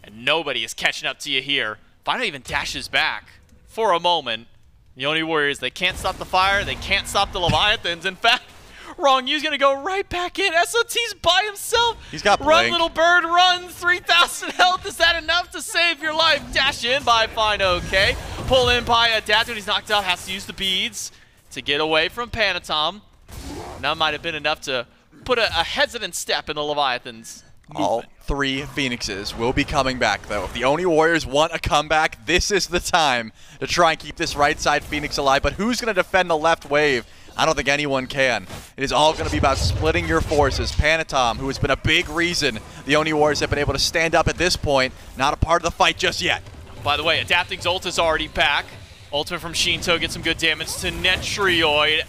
and nobody is catching up to you here. Fino even dashes back for a moment. The Oni Warriors, they can't stop the fire, they can't stop the Leviathans. In fact, Rongyu's gonna go right back in. SOT's by himself. He's got Run, blink. little bird, run. 3,000 health. Is that enough to save your life? Dash in by fineokay. Pull in by Adapt when he's knocked out. Has to use the beads to get away from Panitom. That might have been enough to put a hesitant step in the Leviathans. All three Phoenixes will be coming back, though. If the Oni Warriors want a comeback, this is the time to try and keep this right side Phoenix alive. But who's going to defend the left wave? I don't think anyone can. It is all going to be about splitting your forces. Panitom, who has been a big reason the Oni Warriors have been able to stand up at this point, not a part of the fight just yet. By the way, Adapting's ult is already back. Ultimate from Sheento gets some good damage to Netrioid.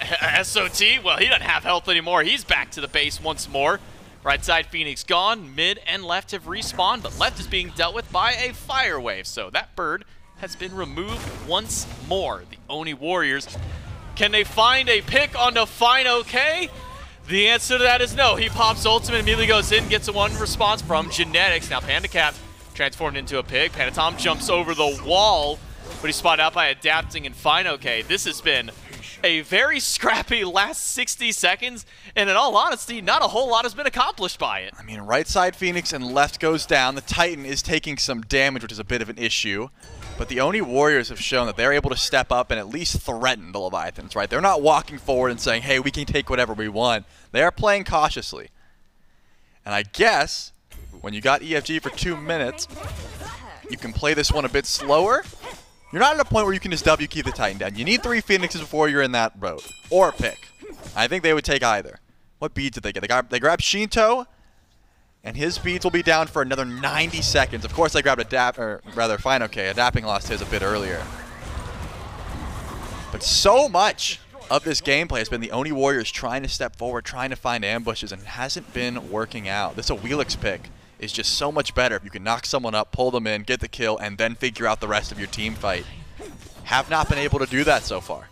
SOT, well, he doesn't have health anymore. He's back to the base once more. Right side Phoenix gone. Mid and left have respawned, but left is being dealt with by a fire wave. So that bird has been removed once more. The Oni Warriors, can they find a pick onto fineokay? The answer to that is no. He pops ultimate, immediately goes in, gets a one response from Genetics. Now PandaCat transformed into a pig. Panitom jumps over the wall, but he's spotted out by Adapting and fineokay. This has been a very scrappy last 60 seconds, and in all honesty, not a whole lot has been accomplished by it. I mean, right side Phoenix and left goes down. The Titan is taking some damage, which is a bit of an issue. But the Oni Warriors have shown that they're able to step up and at least threaten the Leviathans, right? They're not walking forward and saying, hey, we can take whatever we want. They are playing cautiously. And I guess when you got EFG for 2 minutes, you can play this one a bit slower. You're not at a point where you can just W key the Titan down. You need 3 Phoenixes before you're in that road. Or a pick. I think they would take either. What beads did they get? They grabbed Sheento, and his beads will be down for another 90 seconds. Of course, they grabbed fineokay. Adapting lost his a bit earlier. But so much of this gameplay has been the Oni Warriors trying to step forward, trying to find ambushes, and it hasn't been working out. This Awilix pick is just so much better if you can knock someone up, pull them in, get the kill, and then figure out the rest of your team fight. Have not been able to do that so far.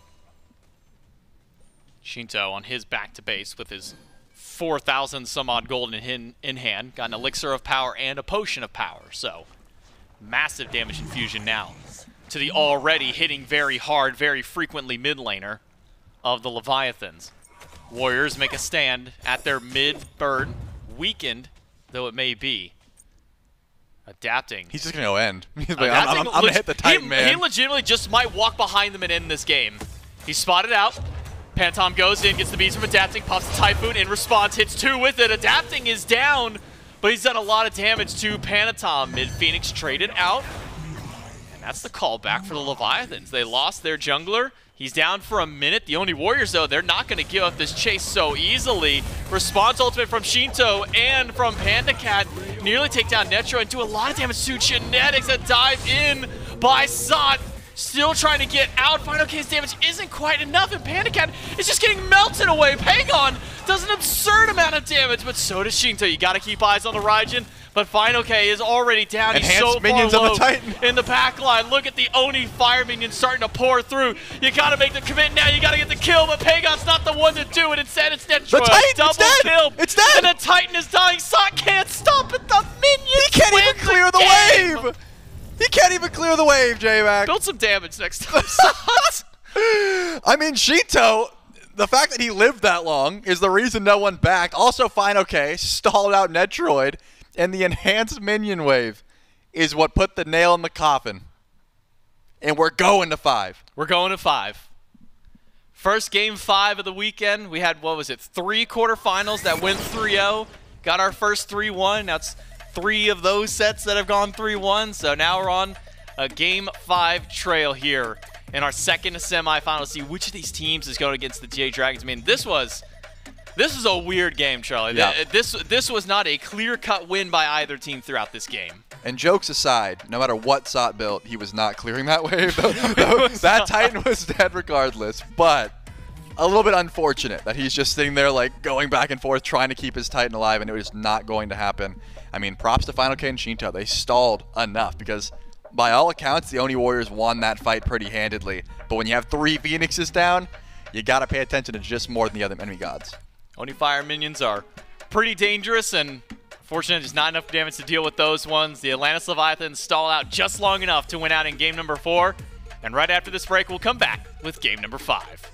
Sheento on his back to base with his 4,000 some odd gold in hand. Got an elixir of power and a potion of power. So massive damage infusion now to the already hitting very hard, very frequently mid laner of the Leviathans. Warriors make a stand at their mid bird, weakened though it may be. Adapting. He's just going to go end. He's like, I'm going to hit the Titan, man. He legitimately just might walk behind them and end this game. He's spotted out. Panitom goes in, gets the beats from Adapting, pops the Typhoon in response, hits 2 with it. Adapting is down, but he's done a lot of damage to Panitom. Mid-Phoenix traded out, and that's the callback for the Leviathans. They lost their jungler. He's down for a minute. The Oni Warriors, though, they're not going to give up this chase so easily. Response ultimate from Sheento and from PandaCat. Nearly take down Netrioid and do a lot of damage to Genetics. A dive in by Sot. Still trying to get out. fineokay's damage isn't quite enough, and PandaCat is just getting melted away. Pegon does an absurd amount of damage, but so does Sheento. You got to keep eyes on the Raijin. But fineokay is already down. He's so far low in the back line. Look at the Oni fire minions starting to pour through. You got to make the commit now. You got to get the kill, but Pegon's not the one to do it. Instead, it's Netrioid. Double kill. It's dead. And the Titan is dying. Sot can't stop it. The minions He can't even clear the wave. He can't even clear the wave, J-Mac. Build some damage next time, Sot. I mean, Sheento, the fact that he lived that long is the reason no one backed. Also, fineokay stalled out Netrioid. And the enhanced minion wave is what put the nail in the coffin. and we're going to 5. We're going to 5. First game 5 of the weekend. We had, what was it, 3 quarterfinals that went 3-0. Got our first 3-1. Now it's 3 of those sets that have gone 3-1. So now we're on a game 5 trail here in our second semifinal. See which of these teams is going against the GA Dragons. I mean, this is a weird game, Charlie. Yeah. This was not a clear-cut win by either team throughout this game. And jokes aside, no matter what Sot built, he was not clearing that wave. That Titan was dead regardless, but a little bit unfortunate that he's just sitting there like going back and forth trying to keep his Titan alive, and it was not going to happen. I mean, props to fineokay and Sheento. They stalled enough because by all accounts, the Oni Warriors won that fight pretty handedly. But when you have 3 Phoenixes down, you got to pay attention to just more than the other enemy gods. Oni Fire minions are pretty dangerous, and fortunately, there's not enough damage to deal with those ones. The Atlantis Leviathans stall out just long enough to win out in game number 4. And right after this break, we'll come back with game number 5.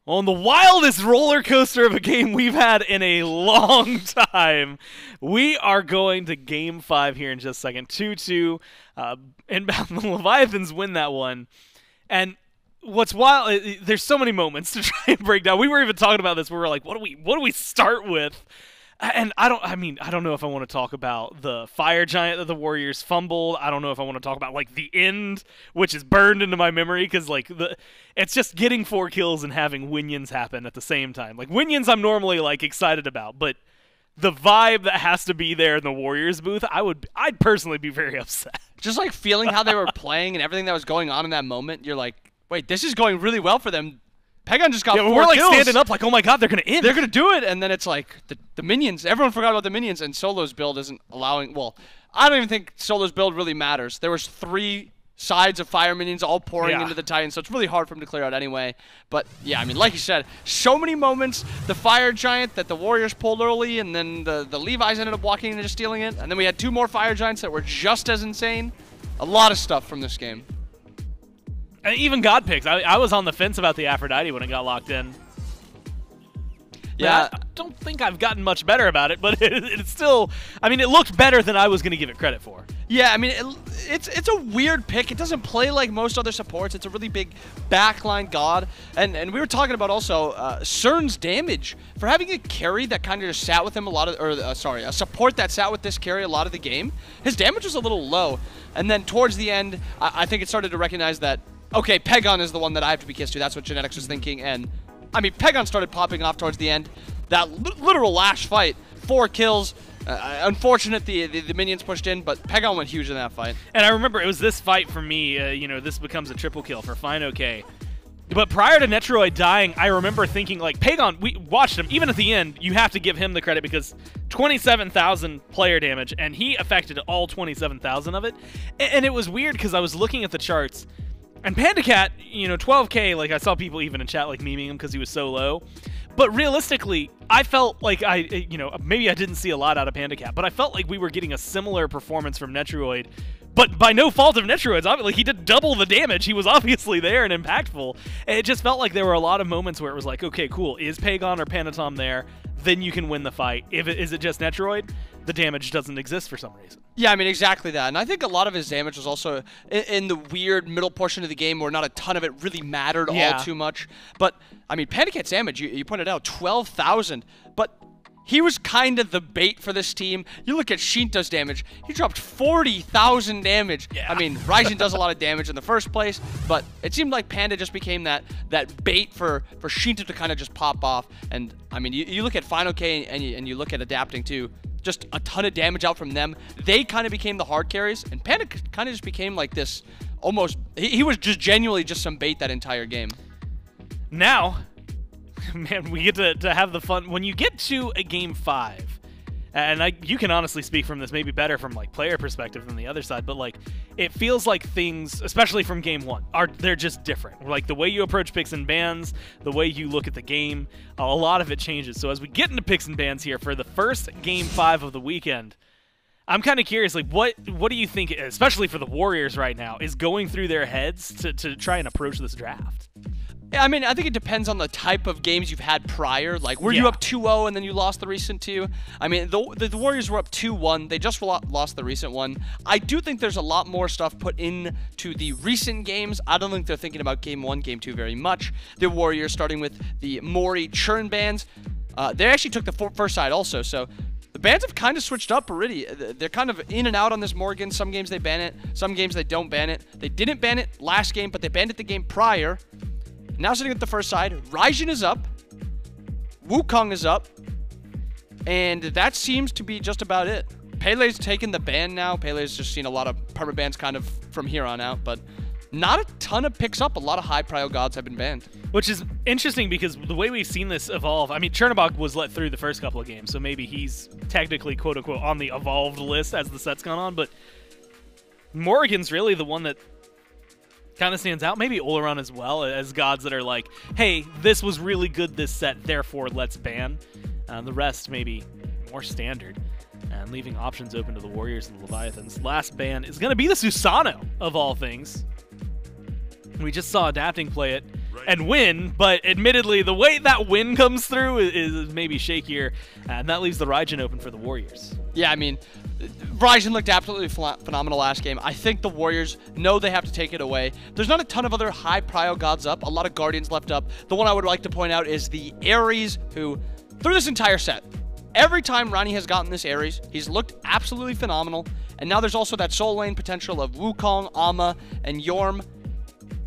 On the wildest roller coaster of a game we've had in a long time, we are going to Game 5 here in just a second. 2-2. Inbound, the Leviathans win that one. And what's wild, there's so many moments to try and break down. We were even talking about this. We were like, what do we start with? And I don't know if I want to talk about the fire giant that the Warriors fumbled. I don't know if I want to talk about like the end, which is burned into my memory because like it's just getting 4 kills and having Winions happen at the same time. Like Winions, I'm normally like excited about, but the vibe that has to be there in the Warriors booth, I'd personally be very upset. Just like feeling how they were playing and everything that was going on in that moment, you're like, wait, this is going really well for them. Pegon just got 4 we're like kills. standing up like, oh my god, they're going to end. They're going to do it, and then it's like the minions. Everyone forgot about the minions, and Solo's build isn't allowing. Well, I don't even think Solo's build really matters. There was 3 sides of fire minions all pouring into the Titan, so it's really hard for him to clear out anyway. But yeah, I mean, like you said, so many moments. The fire giant that the Warriors pulled early, and then the Levi's ended up walking in and just stealing it. And then we had 2 more fire giants that were just as insane. A lot of stuff from this game. And even God picks. I was on the fence about the Aphrodite when it got locked in. Yeah. I don't think I've gotten much better about it, but it's still, I mean, it looked better than I was going to give it credit for. Yeah, I mean, it's a weird pick. It doesn't play like most other supports. It's a really big backline god. And we were talking about also Cern's damage. For having a carry that kind of just sat with him a lot of, a support that sat with this carry a lot of the game, his damage was a little low. And then towards the end, I think it started to recognize that, okay, Pegon is the one that I have to be kissed to. That's what Genetics was thinking. And, I mean, Pegon started popping off towards the end. That literal last fight, 4 kills. Unfortunate the minions pushed in, but Pegon went huge in that fight. And I remember it was this fight for me, you know, this becomes a triple kill for fineokay. But prior to Netrioid dying, I remember thinking, like, Pegon, we watched him. Even at the end, you have to give him the credit because 27,000 player damage, and he affected all 27,000 of it. And it was weird because I was looking at the charts, and PandaCat, you know, 12K, like, I saw people even in chat, like, memeing him because he was so low. But realistically, I felt like you know, maybe I didn't see a lot out of PandaCat, but I felt like we were getting a similar performance from Netrioid. But by no fault of Netrioid's, like he did double the damage. He was obviously there and impactful. And it just felt like there were a lot of moments where it was like, okay, cool. Is Pegon or Panitom there? Then you can win the fight. Is it just Netrioid? The damage doesn't exist for some reason. Yeah, I mean, exactly that. And I think a lot of his damage was also in the weird middle portion of the game where not a ton of it really mattered all too much. But, I mean, PandaCat's damage, you pointed out, 12,000. But he was kind of the bait for this team. You look at Sheento's damage. He dropped 40,000 damage. Yeah. I mean, Raijin does a lot of damage in the first place, but it seemed like Panda just became that bait for Sheento to kind of just pop off. And, I mean, you look at fineokay and you look at adapting too. Just a ton of damage out from them. They kind of became the hard carries, and Panda kind of just became like this almost... He was just genuinely just some bait that entire game. Now, man, we get to have the fun. When you get to a Game 5, and you can honestly speak from this maybe better from like player perspective than the other side, but like it feels like things, especially from Game 1, they're just different. Like the way you approach picks and bans, the way you look at the game, a lot of it changes. So as we get into picks and bans here for the first Game 5 of the weekend, I'm kind of curious, like what do you think, especially for the Warriors right now, is going through their heads to try and approach this draft? I mean, I think it depends on the type of games you've had prior. Like, were you up 2-0 and then you lost the recent 2? I mean, the Warriors were up 2-1. They just lost the recent one. I do think there's a lot more stuff put into the recent games. I don't think they're thinking about Game 1, Game 2 very much. The Warriors, starting with the Mori Churn bans, they actually took the first side also, so the bans have kind of switched up already. They're kind of in and out on this Morgan. Some games they ban it, some games they don't ban it. They didn't ban it last game, but they banned it the game prior. Now sitting at the first side, Raijin is up, Wukong is up, and that seems to be just about it. Pele's taken the ban now. Pele's just seen a lot of permabans kind of from here on out, but not a ton of picks up. A lot of high-prio gods have been banned. Which is interesting because the way we've seen this evolve, I mean, Chernobog was let through the first couple of games, so maybe he's technically, quote-unquote, on the evolved list as the set's gone on, but Morrigan's really the one that kind of stands out. Maybe Olorun as well, as gods that are like, hey, this was really good this set, therefore let's ban. The rest maybe more standard, and leaving options open to the Warriors and the Leviathans. Last ban is going to be the Susano, of all things. We just saw Adapting play it and win, but admittedly, the way that win comes through is maybe shakier, and that leaves the Raijin open for the Warriors. Yeah, I mean, Raijin looked absolutely phenomenal last game. I think the Warriors know they have to take it away. There's not a ton of other high prio gods up, a lot of Guardians left up. The one I would like to point out is the Ares, who, through this entire set, every time Ronnie has gotten this Ares, he's looked absolutely phenomenal. And now there's also that soul lane potential of Wukong, Ama, and Yorm.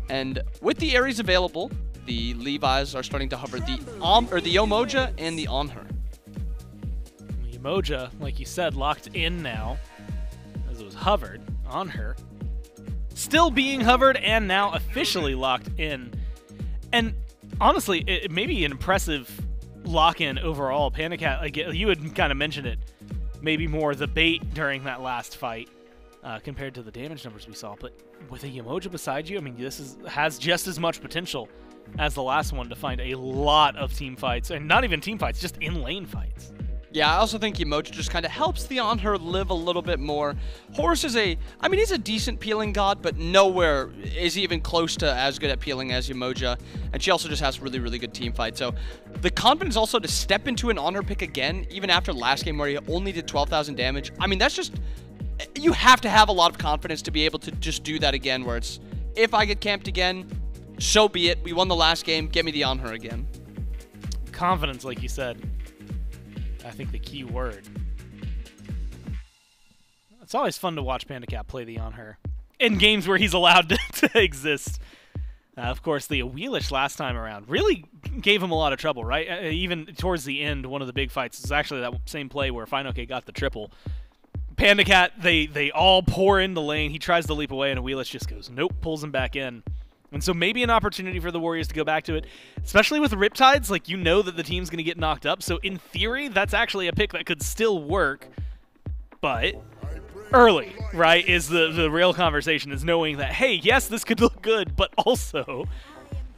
And with the Ares available, the Levi's are starting to hover the Yomoja and the Anhur. Yomoja, like you said, locked in now, as it was hovered on her. Still being hovered and now officially locked in. And honestly, it may be an impressive lock-in overall. PandaCat, like you had kind of mentioned it, maybe more the bait during that last fight compared to the damage numbers we saw. But with a Yomoja beside you, I mean, this has just as much potential as the last one to find a lot of team fights, and not even team fights, just in-lane fights. Yeah, I also think Yomoja just kind of helps the Anhur live a little bit more. Horus is he's a decent peeling god, but nowhere is he even close to as good at peeling as Yomoja. And she also just has really, really good team fight. So the confidence also to step into an Anhur pick again, even after last game where he only did 12,000 damage. I mean, that's just, you have to have a lot of confidence to be able to just do that again, where it's, if I get camped again, so be it. We won the last game, get me the Anhur again. Confidence, like you said. I think the key word. It's always fun to watch PandaCat play the Anhur in games where he's allowed to exist. Of course, the Awilix last time around really gave him a lot of trouble, right? Even towards the end, one of the big fights is actually that same play where fineokay got the triple. PandaCat, they all pour in the lane. He tries to leap away, and Awilix just goes, nope, pulls him back in. And so maybe an opportunity for the Warriors to go back to it, especially with Riptides. Like, you know that the team's going to get knocked up. So in theory, that's actually a pick that could still work. But early, right, is the real conversation, is knowing that, hey, yes, this could look good, but also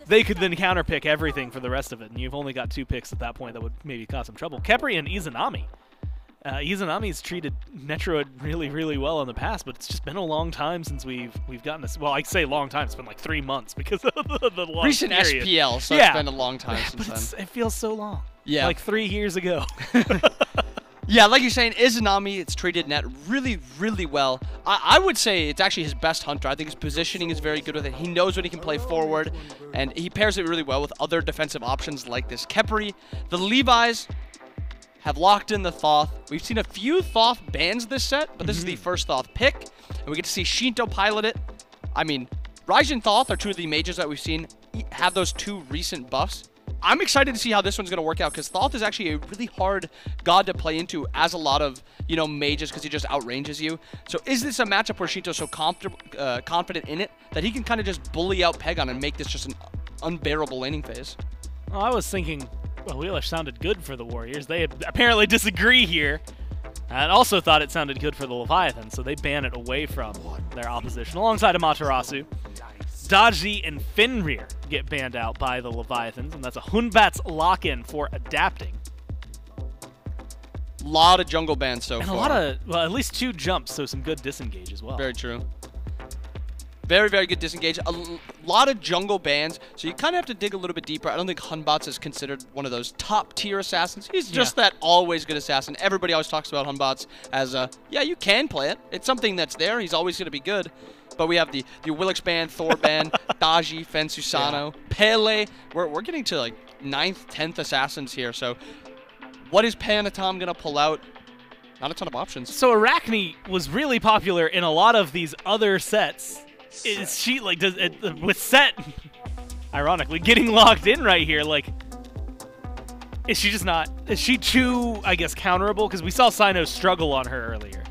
they could then counterpick everything for the rest of it. And you've only got 2 picks at that point that would maybe cause some trouble. Khepri and Izanami. Izanami's treated Netrioid really, really well in the past, but it's just been a long time since we've gotten this. Well, I say long time. It's been like 3 months because of the long recent period. SPL, so yeah. It's been a long time since but then. it feels so long. Yeah. Like 3 years ago. Yeah, like you're saying, Izanami, it's treated Net really, really well. I would say it's actually his best hunter. I think his positioning is very good with it. He knows when he can play forward, and he pairs it really well with other defensive options like this Khepri. The Levi's have locked in the Thoth. We've seen a few Thoth bans this set, but this is the first Thoth pick, and we get to see Sheento pilot it. I mean, Raijin and Thoth are 2 of the mages that we've seen have those 2 recent buffs. I'm excited to see how this one's going to work out, because Thoth is actually a really hard god to play into as a lot of, you know, mages, because he just outranges you. So is this a matchup where Sheento's so confident in it that he can kind of just bully out Pegon and make this just an unbearable laning phase? Well, I was thinking, well, Awilix sounded good for the Warriors. They apparently disagree here, and also thought it sounded good for the Leviathans, so they ban it away from their opposition. Alongside Amaterasu, Daji and Fenrir get banned out by the Leviathans, and that's a Hunbat's lock-in for adapting. Lot of jungle bans so and far. And a lot of, well, at least 2 jumps, so some good disengage as well. Very true. Very, very good disengage. A lot of jungle bans, so you kind of have to dig a little bit deeper. I don't think Hunbat's is considered one of those top-tier assassins. He's just that always good assassin. Everybody always talks about Hunbat's as, yeah, you can play it. It's something that's there. He's always going to be good. But we have the Awilix ban, Thor ban, Daji, Fen, Susano, Pele. We're getting to, like, 9th, 10th assassins here. So what is Panitom going to pull out? Not a ton of options. So Arachne was really popular in a lot of these other sets. Is she, like, does it, with Set, ironically, getting locked in right here, like, is she just not, is she too, I guess, counterable? Because we saw Sino struggle on her earlier.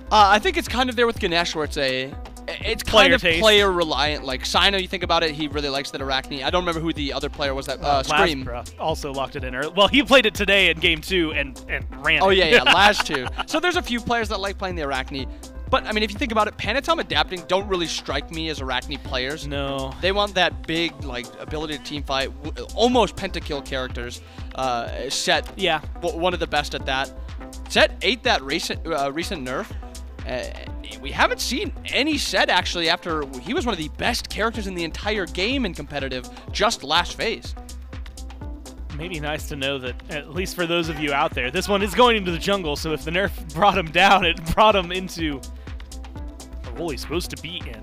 I think it's kind of there with Ganesh where it's kind of player reliant. Like Sino, you think about it, he really likes that Arachne. I don't remember who the other player was. That Scream Lasbra also locked it in early. Well, he played it today in game 2 and ran. Oh it. yeah, Laz too. So there's a few players that like playing the Arachne. But, I mean, if you think about it, Panitom adapting don't really strike me as Arachne players. No. They want that big, like, ability to team fight, almost pentakill characters. Set, yeah, one of the best at that. Set ate that recent nerf. we haven't seen any set actually after he was one of the best characters in the entire game in competitive just last phase. Maybe nice to know that, at least for those of you out there, this one is going into the jungle, so if the nerf brought him down, it brought him into the role he's supposed to be in.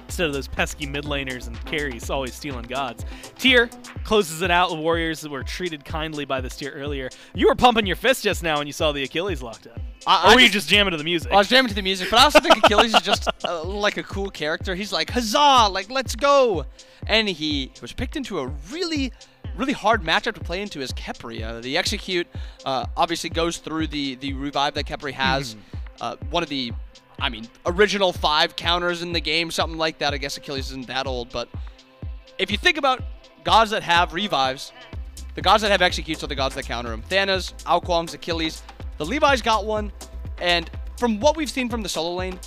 Instead of those pesky mid laners and carries always stealing gods. Tier closes it out. The Warriors were treated kindly by this tier earlier. You were pumping your fist just now when you saw the Achilles locked up. Or were you just jamming to the music? I was jamming to the music, but I also think Achilles is just like a cool character. He's like, huzzah, like, let's go. And he was picked into a really hard matchup to play into as Khepri. The execute obviously goes through the revive that Khepri has. One of the, original 5 counters in the game, something like that. I guess Achilles isn't that old, but if you think about gods that have revives, the gods that have executes are the gods that counter them. Thanos, Aokwang's, Achilles. The Levi's got one, and from what we've seen from the solo lane,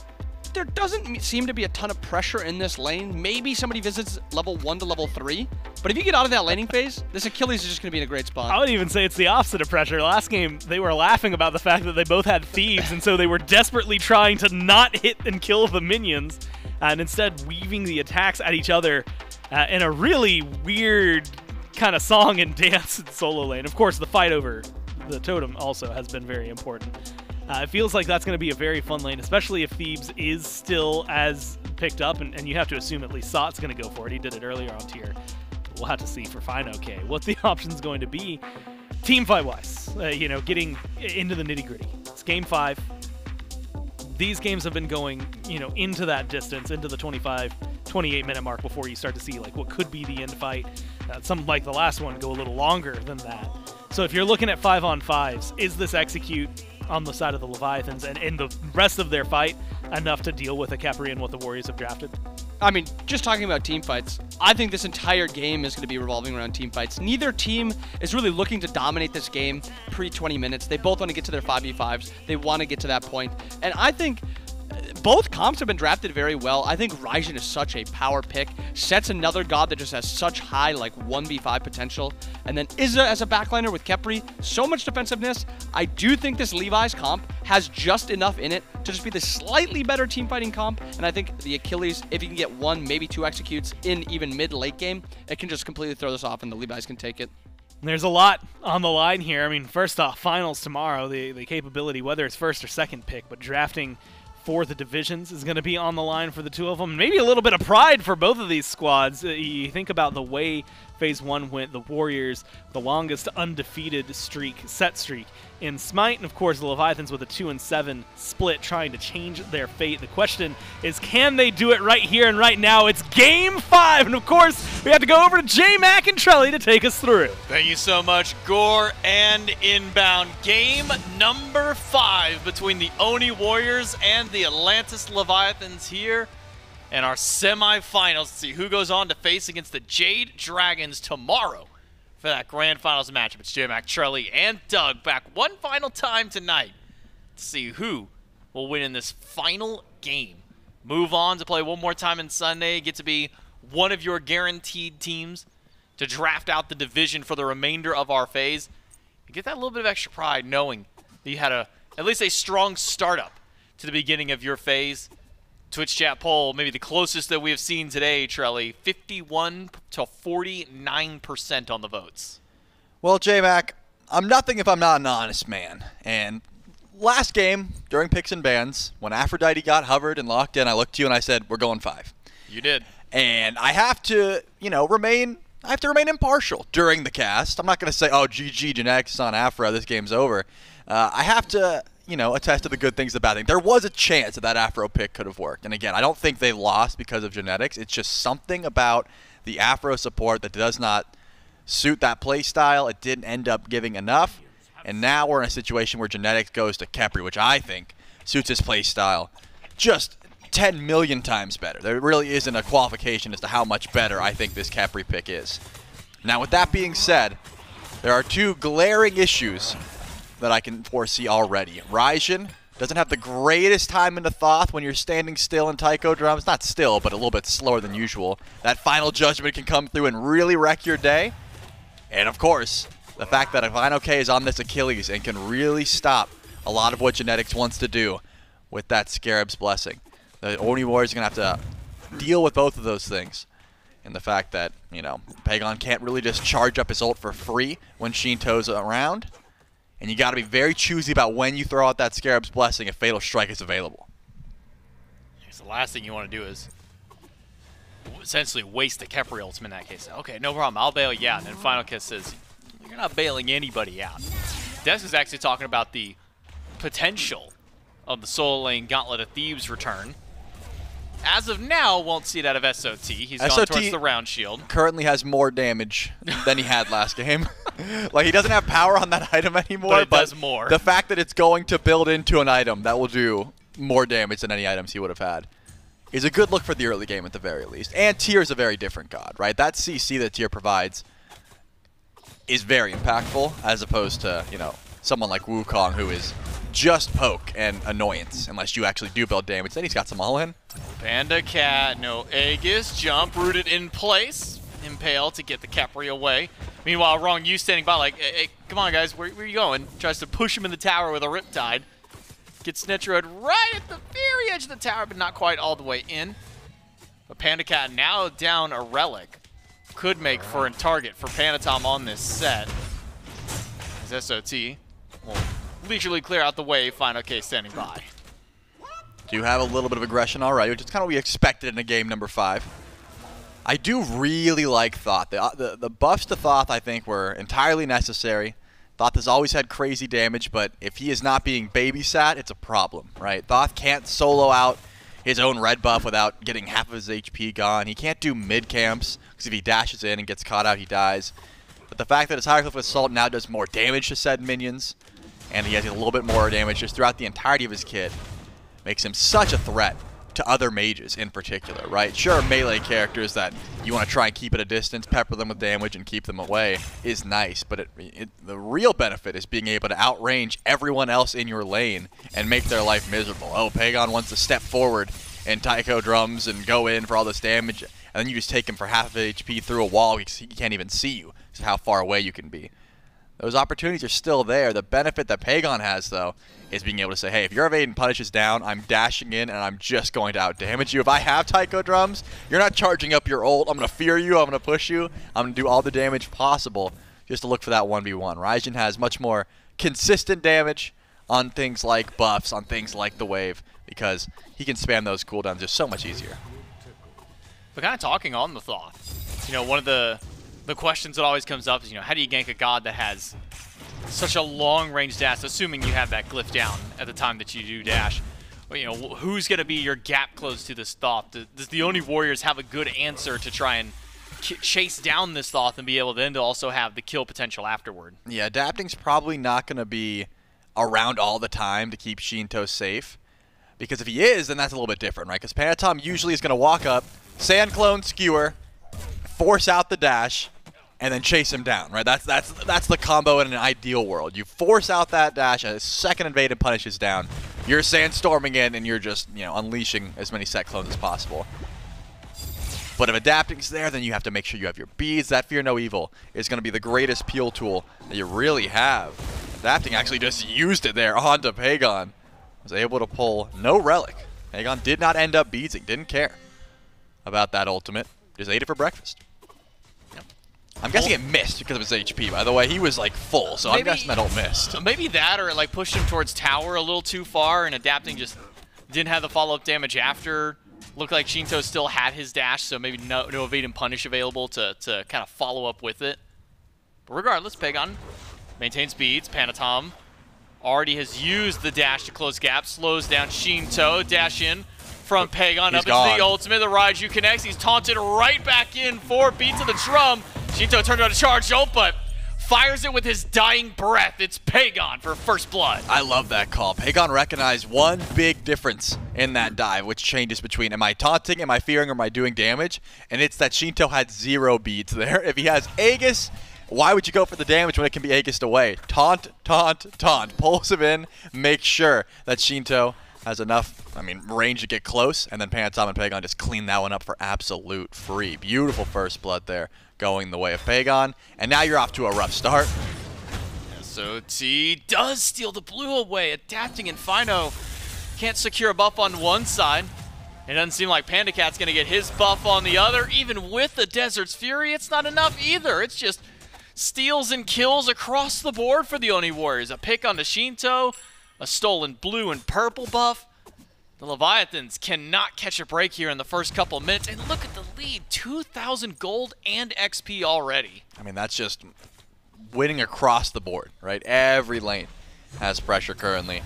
there doesn't seem to be a ton of pressure in this lane. Maybe somebody visits level 1 to level 3, but if you get out of that laning phase, this Achilles is just going to be in a great spot. I would even say it's the opposite of pressure. Last game, they were laughing about the fact that they both had thieves, and so they were desperately trying to not hit and kill the minions, and instead weaving the attacks at each other in a really weird kind of song and dance in solo lane. Of course, the fight over the totem also has been very important. It feels like that's going to be a very fun lane, especially if Thebes is still as picked up, and you have to assume at least Sot's going to go for it. He did it earlier on tier. We'll have to see for fineokay what the option's going to be. Team fight-wise, getting into the nitty-gritty. It's game 5. These games have been going, into that distance, into the 25, 28-minute mark before you start to see like what could be the end fight. Some like the last one go a little longer than that. So if you're looking at 5-on-5s, is this execute on the side of the Leviathans and in the rest of their fight enough to deal with a Khepri and what the Warriors have drafted? Just talking about team fights, I think this entire game is going to be revolving around team fights. Neither team is really looking to dominate this game pre-20 minutes. They both want to get to their 5v5s. They want to get to that point. And I think both comps have been drafted very well. I think Raijin is such a power pick. Set's another god that just has such high 1v5 potential. And then Izza as a backliner with Khepri, so much defensiveness. I do think this Levi's comp has just enough in it to just be the slightly better team fighting comp. And I think the Achilles, if you can get 1, maybe 2 executes in even mid-late game, it can just completely throw this off and the Levi's can take it. There's a lot on the line here. First off, finals tomorrow, the capability, whether it's first or second pick, but drafting for the divisions is going to be on the line for the two of them. Maybe a little bit of pride for both of these squads. You think about the way Phase 1 went, the Warriors, the longest undefeated set streak in SMITE, and of course the Leviathans with a 2-7 split trying to change their fate. The question is, can they do it right here and right now? It's Game 5, and of course we have to go over to J-Mac and Trelly to take us through. Thank you so much, Gore and Inbound. Game number 5 between the Oni Warriors and the Atlantis Leviathans here in our semifinals. Let's see who goes on to face against the Jade Dragons tomorrow for that grand finals matchup. It's J-Mac, Trelly, and Doug back one final time tonight to see who will win in this final game. Move on to play one more time on Sunday. Get to be one of your guaranteed teams to draft out the division for the remainder of our phase. You get that little bit of extra pride knowing that you had at least a strong startup to the beginning of your phase. Twitch chat poll, maybe the closest that we have seen today, Trelly, 51 to 49% on the votes. Well, J-Mac, I'm nothing if I'm not an honest man. And last game, during picks and bans, when Aphrodite got hovered and locked in, I looked to you and I said, we're going 5. You did. And I have to, remain impartial during the cast. I'm not going to say, oh, GG, genetics is on Aphra, this game's over. I have to attest to the good things, the bad things. There was a chance that Afro pick could have worked. And again, I don't think they lost because of genetics. It's just something about the Afro support that does not suit that play style. It didn't end up giving enough. And now we're in a situation where genetics goes to Khepri, which I think suits his play style just 10 million times better. There really isn't a qualification as to how much better I think this Khepri pick is. Now, with that being said, there are 2 glaring issues that I can foresee already. Raijin doesn't have the greatest time into Thoth when you're standing still in Taiko drums. Not still, but a little bit slower than usual. That final judgment can come through and really wreck your day. And of course, the fact that fineokay is on this Achilles and can really stop a lot of what genetics wants to do. with that Scarab's Blessing. The Oni Warriors are going to have to deal with both of those things. And the fact that, you know, Pegon can't really just charge up his ult for free when Sheento's around. And you got to be very choosy about when you throw out that Scarab's Blessing if Fatal Strike is available. So the last thing you want to do is essentially waste the Khepri ultimate in that case. Okay, no problem, I'll bail you out. And then fineokay says, you're not bailing anybody out. Des is actually talking about the potential of the solo lane Gauntlet of Thieves return. As of now, won't see it out of SOT. He's gone towards the round shield. Currently has more damage than he had last game. Like, he doesn't have power on that item anymore, but it does more. The fact that it's going to build into an item that will do more damage than any items he would have had is a good look for the early game at the very least. And Tyr is a very different god, right? That CC that Tyr provides is very impactful as opposed to, you know, someone like Wukong who is just poke and annoyance unless you actually do build damage. Then he's got some all-in. PandaCat, no Aegis, jump, rooted in place. Impale to get the Khepri away. Meanwhile, Ronngyu standing by like, hey, come on guys, where are you going? Tries to push him in the tower with a Riptide. Gets Netrioid right at the very edge of the tower, but not quite all the way in. But PandaCat now down a Relic. Could make for a target for Panitom on this set. As SOT will leisurely clear out the way, fineokay standing by. Do have a little bit of aggression already, which is kind of what we expected in a game number 5. I do really like Thoth. The buffs to Thoth, I think, were entirely necessary. Thoth has always had crazy damage, but if he is not being babysat, it's a problem, right? Thoth can't solo out his own red buff without getting half of his HP gone. He can't do mid camps, because if he dashes in and gets caught out, he dies. But the fact that his Hieroglyph Assault now does more damage to said minions, and he has a little bit more damage just throughout the entirety of his kit, makes him such a threat to other mages in particular, right? Sure, melee characters that you want to try and keep at a distance, pepper them with damage and keep them away is nice, but the real benefit is being able to outrange everyone else in your lane and make their life miserable. Oh, Pegon wants to step forward and taiko drums and go in for all this damage, and then you just take him for half of HP through a wall because he can't even see you, because of how far away you can be. Those opportunities are still there. The benefit that Pegon has, though, is being able to say, hey, if your evade and punish is down, I'm dashing in and I'm just going to outdamage you. If I have taiko drums, you're not charging up your ult. I'm going to fear you. I'm going to push you. I'm going to do all the damage possible just to look for that 1v1. Raijin has much more consistent damage on things like buffs, on things like the wave, because he can spam those cooldowns just so much easier. But kind of talking on the Thoth, you know, one of the questions that always comes up is, you know, how do you gank a god that has such a long-range dash, assuming you have that glyph down at the time that you do dash? Well, you know, who's going to be your gap close to this Thoth? Does the Oni Warriors have a good answer to try and chase down this Thoth and be able then to also have the kill potential afterward? Yeah, adapting's probably not going to be around all the time to keep Sheento safe, because if he is, then that's a little bit different, right? Because Panitom usually is going to walk up, Sand Clone Skewer, force out the dash, and then chase him down, right? That's the combo in an ideal world. You force out that dash, a second invade and punish is down. You're sandstorming in, and you're just, you know, unleashing as many set clones as possible. But if adapting's there, then you have to make sure you have your beads. That Fear No Evil is going to be the greatest peel tool that you really have. Adapting actually just used it there onto Pegon. Was able to pull no relic. Pegon did not end up beadsing, didn't care about that ultimate. Just ate it for breakfast. I'm guessing it missed because of his HP, by the way. He was, like, full, so I'm guessing that ult missed. Maybe that, or, like, pushed him towards tower a little too far, and adapting just didn't have the follow-up damage after. Looked like Sheento still had his dash, so maybe no evade and punish available to kind of follow up with it. But regardless, Pegon maintains beads. Panitom already has used the dash to close gaps, slows down Sheento, dash in from Pegon up into the ultimate. The Raiju connects. He's taunted right back in for beat to the drum. Sheento turned on a charge ult, but fires it with his dying breath. It's Pegon for first blood. I love that call. Pegon recognized one big difference in that dive, which changes between am I taunting, am I fearing, or am I doing damage? And it's that Sheento had 0 beads there. If he has Aegis, why would you go for the damage when it can be Aegis away? Taunt, taunt, taunt. Pulls him in, make sure that Sheento has enough, range to get close, and then Panitom and Pegon just clean that one up for absolute free. Beautiful first blood there, going the way of Pegon, and now you're off to a rough start. SOT does steal the blue away, adapting, and Fino can't secure a buff on one side. It doesn't seem like PandaCat's going to get his buff on the other. Even with the Desert's Fury, it's not enough either. It's just steals and kills across the board for the Oni Warriors. A pick on the Sheento, a stolen blue and purple buff. The Leviathans cannot catch a break here in the first couple of minutes. And look at the lead, 2,000 gold and XP already. I mean, that's just winning across the board, right? Every lane has pressure currently.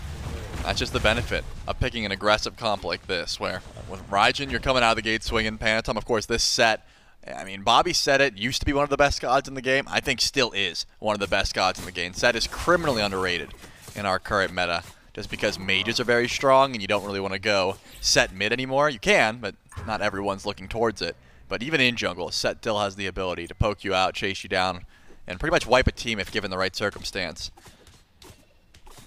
That's just the benefit of picking an aggressive comp like this, where with Raijin, you're coming out of the gate swinging. Panitom, of course, this set, I mean, Bobby said it, used to be one of the best gods in the game. I think still is one of the best gods in the game. Set is criminally underrated in our current meta, just because mages are very strong and you don't really want to go set mid anymore. You can, but not everyone's looking towards it. But even in jungle, set still has the ability to poke you out, chase you down, and pretty much wipe a team if given the right circumstance.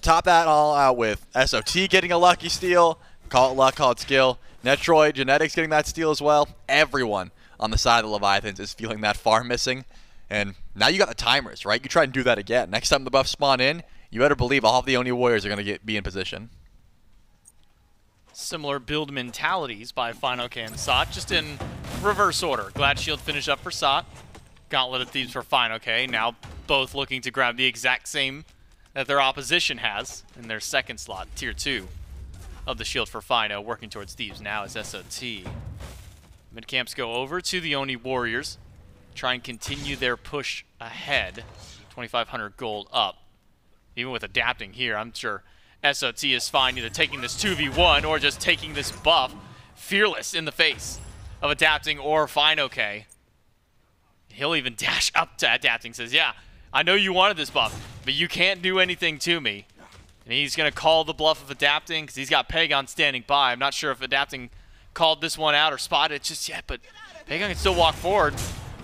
Top that all out with SOT getting a lucky steal. Call it luck, call it skill. Netrioid, Genetics getting that steal as well. Everyone on the side of the Leviathans is feeling that farm missing. And now you got the timers, right? You try and do that again. Next time the buffs spawn in, you better believe all of the Oni Warriors are going to be in position. Similar build mentalities by fineokay and Sot, just in reverse order. Glad Shield finished up for Sot. Gauntlet of Thieves for fineokay. Now both looking to grab the exact same that their opposition has in their second slot, tier 2 of the shield for Fino, working towards Thieves now as SOT. Mid camps go over to the Oni Warriors, try and continue their push ahead. 2,500 gold up. Even with adapting here, I'm sure SOT is fine either taking this 2v1 or just taking this buff, fearless in the face of adapting or fineokay. He'll even dash up to adapting, says, yeah, I know you wanted this buff, but you can't do anything to me. And he's going to call the bluff of adapting because he's got Pegon standing by. I'm not sure if adapting called this one out or spotted it just yet, but Pegon can still walk forward.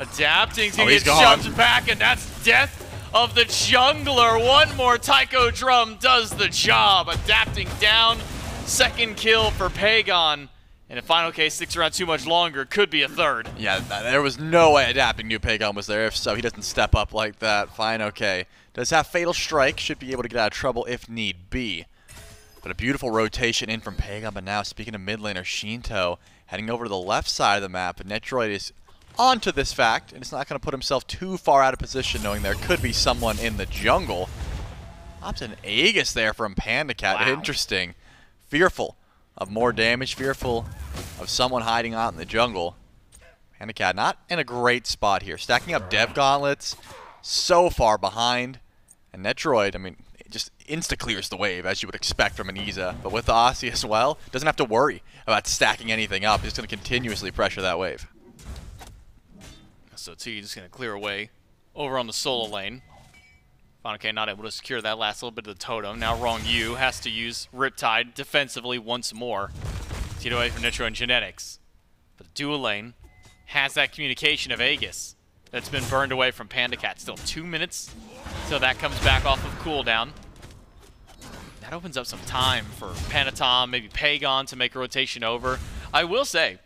Adapting's going to get shoved back, and that's death of the jungler. One more Taiko drum does the job. Adapting down, second kill for Pegon. And if fineokay sticks around too much longer, could be a third. Yeah, there was no way adapting knew Pegon was there. If so, he doesn't step up like that. fineokay does have Fatal Strike, should be able to get out of trouble if need be. But a beautiful rotation in from Pegon. But now, speaking of mid laner, Sheento heading over to the left side of the map. But Netrioid is onto this fact, and it's not going to put himself too far out of position, knowing there could be someone in the jungle. Opts an Aegis there from PandaCat. Wow. Interesting. Fearful of more damage, fearful of someone hiding out in the jungle. PandaCat not in a great spot here. Stacking up Dev Gauntlets, so far behind. And Netrioid, I mean, it just insta-clears the wave, as you would expect from an Iza. But with the Aussie as well, doesn't have to worry about stacking anything up. He's going to continuously pressure that wave. So T just going to clear away over on the solo lane. fineokay not able to secure that last little bit of the totem. Now Ronngyu has to use Riptide defensively once more. Get away from Netrioid and Genetics. But the dual lane has that communication of Aegis that's been burned away from PandaCat. Still 2 minutes till that comes back off of cooldown. That opens up some time for Panitom, maybe Pegon to make a rotation over. I will say,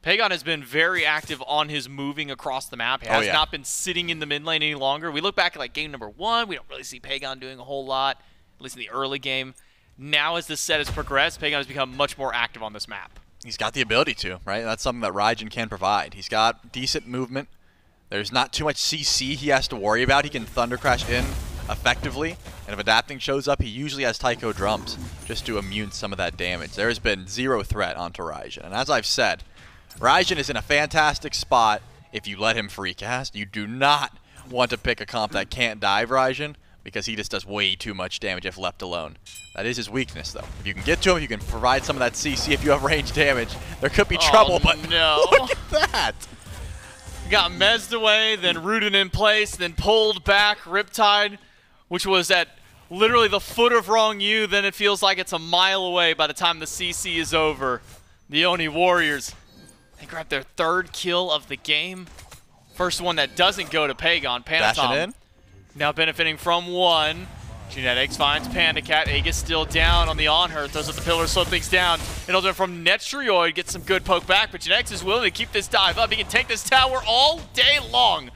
Pegon has been very active on his moving across the map. He has not been sitting in the mid lane any longer. We look back at like game number 1, we don't really see Pegon doing a whole lot, at least in the early game. Now as this set has progressed, Pegon has become much more active on this map. He's got the ability to, right? That's something that Raijin can provide. He's got decent movement. There's not too much CC he has to worry about. He can Thunder Crash in effectively. And if adapting shows up, he usually has Taiko drums just to immune some of that damage. There has been zero threat onto Raijin. And as I've said, Raijin is in a fantastic spot if you let him free cast. You do not want to pick a comp that can't dive Raijin, because he just does way too much damage if left alone. That is his weakness, though. If you can get to him, you can provide some of that CC. If you have range damage, there could be trouble, but no. Look at that! Got mezzed away, then rooted in place, then pulled back. Riptide, which was at literally the foot of Ronngyu, then it feels like it's a mile away by the time the CC is over. The Oni Warriors, they grab their third kill of the game. First one that doesn't go to Pegon. Panitom now benefiting from one. Genetics finds PandaCat. Aegis still down on the Anhur. Throws up the pillar, slow things down. It'll do from Netrioid. Gets some good poke back, but Genetics is willing to keep this dive up. He can take this tower all day long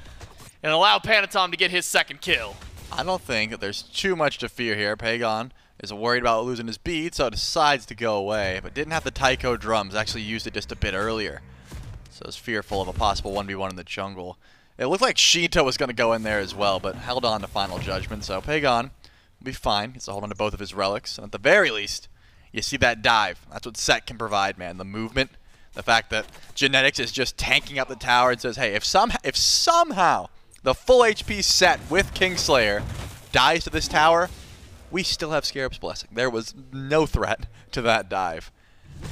and allow Panitom to get his second kill. I don't think that there's too much to fear here. Pegon is worried about losing his bead, so decides to go away, but didn't have the Taiko drums, actually used it just a bit earlier. So is fearful of a possible 1v1 in the jungle. It looked like Sheento was going to go in there as well, but held on to Final Judgment, so Pegon will be fine. Gets to hold on to both of his relics, and at the very least, you see that dive. That's what Set can provide, man. The movement, the fact that Genetics is just tanking up the tower and says, hey, if somehow the full HP Set with Kingslayer dies to this tower, we still have Scarab's Blessing. There was no threat to that dive.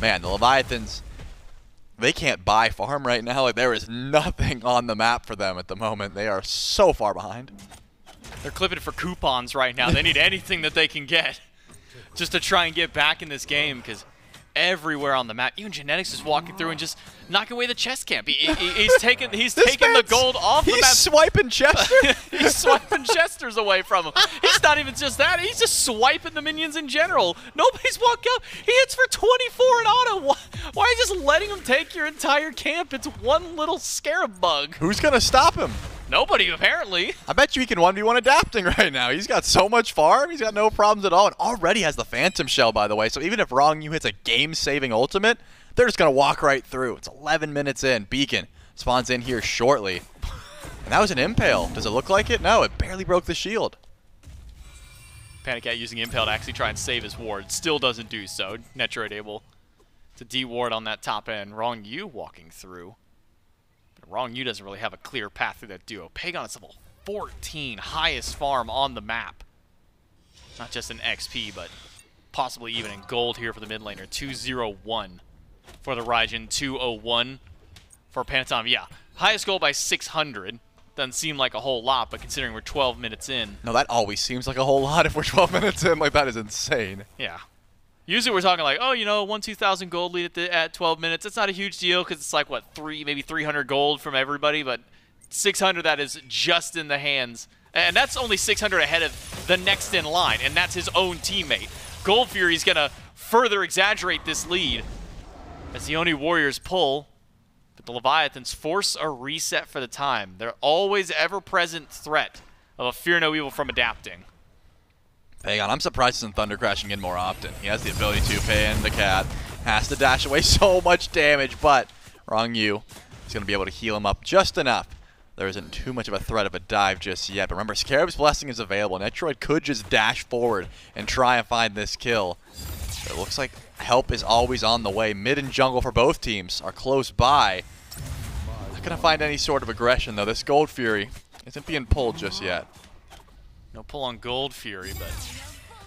Man, the Leviathans, they can't buy farm right now. Like, there is nothing on the map for them at the moment. They are so far behind. They're clipping for coupons right now. They need anything that they can get just to try and get back in this game, because everywhere on the map, even Genetics is walking through and just knocking away the chest camp. He's taking the gold off the map. He's swiping Chester. He's swiping Chesters away from him. He's not even just that. He's just swiping the minions in general. Nobody's walking up. He hits for 24 in auto. Why are you just letting him take your entire camp? It's one little scarab bug. Who's going to stop him? Nobody, apparently. I bet you he can 1v1 adapting right now. He's got so much farm. He's got no problems at all, and already has the Phantom Shell, by the way. So even if Ronngyu hits a game-saving ultimate, they're just going to walk right through. It's 11 minutes in. Beacon spawns in here shortly. And that was an Impale. Does it look like it? No, it barely broke the shield. PandaCat using Impale to actually try and save his ward. Still doesn't do so. Netrioid able to de-ward on that top end. Ronngyu walking through. Ronngyu doesn't really have a clear path through that duo. Pegon is level 14, highest farm on the map. Not just in XP, but possibly even in gold here for the mid laner. 201 for the Raijin, 201 for Panitom. Yeah, highest gold by 600. Doesn't seem like a whole lot, but considering we're 12 minutes in. No, that always seems like a whole lot if we're 12 minutes in. Like, that is insane. Yeah. Usually we're talking like, oh, you know, 2,000 gold lead at 12 minutes. It's not a huge deal because it's like, what, maybe 300 gold from everybody, but 600 that is just in the hands. And that's only 600 ahead of the next in line, and that's his own teammate. Gold Fury's going to further exaggerate this lead as the Oni Warriors pull, but the Leviathans force a reset for the time. They're always ever-present threat of a Fear No Evil from adapting. Pegon, I'm surprised he isn't Thunder crashing in more often. He has the ability to. PandaCat has to dash away so much damage, but Ronngyu is going to be able to heal him up just enough. There isn't too much of a threat of a dive just yet. But remember, Scarab's Blessing is available. Netrioid could just dash forward and try and find this kill. But it looks like help is always on the way. Mid and jungle for both teams are close by. Not going to find any sort of aggression, though. This Gold Fury isn't being pulled just yet. No pull on Gold Fury, but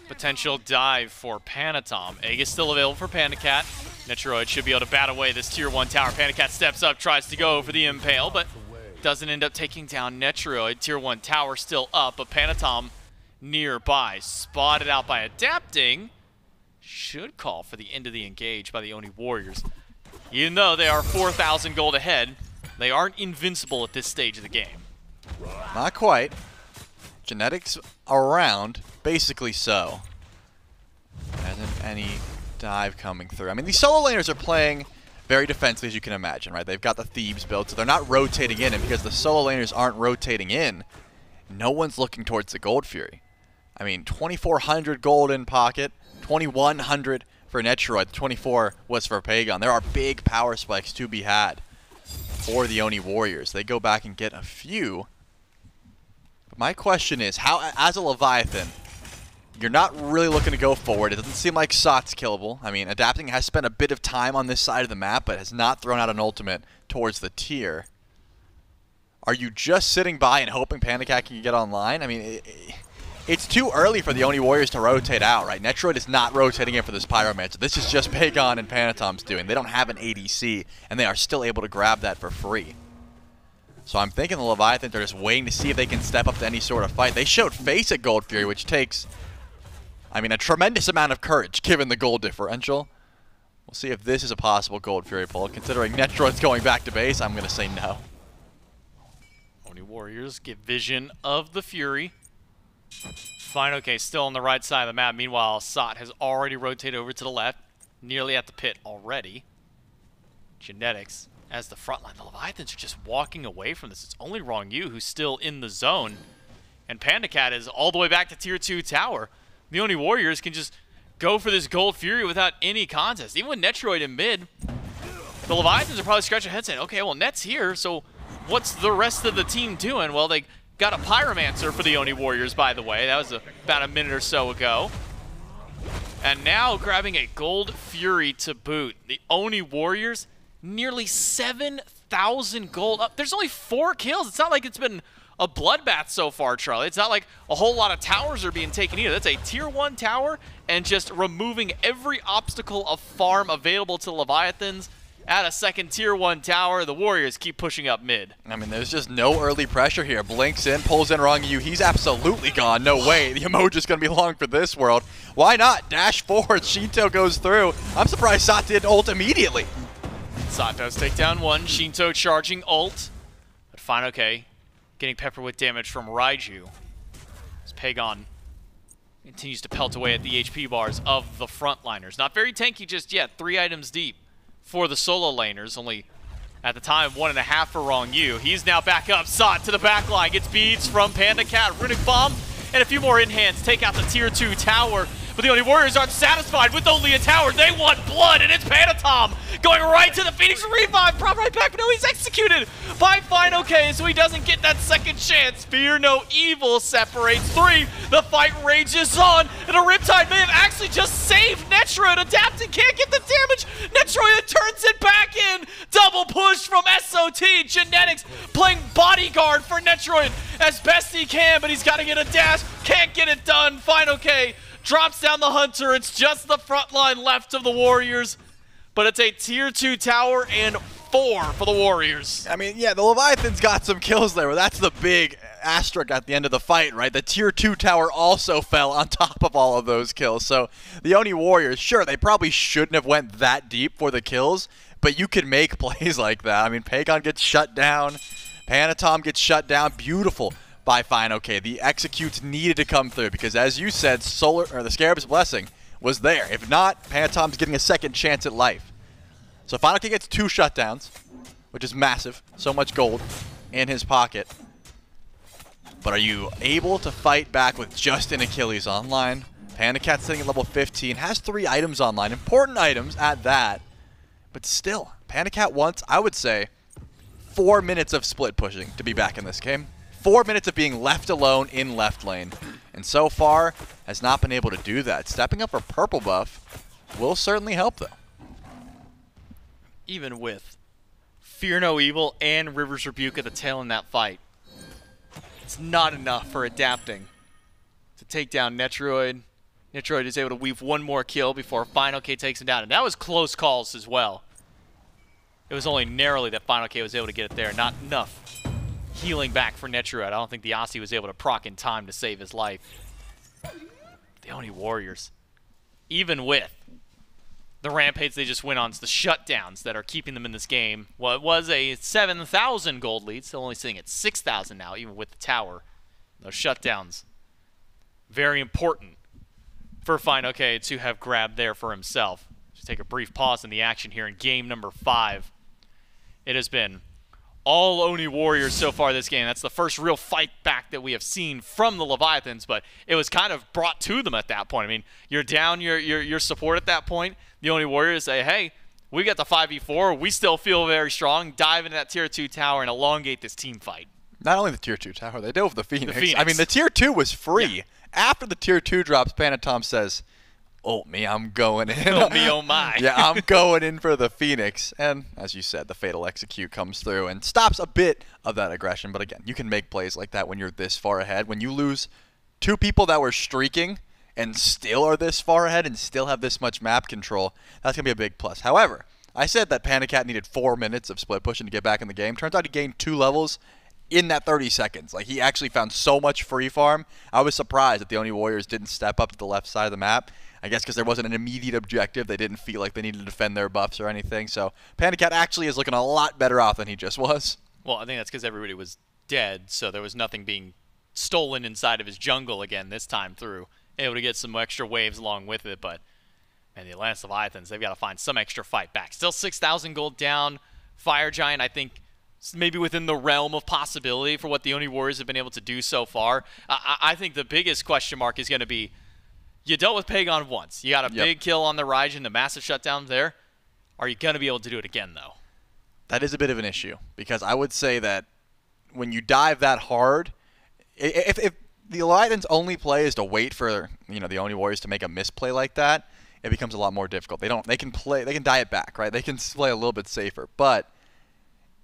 potential dive for Panitom. Egg is still available for PandaCat. Netrioid should be able to bat away this tier 1 tower. PandaCat steps up, tries to go for the Impale, but doesn't end up taking down Netrioid. Tier 1 tower still up, but Panitom nearby. Spotted out by adapting. Should call for the end of the engage by the Oni Warriors. Even though they are 4,000 gold ahead, they aren't invincible at this stage of the game. Not quite. Genetics around, basically so. There isn't any dive coming through. I mean, these solo laners are playing very defensively, as you can imagine, right? They've got the Thebes built, so they're not rotating in, and because the solo laners aren't rotating in, no one's looking towards the Gold Fury. I mean, 2,400 gold in pocket, 2,100 for Netrioid, 24 was for Pegon. There are big power spikes to be had for the Oni Warriors. They go back and get a few. But my question is, how, as a Leviathan, you're not really looking to go forward. It doesn't seem like Sot's killable. I mean, Adapting has spent a bit of time on this side of the map, but has not thrown out an ultimate towards the tier. Are you just sitting by and hoping PandaCat can get online? I mean, it's too early for the Oni Warriors to rotate out, right? Netrioid is not rotating in for this Pyromancer. This is just Pegon and Panitom's doing. They don't have an ADC, and they are still able to grab that for free. So I'm thinking the Leviathans are just waiting to see if they can step up to any sort of fight. They showed face at Gold Fury, which takes, I mean, a tremendous amount of courage given the gold differential. We'll see if this is a possible Gold Fury pull. Considering Netrioid's going back to base, I'm going to say no. Oni Warriors get vision of the Fury. fineokay still on the right side of the map. Meanwhile, Sot has already rotated over to the left, nearly at the pit already. Genetics as the front line. The Leviathans are just walking away from this. It's only Ronngyu who's still in the zone. And PandaCat is all the way back to tier 2 tower. the Oni Warriors can just go for this Gold Fury without any contest. Even with Netrioid in mid, the Leviathans are probably scratching their heads saying, okay, well, Net's here, so what's the rest of the team doing? Well, they got a Pyromancer for the Oni Warriors, by the way. That was about a minute or so ago. And now grabbing a Gold Fury to boot. The Oni Warriors, nearly 7,000 gold. There's only 4 kills. It's not like it's been a bloodbath so far, Charlie. It's not like a whole lot of towers are being taken either. That's a tier 1 tower and just removing every obstacle of farm available to Leviathans. At a second tier 1 tower, the Warriors keep pushing up mid. I mean, there's just no early pressure here. Blinks in, pulls in Ronngyu. He's absolutely gone. No way. The emoji's going to be long for this world. Why not? Dash forward. Sheento goes through. I'm surprised Sat did ult immediately. Sat does take down one. Sheento charging ult. But fineokay getting peppered with damage from Raijin. As Pegon continues to pelt away at the HP bars of the frontliners. Not very tanky just yet. 3 items deep for the solo laners. Only, at the time, 1.5 for Ronngyu. He's now back up. Sat to the back line. Gets beads from PandaCat. Runic Bomb and a few more in-hands. Take out the tier 2 tower. But the Oni Warriors aren't satisfied with only a tower. They want blood, and it's Panitom going right to the Phoenix Revive. Prop right back, but no, he's executed by fineokay, so he doesn't get that second chance. Fear no evil separates 3. The fight rages on, and a Riptide may have actually just saved Netrioid. Adapting can't get the damage. Netrioid turns it back in. Double push from SOT. Genetics playing bodyguard for Netrioid as best he can, but he's got to get a dash. Can't get it done. fineokay drops down the Hunter. It's just the front line left of the Warriors. But it's a tier 2 tower and 4 for the Warriors. I mean, yeah, the Leviathans got some kills there, but that's the big asterisk at the end of the fight, right? The tier 2 tower also fell on top of all of those kills. So the Oni Warriors, sure, they probably shouldn't have went that deep for the kills, but you can make plays like that. I mean, Pegon gets shut down. Panitom gets shut down. Beautiful by fineokay. The executes needed to come through because, as you said, the Scarab's Blessing was there. If not, Panitom's getting a second chance at life. So fineokay gets 2 shutdowns, which is massive. So much gold in his pocket. But are you able to fight back with just an Achilles online? PandaCat sitting at level 15, has 3 items online. Important items at that. But still, PandaCat wants, I would say, 4 minutes of split pushing to be back in this game. 4 minutes of being left alone in left lane. And so far, has not been able to do that. Stepping up for purple buff will certainly help, though. Even with Fear No Evil and River's Rebuke at the tail in that fight, it's not enough for adapting to take down Netrioid. Netrioid is able to weave 1 more kill before fineokay takes him down. And that was close calls as well. It was only narrowly that fineokay was able to get it there. Not enough healing back for Netrioid. I don't think the Aussie was able to proc in time to save his life. The Oni Warriors, even with the rampage they just went on, the shutdowns that are keeping them in this game. Well, it was a 7,000 gold lead, still only sitting at 6,000 now, even with the tower. Those shutdowns, very important for fineokay to have grabbed there for himself. Just take a brief pause in the action here in game number 5. It has been all Oni Warriors so far this game. That's the first real fight back that we have seen from the Leviathans, but it was kind of brought to them at that point. I mean, you're down your support at that point. The Oni Warriors say, hey, we got the 5v4. We still feel very strong. Dive into that tier 2 tower and elongate this team fight. Not only the tier 2 tower, they dove the Phoenix. I mean, the tier 2 was free. Yeah. After the tier 2 drops, Panitom says, oh, me, I'm going in. Oh, me, oh, my. Yeah, I'm going in for the Phoenix. And as you said, the Fatal Execute comes through and stops a bit of that aggression. But again, you can make plays like that when you're this far ahead. When you lose 2 people that were streaking and still are this far ahead and still have this much map control, that's going to be a big plus. However, I said that PandaCat needed 4 minutes of split pushing to get back in the game. Turns out he gained 2 levels in that 30 seconds. Like, he actually found so much free farm. I was surprised that the Oni Warriors didn't step up to the left side of the map. I guess because there wasn't an immediate objective. They didn't feel like they needed to defend their buffs or anything. So PandaCat actually is looking a lot better off than he just was. Well, I think that's because everybody was dead, so there was nothing being stolen inside of his jungle again this time through. Able to get some extra waves along with it, but man, the Atlantis Leviathans, they've got to find some extra fight back. Still 6,000 gold down. Fire Giant, I think, maybe within the realm of possibility for what the Oni Warriors have been able to do so far. I think the biggest question mark is going to be, You dealt with Pegon once. You got a big kill on the Raijin, the massive shutdown there. Are you going to be able to do it again, though? That is a bit of an issue, because I would say that when you dive that hard, if the Leviathans' only play is to wait for the Oni Warriors to make a misplay like that, it becomes a lot more difficult. They can die it back, right? They can play a little bit safer. But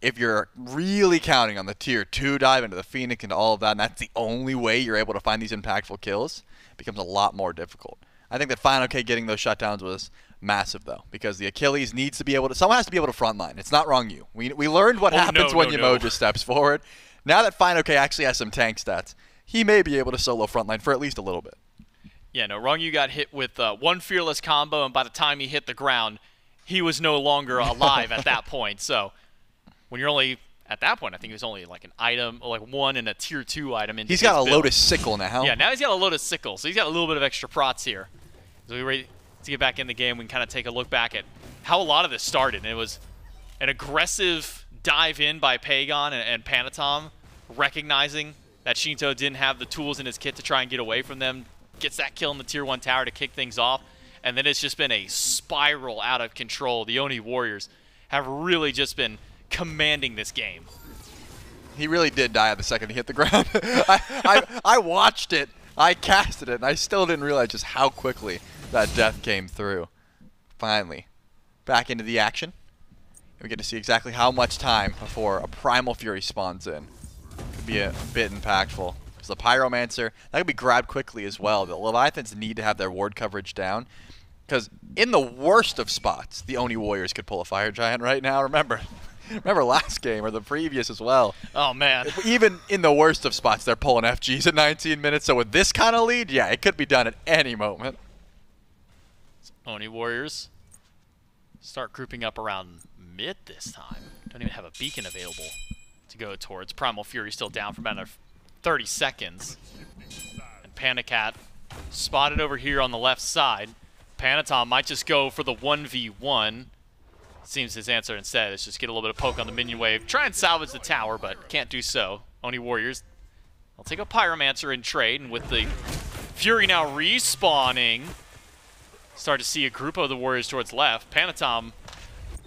if you're really counting on the tier 2 dive into the Phoenix and all of that, and that's the only way you're able to find these impactful kills, it becomes a lot more difficult. I think that fineokay getting those shutdowns was massive, though, because the Achilles needs to be able to. Someone has to be able to frontline. It's not Ronngyu. We learned what happens when Yamoja steps forward. Now that fineokay actually has some tank stats, he may be able to solo frontline for at least a little bit. Yeah, no, Ronngyu got hit with one fearless combo, and by the time he hit the ground, he was no longer alive at that point. So when you're only at that point, I think he was only like an item, like one and a tier 2 item. He's got a Lotus Sickle now. Yeah, now he's got a Lotus Sickle, so he's got a little bit of extra prots here. So we're ready to get back in the game. We can kind of take a look back at how a lot of this started. And it was an aggressive dive in by Pegon and Panitom, recognizing that Sheento didn't have the tools in his kit to try and get away from them. Gets that kill in the tier 1 tower to kick things off. And then it's just been a spiral out of control. The Oni Warriors have really just been commanding this game. He really did die at the second he hit the ground. I watched it, I casted it, and I still didn't realize just how quickly that death came through. Finally, back into the action. We get to see exactly how much time before a Primal Fury spawns in. Could be a bit impactful. Because the Pyromancer, that could be grabbed quickly as well. The Leviathans need to have their ward coverage down. Because in the worst of spots, the Oni Warriors could pull a Fire Giant right now. Remember last game, or the previous as well. Oh, man. Even in the worst of spots, they're pulling FGs at 19 minutes. So with this kind of lead, yeah, it could be done at any moment. Oni Warriors start grouping up around mid this time. Don't even have a beacon available to go towards. Primal Fury still down for about 30 seconds. And PandaCat spotted over here on the left side. Panitom might just go for the 1v1. Seems his answer instead is just get a little bit of poke on the minion wave. Try and salvage the tower, but can't do so. Oni Warriors, I'll take a Pyromancer in trade, and with the Fury now respawning, start to see a group of the Warriors towards left. Panitom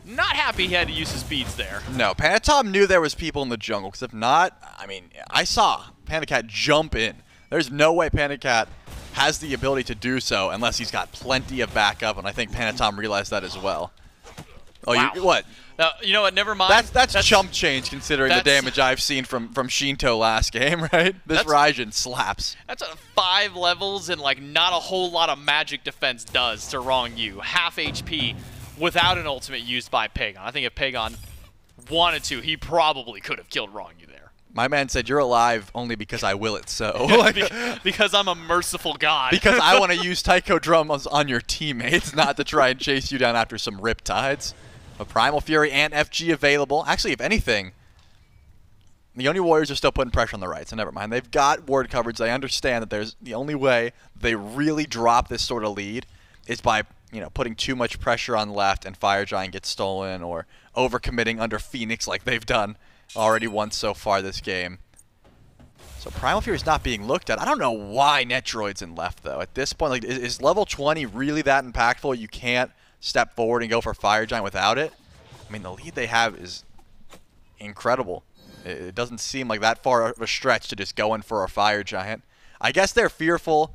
not happy he had to use his beads there. No, Panitom knew there was people in the jungle, because if not, I mean, I saw PandaCat jump in. There's no way PandaCat has the ability to do so unless he's got plenty of backup, and I think Panitom realized that as well. Oh, wow. What? You know what? Never mind. That's chump change considering the damage I've seen from Sheento last game, right? This Raijin slaps. That's what 5 levels and like not a whole lot of magic defense does to Ronngyu. Half HP without an ultimate used by Pegon. I think if Pegon wanted to, he probably could have killed Ronngyu there. My man said, "You're alive only because I will it so." Because I'm a merciful god. Because I want to use Taiko drums on your teammates, not to try and chase you down after some Riptides. A Primal Fury and FG available. Actually, if anything, the Oni Warriors are still putting pressure on the right, so never mind. They've got ward coverage. They understand that there's the only way they really drop this sort of lead is by putting too much pressure on left and Fire Giant gets stolen, or overcommitting under Phoenix like they've done already once so far this game. So Primal Fury is not being looked at. I don't know why Netrioid's in left, though. At this point, like, is level 20 really that impactful? You can't step forward and go for Fire Giant without it? I mean, the lead they have is incredible. It doesn't seem like that far of a stretch to just go in for a Fire Giant. I guess they're fearful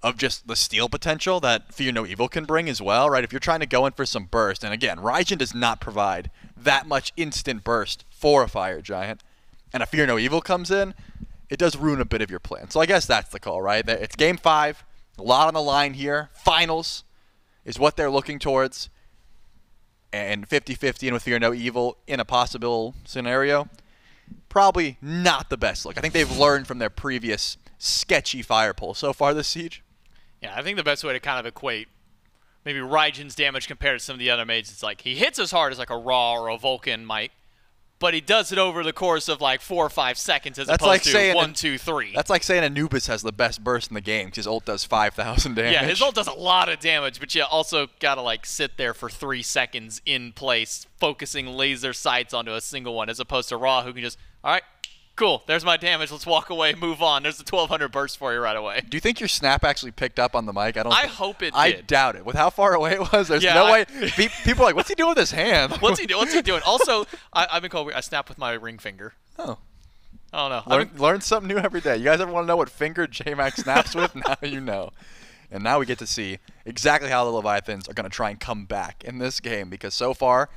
of just the steal potential that Fear No Evil can bring as well, right? If you're trying to go in for some burst, and again, Raijin does not provide that much instant burst for a Fire Giant, and a Fear No Evil comes in, it does ruin a bit of your plan. So I guess that's the call, right? It's Game 5, a lot on the line here. Finals is what they're looking towards, and 50-50 and with Fear No Evil in a possible scenario, probably not the best look. I think they've learned from their previous sketchy fire pull so far this siege. Yeah, I think the best way to kind of equate maybe Raijin's damage compared to some of the other mages, it's like he hits as hard as like a Ra or a Vulcan might, but he does it over the course of like 4 or 5 seconds as opposed to 1, 2, 3. That's like saying Anubis has the best burst in the game because his ult does 5,000 damage. Yeah, his ult does a lot of damage, but you also gotta like sit there for 3 seconds in place, focusing laser sights onto a single one, as opposed to Ra, who can just, all right, Cool. There's my damage. Let's walk away, move on. There's the 1200 burst for you right away. Do you think your snap actually picked up on the mic? I hope it did. I doubt it. With how far away it was, there's no way. People are like, what's he doing with his hand? What's he doing? What's he doing? Also, I've been called weird. I snap with my ring finger. Oh. I don't know. Learn something new every day. You guys ever want to know what finger J-Mac snaps with? Now you know. And now we get to see exactly how the Leviathans are going to try and come back in this game, because so far,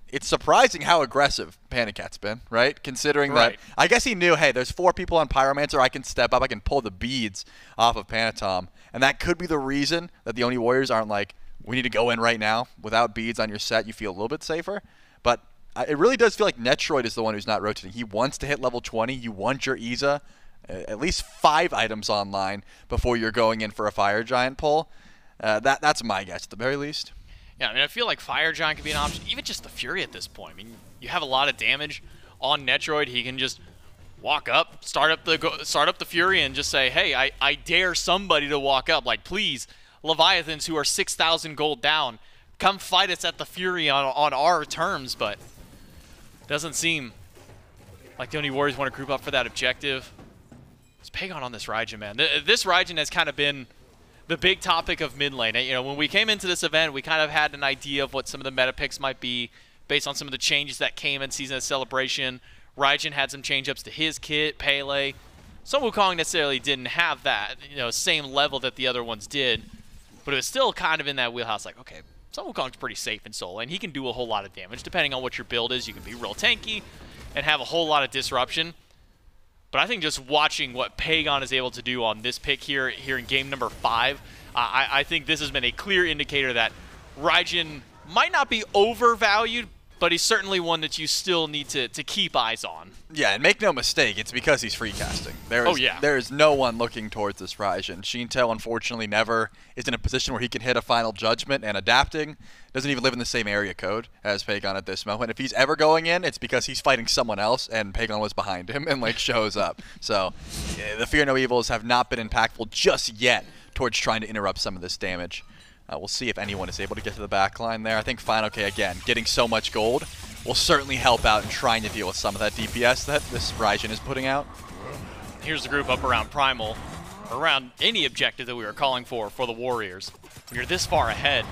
it's surprising how aggressive PandaCat's been, right? Considering that, I guess he knew, hey, there's 4 people on Pyromancer, I can step up, I can pull the beads off of Panitom. And that could be the reason that the Oni Warriors aren't like, we need to go in right now. Without beads on your set, you feel a little bit safer. But it really does feel like Netrioid is the one who's not rotating. He wants to hit level 20. You want your Iza, at least 5 items online before you're going in for a Fire Giant pull. That's my guess, at the very least. Yeah, I mean, I feel like Fire Giant could be an option. Even just the Fury at this point. I mean, you have a lot of damage on Netrioid. He can just walk up, start up the Fury, and just say, hey, I dare somebody to walk up. Like, please, Leviathans who are 6,000 gold down, come fight us at the Fury on our terms. But doesn't seem like the Oni Warriors want to group up for that objective. It's Pegon on this Raijin, man. This Raijin has kind of been the big topic of mid lane. You know, when we came into this event, we kind of had an idea of what some of the meta picks might be based on some of the changes that came in Season of Celebration. Raijin had some change-ups to his kit, Pele. Some Wukong necessarily didn't have that, you know, same level that the other ones did, but it was still kind of in that wheelhouse. Like, okay, some Wukong's pretty safe in solo, and he can do a whole lot of damage depending on what your build is. You can be real tanky and have a whole lot of disruption. But I think just watching what Pegon is able to do on this pick here in game number 5, I think this has been a clear indicator that Raijin might not be overvalued, but he's certainly one that you still need to keep eyes on. Yeah, and make no mistake, it's because he's free casting. There is no one looking towards this Raijin. Sheento, unfortunately, never is in a position where he can hit a final judgment, and adapting doesn't even live in the same area code as Pegon at this moment. If he's ever going in, it's because he's fighting someone else, and Pegon was behind him and like shows up. So the Fear No Evils have not been impactful just yet towards trying to interrupt some of this damage. We'll see if anyone is able to get to the back line there. I think fineokay, again, getting so much gold will certainly help out in trying to deal with some of that DPS that this Raijin is putting out. Here's the group up around Primal, around any objective that we were calling for the Warriors. When you're this far ahead,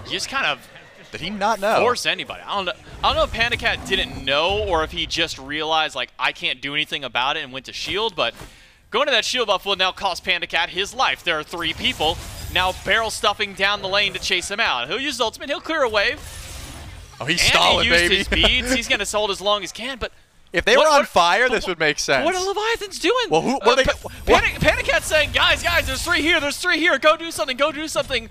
you just kind of did he not know? Force anybody. I don't know if PandaCat didn't know or if he just realized, like, I can't do anything about it and went to shield, but going to that shield buff will now cost PandaCat his life. There are 3 people now barrel stuffing down the lane to chase him out. He'll use his ultimate. He'll clear a wave. Oh, he's stalling, baby. He used his beads. He's going to hold as long as he can, but if they were on fire, this would make sense. What are Leviathans doing? Well, what are they? PandaCat's saying, guys, there's 3 here, there's 3 here. Go do something, go do something.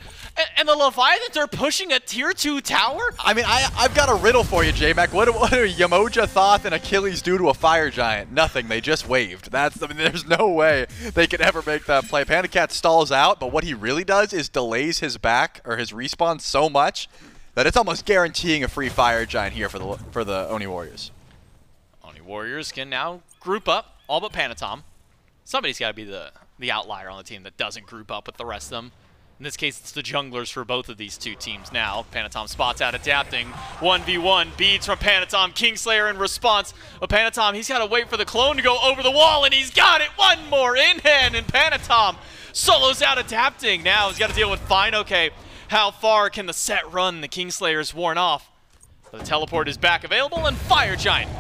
And the Leviathans are pushing a tier 2 tower? I mean, I've got a riddle for you, J-Mac. What do Yamoja, Thoth, and Achilles do to a fire giant? Nothing. They just waved. I mean, there's no way they could ever make that play. PandaCat stalls out, but what he really does is delays his back or his respawn so much that it's almost guaranteeing a free fire giant here for the Oni Warriors. Oni Warriors can now group up, all but Panitom. Somebody's got to be the outlier on the team that doesn't group up with the rest of them. In this case, it's the junglers for both of these 2 teams now. Panitom spots out adapting. 1v1, beads from Panitom. Kingslayer in response. But Panitom, he's got to wait for the clone to go over the wall, and he's got it! One more in hand, and Panitom solos out adapting. Now he's got to deal with fineokay. How far can the set run? The Kingslayer's worn off. The teleport is back available, and Fire Giant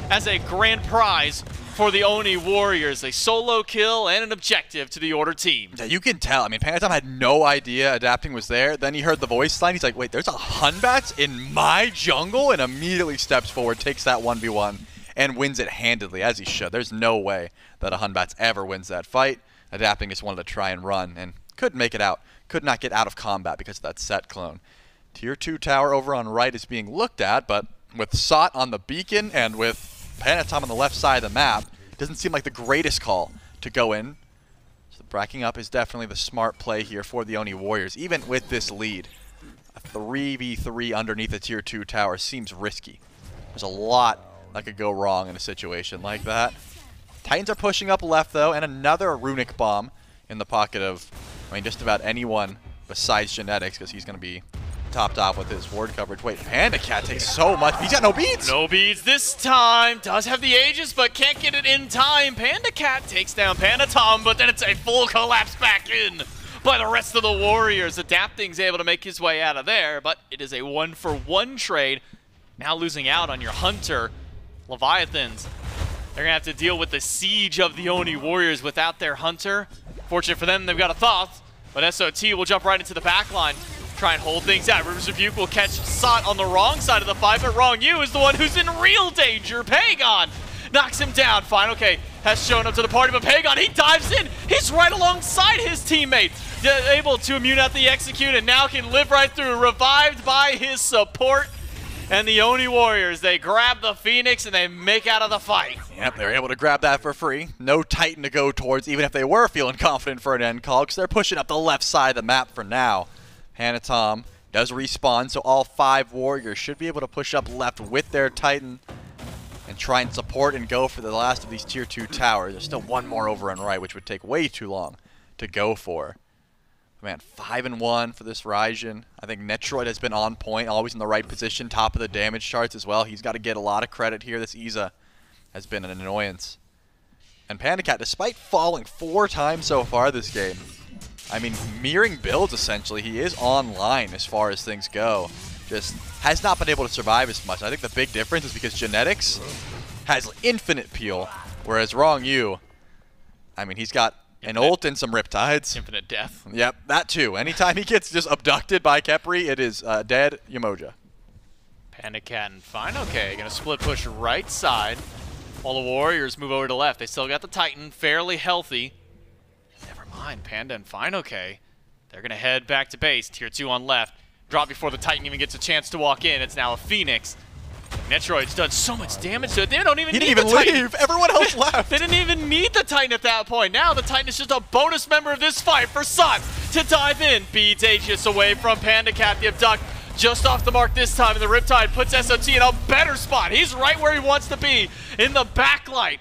as a grand prize for the Oni Warriors. A solo kill and an objective to the Order team. Yeah, you can tell. I mean, Panitom had no idea adapting was there. Then he heard the voice line. He's like, wait, there's a Hunbats in my jungle? And immediately steps forward, takes that 1v1, and wins it handedly, as he should. There's no way that a Hunbats ever wins that fight. Adapting just wanted to try and run, and couldn't make it out. Could not get out of combat because of that set clone. Tier 2 tower over on right is being looked at, but with Sot on the beacon and with Panitom on the left side of the map, it doesn't seem like the greatest call to go in. So bracking up is definitely the smart play here for the Oni Warriors. Even with this lead, a 3v3 underneath a tier 2 tower seems risky. There's a lot that could go wrong in a situation like that. Titans are pushing up left though, and another runic bomb in the pocket of, I mean, just about anyone besides Genetics, because he's going to be topped off with his ward coverage. Wait, PandaCat takes so much. He's got no beads. No beads this time. Does have the Aegis, but can't get it in time. PandaCat takes down Panitom, but then it's a full collapse back in by the rest of the Warriors. Adapting's able to make his way out of there, but it is a 1-for-1 trade. Now losing out on your Hunter. Leviathans, they're going to have to deal with the siege of the Oni Warriors without their Hunter. Fortunate for them, they've got a Thoth, but SOT will jump right into the backline. Try and hold things out. River's Rebuke will catch Sot on the wrong side of the fight, but Ronngyu is the one who's in real danger. Pegon knocks him down. fineokay has shown up to the party, but Pegon, he dives in. He's right alongside his teammate. Able to immune out the execute and now can live right through. Revived by his support. And the Oni Warriors, they grab the Phoenix and they make out of the fight. Yep, they're able to grab that for free. No Titan to go towards, even if they were feeling confident for an end call, because they're pushing up the left side of the map for now. Panitom does respawn, so all 5 Warriors should be able to push up left with their Titan and try and support and go for the last of these tier 2 towers. There's still one more over on right, which would take way too long to go for. Man, 5-1 for this Raijin. I think Netrioid has been on point, always in the right position, top of the damage charts as well. He's got to get a lot of credit here. This Iza has been an annoyance. And PandaCat, despite falling 4 times so far this game, I mean, mirroring builds essentially, he is online as far as things go. Just has not been able to survive as much. I think the big difference is because Genetics has infinite peel, whereas Ronngyu, I mean, he's got an ult and some Riptides. Infinite death. Yep, that too. Anytime he gets just abducted by Khepri, it is dead Yamoja. PandaCat and fineokay gonna split push right side. All the Warriors move over to left. They still got the Titan, fairly healthy. Never mind, Panda and fineokay. They're gonna head back to base. Tier 2 on left. Drop before the Titan even gets a chance to walk in. It's now a Phoenix. Netrioid's done so much damage to it. They don't even need the Titan. He didn't even leave. Everyone else left. They didn't even need the Titan at that point. Now the Titan is just a bonus member of this fight for Sot to dive in. Beats Aegis away from PandaCat. The abduct just off the mark this time, and the Riptide puts SOT in a better spot. He's right where he wants to be, in the backlight.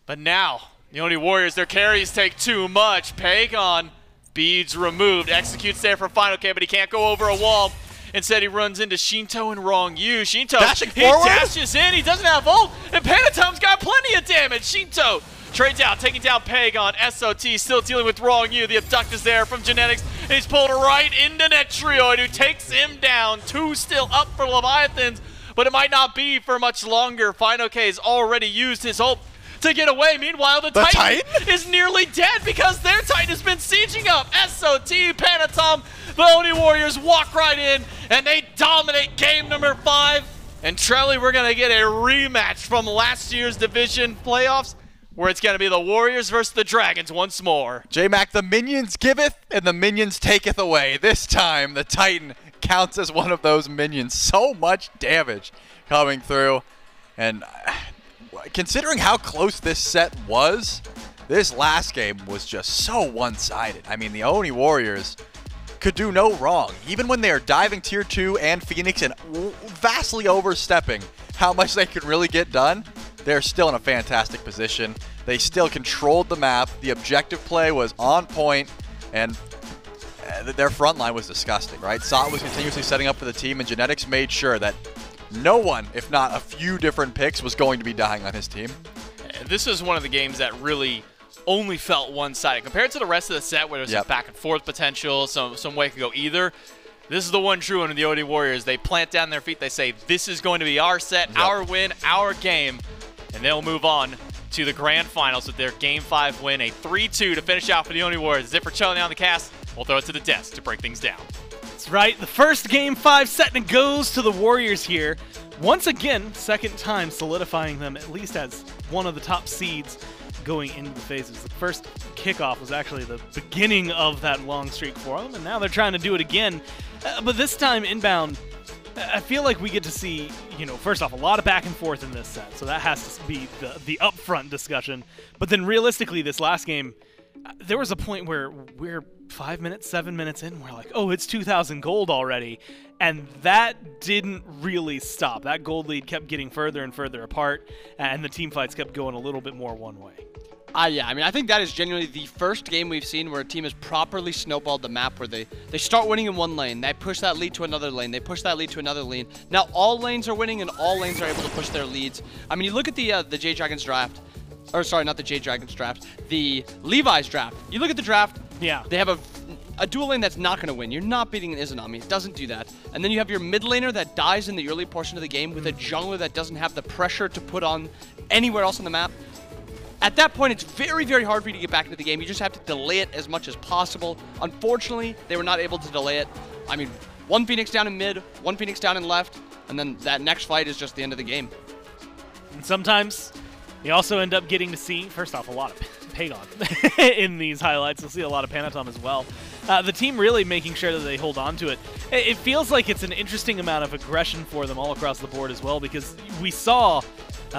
But now, the Oni Warriors, their carries take too much. Pegon, beads removed, executes there for fineokay, but he can't go over a wall. Instead, he runs into Sheento and Ronngyu. Sheento, he dashes in, he doesn't have ult, and Panitom's got plenty of damage. Sheento trades out, taking down Pegon. SOT still dealing with Ronngyu. The abduct is there from Genetics, and he's pulled right into Netrioid, who takes him down. 2 still up for Leviathans, but it might not be for much longer. fineokay has already used his ult to get away. Meanwhile, the Titan is nearly dead because their Titan has been sieging up. SOT, Panitom, the Oni Warriors walk right in, and they dominate game number 5. And Trelly, we're going to get a rematch from last year's division playoffs, where it's going to be the Warriors versus the Dragons once more. J-Mac, the minions giveth, and the minions taketh away. This time, the Titan counts as one of those minions. So much damage coming through. And considering how close this set was, this last game was just so one-sided. I mean, the Oni Warriors could do no wrong. Even when they are diving tier 2 and Phoenix and vastly overstepping how much they could really get done, they're still in a fantastic position. They still controlled the map. The objective play was on point, and their front line was disgusting, right? Sot was continuously setting up for the team, and Genetics made sure that no one, if not a few different picks, was going to be dying on his team. This is one of the games that really only felt one-sided. Compared to the rest of the set where there's some back-and-forth potential, some way it could go either, this is the one true one of the Oni Warriors. They plant down their feet. They say, this is going to be our set, our win, our game, and they'll move on to the grand finals with their Game 5 win, a 3-2 to finish out for the Oni Warriors. Zip for chilling on the cast. We'll throw it to the desk to break things down. That's right. The first Game 5 set and goes to the Warriors here. Once again, second time solidifying them at least as one of the top seeds going into the phases. The first kickoff was actually the beginning of that long streak for them, and now they're trying to do it again. But this time inbound, I feel like we get to see, you know, first off, a lot of back and forth in this set, so that has to be the upfront discussion. But then realistically, this last game, there was a point where we're 5 minutes, 7 minutes in, we're like, oh, it's 2,000 gold already. And that didn't really stop. That gold lead kept getting further and further apart, and the team fights kept going a little bit more one way. Yeah, I mean, I think that is genuinely the first game we've seen where a team has properly snowballed the map, where they start winning in one lane, they push that lead to another lane, they push that lead to another lane. Now all lanes are winning and all lanes are able to push their leads. I mean, you look at the Jade Dragons draft, or sorry, not the Jade Dragons draft, the Levi's draft. You look at the draft, Yeah. they have a dual lane that's not going to win. You're not beating an Izanami. It doesn't do that. And then you have your mid laner that dies in the early portion of the game with a jungler that doesn't have the pressure to put on anywhere else on the map. At that point, it's very, very hard for you to get back into the game. You just have to delay it as much as possible. Unfortunately, they were not able to delay it. I mean, one Phoenix down in mid, one Phoenix down in left, and then that next fight is just the end of the game. And sometimes you also end up getting to see, first off, a lot of Pegon in these highlights. You'll see a lot of Panitom as well. The team really making sure that they hold on to it. It feels like it's an interesting amount of aggression for them all across the board as well, because we saw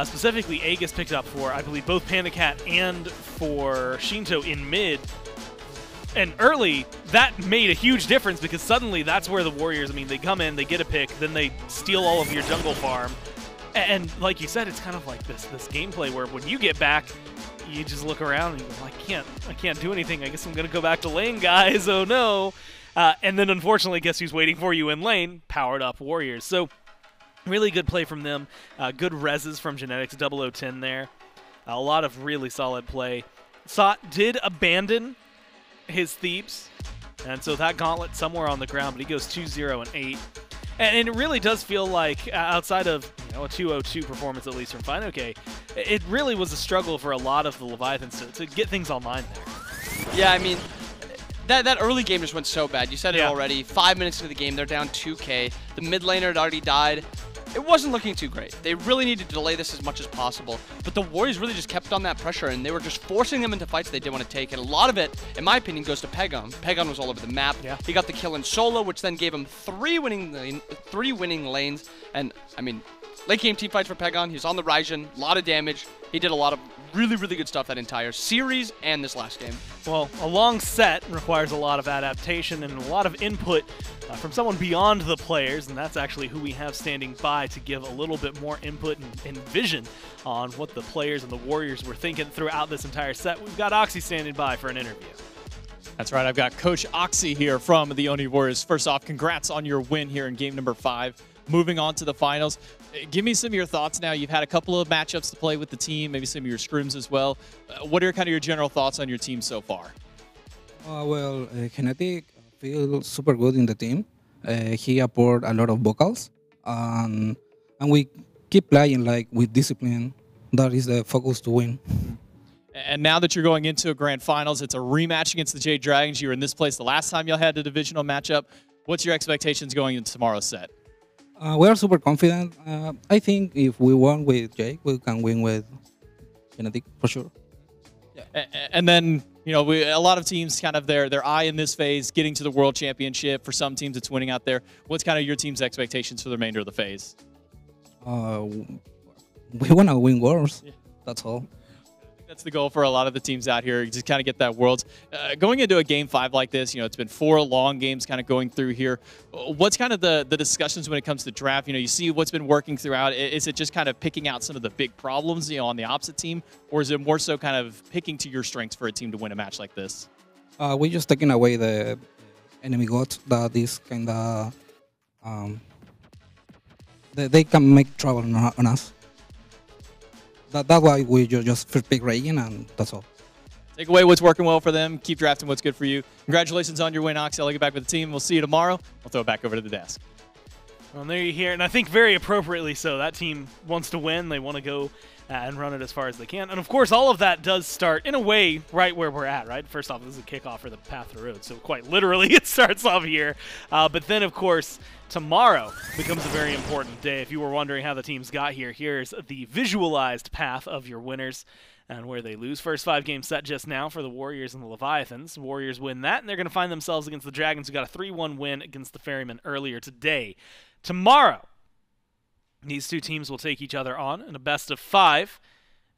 specifically Aegis picked up for, I believe, both PandaCat and for Sheento in mid. And early, that made a huge difference because suddenly that's where the Warriors, I mean, they come in, they get a pick, then they steal all of your jungle farm. And like you said, it's kind of like this gameplay where when you get back, you just look around and you go, I can't do anything. I guess I'm going to go back to lane, guys. Oh, no. And then, unfortunately, guess who's waiting for you in lane? Powered up Warriors. So, really good play from them. Good reses from Genetics, 0010 there. A lot of really solid play. Sot did abandon his Thebes, and so that gauntlet somewhere on the ground, but he goes 2-0 and 8. And it really does feel like, outside of a 2-0-2 performance, at least from fineokay, it really was a struggle for a lot of the Leviathans to get things online there. Yeah, I mean, that early game just went so bad. You said it already. 5 minutes into the game, they're down 2K. The mid laner had already died. It wasn't looking too great. They really needed to delay this as much as possible. But the Warriors really just kept on that pressure, and they were just forcing them into fights they didn't want to take. And a lot of it, in my opinion, goes to Pegon. Pegon was all over the map. Yeah. He got the kill in solo, which then gave him three winning lanes. And, I mean, late game team fights for Pegon. He was on the Raijin, a lot of damage. He did a lot of really, really good stuff that entire series and this last game. Well, a long set requires a lot of adaptation and a lot of input from someone beyond the players, and that's actually who we have standing by to give a little bit more input and vision on what the players and the Warriors were thinking throughout this entire set. We've got Oxy standing by for an interview. That's right. I've got Coach Oxy here from the Oni Warriors. First off, congrats on your win here in game number 5. Moving on to the finals. Give me some of your thoughts now. You've had a couple of matchups to play with the team, maybe some of your scrims as well. What are kind of your general thoughts on your team so far? Well, Genetic feels super good in the team. He poured a lot of vocals, and we keep playing like with discipline. That is the focus to win. And now that you're going into a grand finals, it's a rematch against the Jade Dragons. You were in this place the last time y'all had a divisional matchup. What's your expectations going into tomorrow's set? We are super confident. I think if we won with Jake, we can win with Genetic for sure. Yeah. And then, a lot of teams kind of their eye in this phase, getting to the World Championship. For some teams, it's winning out there. What's kind of your team's expectations for the remainder of the phase? We want to win Worlds. Yeah. That's all. That's the goal for a lot of the teams out here. You just kind of get that Worlds. Going into a game 5 like this, it's been 4 long games kind of going through here. What's kind of the discussions when it comes to draft? You see what's been working throughout. Is it just kind of picking out some of the big problems, on the opposite team? Or is it more so kind of picking to your strengths for a team to win a match like this? We're just taking away the enemy gods that is kind of... they can make trouble on us. That's why we just first pick Raijin, and that's all. Take away what's working well for them. Keep drafting what's good for you. Congratulations on your win, Oxy. I'll get back with the team. We'll see you tomorrow. I'll throw it back over to the desk. Well, there you hear, and I think very appropriately so. That team wants to win. They want to go and run it as far as they can. And, of course, all of that does start, in a way, right where we're at, right? First off, this is a kickoff for the Path to the Road, so quite literally it starts off here. But then, of course, tomorrow becomes a very important day. If you were wondering how the teams got here, here's the visualized path of your winners and where they lose. First 5-game set just now for the Warriors and the Leviathans. Warriors win that, and they're going to find themselves against the Dragons, who got a 3-1 win against the Ferrymen earlier today. Tomorrow, these two teams will take each other on in a best of 5,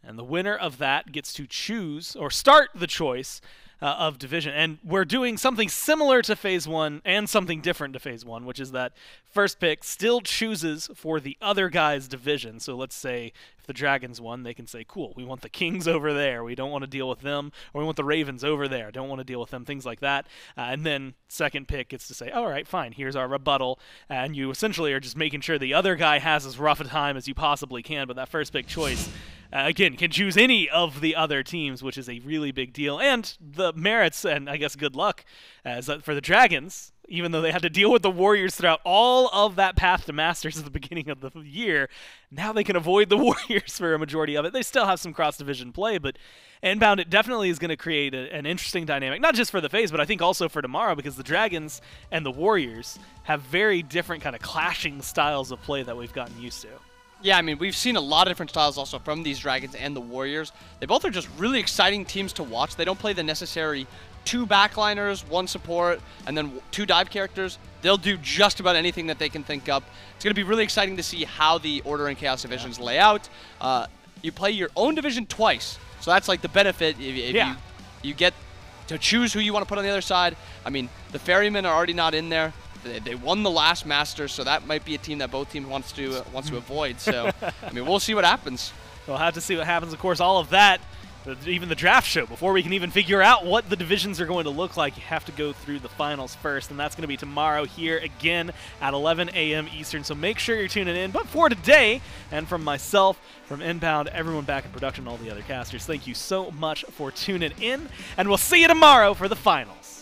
and the winner of that gets to choose or start the choice of division. And we're doing something similar to Phase 1 and something different to Phase 1, which is that first pick still chooses for the other guy's division. So let's say if the Dragons won, they can say, cool, we want the Kings over there. We don't want to deal with them. Or we want the Ravens over there. Don't want to deal with them. Things like that. And then second pick gets to say, all right, fine, here's our rebuttal. And you essentially are just making sure the other guy has as rough a time as you possibly can. But that first pick choice, again, can choose any of the other teams, which is a really big deal. And the merits, and I guess good luck, as for the Dragons, even though they had to deal with the Warriors throughout all of that path to Masters at the beginning of the year, now they can avoid the Warriors for a majority of it. They still have some cross-division play, but Inbound, it definitely is going to create an interesting dynamic, not just for the phase, but I think also for tomorrow, because the Dragons and the Warriors have very different kind of clashing styles of play that we've gotten used to. Yeah, I mean, we've seen a lot of different styles also from these Dragons and the Warriors. They both are just really exciting teams to watch. They don't play the necessary 2 backliners, 1 support, and then 2 dive characters. They'll do just about anything that they can think up. It's going to be really exciting to see how the Order and Chaos divisions lay out. You play your own division twice, so that's like the benefit if you get to choose who you want to put on the other side. I mean, the Ferrymen are already not in there. They won the last Masters, so that might be a team that both teams wants to avoid. So, I mean, we'll see what happens. We'll have to see what happens. Of course, all of that, even the draft show, before we can even figure out what the divisions are going to look like, you have to go through the finals first, and that's going to be tomorrow here again at 11 a.m. Eastern. So make sure you're tuning in. But for today, and from myself, from Inbound, everyone back in production, all the other casters, thank you so much for tuning in, and we'll see you tomorrow for the finals.